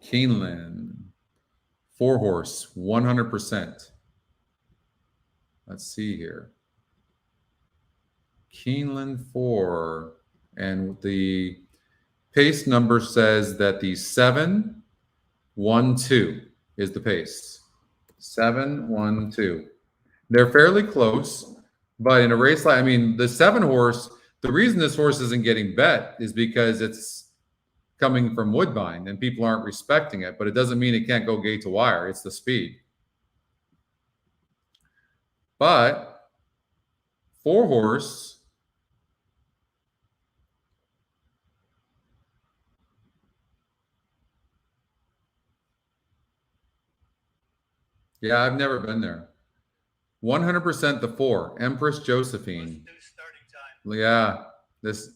Keeneland, 4 horse, 100%. Let's see here. Keeneland 4, and the pace number says that the 7-1-2 is the pace. 7-1-2. They're fairly close, but in a race like, I mean, the 7 horse, the reason this horse isn't getting bet is because it's coming from Woodbine and people aren't respecting it, but it doesn't mean it can't go gate to wire. It's the speed. But 4 horse, yeah, I've never been there. 100% the 4, Empress Josephine. Yeah, this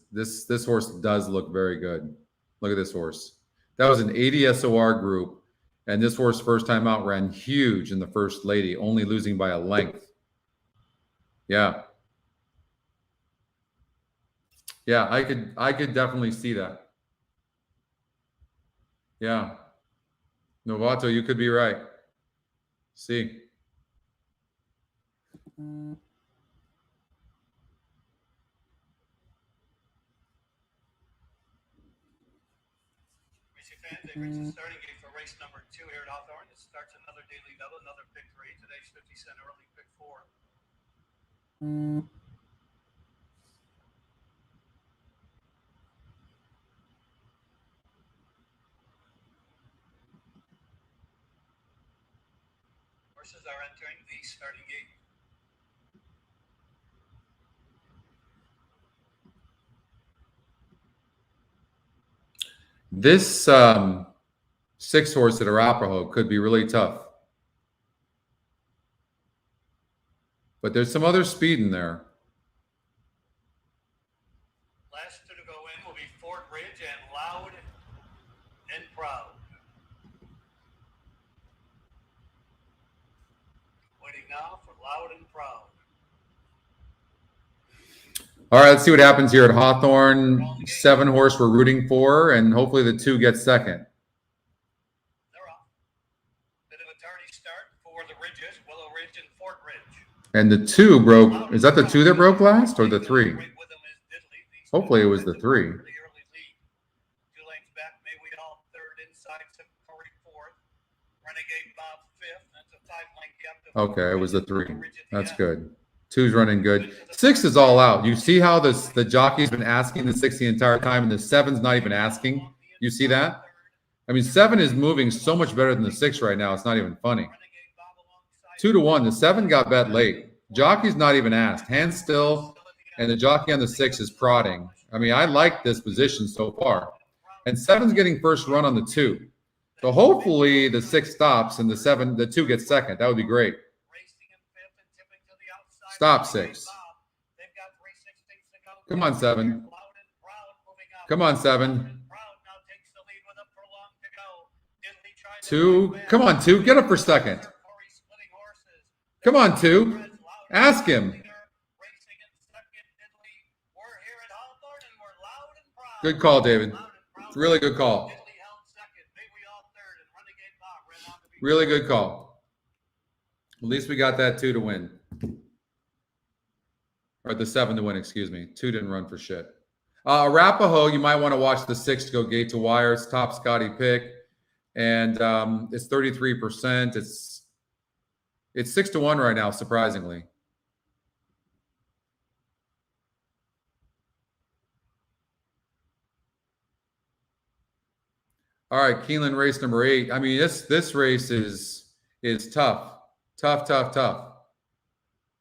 horse does look very good. Look at this horse. That was an 80 SOR group, and this horse first time out ran huge in the First Lady, only losing by a length. Yeah. Yeah, I could definitely see that. Yeah. Novato, you could be right. See. Fans, they reach the starting gate for race number 2 here at Hawthorne. It starts another daily double, another pick 3. Today's 50 cent early pick 4. horses are entering the starting gate. This 6 horse at Arapahoe could be really tough. But there's some other speed in there. Last 2 to go in will be Fort Ridge and Loud and Proud. Waiting now for Loud and Proud. All right, let's see what happens here at Hawthorne. 7 horse we're rooting for, and hopefully the 2 gets second. They're off. Bit of a tardy start for the Ridges, Willow Ridge and Fort Ridge. And the 2 broke. Is that the 2 that broke last or the 3? Hopefully it was the 3. 2 lengths back, May We All third, inside Corey fourth, Renegade Bob fifth. That's a 5-length gap. Okay, it was the 3. That's good. 2's running good. 6 is all out. You see how the jockey's been asking the 6 the entire time, and the 7's not even asking. You see that? I mean, 7 is moving so much better than the 6 right now. It's not even funny. 2 to 1. The 7 got bet late. Jockey's not even asked. Hands still, and the jockey on the 6 is prodding. I mean, I like this position so far. And 7's getting first run on the 2. So hopefully the 6 stops and the 2 gets second. That would be great. Stop 6. Come on, 7. Come on, 7. 2. Come on, 2. Get up for second. Come on, 2. Ask him. Good call, David. Really good call. Really good call. At least we got that 2 to win. Or the 7 to win, excuse me. 2 didn't run for shit. Arapahoe, you might want to watch the 6 to go gate to wire. It's top Scotty pick. And it's 33%. It's 6 to 1 right now, surprisingly. All right, Keeneland race number 8. I mean, this race is tough. Tough.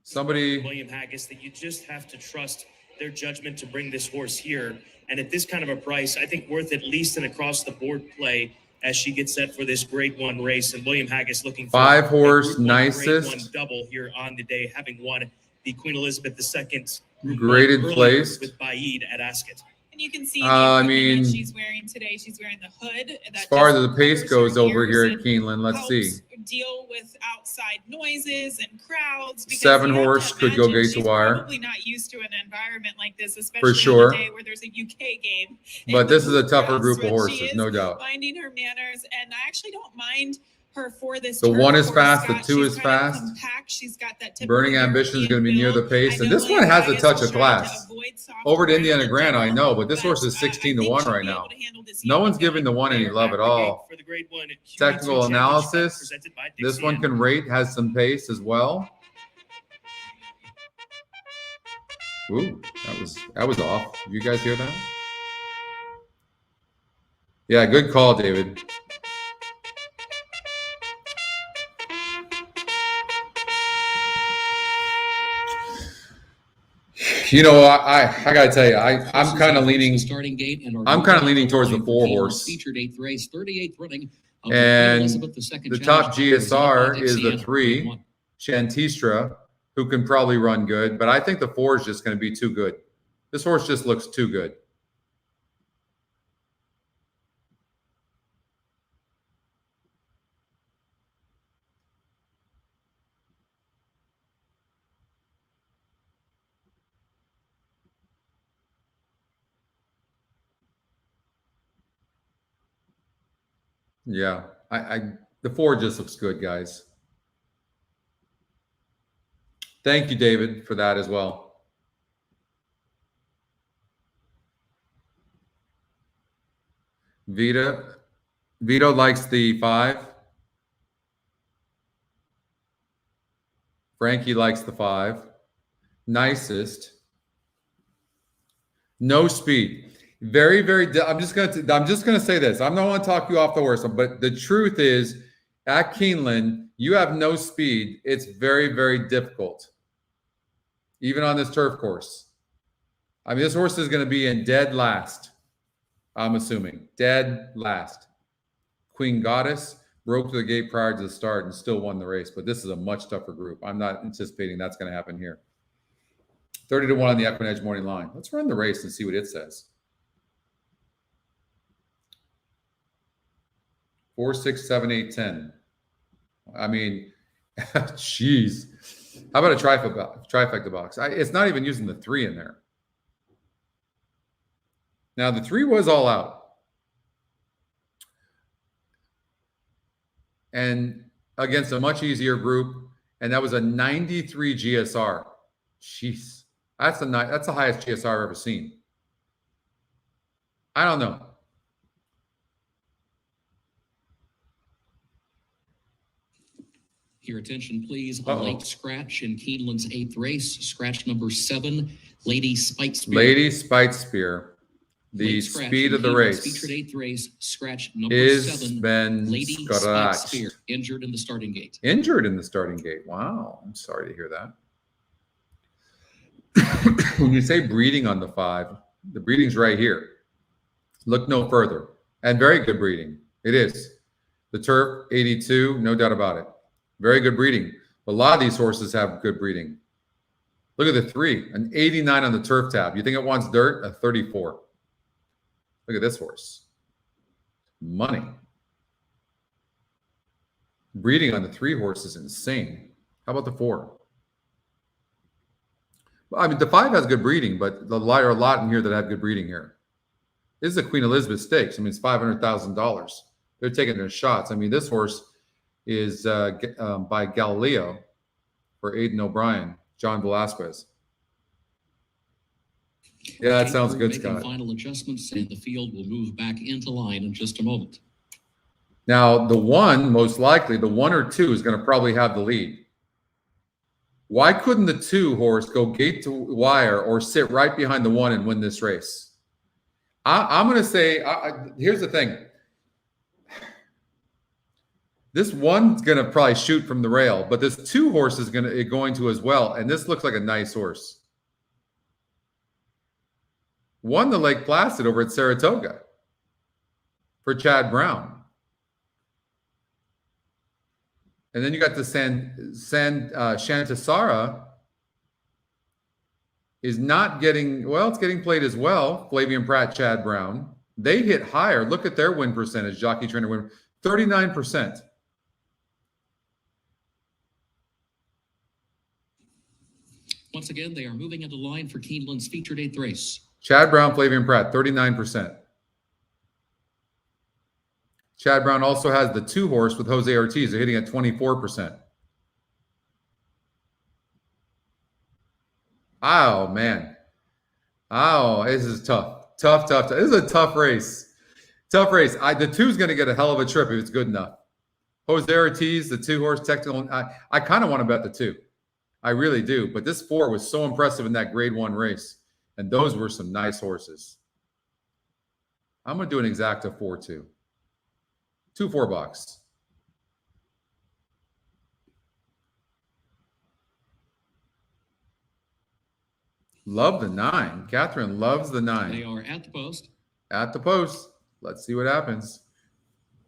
Somebody, William Haggis, that you just have to trust their judgment to bring this horse here. And at this kind of a price, I think worth at least an across-the-board play as she gets set for this Grade 1 race. And William Haggis looking for 5 horse Grade nicest 1 double here on the day, having won the Queen Elizabeth II graded place with Baid at Ascot. And you can see the I equipment mean, that she's wearing today. She's wearing the hood. as far as the pace goes over here at Keeneland, let's helps see. Deal with outside noises and crowds. because 7 you have to horse could go imagine gate to she's wire. Probably not used to an environment like this, especially sure. on a day where there's a UK game. But this is a tougher Yes, group of but horses, she is no doubt. Finding her manners, and I actually don't mind her for this. The turf 1 is course, fast, the Scott. 2 She's is kind of fast. compact. She's got that Burning typical Ambition is going to be European near the build. pace. I And know this one William has a Haggis touch is of trying to class. avoid soft Over to ground Indiana in Grant, I know, but this but horse is I 16 to think 1 she'll right be now. able to handle this No one's easily. giving the 1 any love at all. For the Grade 1 Technical QB2 analysis. presented by This Dixie one can rate, has some pace as well. Ooh, that was off. You guys hear that? Yeah, good call, David. You know, I gotta tell you, I'm kind of leaning. Starting gate and I'm kind of leaning towards the 4 horse. Featured 8th race, 38th running. Of And Elizabeth II the top Challenge GSR presented by is the Dixie 3, and Chantistra, who can probably run good, but I think the 4 is just going to be too good. This horse just looks too good. Yeah, the 4 just looks good, guys. Thank you, David, for that as well. Vito likes the 5. Frankie likes the 5. Nicest. No speed. Very, very. I'm just gonna say this. I'm not want to talk you off the horse, but the truth is, at Keeneland, you have no speed. It's very, very difficult, even on this turf course. I mean, this horse is going to be in dead last, I'm assuming. Dead last. Queen Goddess broke through the gate prior to the start and still won the race, but this is a much tougher group. I'm not anticipating that's going to happen here. 30-1 on the EquinEdge morning line. Let's run the race and see what it says. 4, 6, 7, 8, 10. I mean, jeez. How about a trifecta box? It's not even using the 3 in there. Now, the 3 was all out. And against a much easier group, and that was a 93 GSR. Jeez. That's the highest GSR I've ever seen. I don't know. Your attention, please. A late scratch in Keeneland's 8th race. Scratch number 7, Lady Spitespear. Lady Spitespear. The speed of the race. Featured 8th race. Scratch number 7, been Lady Spitespear. Injured in the starting gate. Injured in the starting gate. Wow. I'm sorry to hear that. When you say breeding on the 5, the breeding's right here. Look no further. And very good breeding. It is. The turf, 82, no doubt about it. Very good breeding. A lot of these horses have good breeding. Look at the 3, an 89 on the turf tab. You think it wants dirt? A 34. Look at this horse. Money. Breeding on the 3 horse is insane. How about the 4? I mean, the 5 has good breeding, but there are a lot in here that have good breeding here. This is a Queen Elizabeth Stakes. I mean, it's $500,000. They're taking their shots. I mean, this horse is by Galileo for Aidan O'Brien, John Velasquez. Yeah, that sounds good, Scott. Final adjustments, and the field will move back into line in just a moment. Now, the 1, most likely, the 1 or 2 is going to probably have the lead. Why couldn't the 2 horse go gate to wire or sit right behind the 1 and win this race? I'm going to say, here's the thing. This 1's going to probably shoot from the rail, but this 2 horse is going to as well, and this looks like a nice horse. Won the Lake Placid over at Saratoga for Chad Brown. And then you got the Shantasara is not getting, well, it's getting played as well. Flavian Pratt, Chad Brown. They hit higher. Look at their win percentage, jockey trainer win, 39%. Once again, they are moving into line for Keeneland's featured 8th race. Chad Brown, Flavian Pratt, 39%. Chad Brown also has the 2 horse with Jose Ortiz. They're hitting at 24%. Oh, man. Oh, this is tough. Tough. This is a tough race. Tough race. The 2's going to get a hell of a trip if it's good enough. Jose Ortiz, the 2 horse technical. I kind of want to bet the 2. I really do. But this 4 was so impressive in that grade 1 race. And those were some nice horses. I'm going to do an exacta 4-2. 2-4 box. Love the 9. Catherine loves the 9. They are at the post. At the post. Let's see what happens.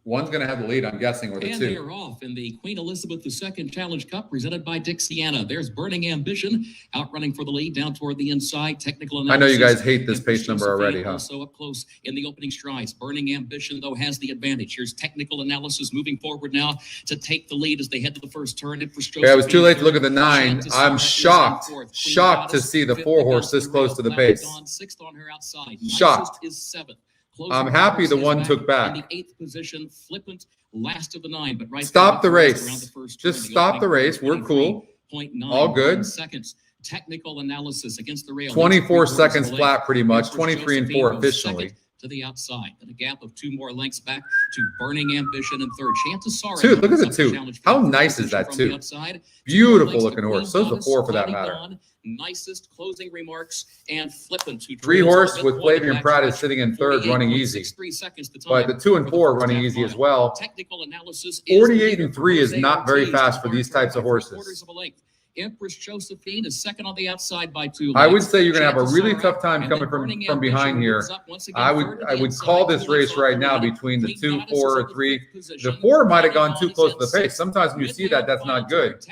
1's going to have the lead, I'm guessing, or the 2. And they are off in the Queen Elizabeth II Challenge Cup presented by Dixiana. There's Burning Ambition outrunning for the lead down toward the inside. Technical analysis. I know you guys hate this pace number already, huh? Also up close in the opening strides. Burning Ambition, though, has the advantage. Here's Technical Analysis moving forward now to take the lead as they head to the first turn. Yeah, it was too late to look at the 9. I'm shocked to see the 4 horse this close to the pace. 6th on her outside. Shocked. Is 7th. I'm happy the 1 took back. In the 8th position, Flippant, last of the 9, but right. Stop the race. Just stop the race. We're cool. All good. Seconds. Technical Analysis against the rail. 24 seconds flat, pretty much. 23 and 4 officially. to the outside. Then a gap of 2 more lengths back to Burning Ambition in third. Chantisara. 2. Look at the 2. How nice is that 2? Beautiful looking horse. So's the 4 for that matter. Nicest closing remarks and flipping to 3 horse with Flavian Pratt is sitting in third, running easy. But the 2 and 4 running easy as well. Technical analysis. 48 and 3 is not very fast for these types of horses. Empress Josephine is second on the outside by 2 lengths. I would say you're going to have a really tough time coming from behind here. I would call this race right now between the 2, 4, or 3. The 4 might have gone too close to the pace. Sometimes when you see that, that's not good.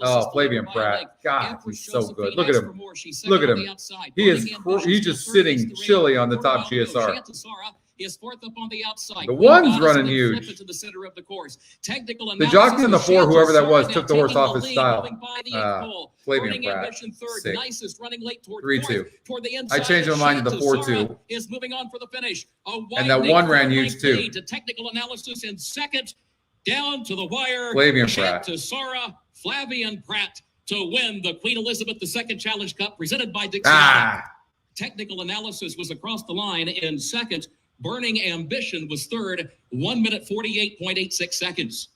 Oh, Flavian Pratt. God, he's so good. Look at him. Look at him. He's just sitting chilly on the top GSR. Is fourth up on the outside. The 1's running huge. To the center of the course. Technical the jockey in the 4, whoever that was, took the horse off his style. Flavian Pratt. Third, nicest running late toward 3-2. Toward the inside. I changed my mind to the 4-2. Is moving on for the finish. And that 1 ran huge too. To technical analysis in second, down to the wire. Flavian Pratt. Flavian Pratt to win the Queen Elizabeth II Challenge Cup presented by Dixie. Technical analysis was across the line in second. Burning Ambition was third, 1 minute 48.86 seconds.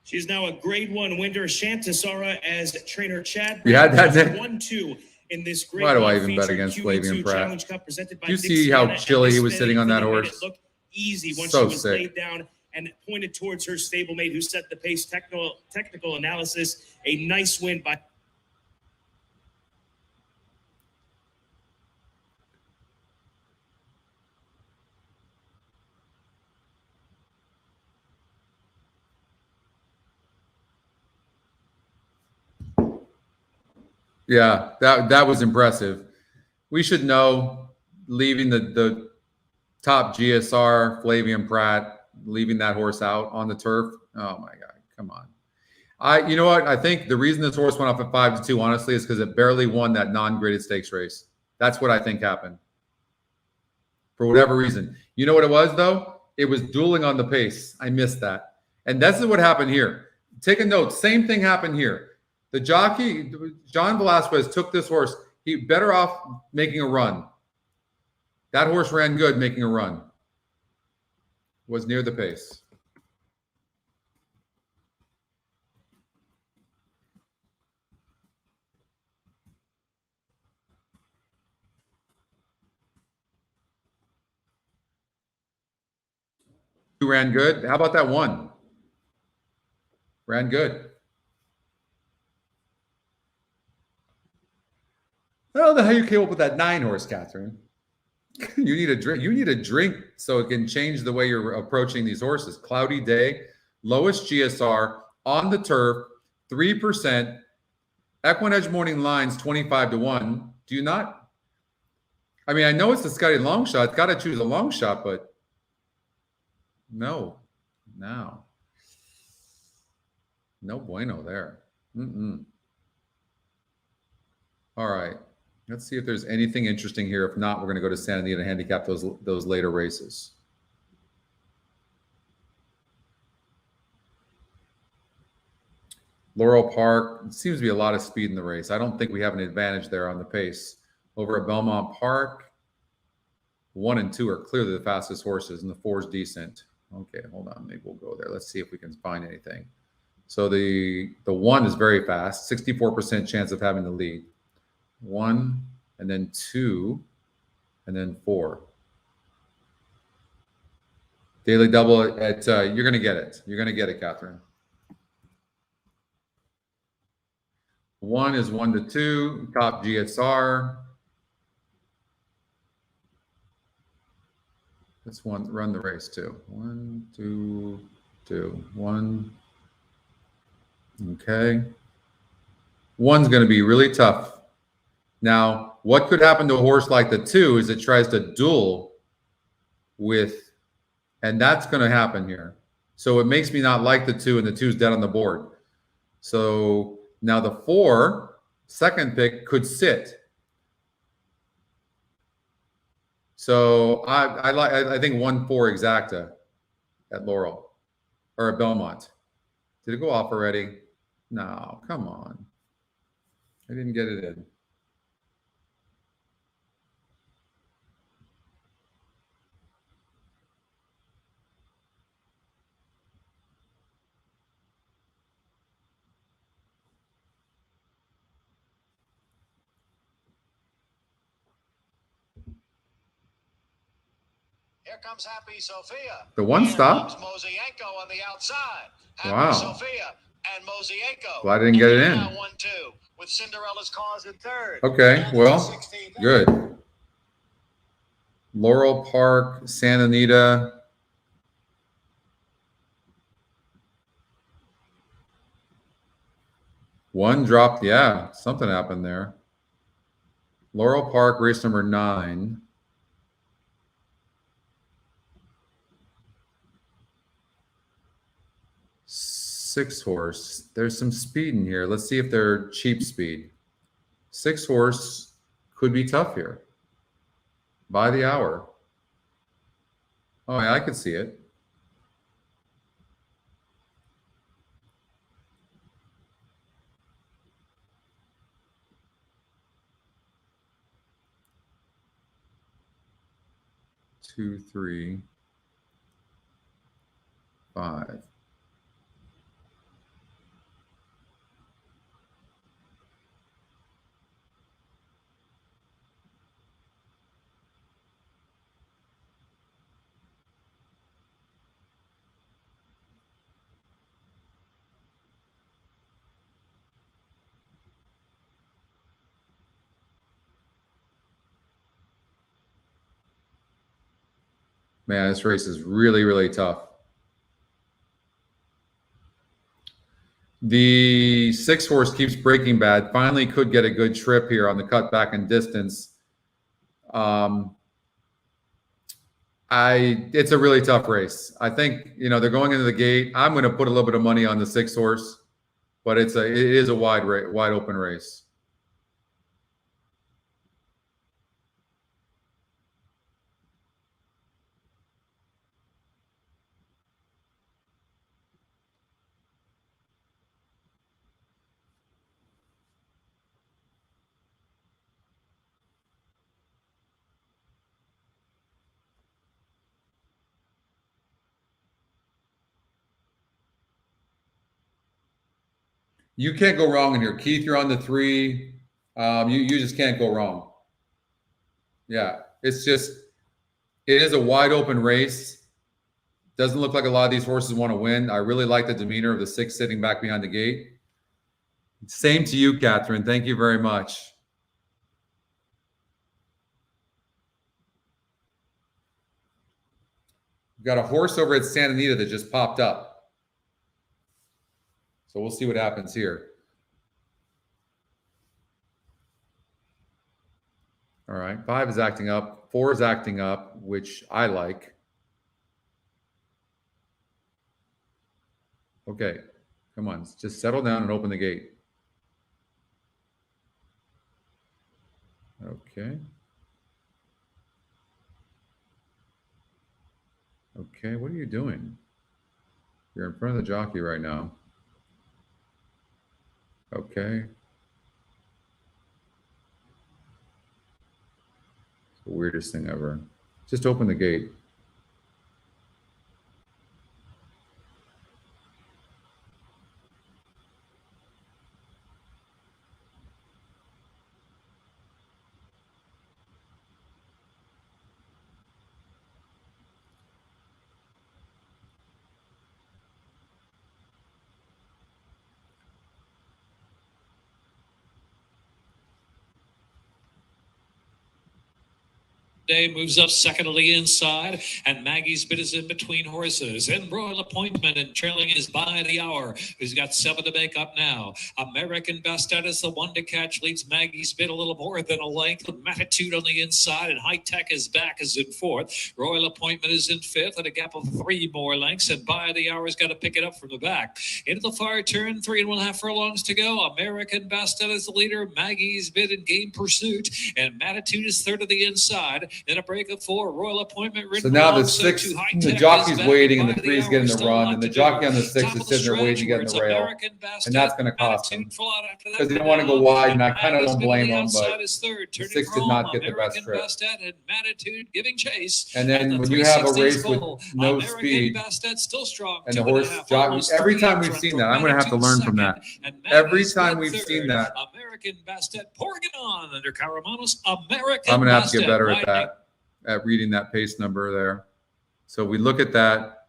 She's now a grade 1 winner. Chantisara as trainer Chad. You had that, Nick? 1-2 in this grade. Why do I even bet against Flavian Pratt? You see how chilly he was sitting on that horse? It looked easy once so she was sick. laid down and pointed towards her stablemate who set the pace. Technical analysis. A nice win by. Yeah, that was impressive. We should know, leaving the top GSR, Flavian Pratt, leaving that horse out on the turf. Oh my God, come on. You know what? I think the reason this horse went off at 5-2, honestly, is because it barely won that non-graded stakes race. That's what I think happened. For whatever reason. You know what it was, though? It was dueling on the pace. I missed that. And this is what happened here. Take a note. Same thing happened here. The jockey, John Velasquez, took this horse. He better off making a run. That horse ran good making a run. Was near the pace. Who ran good? How about that 1? Ran good. I don't know how you came up with that 9 horse, Catherine. You need a drink. You need a drink so it can change the way you're approaching these horses. Cloudy day, lowest GSR on the turf, 3%. EquinEdge morning lines 25-1. Do you not? I mean, I know it's the Scotty long shot. It's got to choose a long shot, but no. No bueno there. All right. Let's see if there's anything interesting here. If not, we're going to go to Santa Anita and handicap those later races. Laurel Park, it seems to be a lot of speed in the race. I don't think we have an advantage there on the pace. Over at Belmont Park, 1 and 2 are clearly the fastest horses, and the 4 is decent. Okay, hold on. Maybe we'll go there. Let's see if we can find anything. So the 1 is very fast, 64% chance of having the lead. 1, and then 2, and then 4. Daily double at, you're going to get it. You're going to get it, Catherine. 1 is 1-2, top GSR. Let's run the race too. 1, 2, 2, 1. Okay. 1's going to be really tough. Now, what could happen to a horse like the 2 is it tries to duel with, and that's going to happen here. So it makes me not like the 2, and the 2's dead on the board. So now the 4, second pick, could sit. So I think 1-4 exacta at Laurel or at Belmont. Did it go off already? No, come on. I didn't get it in. Here comes Happy Sophia. The one Here stop? comes Mosienko on the outside. Happy Wow. Sophia and Mosienko. Well, I didn't get it in. 1-2 with Cinderella's Cause in third. Okay, well, good. Laurel Park, Santa Anita. One dropped. Yeah, something happened there. Laurel Park, race number 9. Six horse. There's some speed in here. Let's see if they're cheap speed. 6 horse could be tough here. By the hour. Oh, yeah, I could see it. Two, 3, 5. Man, this race is really, really tough. The 6 horse keeps breaking bad. Finally could get a good trip here on the cut back and distance. It's a really tough race. I think, you know, they're going into the gate. I'm going to put a little bit of money on the 6 horse, but it is a wide open race. You can't go wrong in here. Keith, you're on the 3. You just can't go wrong. Yeah, it is a wide open race. Doesn't look like a lot of these horses want to win. I really like the demeanor of the 6 sitting back behind the gate. Same to you, Catherine. Thank you very much. We've got a horse over at Santa Anita that just popped up. So we'll see what happens here. All right, 5 is acting up. 4 is acting up, which I like. Okay, come on, just settle down and open the gate. Okay. Okay, what are you doing? You're in front of the jockey right now. Okay. It's the weirdest thing ever. Just open the gate. Day moves up second to the inside, and Maggie's Bid is in between horses. And Royal Appointment and trailing is By the Hour, who's got 7 to make up now. American Best At is the one to catch, leads Maggie's Bid a little more than a length. Matitude on the inside, and High Tech is back, is in 4th. Royal Appointment is in 5th, at a gap of 3 more lengths, and By the Hour's got to pick it up from the back. Into the far turn, 3 1/2 furlongs to go. American Best At is the leader, Maggie's Bid in Game Pursuit, and Matitude is 3rd to the inside. Then a break of 4, Royal Appointment. So now the 6, the jockey's waiting, and the 3 is getting the run, and the jockey on the 6 is sitting there waiting to get in the rail, and that's going to cost him because they don't want to go wide, and I kind of don't blame him, but the 6 did not get the best trip. And then when you have a race with no speed, and the horse jockey, every time we've seen that, I'm going to have to learn from that. Every time we've seen that, American Best At pouring it on under Caramanos. American I'm going to have to get better at at that. At reading that pace number there. So we look at that.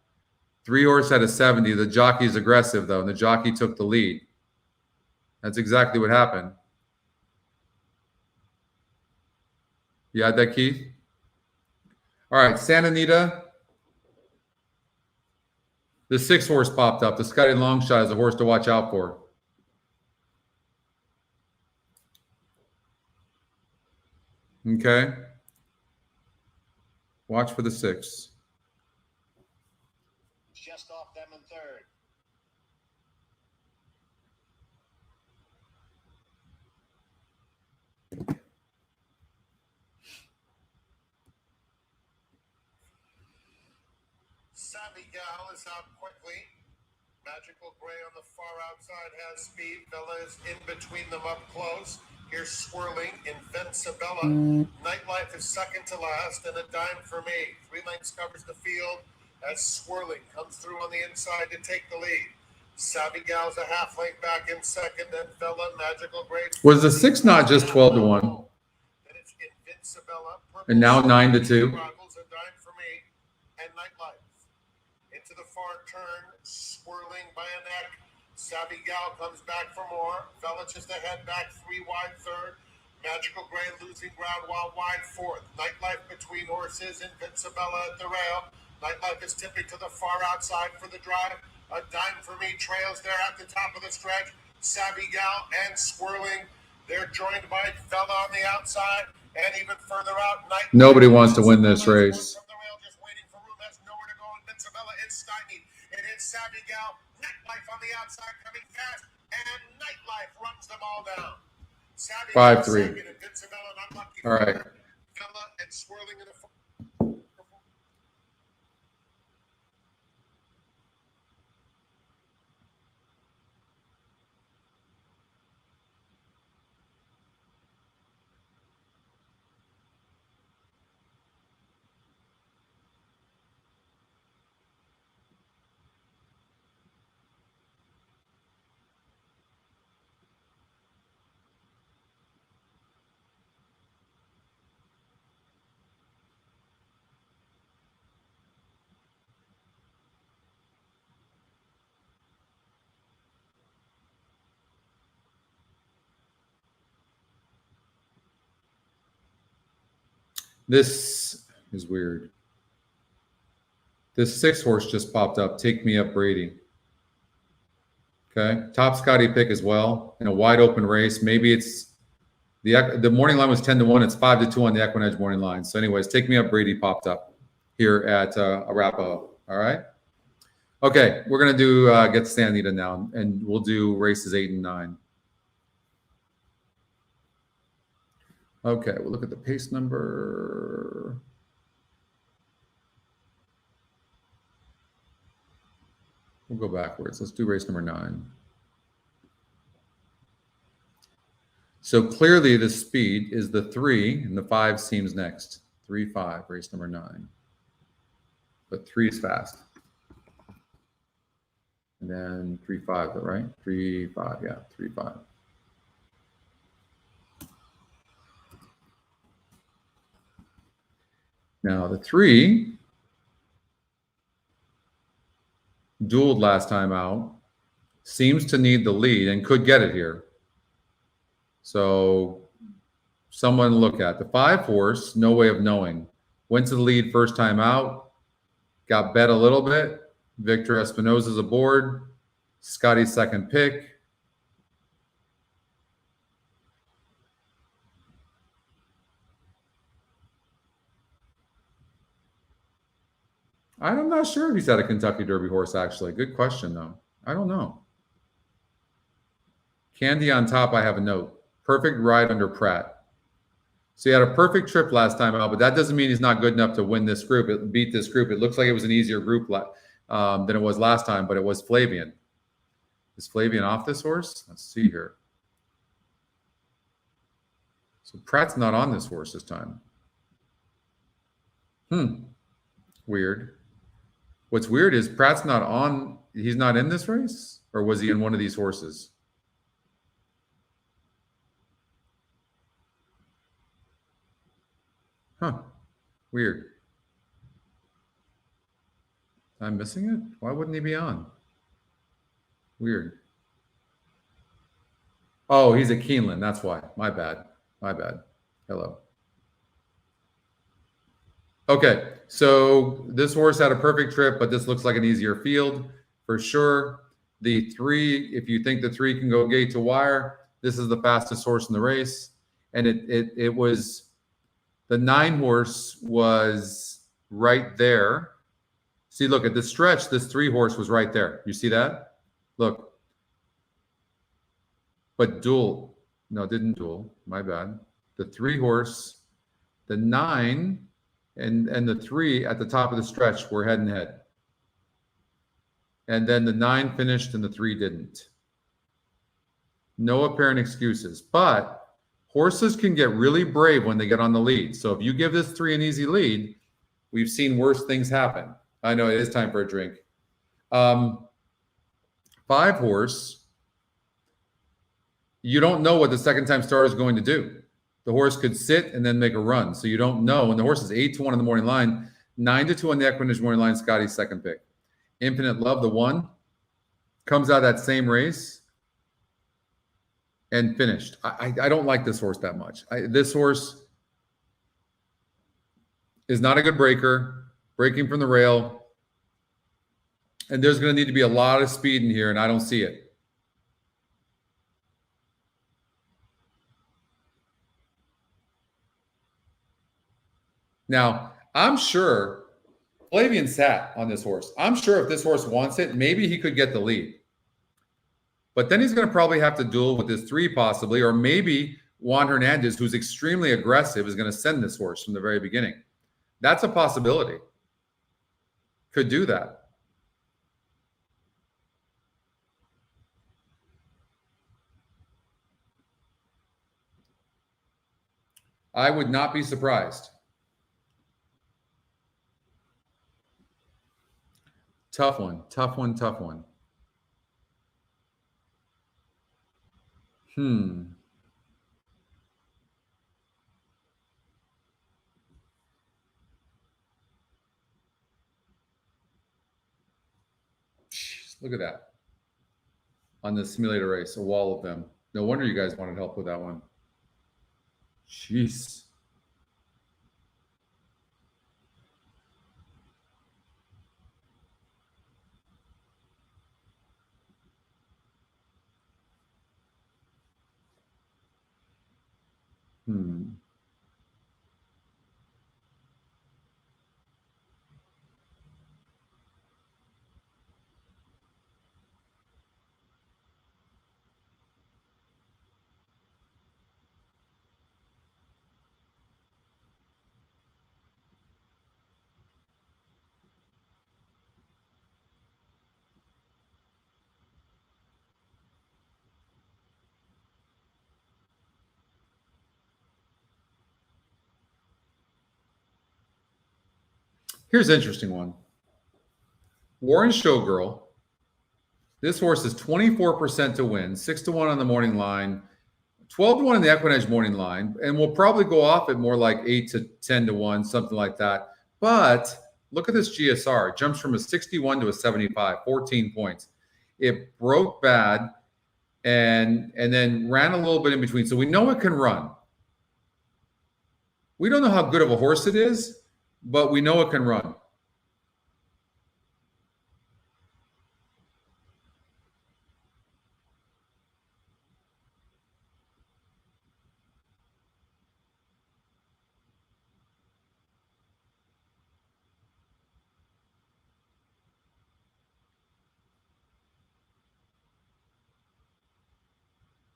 3 horse at a 70. The jockey's aggressive, though, and the jockey took the lead. That's exactly what happened. You had that, Keith? All right, Santa Anita. The 6 horse popped up. The Scotty Longshot is a horse to watch out for. Okay. Watch for the 6. Just off them in third. Savvy Gal is out quickly. Magical Gray on the far outside has speed. Bella is in between them up close. Here's Swirling, Invincibella. Nightlife is second to last, and a dime for me. 3 lengths covers the field as Swirling comes through on the inside to take the lead. Savvy Gal's a half length back in second, then Bella, Magical Gray. Was the 6 not just 12 to 1? Then it's Invincibella. And now 9 to 2. Rivals, a dime for me, and Nightlife. Into the far turn, Swirling by a neck. Savvy Gal comes back for more. Fella just ahead, back 3 wide third. Magical Gray losing ground while wide fourth. Nightlife between horses. Invincibella at the rail. Nightlife is tipping to the far outside for the drive. A dime for me trails there at the top of the stretch. Savvy Gal and Swirling. They're joined by Fella on the outside. And even further out, Nightlife. Nobody wants to win this race. From the rail, just waiting for room. Has nowhere to go. Invincibella is stymied. It is Savvy Gal. Nightlife on the outside coming fast, and Nightlife runs them all down. 5-3. All right. Fella and Swirling in the This is weird. This 6 horse just popped up. Take Me Up Brady. Okay. Top Scotty pick as well in a wide open race. Maybe it's the morning line was 10 to 1. It's 5 to 2 on the EquinEdge morning line. So anyways, Take Me Up Brady popped up here at Arapahoe. All right. Okay. We're going to do get Santa Anita now, and we'll do races 8 and 9. Okay, we'll look at the pace number. We'll go backwards. Let's do race number 9. So clearly the speed is the 3, and the 5 seems next. 3-5, race number 9. But 3 is fast. And then 3-5, right? 3-5, yeah, 3-5. Now the 3 dueled last time out, seems to need the lead and could get it here. So someone to look at. The 5 horse, no way of knowing. Went to the lead first time out, got bet a little bit. Victor Espinosa's aboard. Scotty's second pick. I'm not sure if he's had a Kentucky Derby horse, actually. Good question, though. I don't know. Candy on top, I have a note. Perfect ride under Pratt. So he had a perfect trip last time out, but that doesn't mean he's not good enough to win this group, beat this group. It looks like it was an easier group than it was last time, but it was Flavian. Is Flavian off this horse? Let's see here. So Pratt's not on this horse this time. Weird. What's weird is Pratt's not on. He's not in this race, or was he in one of these horses? Weird. I'm missing it? Why wouldn't he be on? Weird. Oh, he's at Keeneland. That's why. My bad. My bad. Hello. Okay, so this horse had a perfect trip, but this looks like an easier field for sure. The 3, if you think the 3 can go gate to wire, this is the fastest horse in the race. And it was, the 9 horse was right there. See, look at the stretch, this 3 horse was right there. You see that? Look. But duel, no, it didn't duel, my bad. The 3 horse, the 9, and the 3 at the top of the stretch were head and head. And then the 9 finished and the 3 didn't. No apparent excuses. But horses can get really brave when they get on the lead. So if you give this 3 an easy lead, we've seen worse things happen. I know it is time for a drink. 5 horse, you don't know what the second time starter is going to do. The horse could sit and then make a run. So you don't know. And the horse is 8-1 on the morning line, 9-2 on the EquinEdge morning line, Scotty's second pick. Infinite Love, the 1, comes out of that same race and finished. I don't like this horse that much. This horse is not a good breaker, breaking from the rail. And there's going to need to be a lot of speed in here, and I don't see it. Now, I'm sure Flavian sat on this horse. I'm sure if this horse wants it, maybe he could get the lead. But then he's going to probably have to duel with this 3 possibly, or maybe Juan Hernandez, who's extremely aggressive, is going to send this horse from the very beginning. That's a possibility. Could do that. I would not be surprised. Tough one, tough one, tough one. Look at that. On the simulator race, a wall of them. No wonder you guys wanted help with that one. Jeez. Here's an interesting one. Warren Showgirl. This horse is 24% to win, 6-1 on the morning line, 12-1 on the EquinEdge morning line, and we'll probably go off at more like 8-10-1, something like that. But look at this GSR. It jumps from a 61 to a 75, 14 points. It broke bad and then ran a little bit in between. So we know it can run. We don't know how good of a horse it is, but we know it can run.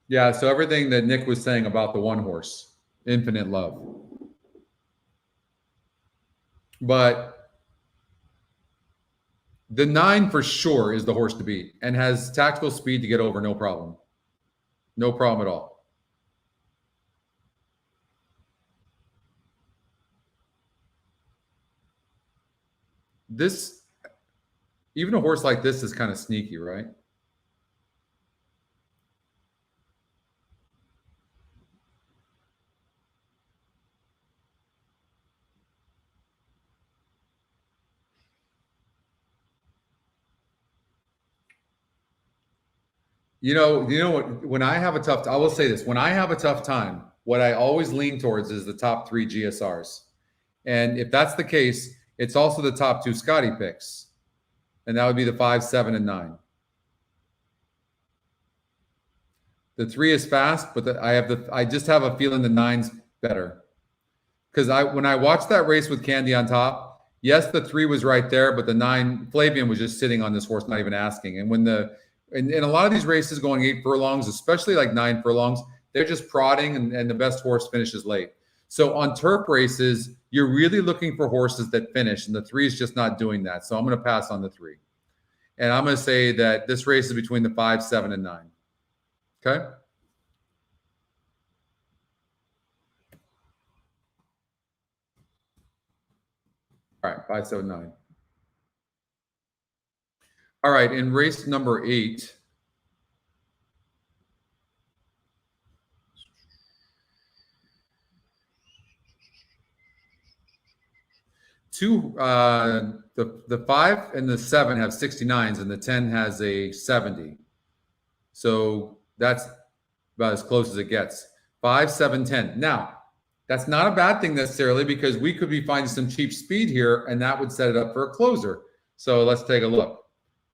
Yeah, so everything that Nick was saying about the 1 horse, Infinite Love. But the 9 for sure is the horse to beat and has tactical speed to get over, no problem. No problem at all. This, even a horse like this is kind of sneaky, right? You know what? When I have a tough, I will say this: when I have a tough time, what I always lean towards is the top 3 GSRs, and if that's the case, it's also the top 2 Scotty picks, and that would be the 5, 7, and 9. The 3 is fast, but I just have a feeling the 9's better, because when I watched that race with Candy on top, yes, the 3 was right there, but the 9, Flavian was just sitting on this horse, not even asking, and when in a lot of these races going 8 furlongs, especially like 9 furlongs, they're just prodding and the best horse finishes late. So on turf races, you're really looking for horses that finish, and the 3 is just not doing that. So I'm going to pass on the 3. And I'm going to say that this race is between the 5, 7, and 9. Okay? All right, 5, 7, 9. All right, in race number 8, the 5 and the 7 have 69s, and the 10 has a 70. So that's about as close as it gets. 5, 7, 10. Now, that's not a bad thing necessarily, because we could be finding some cheap speed here, and that would set it up for a closer. So let's take a look.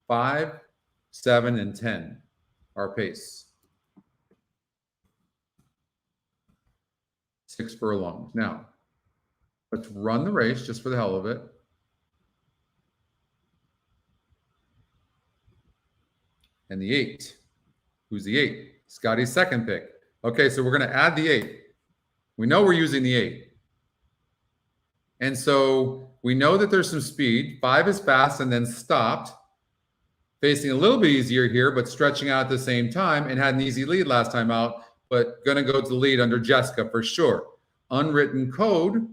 5, 7, and 10, our pace. 6 furlongs. Now, let's run the race just for the hell of it. And the 8. Who's the 8? Scotty's second pick. Okay, so we're going to add the 8. We know we're using the 8. And so we know that there's some speed. 5 is fast and then stopped. Facing a little bit easier here, but stretching out at the same time, and had an easy lead last time out, but going to go to the lead under Jessica for sure. Unwritten code.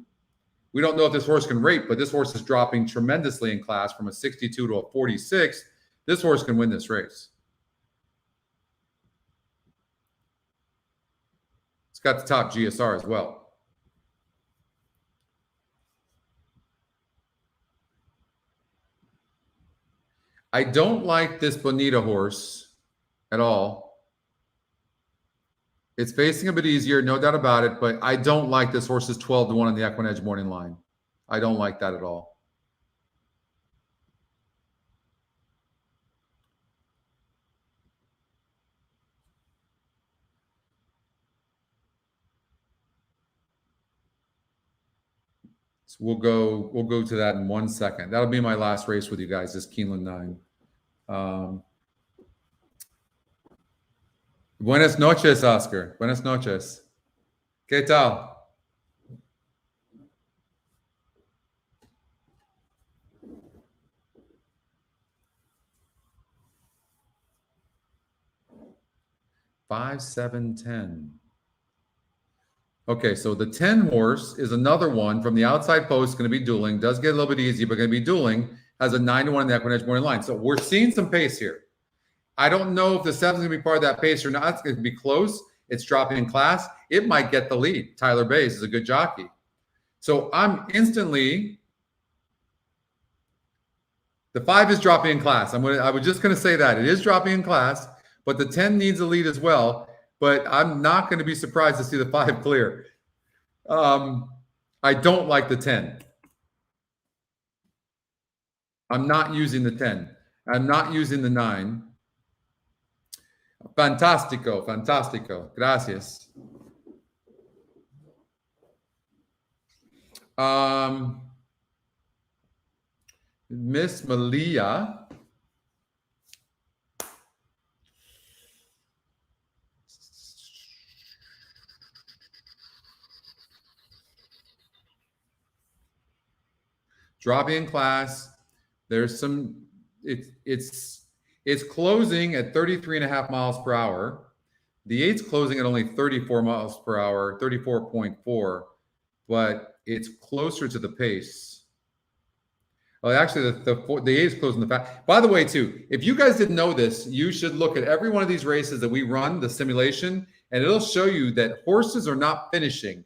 We don't know if this horse can rate, but this horse is dropping tremendously in class from a 62 to a 46. This horse can win this race. It's got the top GSR as well. I don't like this Bonita horse at all. It's facing a bit easier, no doubt about it, but I don't like this horse's 12 to 1 on the EquinEdge morning line. I don't like that at all. So we'll go to that in 1 second. That'll be my last race with you guys, this Keeneland 9. Buenas noches, Oscar. Buenas noches. ¿Qué tal? Five, 7, 10. Okay, so the 10 horse is another one from the outside post, going to be dueling. Does get a little bit easy, but going to be dueling. Has a 9 to 1 in the EquinEdge morning line. So we're seeing some pace here. I don't know if the 7 is going to be part of that pace or not. It's going to be close. It's dropping in class. It might get the lead. Tyler Bays is a good jockey. So I'm instantly, the 5 is dropping in class. I was just going to say that. It is dropping in class, but the 10 needs a lead as well. But I'm not going to be surprised to see the 5 clear. I don't like the 10. I'm not using the 10. I'm not using the 9. Fantastico, fantastico. Gracias. Miss Malia. Dropping in class. There's some, it's closing at 33.5 miles per hour. The 8's closing at only 34 miles per hour, 34.4, but it's closer to the pace. Well, actually, the 8 is closing the fast. By the way, too, if you guys didn't know this, you should look at every one of these races that we run, the simulation, and it'll show you that horses are not finishing.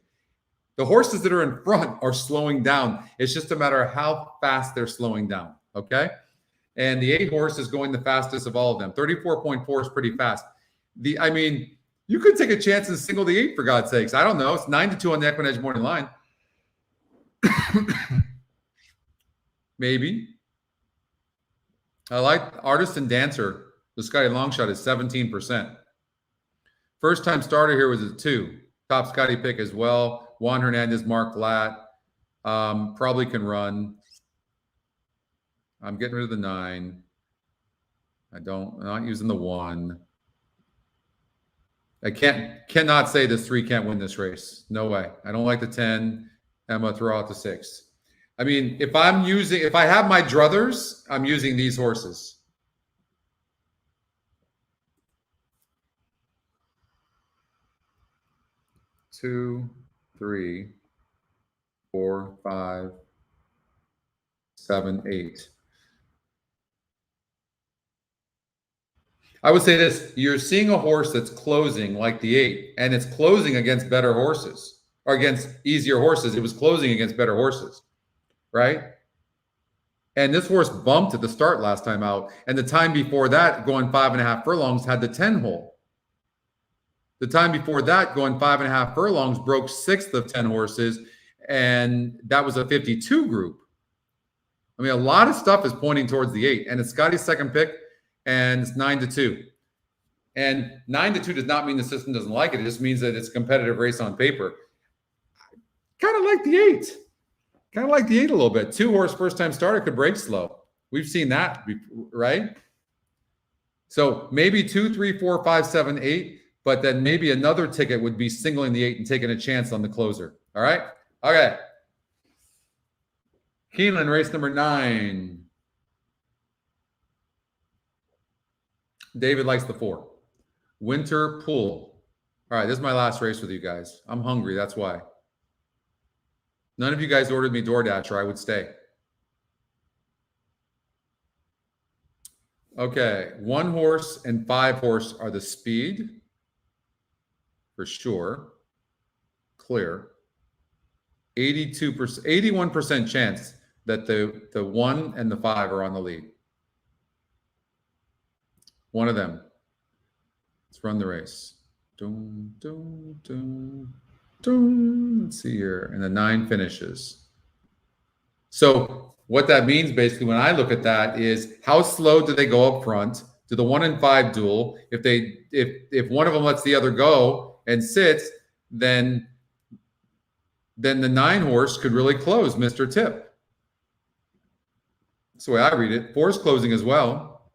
The horses that are in front are slowing down. It's just a matter of how fast they're slowing down, okay? And the 8 horse is going the fastest of all of them. 34.4 is pretty fast. I mean, you could take a chance and single the 8 for God's sakes. I don't know. It's 9-2 on the EquinEdge morning line. Maybe. I like Artist and Dancer. The Scotty long shot is 17%. First time starter here was a 2. Top Scotty pick as well. Juan Hernandez, Mark Blatt. Probably can run. I'm getting rid of the 9. I'm not using the 1. I cannot say this 3 can't win this race. No way. I don't like the 10. I'm gonna throw out the 6. I mean, if I have my druthers, I'm using these horses. Two, 3, 4, 5, 7, 8. I would say this: you're seeing a horse that's closing like the 8, and it's closing against better horses or against easier horses. It was closing against better horses, right? And this horse bumped at the start last time out, and the time before that, going 5.5 furlongs, had the 10 hole. The time before that, going 5.5 furlongs, broke 6th of 10 horses, and that was a 52 group. I mean, a lot of stuff is pointing towards the 8, and it's Scotty's second pick, and it's 9-2. And 9-2 does not mean the system doesn't like it. It just means that it's a competitive race on paper. Kind of like the 8. Kind of like the 8 a little bit. 2 horse first-time starter could break slow. We've seen that, right? So maybe 2, 3, 4, 5, 7, 8. But then maybe another ticket would be singling the 8 and taking a chance on the closer. All right? Okay. Keeneland, race number 9. David likes the 4. Winter Pool. All right, this is my last race with you guys. I'm hungry, that's why. None of you guys ordered me DoorDash or I would stay. Okay, 1 horse and 5 horse are the speed. For sure. Clear. 82%, 81% chance that the 1 and the 5 are on the lead. One of them. Let's run the race. Dun, dun, dun, dun. Let's see here. And the 9 finishes. So what that means basically when I look at that is how slow do they go up front? Do the 1 and 5 duel? If one of them lets the other go and sits, then the 9 horse could really close Mr. Tip. That's the way I read it. 4 is closing as well.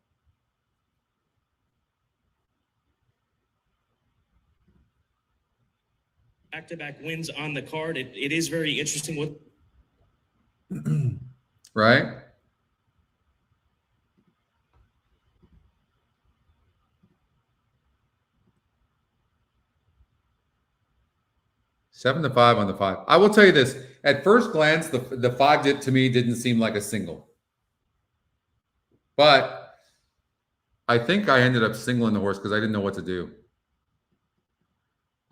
Back-to-back wins on the card. It is very interesting what right? Seven to 5 on the 5. I will tell you this. At first glance, the 5 didn't seem like a single. But I think I ended up singling the horse because I didn't know what to do.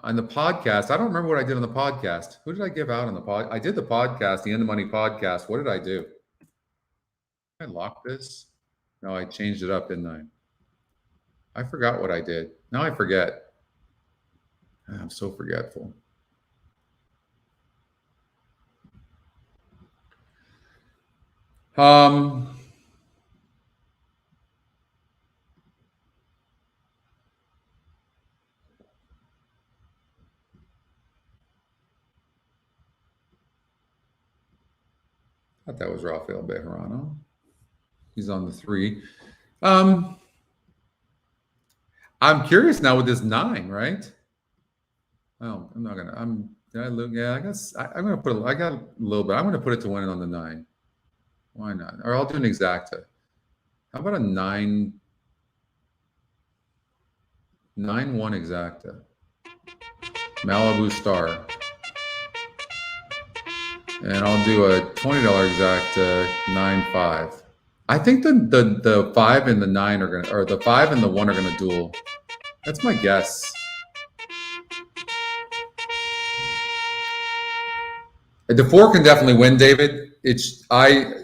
On the podcast, I don't remember what I did on the podcast. Who did I give out on the pod? I did the podcast, the End of Money podcast. What did I do? Did I lock this? No, I changed it up, didn't I? I forgot what I did. Now I forget. I'm so forgetful. I thought that was Rafael Bejarano. He's on the 3. I'm curious now with this 9, right? Oh, I'm not gonna. Yeah, I guess I'm gonna put. I got a little bit. I'm gonna put it to win it on the 9. Why not? Or I'll do an exacta. How about a 9-1 exacta? Malibu Star. And I'll do a $20 exacta 9-5. I think the 5 and the 9 are gonna, or the 5 and the 1 are gonna duel. That's my guess. The 4 can definitely win, David. I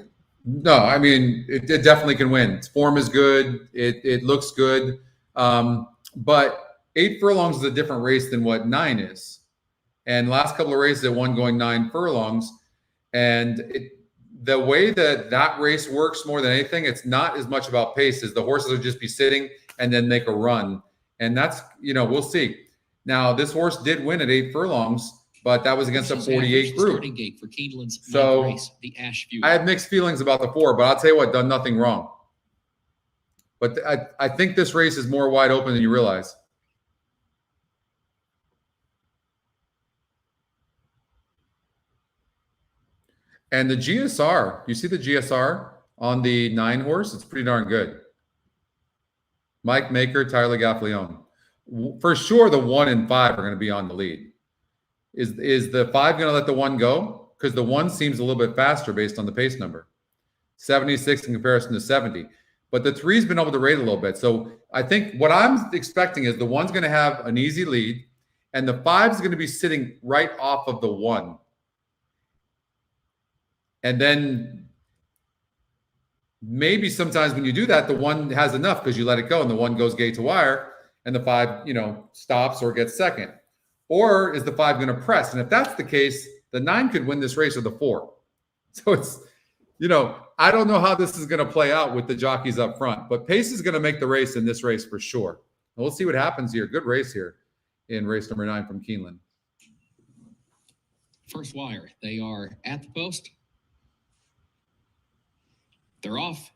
mean, it definitely can win. Its form is good. It looks good. But 8 furlongs is a different race than what 9 is. And last couple of races, it won going 9 furlongs. And the way that race works more than anything, it's not as much about pace as the horses will just be sitting and then make a run. And that's, we'll see. Now, this horse did win at 8 furlongs, but that was against a 48 group. Starting gate for Keeneland's So race, the Ashview. I have mixed feelings about the 4, but I'll tell you what, done nothing wrong. But I think this race is more wide open than you realize. And the GSR, you see the GSR on the 9 horse? It's pretty darn good. Mike Maker, Tyler Gaffleone. For sure, the 1 and 5 are going to be on the lead. Is the 5 going to let the 1 go? Because the 1 seems a little bit faster based on the pace number. 76 in comparison to 70. But the 3's been able to rate a little bit. So I think what I'm expecting is the 1's going to have an easy lead, and the 5's going to be sitting right off of the 1. And then maybe sometimes when you do that, the 1 has enough because you let it go and the 1 goes gate to wire and the 5, stops or gets second. Or is the 5 going to press? And if that's the case, the 9 could win this race or the 4. So it's, I don't know how this is going to play out with the jockeys up front, but pace is going to make the race in this race for sure. And we'll see what happens here. Good race here in race number 9 from Keeneland. First wire. They are at the post. They're off.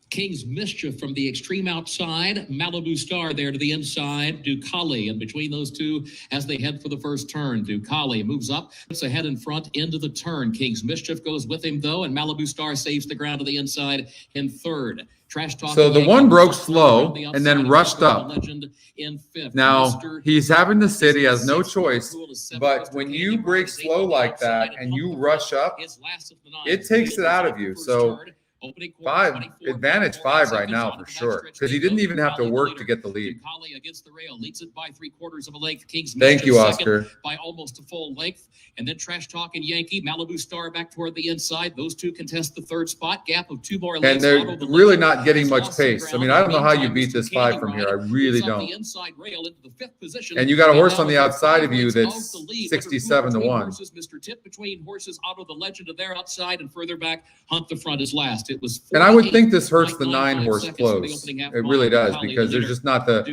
King's Mischief from the extreme outside. Malibu Star there to the inside. Ducali in between those two as they head for the first turn. Ducali moves up, puts ahead in front into the turn. King's Mischief goes with him, though, and Malibu Star saves the ground to the inside in third. Trash Talk. So the 1 broke slow and then rushed up. Now, he's having to sit. He has no choice. But when you break slow like that and you rush up, it takes it out of you. So 5, advantage 5 right now for sure, because he didn't even have to work to get the lead. Against the rail, leads it by 3/4 of a length. King's Thank you, Oscar. By almost a full length, and then Trash Talk and Yankee, Malibu Star back toward the inside. Those two contest the third spot. Gap of 2 more lengths. And they're really not getting much pace. I mean, I don't know how you beat this 5 from here. I really don't. And you got a horse on the outside of you that's 67 to 1. Mr. Tip between horses. Otto the Legend to their outside, and further back, Hunt the Front is last. It was, and I would think this hurts the 9 horse close. It really does, because there's just not the,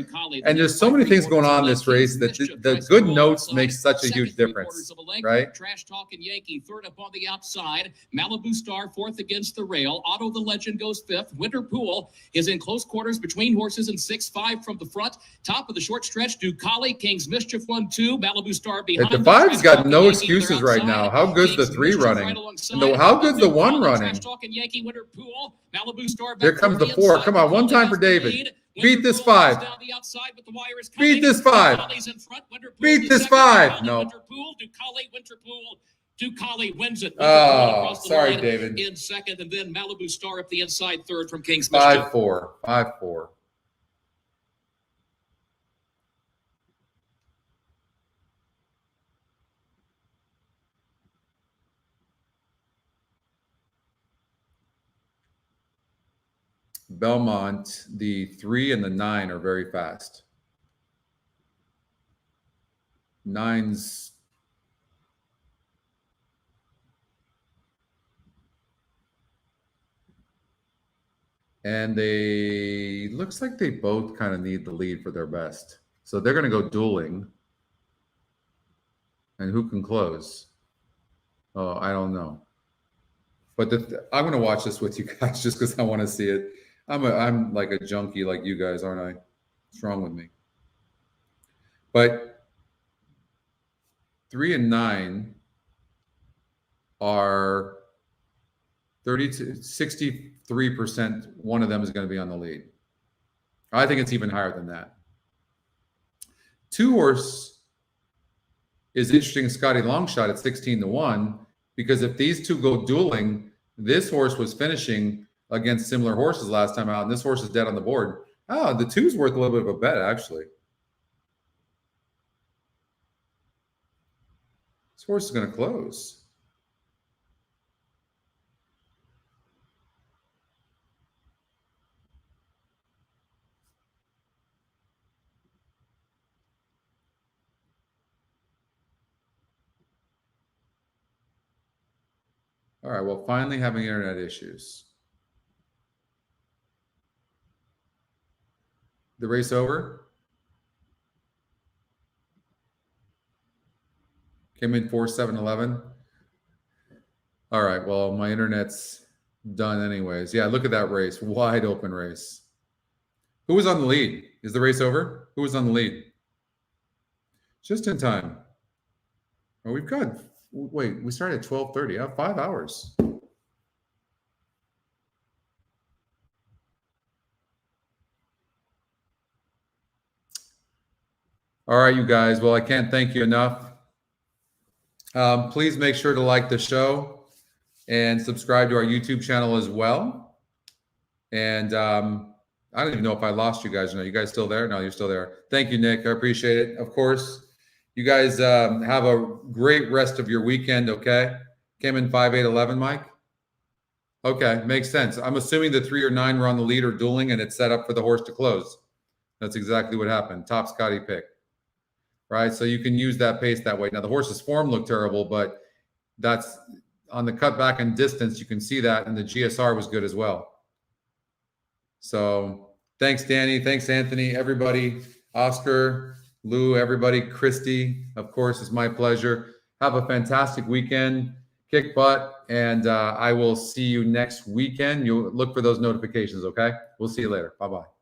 and there's so many things going on in this race that the good notes make such a huge difference, right? Trash Talk and Yankee third up on the outside. Malibu Star fourth against the rail. Otto the Legend goes fifth. Winter Pool is in close quarters between horses and 6-5 from the front. Top of the short stretch, Ducali, King's Mischief 1-2. Malibu Star behind. The 5's got no excuses right now. How good's the 3 running? And how good's the 1 running? Here comes the 4. Come on, one time for David. Beat this 5. Beat this 5. Beat this 5. No. Ducali wins it. Oh, sorry, David. In second, and then Malibu Star up the inside third from King's Mischief. 5-4. 5-4. Belmont, the 3 and the 9 are very fast. 9's and they looks like they both kind of need the lead for their best. So they're going to go dueling. And who can close? Oh, I don't know. But I'm going to watch this with you guys just because I want to see it. I'm like a junkie like you guys, aren't I? What's wrong with me? But 3 and 9 are 63%. One of them is going to be on the lead. I think it's even higher than that. 2 horse is interesting. Scotty Longshot at 16 to 1, because if these two go dueling, this horse was finishing against similar horses last time out, and this horse is dead on the board. Oh, the 2's worth a little bit of a bet, actually. This horse is going to close. All right, well, finally having internet issues. The race over? Came in 4-7-11. All right, well, my internet's done anyways. Yeah, look at that race. Wide open race. Who was on the lead? Is the race over? Who was on the lead? Just in time. Oh, we've got, wait, we started at 12:30. 5 hours. All right, you guys. Well, I can't thank you enough. Please make sure to like the show and subscribe to our YouTube channel as well. And I don't even know if I lost you guys. Are you guys still there? No, you're still there. Thank you, Nick. I appreciate it. Of course, you guys have a great rest of your weekend, okay? Came in 5-8-11, Mike? Okay, makes sense. I'm assuming the 3 or 9 were on the lead or dueling, and it's set up for the horse to close. That's exactly what happened. Top Scotty pick. Right, so you can use that pace that way. Now, the horse's form looked terrible, but that's on the cutback and distance. You can see that, and the GSR was good as well. So thanks, Danny. Thanks, Anthony. Everybody, Oscar, Lou, everybody, Christy, of course, it's my pleasure. Have a fantastic weekend. Kick butt, and I will see you next weekend. You'll look for those notifications, okay? We'll see you later. Bye-bye.